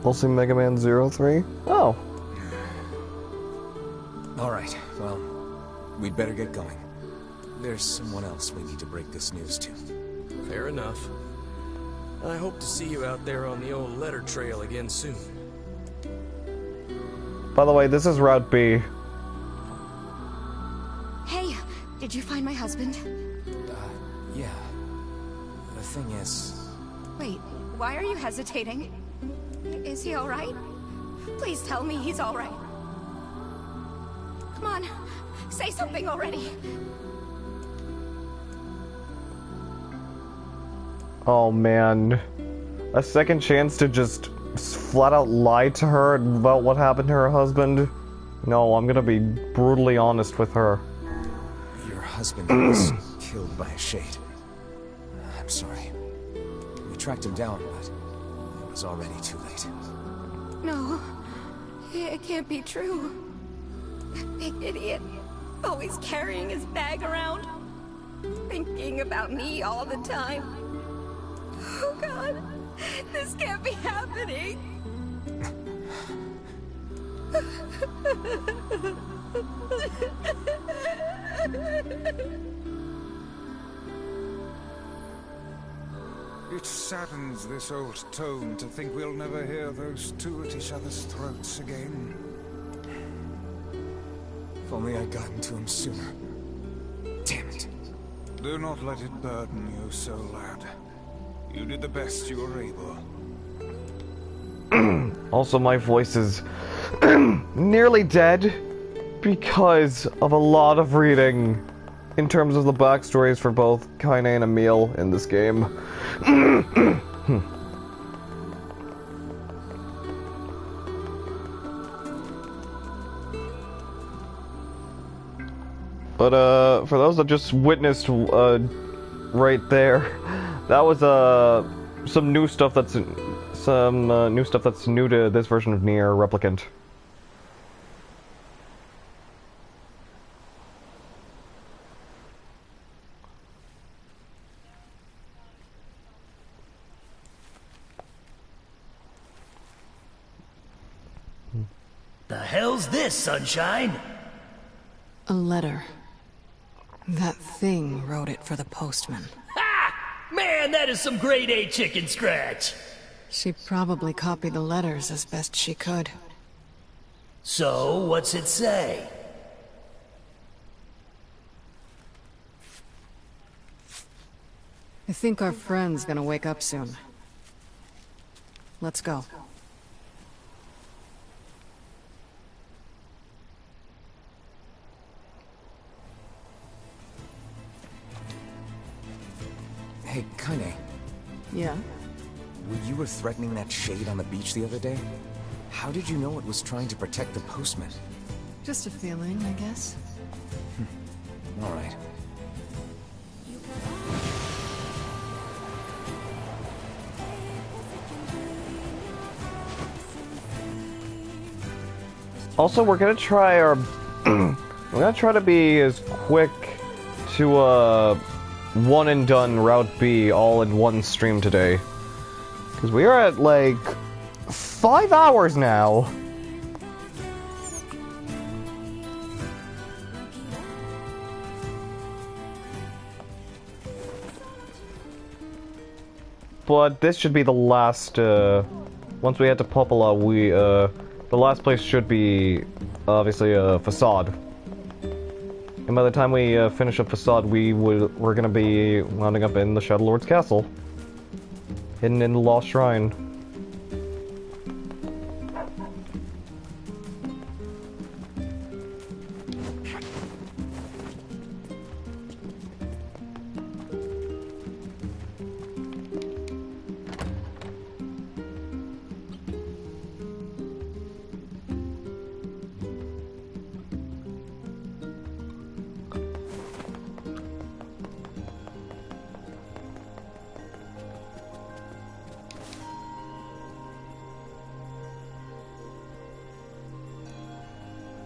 Speaker 2: We'll see Mega Man 03? Oh.
Speaker 4: Alright, well, we'd better get going. There's someone else we need to break this news to.
Speaker 19: Fair enough. I hope to see you out there on the old letter trail again soon.
Speaker 2: By the way, this is Route B.
Speaker 8: Hey, did you find my husband?
Speaker 4: Yeah. The thing is...
Speaker 8: Wait, why are you hesitating? Is he alright? Please tell me he's alright. Come on, say something already.
Speaker 2: Oh man. A second chance to just flat out lie to her about what happened to her husband? No, I'm gonna be brutally honest with her.
Speaker 4: Your husband was killed by a shade. I'm sorry. We tracked him down, but it was already too late.
Speaker 8: No, it can't be true. That big idiot, always carrying his bag around, thinking about me all the time. Oh God, this can't be happening.
Speaker 3: It saddens this old tone to think we'll never hear those two at each other's throats again.
Speaker 4: If only I'd gotten to him sooner. Damn it.
Speaker 3: Do not let it burden you so, lad. You did the best you were able.
Speaker 2: Also, my voice is nearly dead because of a lot of reading in terms of the backstories for both Kaine and Emil in this game. But for those that just witnessed right there, that was some new stuff that's new to this version of Nier Replicant.
Speaker 10: The hell's this, Sunshine?
Speaker 5: A letter. That thing wrote it for the postman.
Speaker 10: Ha! Man, that is some grade A chicken scratch.
Speaker 5: She probably copied the letters as best she could.
Speaker 10: So, what's it say?
Speaker 5: I think our friend's gonna wake up soon. Let's go.
Speaker 4: Hey, Kaine.
Speaker 5: Yeah?
Speaker 4: When you were threatening that shade on the beach the other day, how did you know it was trying to protect the postman?
Speaker 5: Just a feeling, I guess.
Speaker 4: All right.
Speaker 2: Also, we're gonna try our... we're gonna try to be as quick to, one and done Route B all in one stream today. Because we are at, like, 5 hours now. But this should be the last, once we head to Popola, the last place should be, obviously, Facade. And And by the time we finish up Facade, we're gonna be wounding up in the Shadow Lord's castle. Hidden in the Lost Shrine.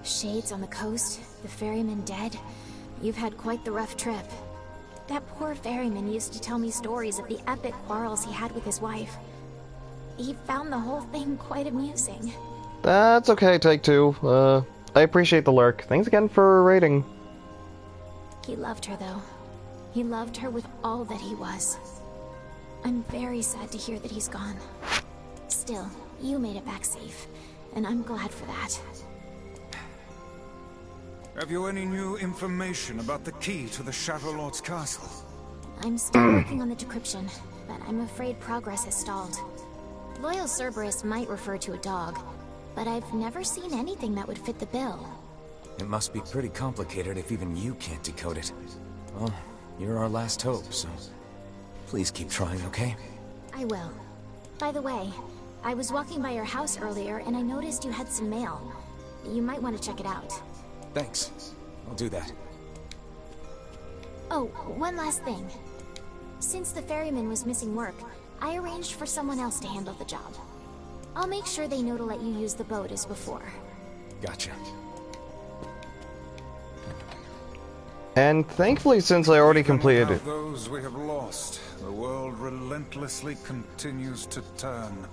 Speaker 6: Shades on the coast, the ferryman dead. You've had quite the rough trip. That poor ferryman used to tell me stories of the epic quarrels he had with his wife. He found the whole thing quite amusing.
Speaker 2: That's okay, Take-Two. I appreciate the lurk. Thanks again for rating.
Speaker 6: He loved her, though. He loved her with all that he was. I'm very sad to hear that he's gone. Still, you made it back safe, and I'm glad for that.
Speaker 3: Have you any new information about the key to the Shadow Lord's castle?
Speaker 6: I'm still working on the decryption, but I'm afraid progress has stalled. Loyal Cerberus might refer to a dog, but I've never seen anything that would fit the bill.
Speaker 4: It must be pretty complicated if even you can't decode it. Well, you're our last hope, so please keep trying, okay?
Speaker 6: I will. By the way, I was walking by your house earlier and I noticed you had some mail. You might want to check it out.
Speaker 4: Thanks. I'll do that.
Speaker 6: Oh, one last thing. Since the ferryman was missing work, I arranged for someone else to handle the job. I'll make sure they know to let you use the boat as before.
Speaker 4: Gotcha.
Speaker 2: And thankfully, since I already completed it...
Speaker 3: Those we have lost, the world relentlessly continues to turn.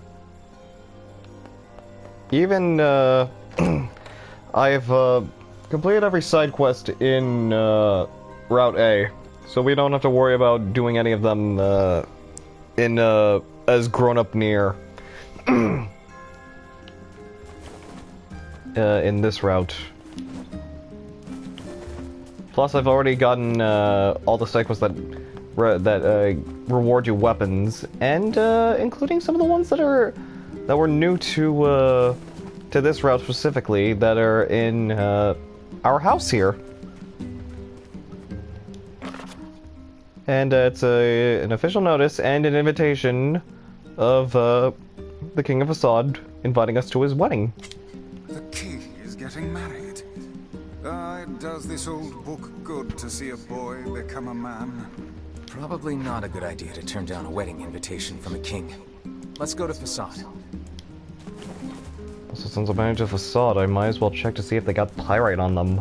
Speaker 2: Even, I've, completed every side quest in, Route A. So we don't have to worry about doing any of them, in, as grown-up near. In this route. Plus, I've already gotten all the side quests that reward you weapons, and including some of the ones that were new to this route specifically, that are in our house here. And it's an official notice and an invitation of the King of Facade inviting us to his wedding.
Speaker 3: The king is getting married. It does this old book good to see a boy become a man.
Speaker 4: Probably not a good idea to turn down a wedding invitation from a king. Let's go to Facade.
Speaker 2: So since I'm managing Facade, I might as well check to see if they got pyrite on them.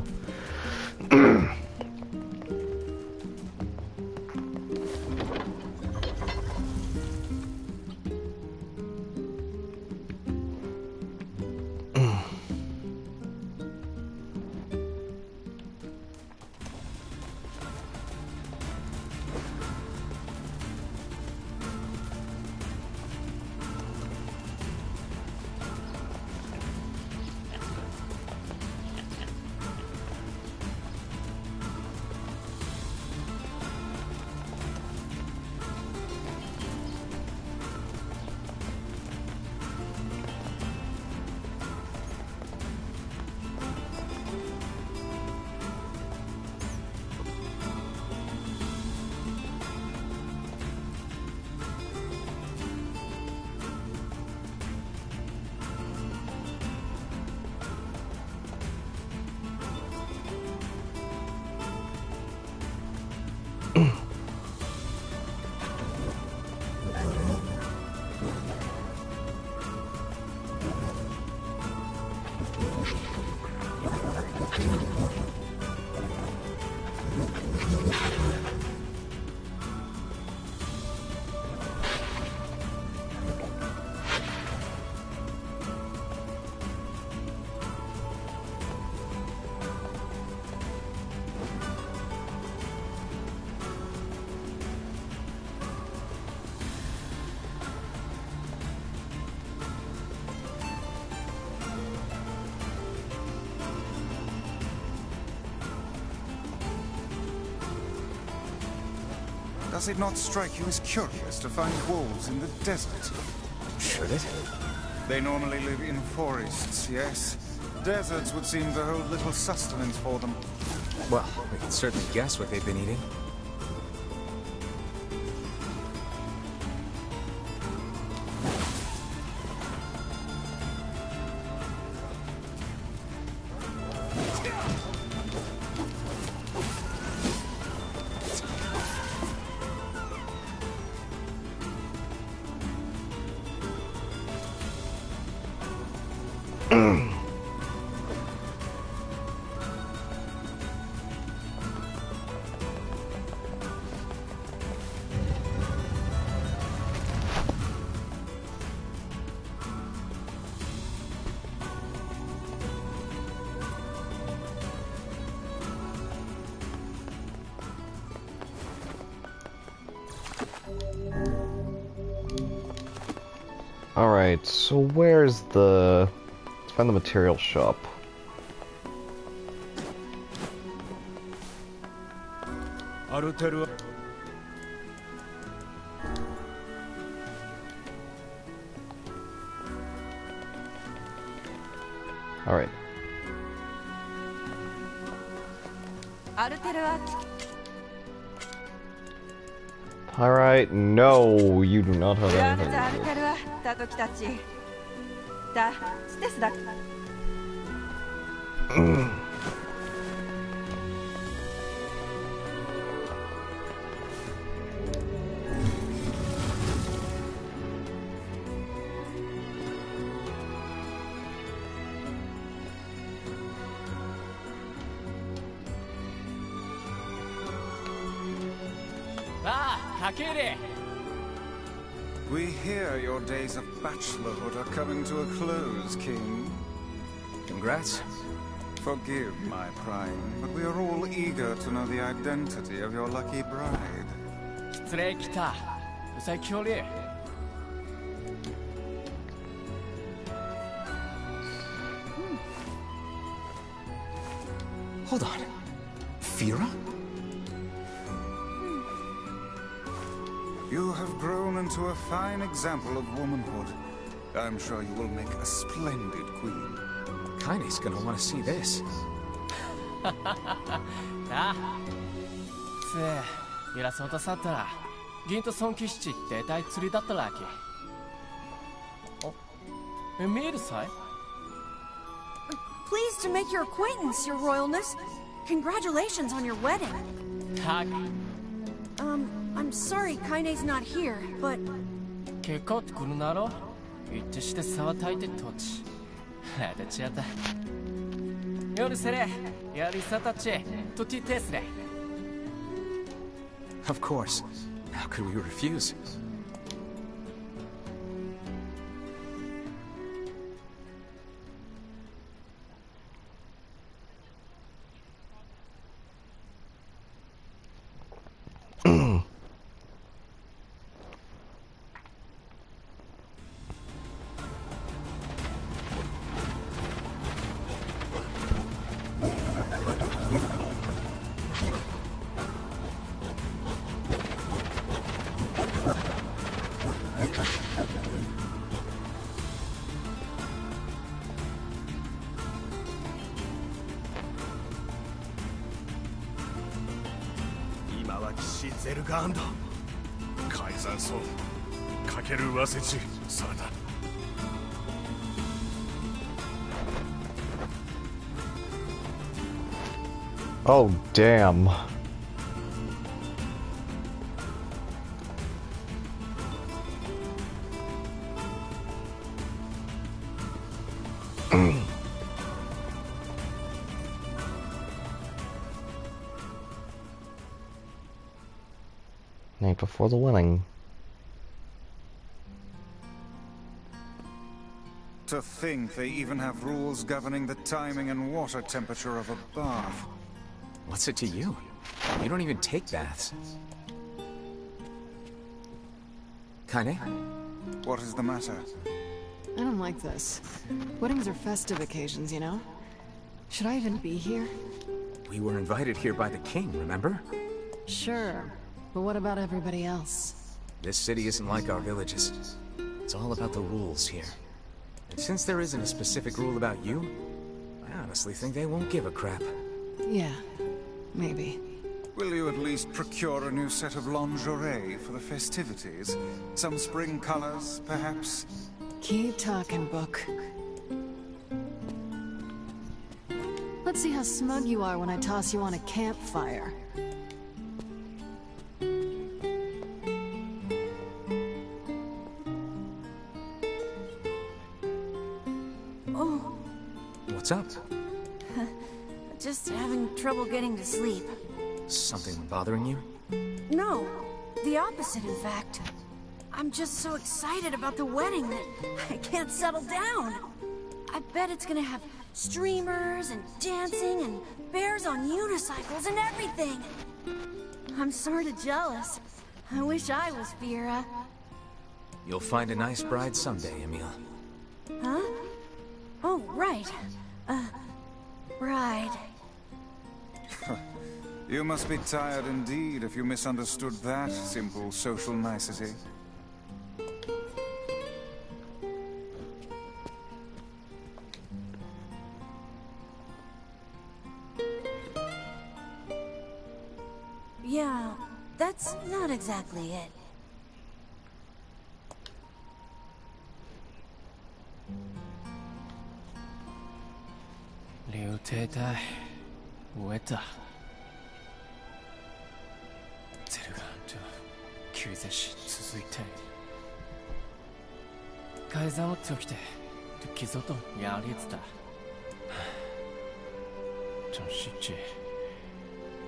Speaker 3: Does it not strike you as curious to find wolves in the desert?
Speaker 4: Should it?
Speaker 3: They normally live in forests, yes. Deserts would seem to hold little sustenance for them.
Speaker 4: Well, we can certainly guess what they've been eating.
Speaker 2: Alright, so where's the... Let's find the material shop. Alright. Alright, no, you do not have anything.
Speaker 3: We hear your days of bachelorhood are coming to a close, King.
Speaker 4: Congrats.
Speaker 3: Forgive my prying, but we are all eager to know the identity of your lucky bride.
Speaker 4: Hold on. Fira?
Speaker 3: You have grown into a fine example of womanhood. I'm sure you will make a splendid queen.
Speaker 4: Kaine's gonna want to see this.
Speaker 1: Pleased to make your acquaintance, Your Royalness. Congratulations on your wedding. I'm sorry Kaine's not here, but...
Speaker 4: Of course. How could we refuse?
Speaker 2: Oh, damn. Night before the wedding.
Speaker 3: To think they even have rules governing the timing and water temperature of a bath.
Speaker 4: What's it to you? You don't even take baths. Kaine?
Speaker 3: What is the matter?
Speaker 5: I don't like this. Weddings are festive occasions, you know? Should I even be here?
Speaker 4: We were invited here by the king, remember?
Speaker 5: Sure. But what about everybody else?
Speaker 4: This city isn't like our villages. It's all about the rules here. And since there isn't a specific rule about you, I honestly think they won't give a crap.
Speaker 5: Yeah, maybe.
Speaker 3: Will you at least procure a new set of lingerie for the festivities? Some spring colors, perhaps?
Speaker 5: Keep talking, Book. Let's see how smug you are when I toss you on a campfire.
Speaker 1: Oh.
Speaker 4: What's up?
Speaker 1: Just having trouble getting to sleep.
Speaker 4: Something bothering you?
Speaker 1: No, the opposite, in fact. I'm just so excited about the wedding that I can't settle down. I bet it's gonna have streamers and dancing and bears on unicycles and everything. I'm sorta jealous. I wish I was Fira.
Speaker 4: You'll find a nice bride someday, Emil.
Speaker 1: Huh? Oh, right. Bride.
Speaker 3: You must be tired indeed if you misunderstood that simple social nicety.
Speaker 1: Yeah, that's not exactly it.
Speaker 12: Liu Teitai, Ueta. ゼルガンと救世し続いて改ざんをつきて時ぞとやりつた真实际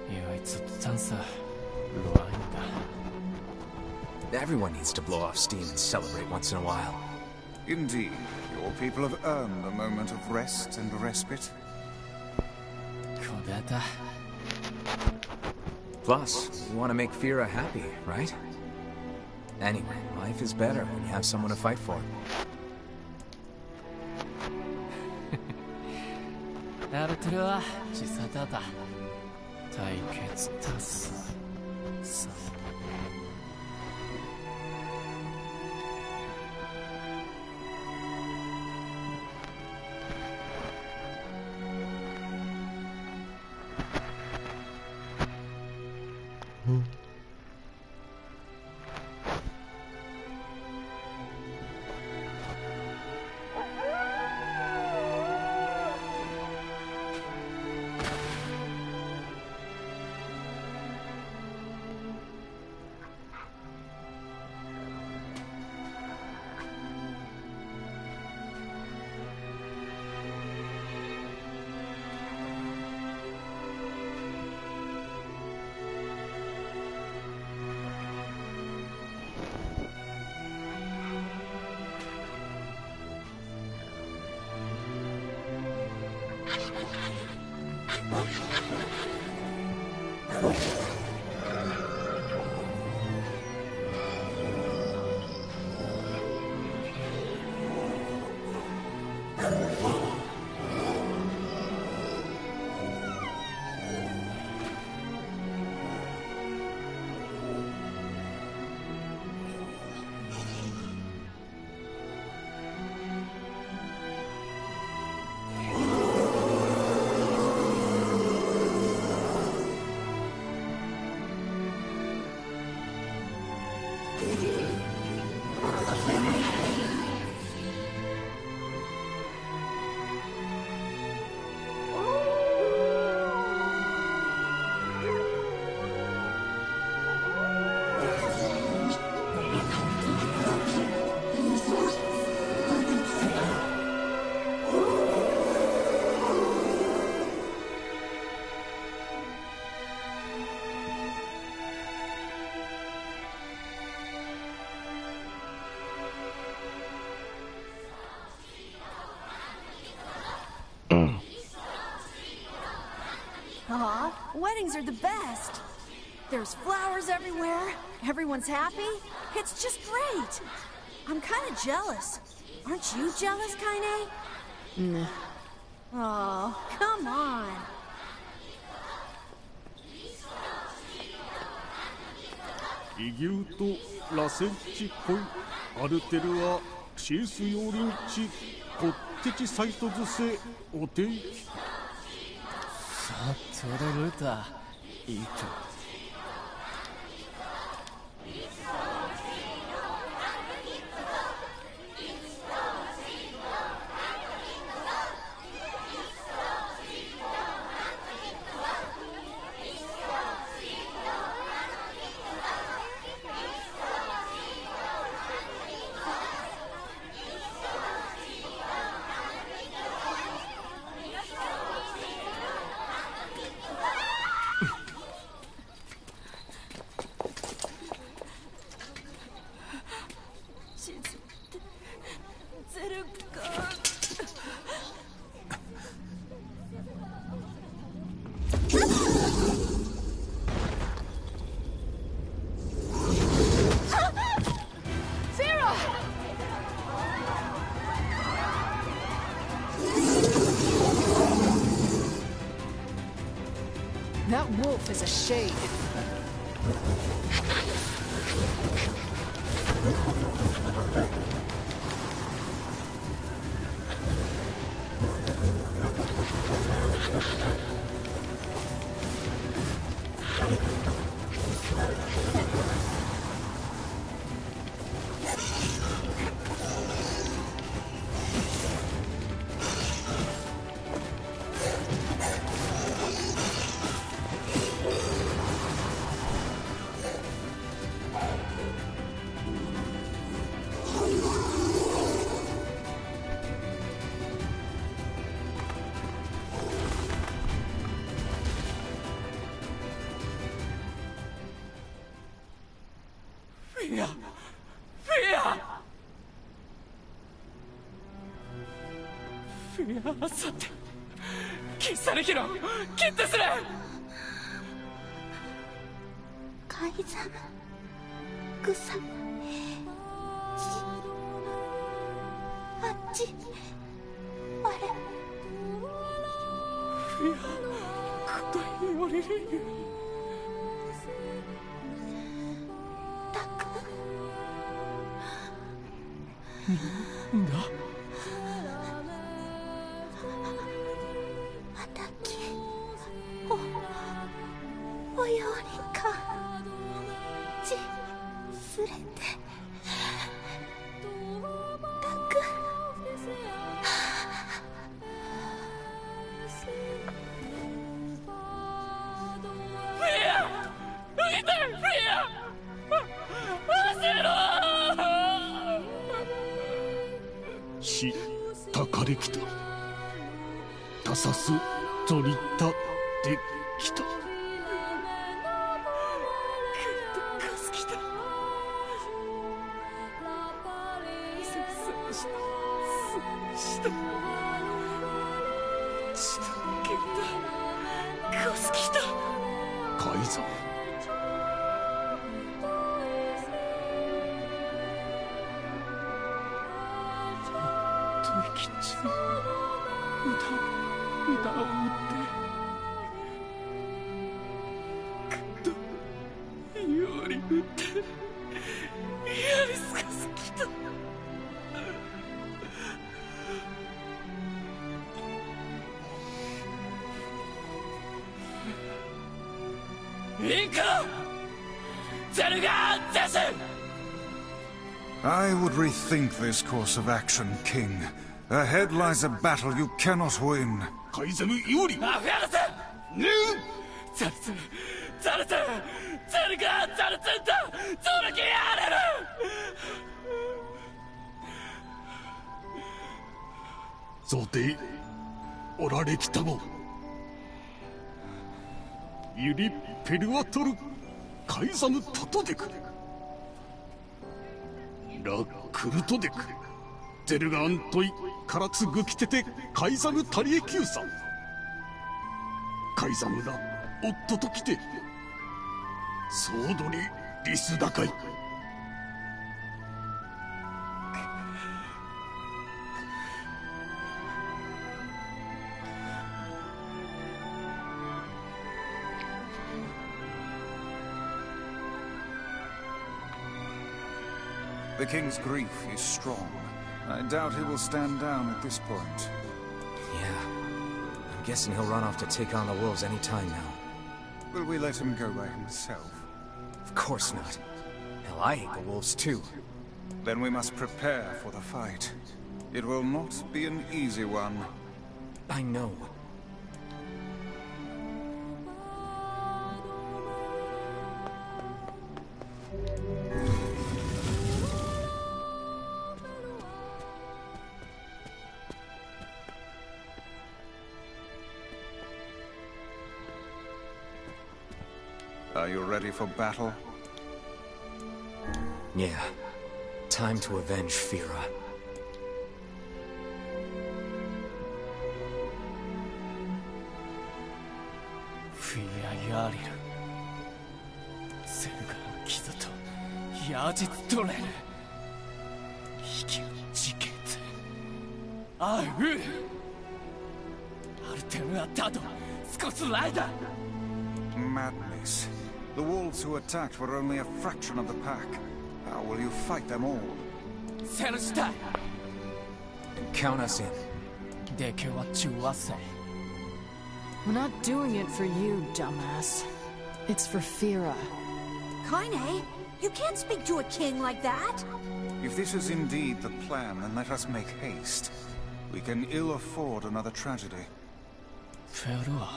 Speaker 12: 因为ずっと残さ乱だ
Speaker 4: Everyone needs to blow off steam and celebrate once in a while.
Speaker 3: Indeed, your people have earned a moment of rest and respite.
Speaker 12: Kodata.
Speaker 4: Plus, you want to make Fira happy, right? Anyway, life is better when you have someone to fight for.
Speaker 12: ナルトルは自殺だ。対決達成。さあ。
Speaker 1: Weddings are the best. There's flowers everywhere. Everyone's happy. It's just great. I'm kind of jealous. Aren't you jealous, Kaine?
Speaker 5: Nah.
Speaker 1: Oh, come on.
Speaker 18: 異牛と螺旋地恋アルテルはシース用林地こってちサイト図製お定期
Speaker 12: さあ取れるだいいと
Speaker 5: That wolf is a shade.
Speaker 12: Fia-sate. Kisarihiro, get this in!
Speaker 6: Kai-san, Gu-san, Achi, Are.
Speaker 12: Fia, Kudai Yoriri.
Speaker 6: Taku.
Speaker 12: なんだ
Speaker 6: おようにかちすれてたく
Speaker 12: フィア浮いてフィア焦ろ
Speaker 18: したかれきたたさすとりたできたカイザー生きちゃ歌を歌ってより歌ってやりすかすきた
Speaker 3: I would rethink this course of action, King. Ahead lies a battle you cannot win.
Speaker 18: Kaizamu Iori! No! Zote, orare kitamo. Yuri Peruatoru, Kaizamu Totodeku. La Kurutodeku. ゼルガアントイカラツグキテテカイザムタリエキューサカイザムが夫と来てソードリリスダカイ
Speaker 3: The king's grief is strong. I doubt he will stand down at this point.
Speaker 4: Yeah. I'm guessing he'll run off to take on the wolves any time now.
Speaker 3: Will we let him go by himself?
Speaker 4: Of course not. Hell, I hate the wolves too.
Speaker 3: Then we must prepare for the fight. It will not be an easy one.
Speaker 4: I know.
Speaker 3: Are you ready for battle?
Speaker 4: Yeah. Time to avenge Fira.
Speaker 12: Fira Yaril. Selga Kizato. Yajitsu Torel. Hikyu Jiketsu. Ahu! Artemu Atado. Skosu Raida!
Speaker 3: Madness. The wolves who attacked were only a fraction of the pack. How will you fight them all?
Speaker 12: Celestai!
Speaker 4: Count us in.
Speaker 5: We're not doing it for you, dumbass. It's for Fira.
Speaker 1: Kaine, you can't speak to a king like that!
Speaker 3: If this is indeed the plan, then let us make haste. We can ill afford another tragedy.
Speaker 12: Fira.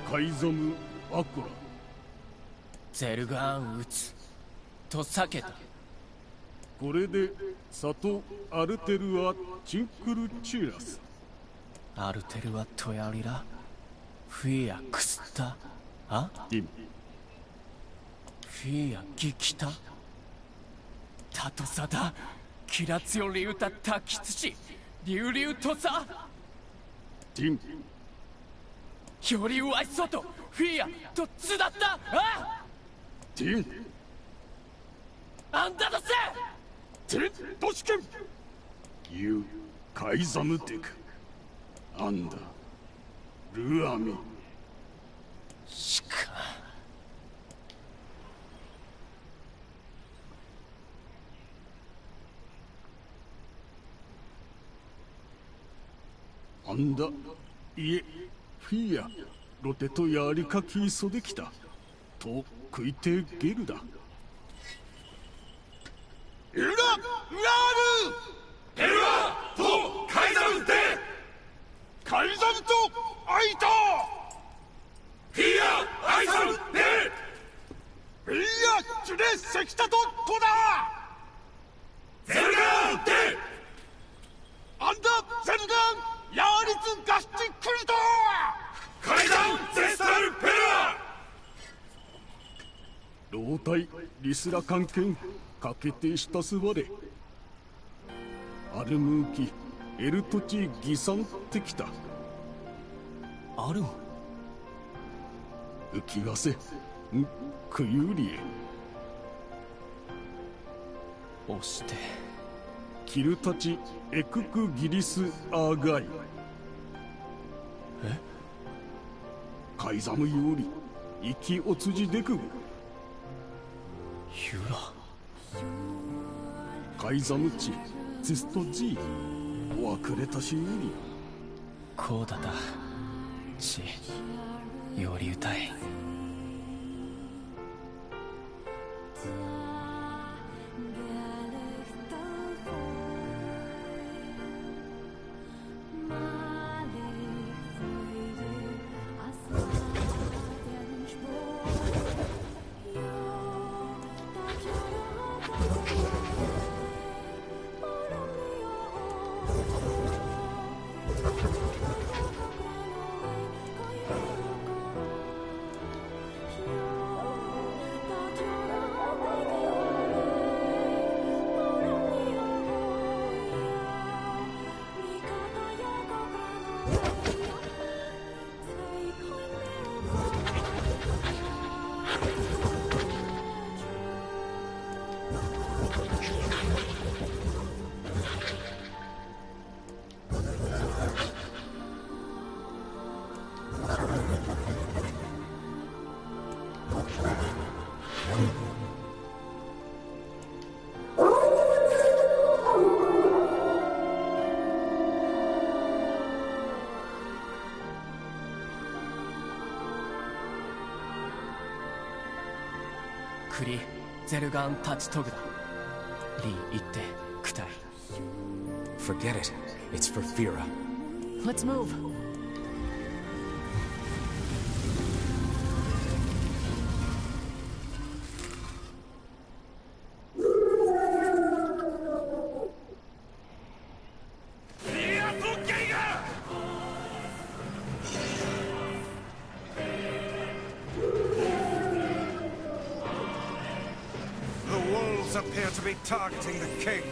Speaker 18: Kaizamu Akura.
Speaker 12: ゼルガーン撃つと避けた。
Speaker 18: これで里アルテルアチンクルチュラス。
Speaker 12: アルテルアトヤリラフィアクスタあ
Speaker 18: イム
Speaker 12: フィアギキタタトサダキラツヨリウタタキツシリュウリュウトサ
Speaker 18: ティン
Speaker 12: よりうわいそうとフィアとツだったあ
Speaker 18: ティン
Speaker 12: あんただせ
Speaker 18: ティントシケンユーカイザムテクアンダルアミ
Speaker 12: しか
Speaker 18: アンダいえフィアロテとやりかき磯できたと食いてゲルだエララールエルアとカイザムでカイザムとアイタフィアアイザムでフィアチュレセキタとトダゼルガンでアンダゼルガンヤーリツガスティクルト階段ゼスタルペラ老体リスラ関係かけてしたすわれアルムーキエルトチギサンってきた
Speaker 12: アルム
Speaker 18: 浮きがせんクユーリエ
Speaker 12: 押して
Speaker 18: キルたちエククギリスアーガイ
Speaker 12: え
Speaker 18: カイザムより生きおつじでくぐ
Speaker 12: ユラ
Speaker 18: カイザムチツストジーわくれたしより
Speaker 12: こうだたちより歌いクリ、ゼルガンタチトグだ。リー言ってクタイ。
Speaker 4: Forget it. It's for Fira.
Speaker 5: Let's move.
Speaker 3: The wolves appear to be targeting the king.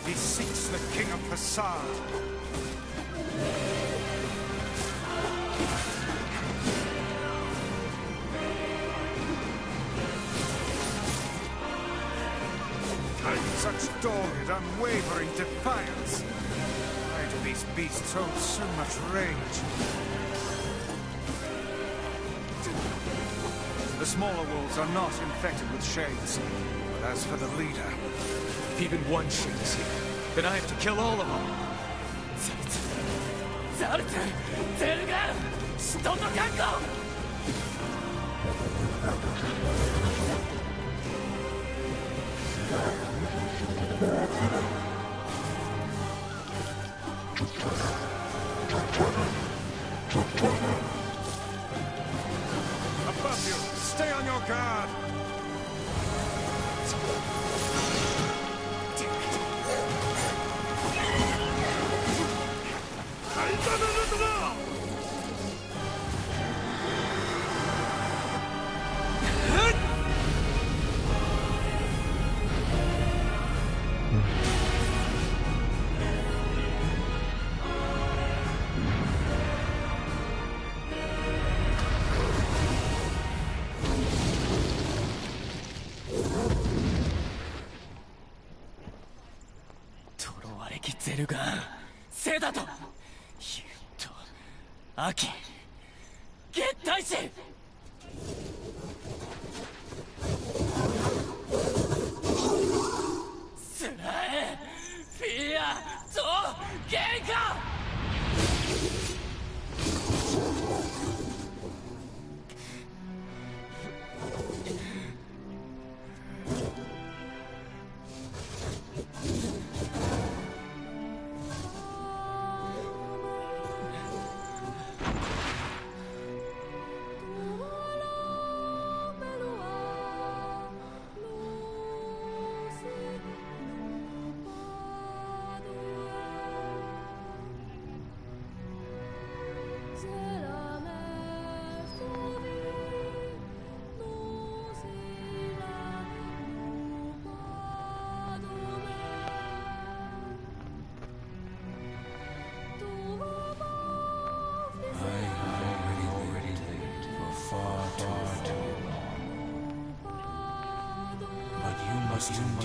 Speaker 3: He seeks the king of Facade. Such dogged, unwavering defiance. Why do these beasts hold so much rage? The smaller wolves are not infected with shades. But as for the leader...
Speaker 4: If even one shade is here, then I have to kill all of them.
Speaker 3: Above you! Stay on your guard!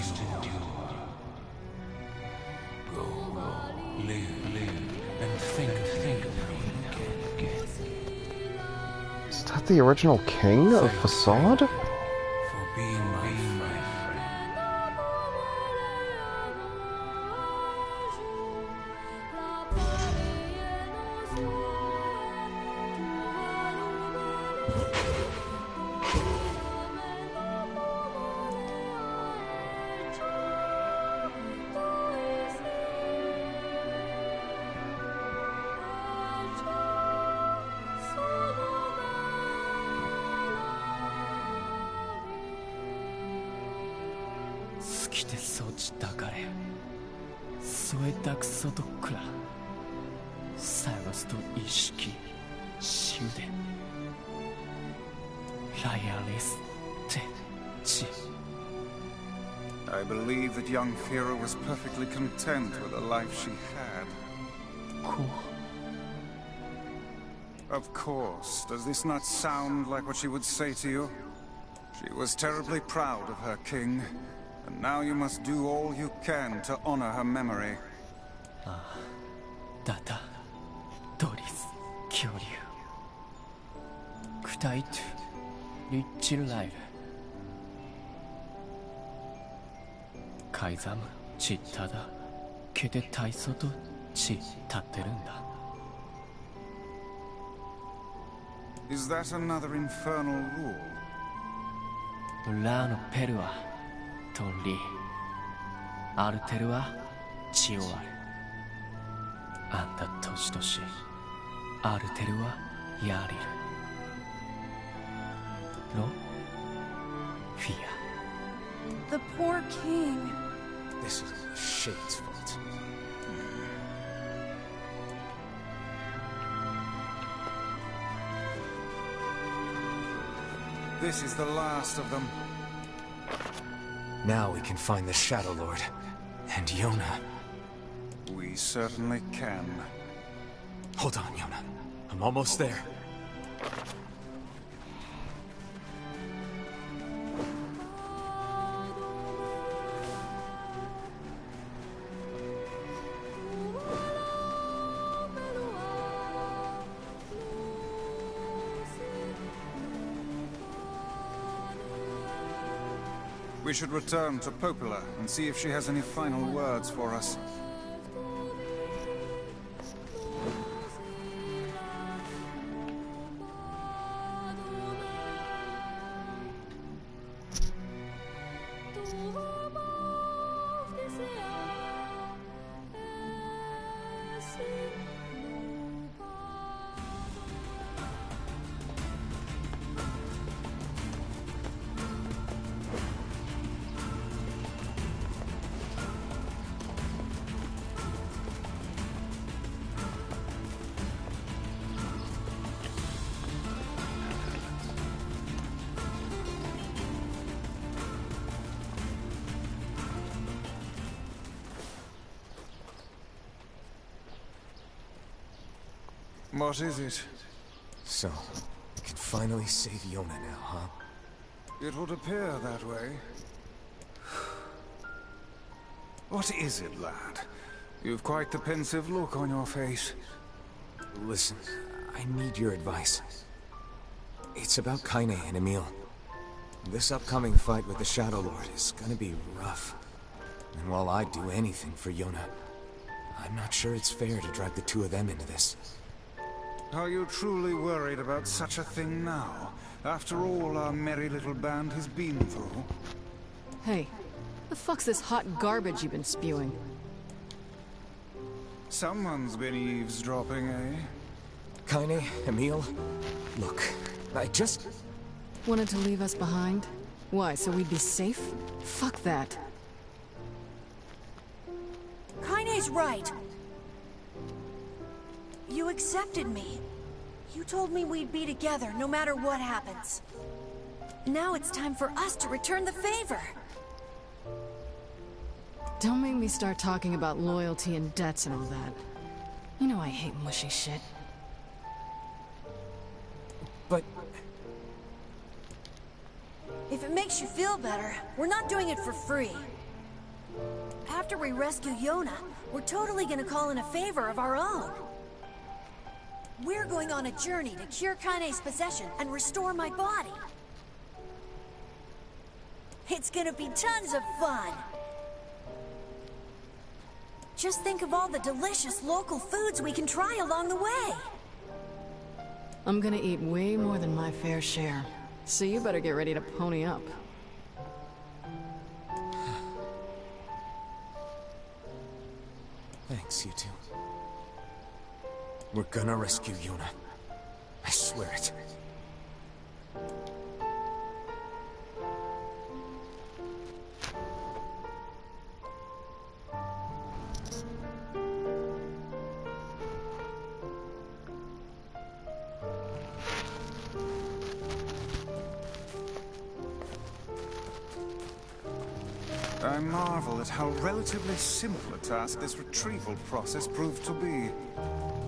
Speaker 10: must endure. Go, live, and think again.
Speaker 2: Is that the original king of Facade?
Speaker 10: For being my friend.
Speaker 3: I believe that young Fira was perfectly content with the life she had. Of course. Does this not sound like what she would say to you? She was terribly proud of her king, and now you must do all you can to honor her memory.
Speaker 12: Data, Doris, Kyoryu, Kutaitu, Lichirail, Kaizamu, Chittada, Kede Taisoto, Chi Tatterunda.
Speaker 3: Is that another infernal rule?
Speaker 12: Ula no peru wa tori, aruteru wa chi o aru. Anta toshi-toshi, aruteru wa yariru. No fear.
Speaker 1: The poor king.
Speaker 4: This is the Shade's fault.
Speaker 3: This is the last of them.
Speaker 4: Now we can find the Shadow Lord. And Yona.
Speaker 3: We certainly can.
Speaker 4: Hold on, Yona. I'm almost there.
Speaker 3: We should return to Popola and see if she has any final words for us. What is it?
Speaker 4: So, we can finally save Yona now, huh?
Speaker 3: It would appear that way. What is it, lad? You've quite the pensive look on your face.
Speaker 4: Listen, I need your advice. It's about Kaine and Emil. This upcoming fight with the Shadow Lord is gonna be rough. And while I'd do anything for Yona, I'm not sure it's fair to drag the two of them into this.
Speaker 3: Are you truly worried about such a thing now, after all our merry little band has been through?
Speaker 5: Hey, the fuck's this hot garbage you've been spewing?
Speaker 3: Someone's been eavesdropping, eh?
Speaker 4: Kaine, Emil, look, I just...
Speaker 5: Wanted to leave us behind? Why, so we'd be safe? Fuck that.
Speaker 1: Kaine's right. You accepted me. You told me we'd be together no matter what happens. Now it's time for us to return the favor.
Speaker 5: Don't make me start talking about loyalty and debts and all that. You know I hate mushy shit.
Speaker 4: But...
Speaker 1: If it makes you feel better, we're not doing it for free. After we rescue Yona, we're totally gonna call in a favor of our own. We're going on a journey to cure Kaine's possession and restore my body. It's gonna be tons of fun. Just think of all the delicious local foods we can try along the way.
Speaker 5: I'm gonna eat way more than my fair share, so you better get ready to pony up.
Speaker 4: Thanks, you two. We're gonna rescue Yona. I swear it.
Speaker 3: I marvel at how relatively simple a task this retrieval process proved to be.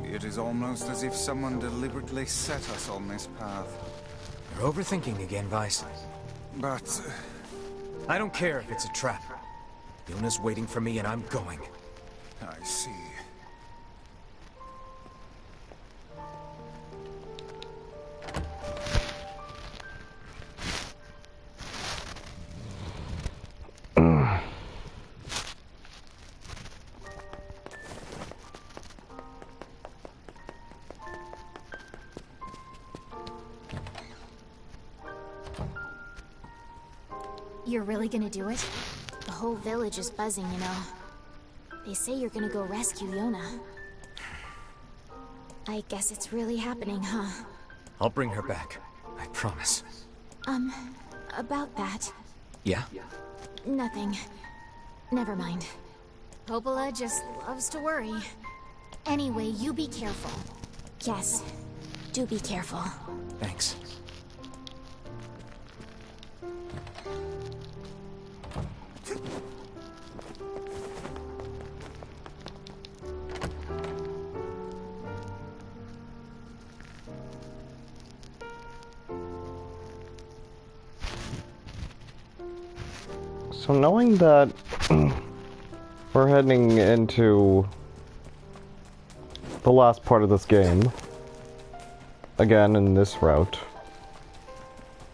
Speaker 3: It is almost as if someone deliberately set us on this path.
Speaker 4: You're overthinking again, Weiss.
Speaker 3: but...
Speaker 4: I don't care if it's a trap. Yona's waiting for me and I'm going.
Speaker 3: I see.
Speaker 6: You're really gonna do it? The whole village is buzzing, you know. They say you're gonna go rescue Yona. I guess it's really happening, huh?
Speaker 4: I'll bring her back. I promise.
Speaker 6: About that.
Speaker 4: Yeah?
Speaker 6: Nothing. Never mind. Popola just loves to worry. Anyway, you be careful. Yes, do be careful.
Speaker 4: Thanks.
Speaker 2: So knowing that we're heading into the last part of this game, again in this route,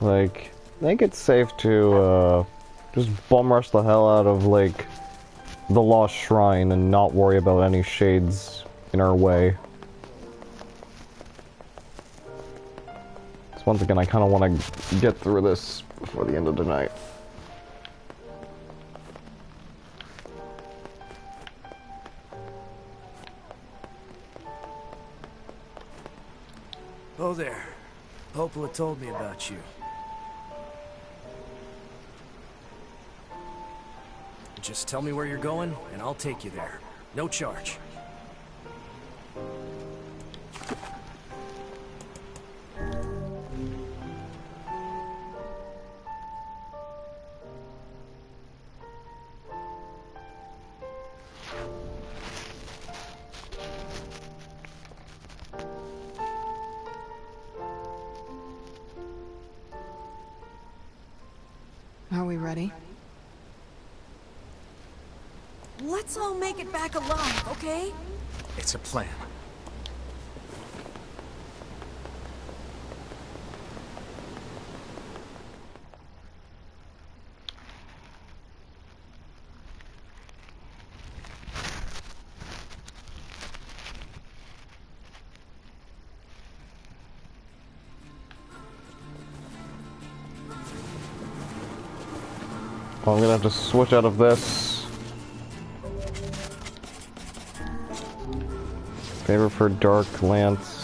Speaker 2: like, I think it's safe to just bum rush the hell out of, like, the Lost Shrine and not worry about any shades in our way. So once again, I kind of want to get through this before the end of the night.
Speaker 10: Oh there. Popola told me about you. Just tell me where you're going, and I'll take you there. No charge.
Speaker 5: Are we ready?
Speaker 1: Let's all make it back alive, okay?
Speaker 4: It's a plan.
Speaker 2: Well, I'm gonna have to switch out of this. Favor for Dark Lance.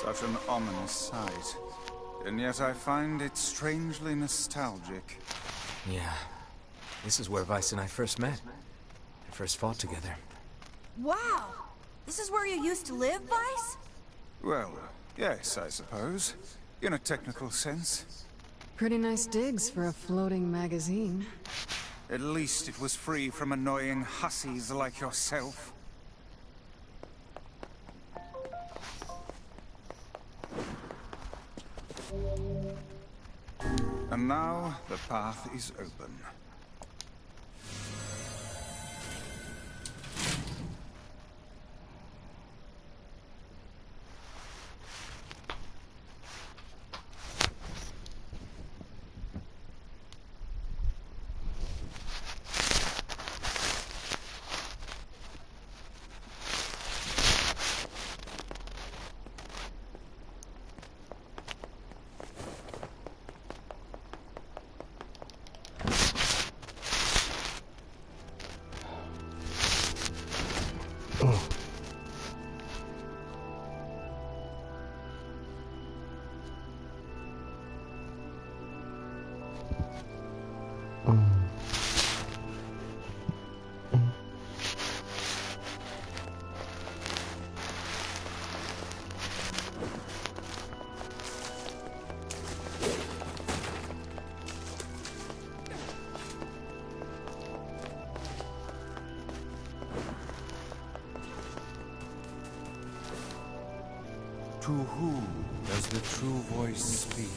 Speaker 3: Such an ominous sight. And yet I find it strangely nostalgic.
Speaker 4: Yeah. This is where Weiss and I first met. And first fought together.
Speaker 1: Wow! This is where you used to live, Weiss?
Speaker 3: Well, yes, I suppose. In a technical sense.
Speaker 5: Pretty nice digs for a floating magazine.
Speaker 3: At least it was free from annoying hussies like yourself. And now, the path is open.
Speaker 16: To whom does the true voice speak?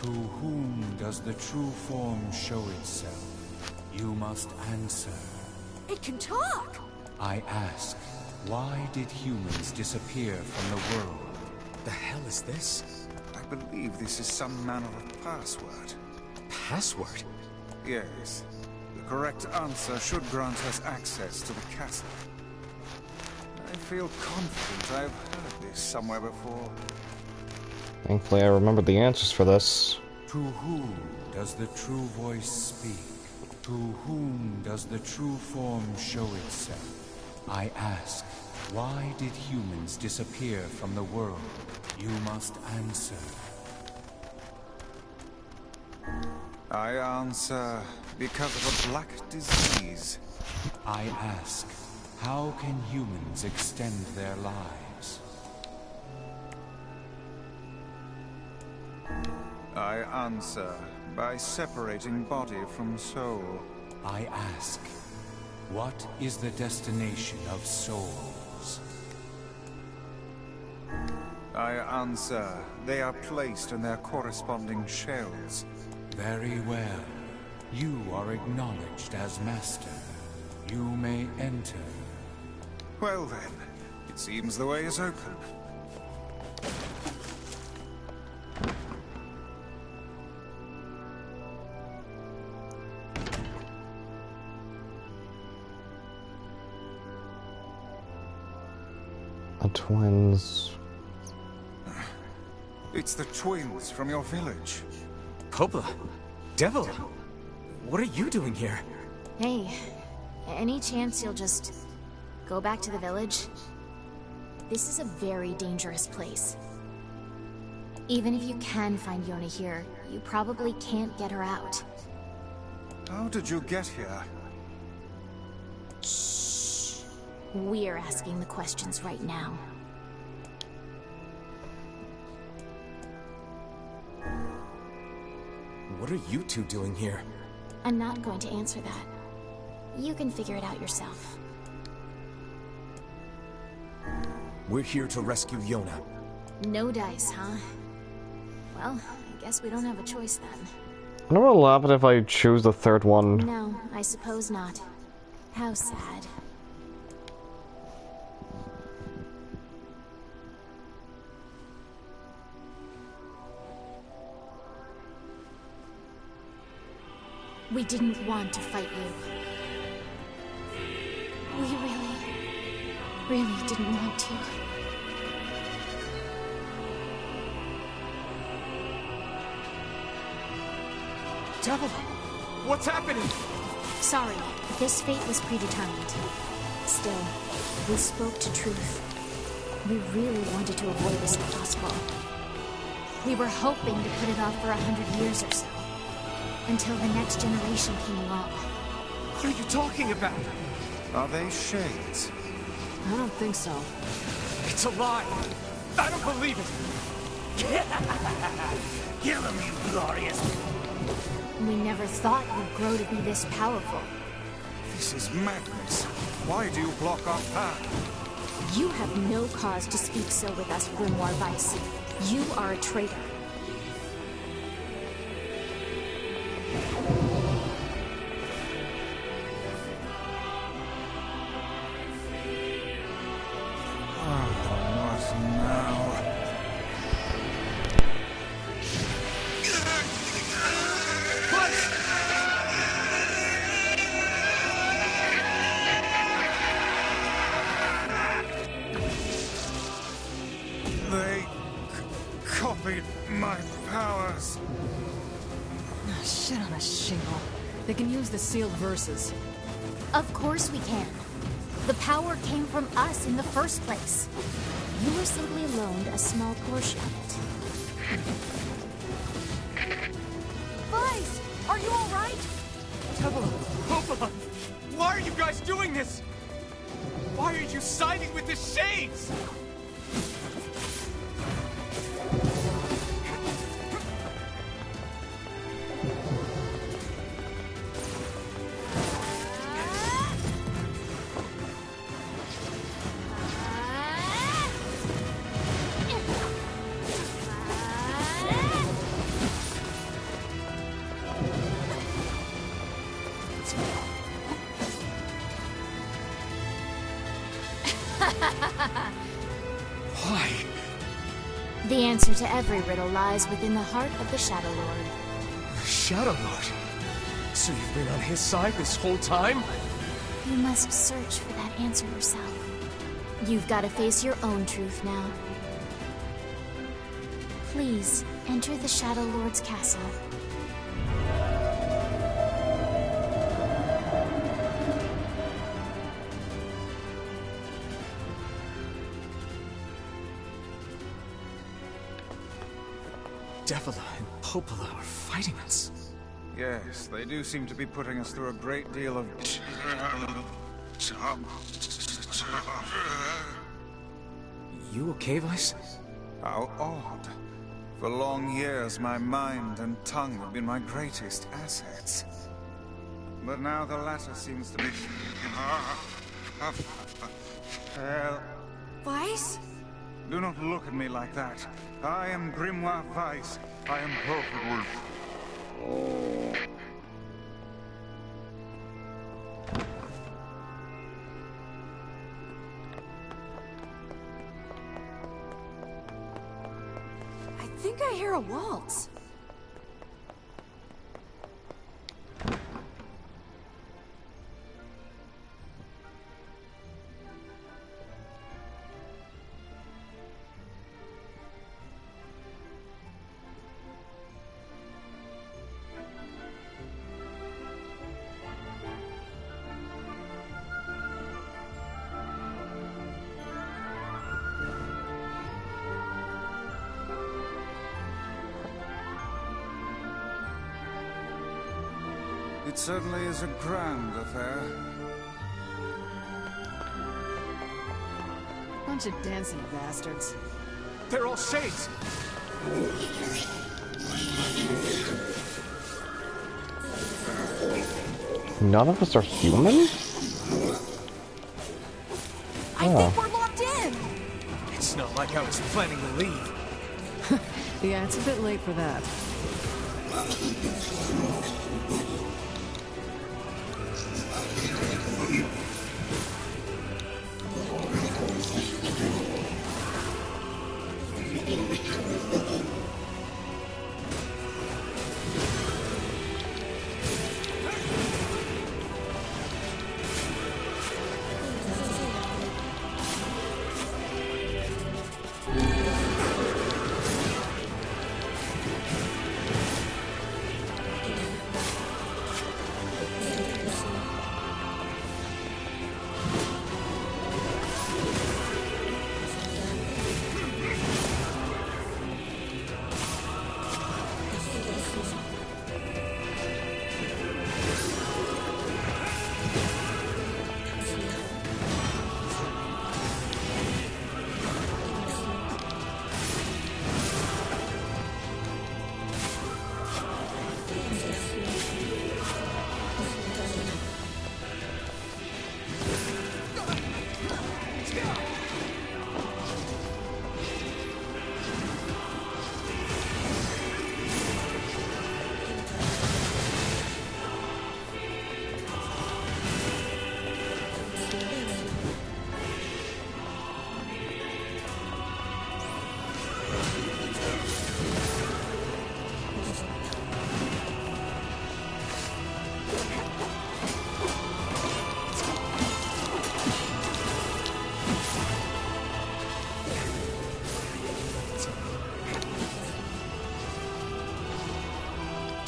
Speaker 16: To whom does the true form show itself? You must answer.
Speaker 1: It can talk!
Speaker 16: I ask, why did humans disappear from the world?
Speaker 4: The hell is this?
Speaker 3: I believe this is some manner of password.
Speaker 4: Password?
Speaker 3: Yes. The correct answer should grant us access to the castle. I feel confident I've heard this somewhere before.
Speaker 2: Thankfully, I remembered the answers for this.
Speaker 16: To whom does the true voice speak? To whom does the true form show itself? I ask, why did humans disappear from the world? You must answer.
Speaker 3: I answer, because of a black disease.
Speaker 16: I ask, how can humans extend their lives?
Speaker 3: I answer, by separating body from soul.
Speaker 16: I ask, what is the destination of souls?
Speaker 3: I answer, they are placed in their corresponding shells.
Speaker 16: Very well. You are acknowledged as master. You may enter.
Speaker 3: Well then, it seems the way is open.
Speaker 2: The twins.
Speaker 3: It's the twins from your village.
Speaker 4: Coppola? Devil? What are you doing here?
Speaker 6: Hey, any chance you'll just go back to the village? This is a very dangerous place. Even if you can find Yona here, you probably can't get her out.
Speaker 3: How did you get here?
Speaker 6: Shh. We're asking the questions right now.
Speaker 4: What are you two doing here?
Speaker 6: I'm not going to answer that. You can figure it out yourself.
Speaker 4: We're here to rescue Yona.
Speaker 6: No dice, huh? Well, I guess we don't have a choice then.
Speaker 2: I wonder what'll happen if I choose the third one.
Speaker 6: No, I suppose not. How sad. We didn't want to fight you. We really didn't want to.
Speaker 4: Devil! What's happening?
Speaker 6: Sorry, this fate was predetermined. Still, we spoke to truth. We really wanted to avoid this if possible. We were hoping to put it off for 100 years or so. Until the next generation came along.
Speaker 4: What are you talking about?
Speaker 3: Are they shades?
Speaker 5: I don't think so.
Speaker 4: It's a lie! I don't believe it!
Speaker 10: Kill him, you glorious!
Speaker 6: We never thought you'd grow to be this powerful.
Speaker 3: This is madness. Why do you block our path?
Speaker 6: You have no cause to speak so with us, Grimoire Weiss. You are a traitor.
Speaker 5: Shit on a shingle. They can use the sealed verses.
Speaker 6: Of course we can. The power came from us in the first place. You were simply loaned a small portion of it.
Speaker 4: Weiss! Are you alright? Hopealon! Why are you guys doing this? Why are you siding with the Shades? Why?
Speaker 6: The answer to every riddle lies within the heart of the Shadow Lord.
Speaker 4: Shadow Lord? So you've been on his side this whole time?
Speaker 6: You must search for that answer yourself. You've got to face your own truth now. Please, enter the Shadow Lord's castle.
Speaker 4: Devila and Popola are fighting us.
Speaker 3: Yes, they do seem to be putting us through a great deal of...
Speaker 4: You okay, Weiss?
Speaker 3: How odd. For long years, my mind and tongue have been my greatest assets. But now the latter seems to be...
Speaker 1: Weiss?
Speaker 3: Do not look at me like that. I am Grimoire Weiss. I am perfect.
Speaker 1: I think I hear a waltz.
Speaker 3: It certainly is a grand affair.
Speaker 5: Bunch of dancing bastards.
Speaker 4: They're all Shades!
Speaker 2: None of us are human?
Speaker 1: I think we're locked in!
Speaker 4: It's not like I was planning to leave.
Speaker 5: Yeah, it's a bit late for that.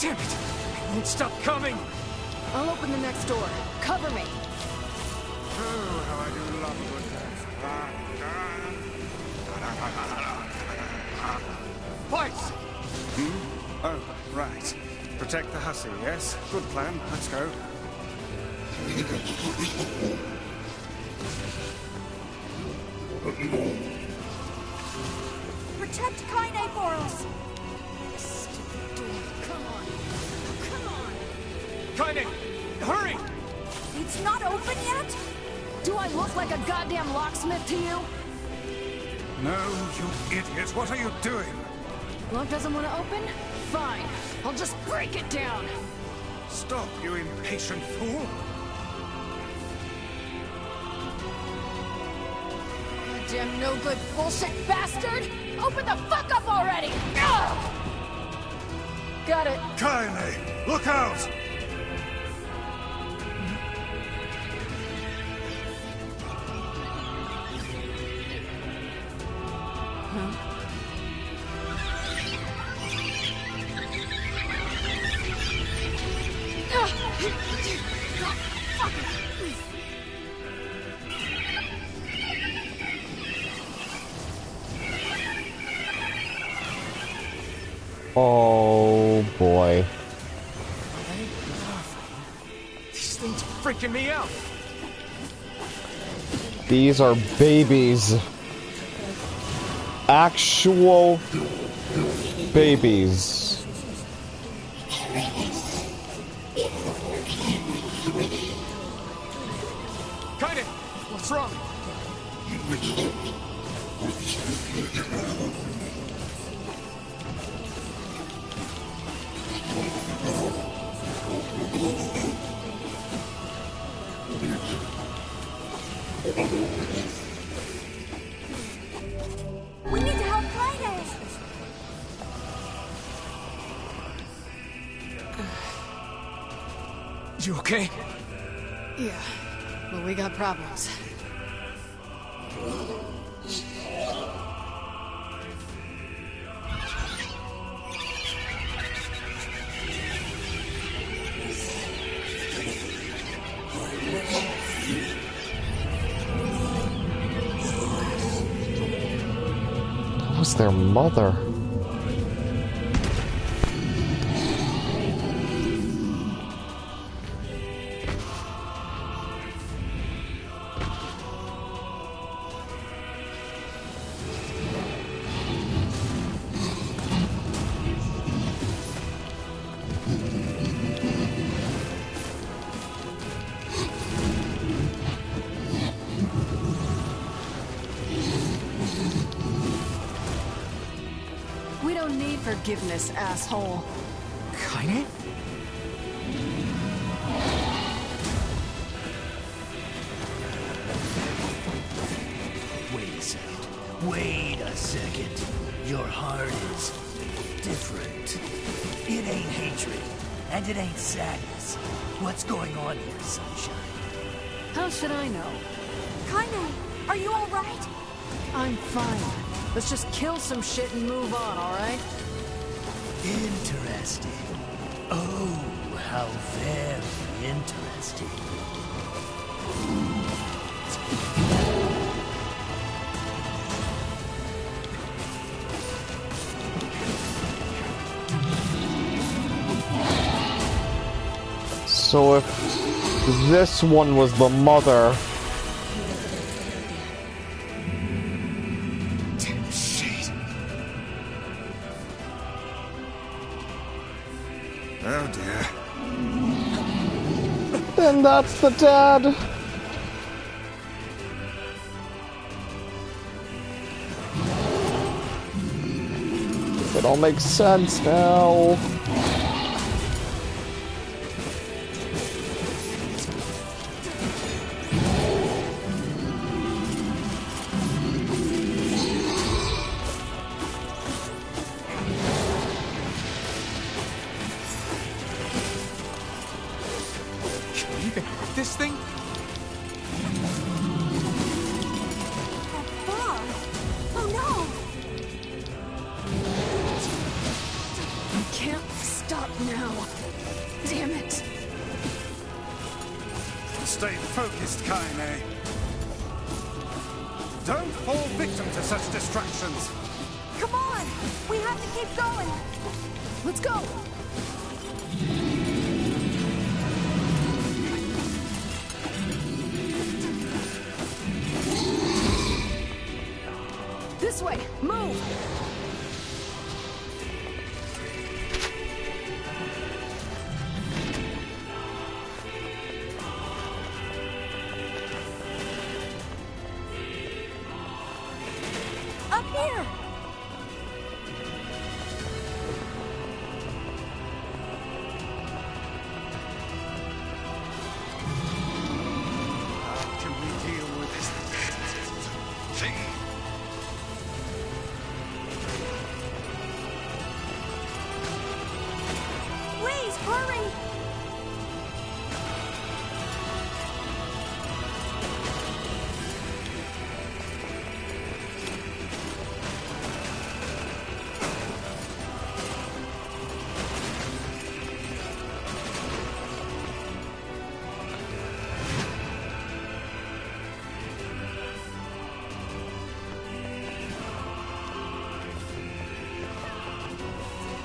Speaker 4: Damn it! I won't stop coming!
Speaker 5: I'll open the next door. Cover me.
Speaker 3: Oh, how I do love a good dance.
Speaker 4: Fights!
Speaker 3: Oh, right. Protect the hussy, yes? Good plan. Let's go.
Speaker 1: Protect Kaine for us!
Speaker 5: Stupid door. Come on. Come on.
Speaker 4: Kaine! Hurry!
Speaker 1: It's not open yet?
Speaker 5: Do I look like a goddamn locksmith to you?
Speaker 3: No, you idiot. What are you doing?
Speaker 5: Lock doesn't want to open? Fine. I'll just break it down.
Speaker 3: Stop, you impatient fool.
Speaker 5: Goddamn no good bullshit bastard! Open the fuck up already! Ugh! Got it.
Speaker 3: Kaine, look out!
Speaker 2: Oh boy.
Speaker 4: These things are freaking me out!
Speaker 2: These are babies. Actual babies.
Speaker 4: Kaine! What's wrong?
Speaker 1: We need to help Kaine!
Speaker 4: You okay?
Speaker 5: Yeah, but we got problems.
Speaker 2: That was their mother.
Speaker 5: We don't need forgiveness, asshole.
Speaker 4: Kaine?
Speaker 10: Wait a second. Wait a second. Your heart is different. It ain't hatred, and it ain't sadness. What's going on here, Sunshine?
Speaker 5: How should I know?
Speaker 1: Kaine, are you alright?
Speaker 5: I'm fine. Let's just kill some shit and move on, alright?
Speaker 10: Interesting. Oh, how very interesting.
Speaker 2: So if this one was the mother,
Speaker 3: Oh dear.
Speaker 2: then that's the dad. It all makes sense now.
Speaker 4: This thing?
Speaker 1: Bob! Oh no!
Speaker 5: I can't
Speaker 3: Stay focused, Kaine. Don't fall victim to such distractions.
Speaker 8: Come on! We have to keep going!
Speaker 5: Let's go! This way! Move!
Speaker 8: Up here!
Speaker 3: How can we deal with this thing?
Speaker 8: Please, hurry!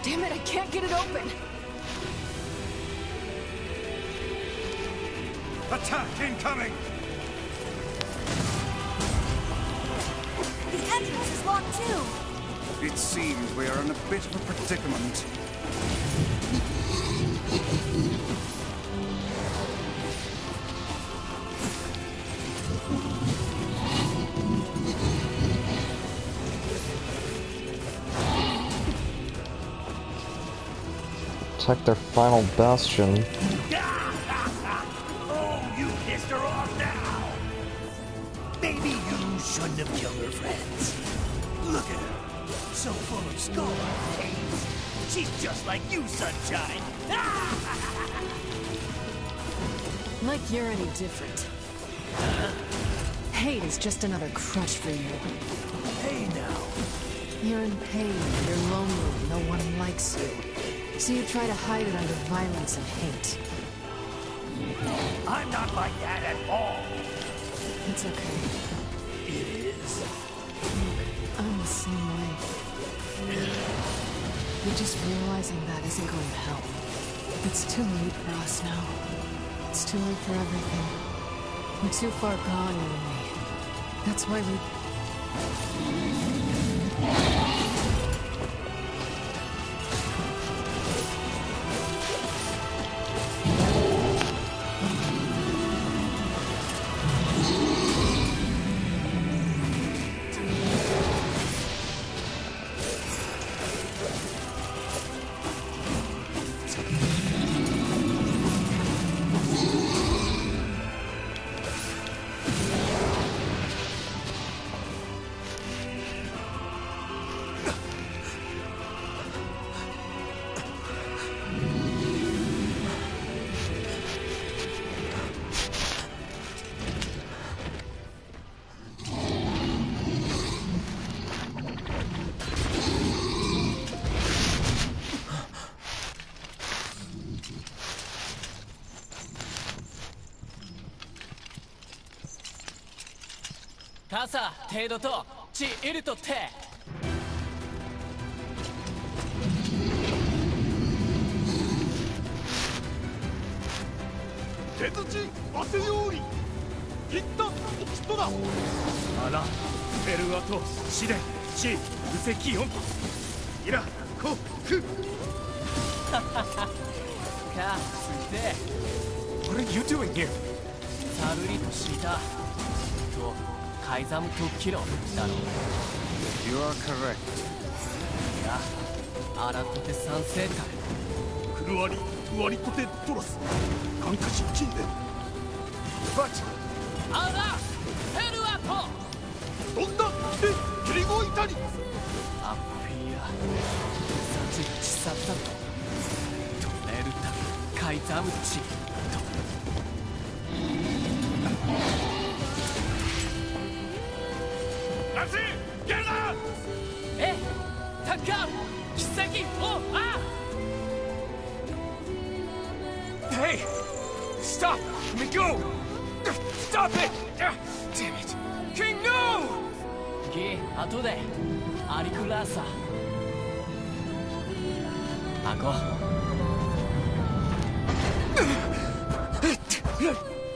Speaker 5: Damn it, I can't get it open!
Speaker 3: Attack incoming!
Speaker 8: The entrance is locked too!
Speaker 3: It seems we are in a bit of a predicament.
Speaker 2: Attack their final bastion.
Speaker 10: Oh, you pissed her off now! Maybe you shouldn't have killed her friends. Look at her. So full of scorn and hate. She's just like you, Sunshine.
Speaker 5: Like you're any different. Hate is just another crutch for you.
Speaker 10: Hey now.
Speaker 5: You're in pain, you're lonely, no one likes you. So you try to hide it under violence and hate.
Speaker 10: I'm not like that at all.
Speaker 5: It's okay.
Speaker 10: It is.
Speaker 5: I'm the same way. But just realizing that isn't going to help. It's too late for us now. It's too late for everything. We're too far gone, you and me. That's why we...
Speaker 12: 傘程度と地いるとって
Speaker 18: 手槌汗ようり一旦人だあらベルアと試練地無責音イラコク
Speaker 12: はははかついて
Speaker 4: What are you doing here?
Speaker 12: サブリとシータとカイザムとキロだろう
Speaker 3: You are correct.
Speaker 12: いやアラトテ三世体
Speaker 18: クルワリウワリコテトラス感化神金で
Speaker 3: But
Speaker 12: アラヘルアポ
Speaker 18: どんな来て切り子いたり
Speaker 12: アッピアサチが自殺だと止めるためカイザムチ
Speaker 18: ラシゲルナ
Speaker 12: えタッカー奇跡をあ
Speaker 4: Hey! Stop! Let me go!
Speaker 9: Stop it! Damn it! King, no!
Speaker 12: Gi, ato de. Arikurasa. Ako.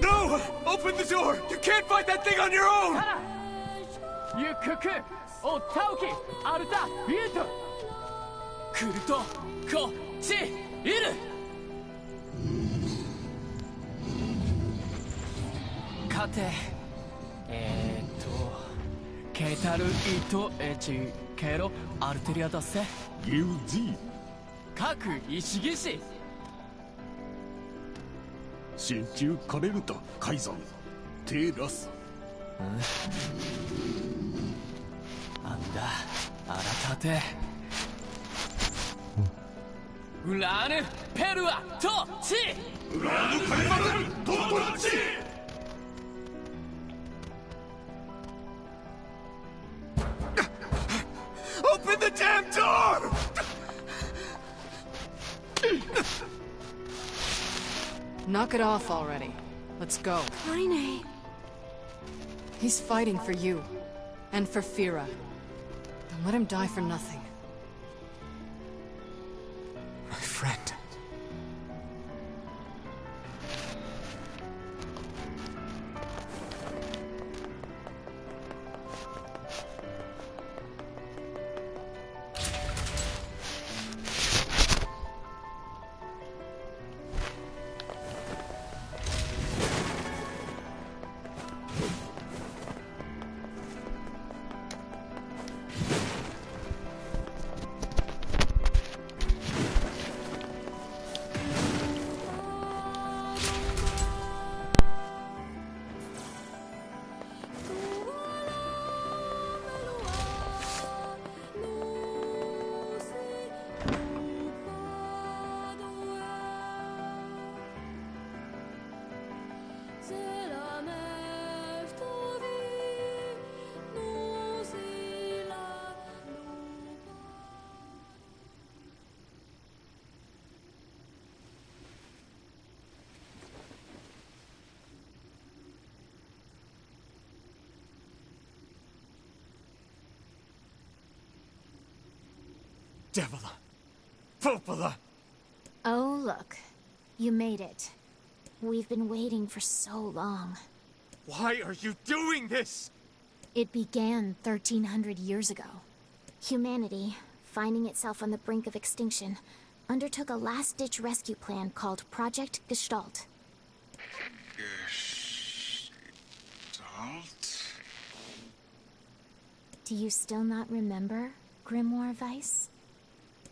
Speaker 9: No! Open the door! You can't fight that thing on your own!
Speaker 12: Yukuku, o Taoki, aruta, yuto. Kuruto, ko, chi, iru. Kate, Keitaru ito echi, kero, arteria dase.
Speaker 18: Gyuzi.
Speaker 12: Kaku, ishigishi.
Speaker 18: 心中カレルタ海山テラス
Speaker 12: なんだ改てウラーヌペルアとチ
Speaker 18: ウラーヌカリマテルとチ
Speaker 9: Open the damn door!
Speaker 5: Knock it off already. Let's go.
Speaker 1: Kaine.
Speaker 5: He's fighting for you. And for Fira. Don't let him die for nothing.
Speaker 4: My friend.
Speaker 9: Devila! Popola!
Speaker 6: Oh, look. You made it. We've been waiting for so long.
Speaker 9: Why are you doing this?
Speaker 6: It began 1,300 years ago. Humanity, finding itself on the brink of extinction, undertook a last-ditch rescue plan called Project Gestalt.
Speaker 3: Gestalt?
Speaker 6: Do you still not remember, Grimoire Weiss?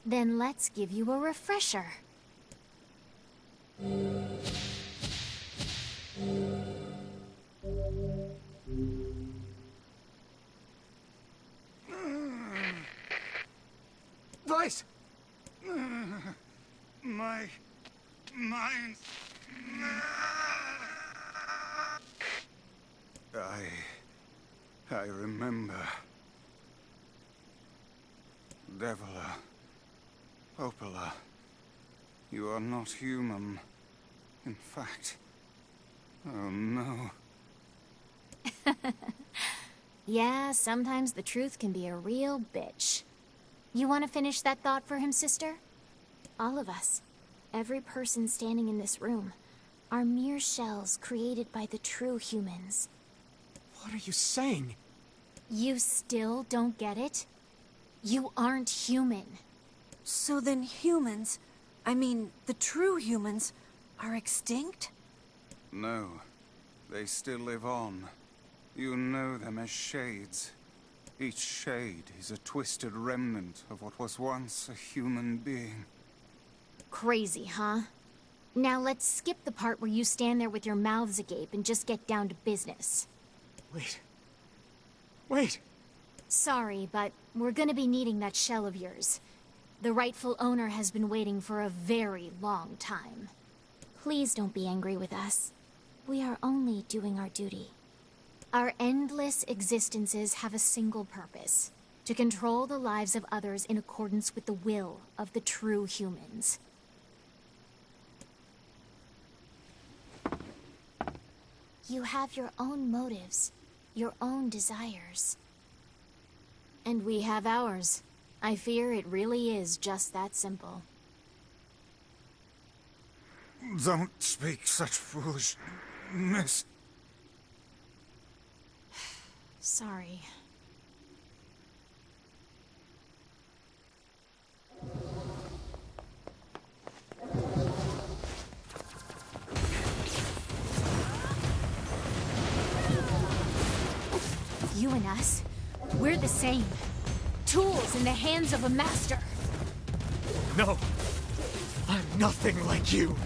Speaker 6: Then let's give you a refresher.
Speaker 3: Weiss! My mind. I remember. Devila. Popola. You are not human. In fact. Oh no.
Speaker 6: Yeah, sometimes the truth can be a real bitch. You want to finish that thought for him, sister? All of us, every person standing in this room, are mere shells created by the true humans.
Speaker 9: What are you saying?
Speaker 6: You still don't get it? You aren't human.
Speaker 1: So then humans, I mean, the true humans, are extinct?
Speaker 3: No. They still live on. You know them as shades. Each shade is a twisted remnant of what was once a human being.
Speaker 6: Crazy, huh? Now let's skip the part where you stand there with your mouths agape and just get down to business.
Speaker 9: Wait. Wait!
Speaker 6: Sorry, but we're gonna be needing that shell of yours. The rightful owner has been waiting for a very long time. Please don't be angry with us. We are only doing our duty. Our endless existences have a single purpose: to control the lives of others in accordance with the will of the true humans. You have your own motives, your own desires. And we have ours. I fear it really is just that simple.
Speaker 3: Don't speak such foolishness.
Speaker 6: Sorry. You and us, we're the same. Tools in the hands of a master.
Speaker 4: No! I'm nothing like you!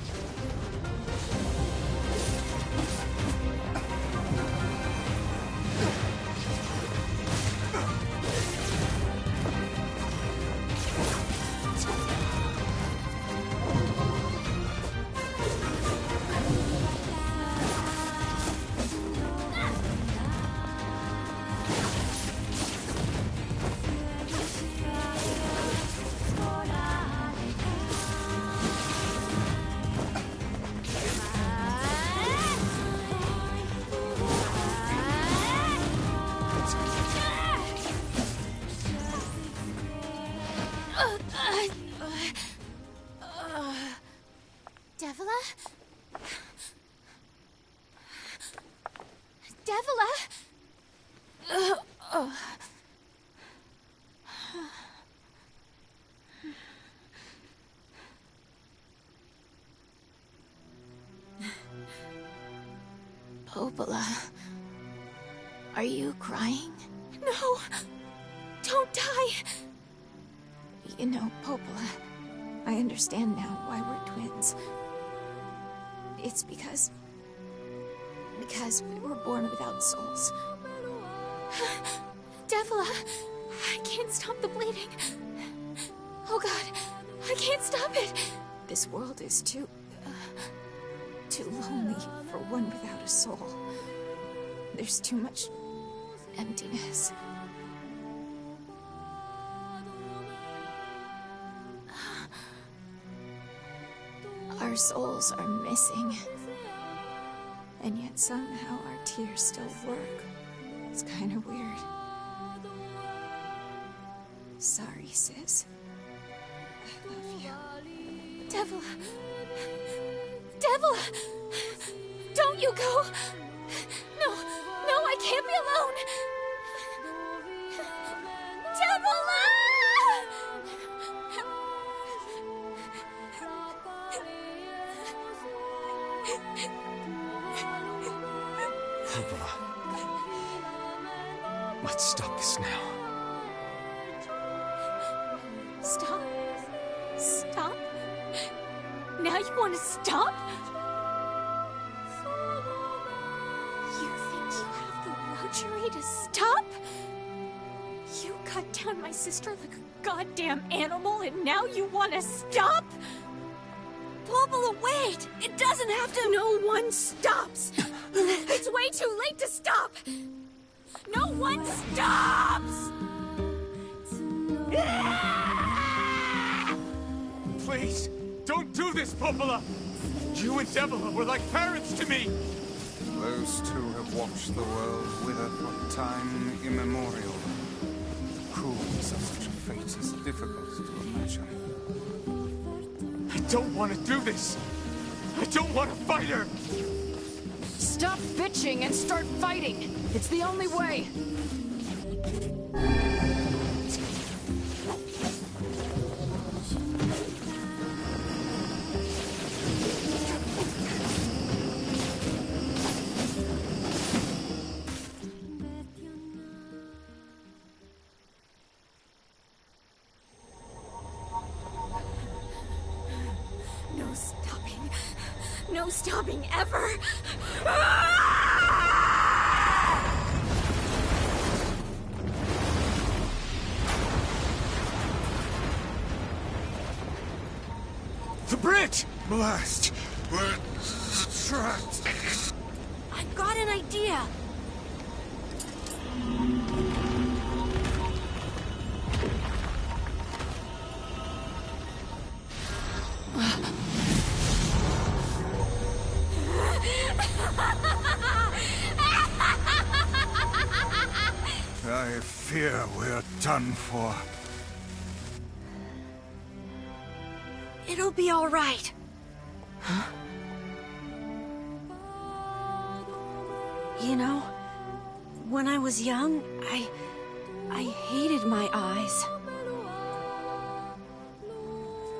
Speaker 6: Devila? Devila? Popola, are you crying?
Speaker 8: No! Don't die!
Speaker 6: You know, Popola, I understand now why we're twins. It's because we were born without souls.
Speaker 8: Devila, I can't stop the bleeding. Oh God, I can't stop it.
Speaker 6: This world is too lonely for one without a soul. There's too much emptiness. Our souls are missing. And yet somehow our tears still work. It's kind of weird. Sorry, sis. I love you.
Speaker 8: Devila! Devila! Don't you go! No, I can't be alone! Devila!
Speaker 4: Popola. Let's stop this now.
Speaker 8: Stop? Stop? Now you want to stop? You think you have the luxury to stop? You cut down my sister like a goddamn animal and now you want to stop? Popola, wait! It doesn't have to. No one stops! It's way too late to stop! No one stops!
Speaker 4: Please, don't do this, Popola! You and Devila were like parents to me!
Speaker 3: Those two have watched the world wither for time immemorial. Cruelness of such a fate is difficult to imagine.
Speaker 4: I don't want to do this! I don't want to fight her!
Speaker 5: Stop bitching and start fighting! It's the only way!
Speaker 8: No stopping. No stopping ever!
Speaker 4: The bridge!
Speaker 3: Blast! We're trapped.
Speaker 8: I've got an idea!
Speaker 3: fear we're done for.
Speaker 1: It'll be all right. Huh? You know, when I was young, I hated my eyes.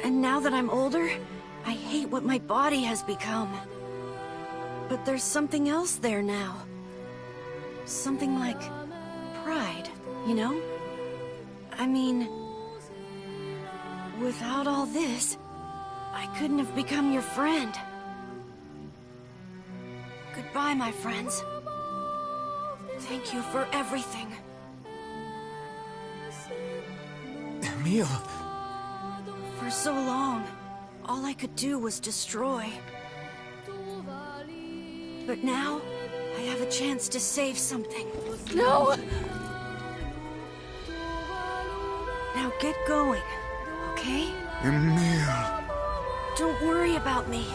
Speaker 1: And now that I'm older, I hate what my body has become. But there's something else there now. Something like pride, you know? I mean, without all this, I couldn't have become your friend. Goodbye, my friends. Thank you for everything.
Speaker 15: Emil!
Speaker 1: For so long, all I could do was destroy. But now, I have a chance to save something.
Speaker 8: No!
Speaker 1: Now get going, okay?
Speaker 3: Emil!
Speaker 1: Don't worry about me.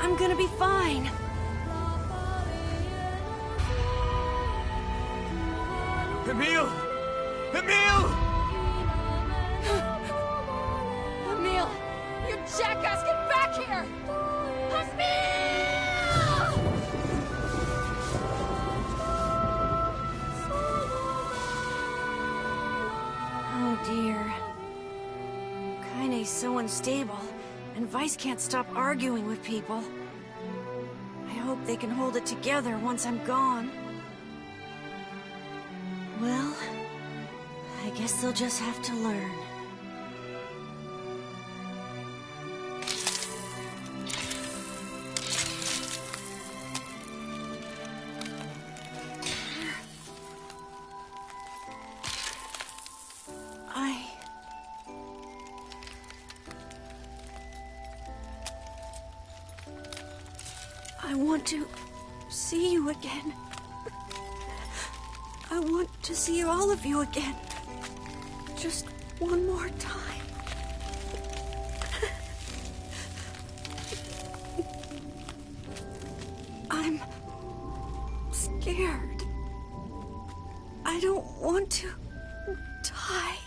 Speaker 1: I'm gonna be fine.
Speaker 10: Emil! Emil!
Speaker 8: Emil! You jackass, get back here! Emil!
Speaker 1: Oh dear. Kaine's so unstable, and Weiss can't stop arguing with people. I hope they can hold it together once I'm gone. Well, I guess they'll just have to learn. I want to see you again. I want to see all of you again. Just one more time. I'm scared. I don't want to die.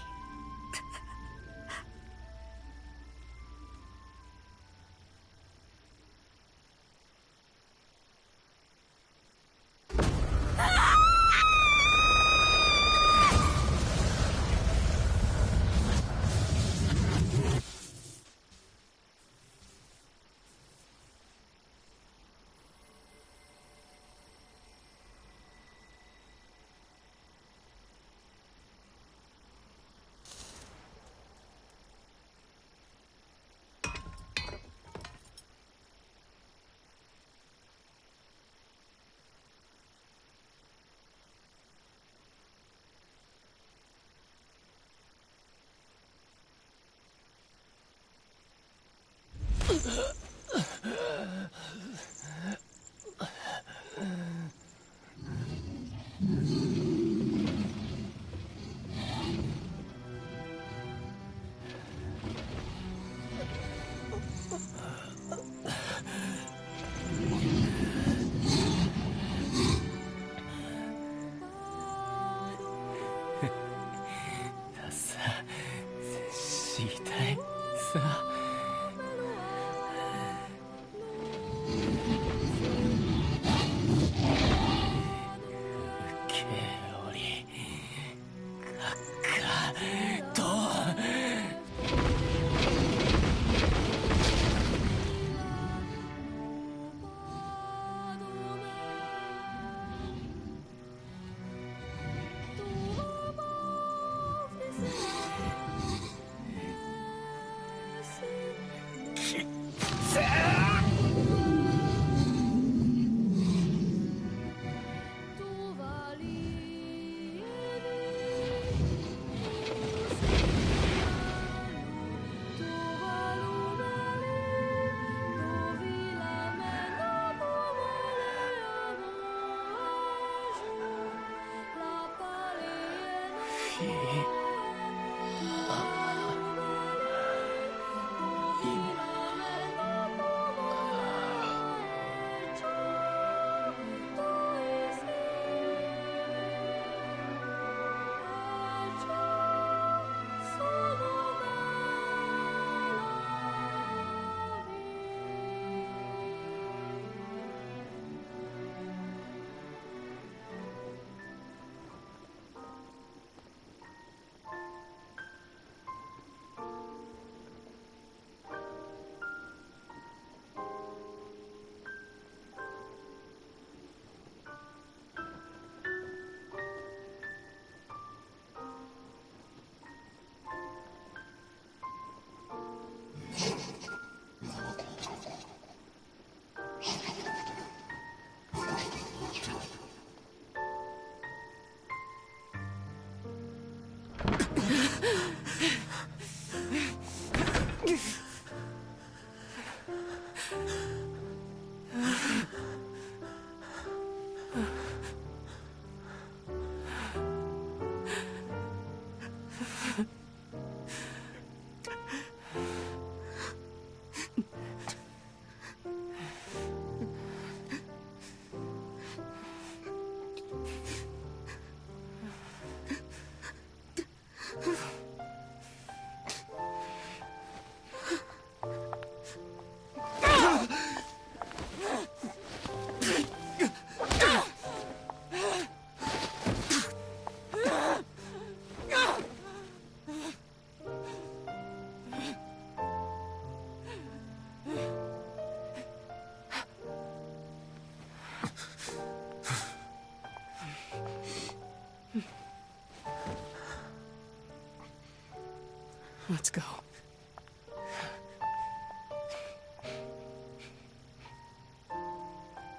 Speaker 5: Let's go.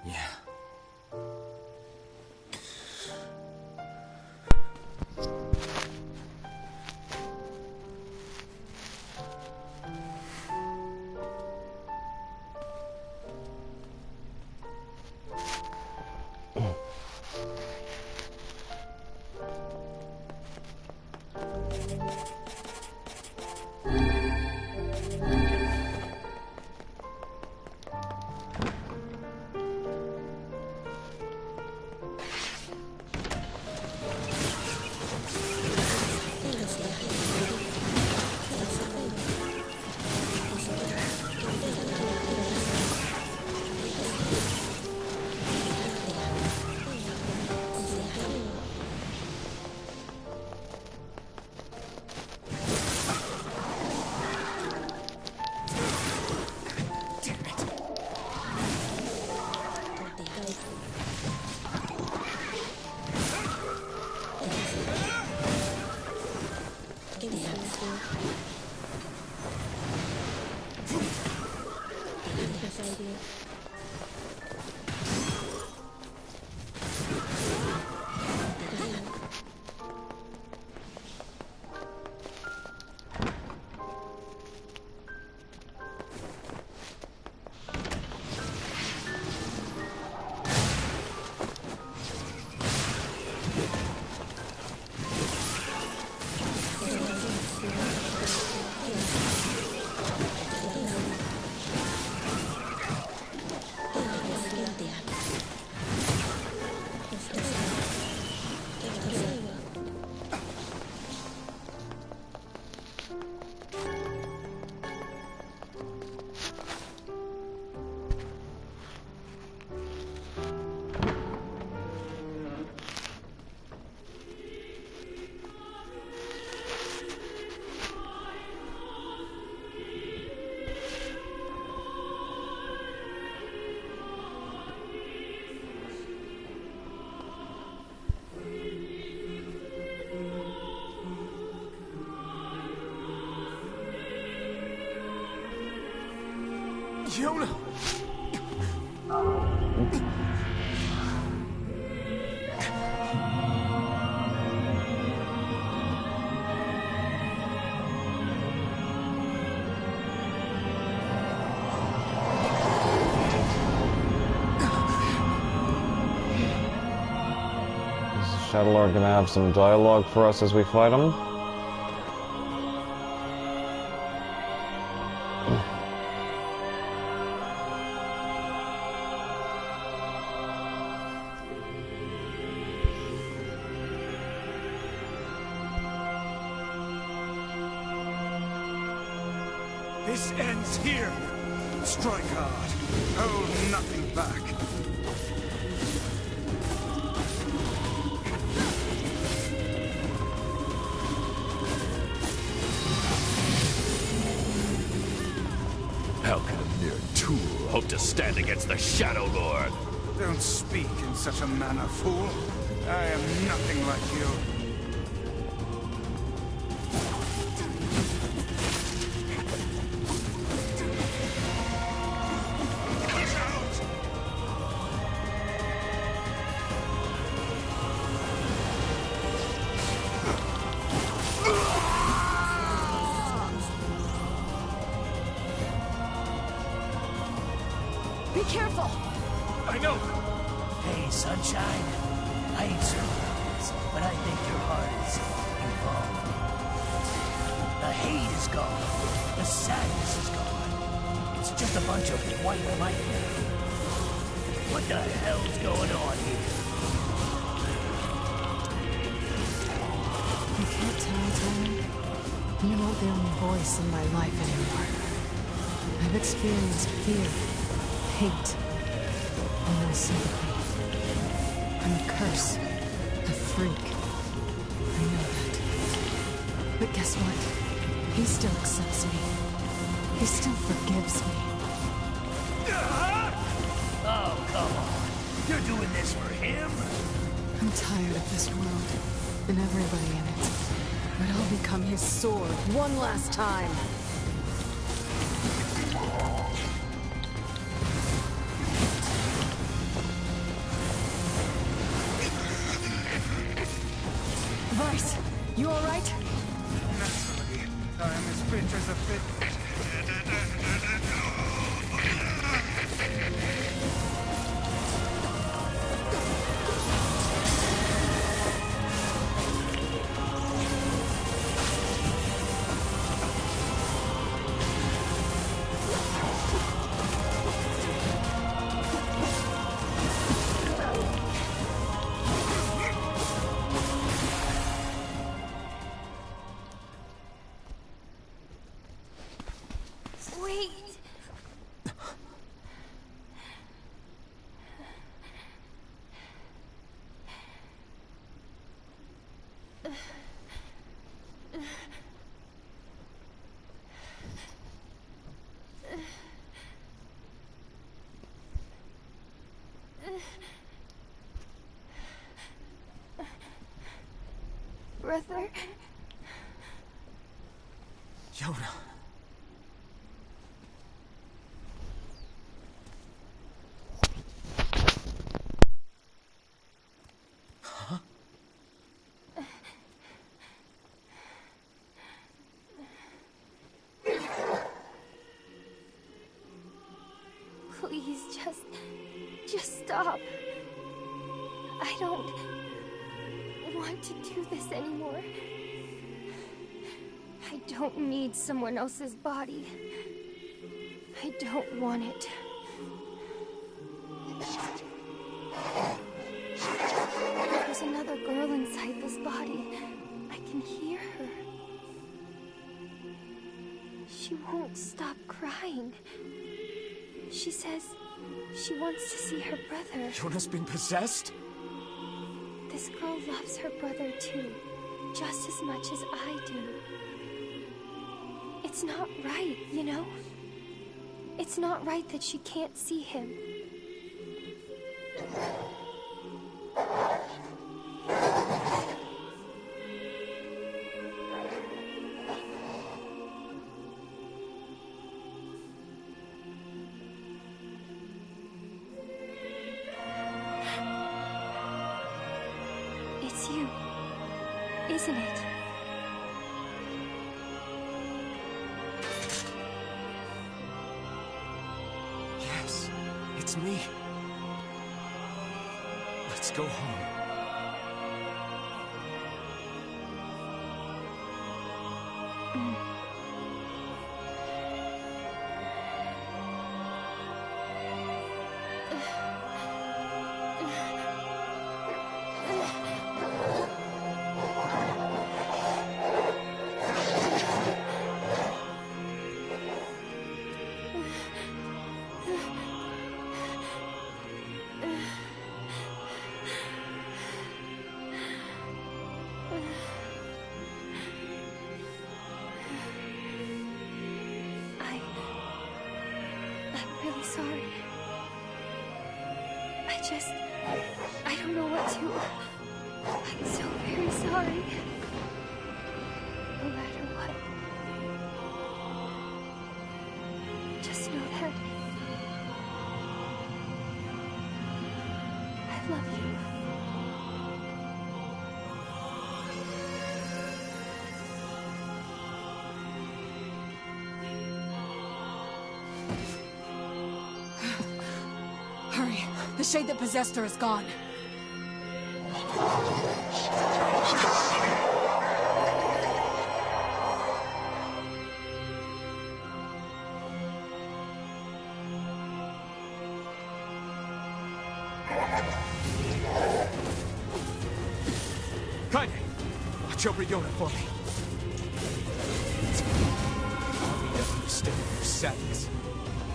Speaker 4: Yeah.
Speaker 9: Yona!
Speaker 2: Is Shadowlord gonna have some dialogue for us as we fight him?
Speaker 3: This ends here. Strike hard. Hold nothing back.
Speaker 13: How can a mere tool hope to stand against the Shadow Lord?
Speaker 3: Don't speak in such a manner, fool. I am nothing like you.
Speaker 8: Be careful!
Speaker 13: I know!
Speaker 10: Hey, Sunshine. I ain't sure about this, but I think your heart is involved. The hate is gone. The sadness is gone. It's just a bunch of white light now. What the hell's going on here?
Speaker 5: You can't tell, Tyler. You're not the only voice in my life anymore. I've experienced fear, hate, and no sympathy. I'm a curse, a freak. I know that. But guess what? He still accepts me. He still forgives me.
Speaker 10: Oh, come on. You're doing this for him?
Speaker 5: I'm tired of this world, and everybody in it. But I'll become his sword one last time. Weiss, you alright?
Speaker 3: Naturally, I am as fit as a fit.
Speaker 8: Wait. Brother?
Speaker 4: Yona.
Speaker 8: Please, just stop. I don't want to do this anymore. I don't need someone else's body. I don't want it. There's another girl inside this body. I can hear her. She won't stop crying. She says she wants to see her brother.
Speaker 4: Yona's been possessed?
Speaker 8: This girl loves her brother too, just as much as I do. It's not right, you know? It's not right that she can't see him. It's you, isn't it?
Speaker 4: Yes, it's me. Let's go home.
Speaker 8: I'm really sorry. I don't know what to... I'm so very sorry. No matter what. Just know that... I love you.
Speaker 5: Hurry. The shade that possessed her is gone.
Speaker 4: Kaine! Watch over Yona for me. Are we to understand your sadness?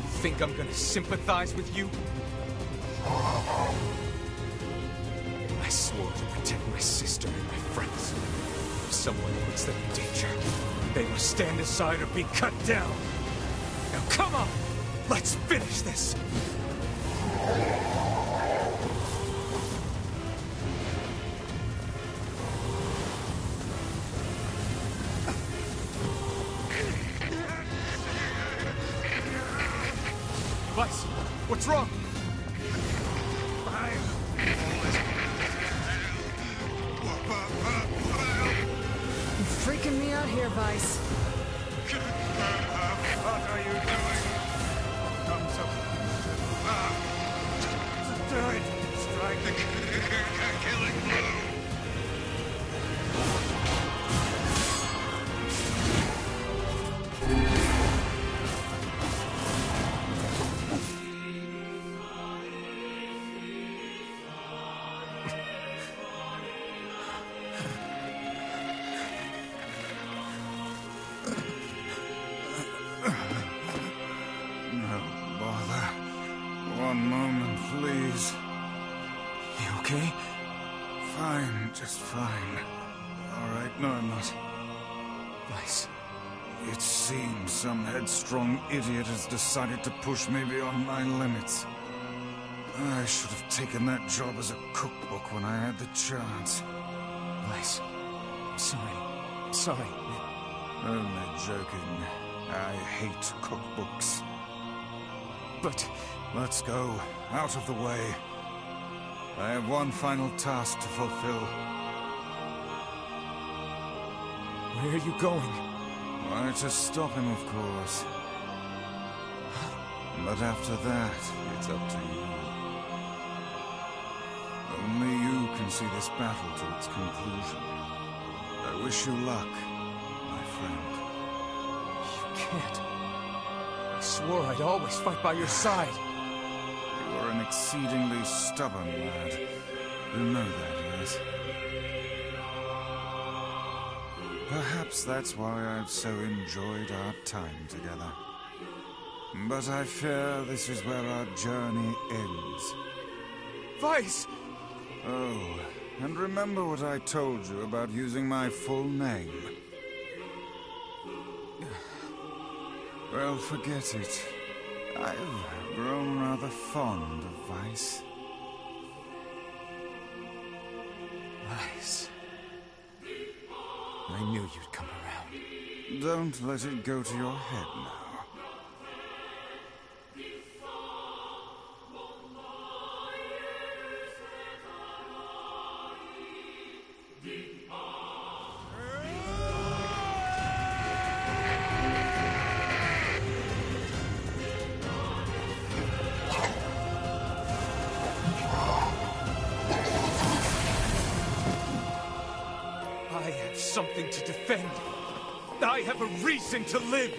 Speaker 4: You think I'm gonna sympathize with you? I swore to protect my sister and my friends. If someone puts them in danger, they must stand aside or be cut down. Now come on! Let's finish this! Vice, what's wrong?
Speaker 5: You're freaking me out here, Vice.
Speaker 3: What are you doing? Come so... Do it! Strike the killing blow! No bother. One moment, please.
Speaker 4: You okay?
Speaker 3: Fine, just fine. All right, no, I'm not.
Speaker 4: Vice.
Speaker 3: It seems some headstrong idiot has decided to push me beyond my limits. I should have taken that job as a cookbook when I had the chance.
Speaker 4: Vice. I'm sorry. I'm sorry.
Speaker 3: Only joking. I hate cookbooks.
Speaker 4: But...
Speaker 3: Let's go. Out of the way. I have one final task to fulfill.
Speaker 4: Where are you going?
Speaker 3: Why, to stop him, of course. But after that, it's up to you. Only you can see this battle to its conclusion. I wish you luck, my friend.
Speaker 4: You can't. I swore I'd always fight by your side.
Speaker 3: You are an exceedingly stubborn lad. You know that, yes? Perhaps that's why I've so enjoyed our time together. But I fear this is where our journey ends.
Speaker 4: Vice!
Speaker 3: Oh, and remember what I told you about using my full name. Well, forget it. I've grown rather fond of Vice.
Speaker 4: Vice. I knew you'd come around.
Speaker 3: Don't let it go to your head now.
Speaker 4: I have something to defend. I have a reason to live.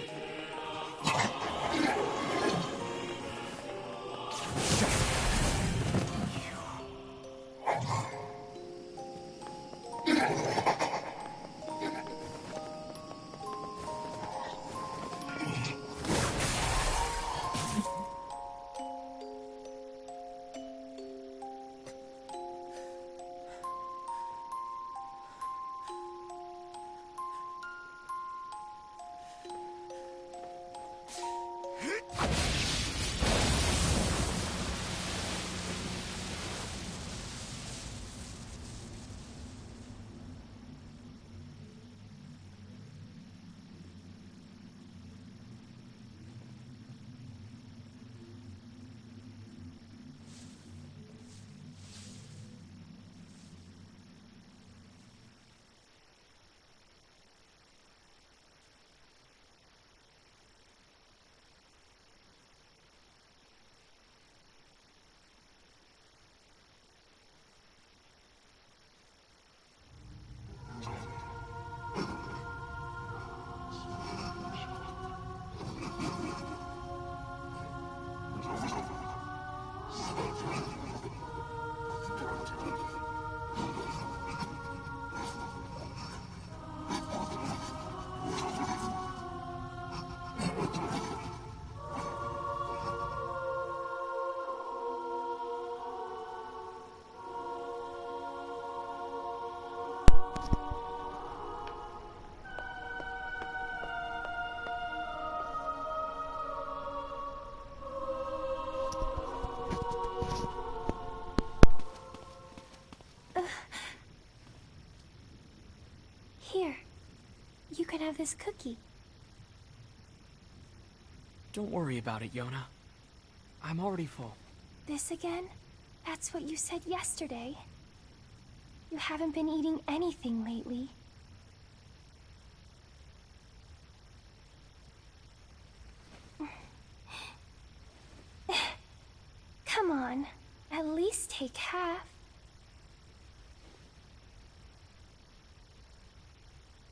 Speaker 6: Here, you can have this cookie.
Speaker 9: Don't worry about it, Yona.
Speaker 12: I'm already full.
Speaker 20: This again? That's what you said yesterday. You haven't been eating anything lately. Come on, at least take half.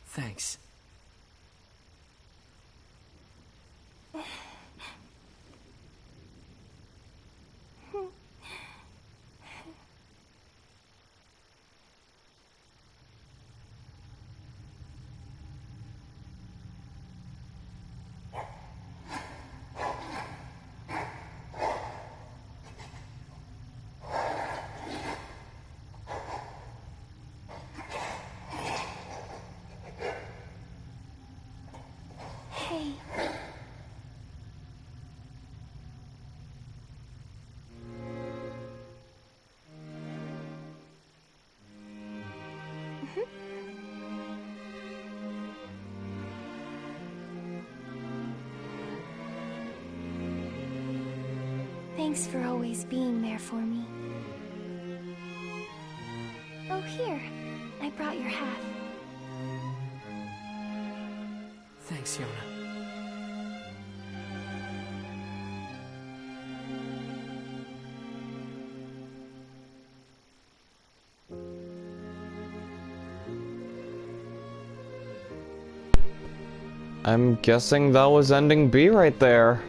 Speaker 12: Thanks.
Speaker 20: Hey. Thanks for always being there for me. Oh, here. I brought your half.
Speaker 12: Thanks, Yona.
Speaker 2: I'm guessing that was ending B right there.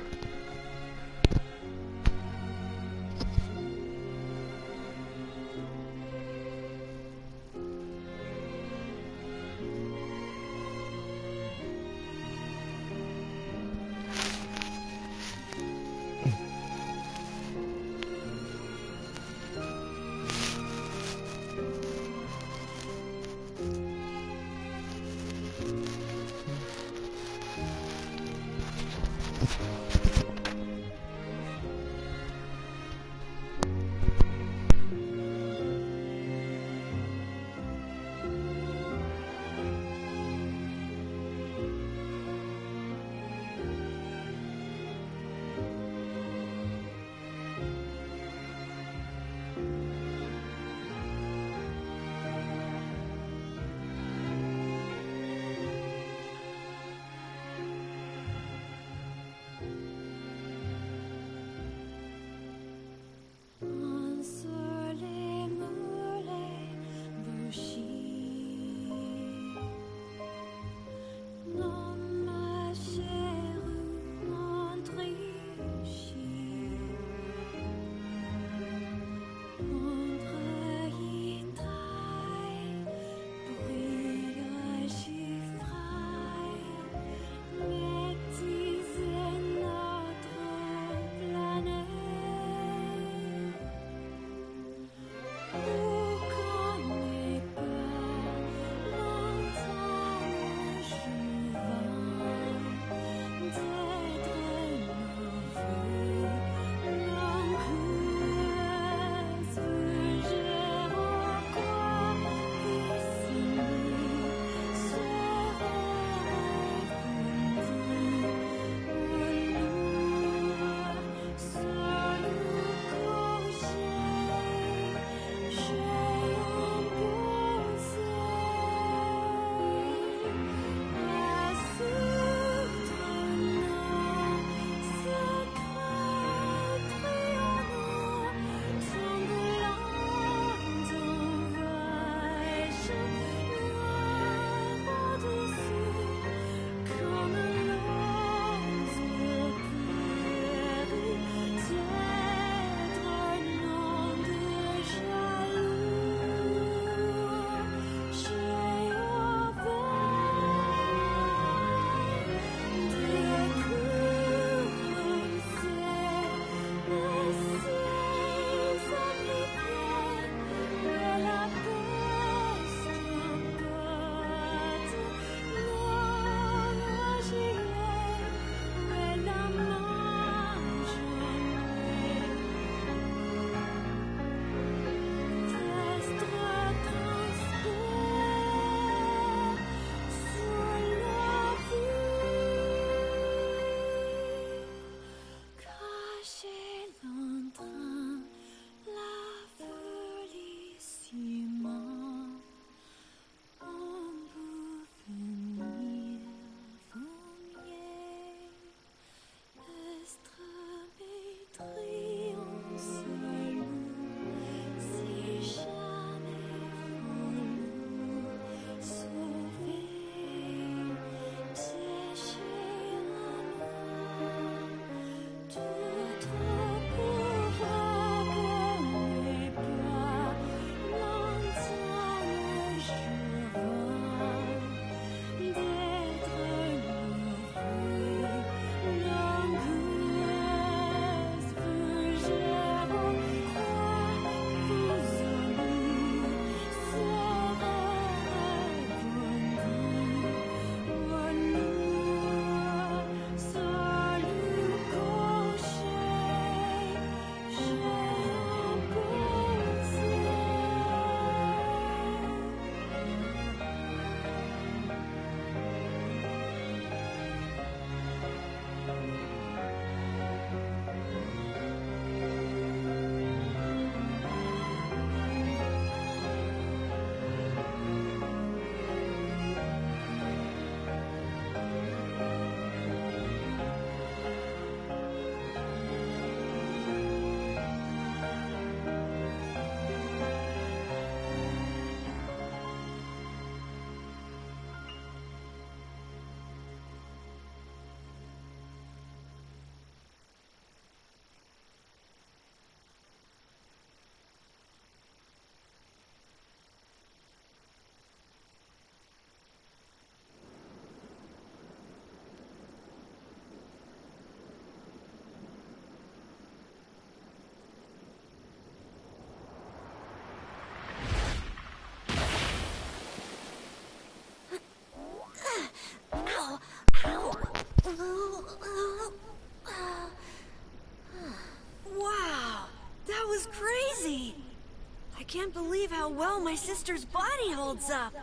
Speaker 1: well my sister's body holds up.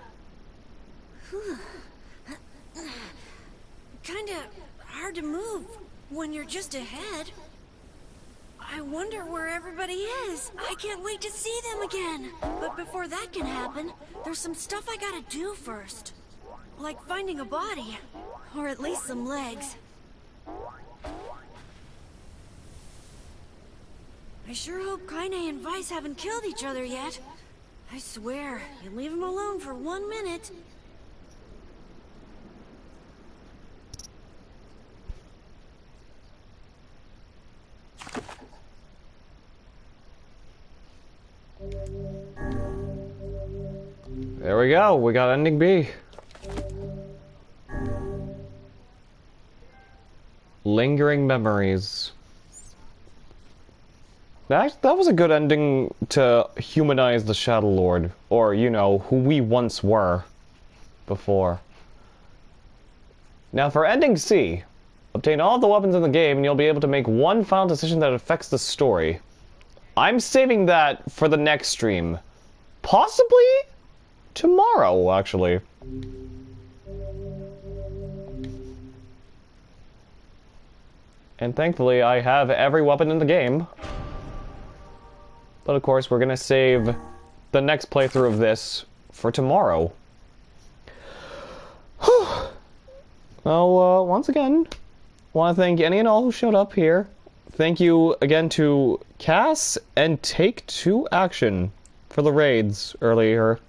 Speaker 1: Kinda hard to move when you're just ahead. I wonder where everybody is. I can't wait to see them again. But before that can happen, there's some stuff I gotta do first. Like finding a body. Or at least some legs. I sure hope Kaine and Weiss haven't killed each other yet. I swear, you leave them alone for 1 minute.
Speaker 2: There we go, we got ending B. Lingering memories. That was a good ending to humanize the Shadow Lord, or, you know, who we once were before. Now for ending C, obtain all the weapons in the game and you'll be able to make one final decision that affects the story. I'm saving that for the next stream. Possibly tomorrow, actually. And thankfully, I have every weapon in the game. But of course, we're gonna save the next playthrough of this for tomorrow. Well, once again, I want to thank any and all who showed up here. Thank you again to Cass and Take-Two Action for the raids earlier.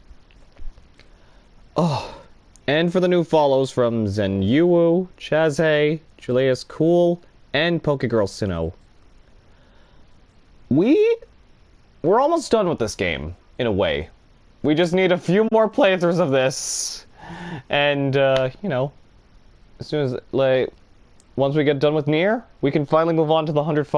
Speaker 2: Oh, and for the new follows from Zenyuwu, Chazhe, Julius Cool, and Pokegirl Sinnoh. We're almost done with this game, in a way. We just need a few more playthroughs of this. And, you know, as soon as, like, once we get done with Nier, we can finally move on to the 100 followers.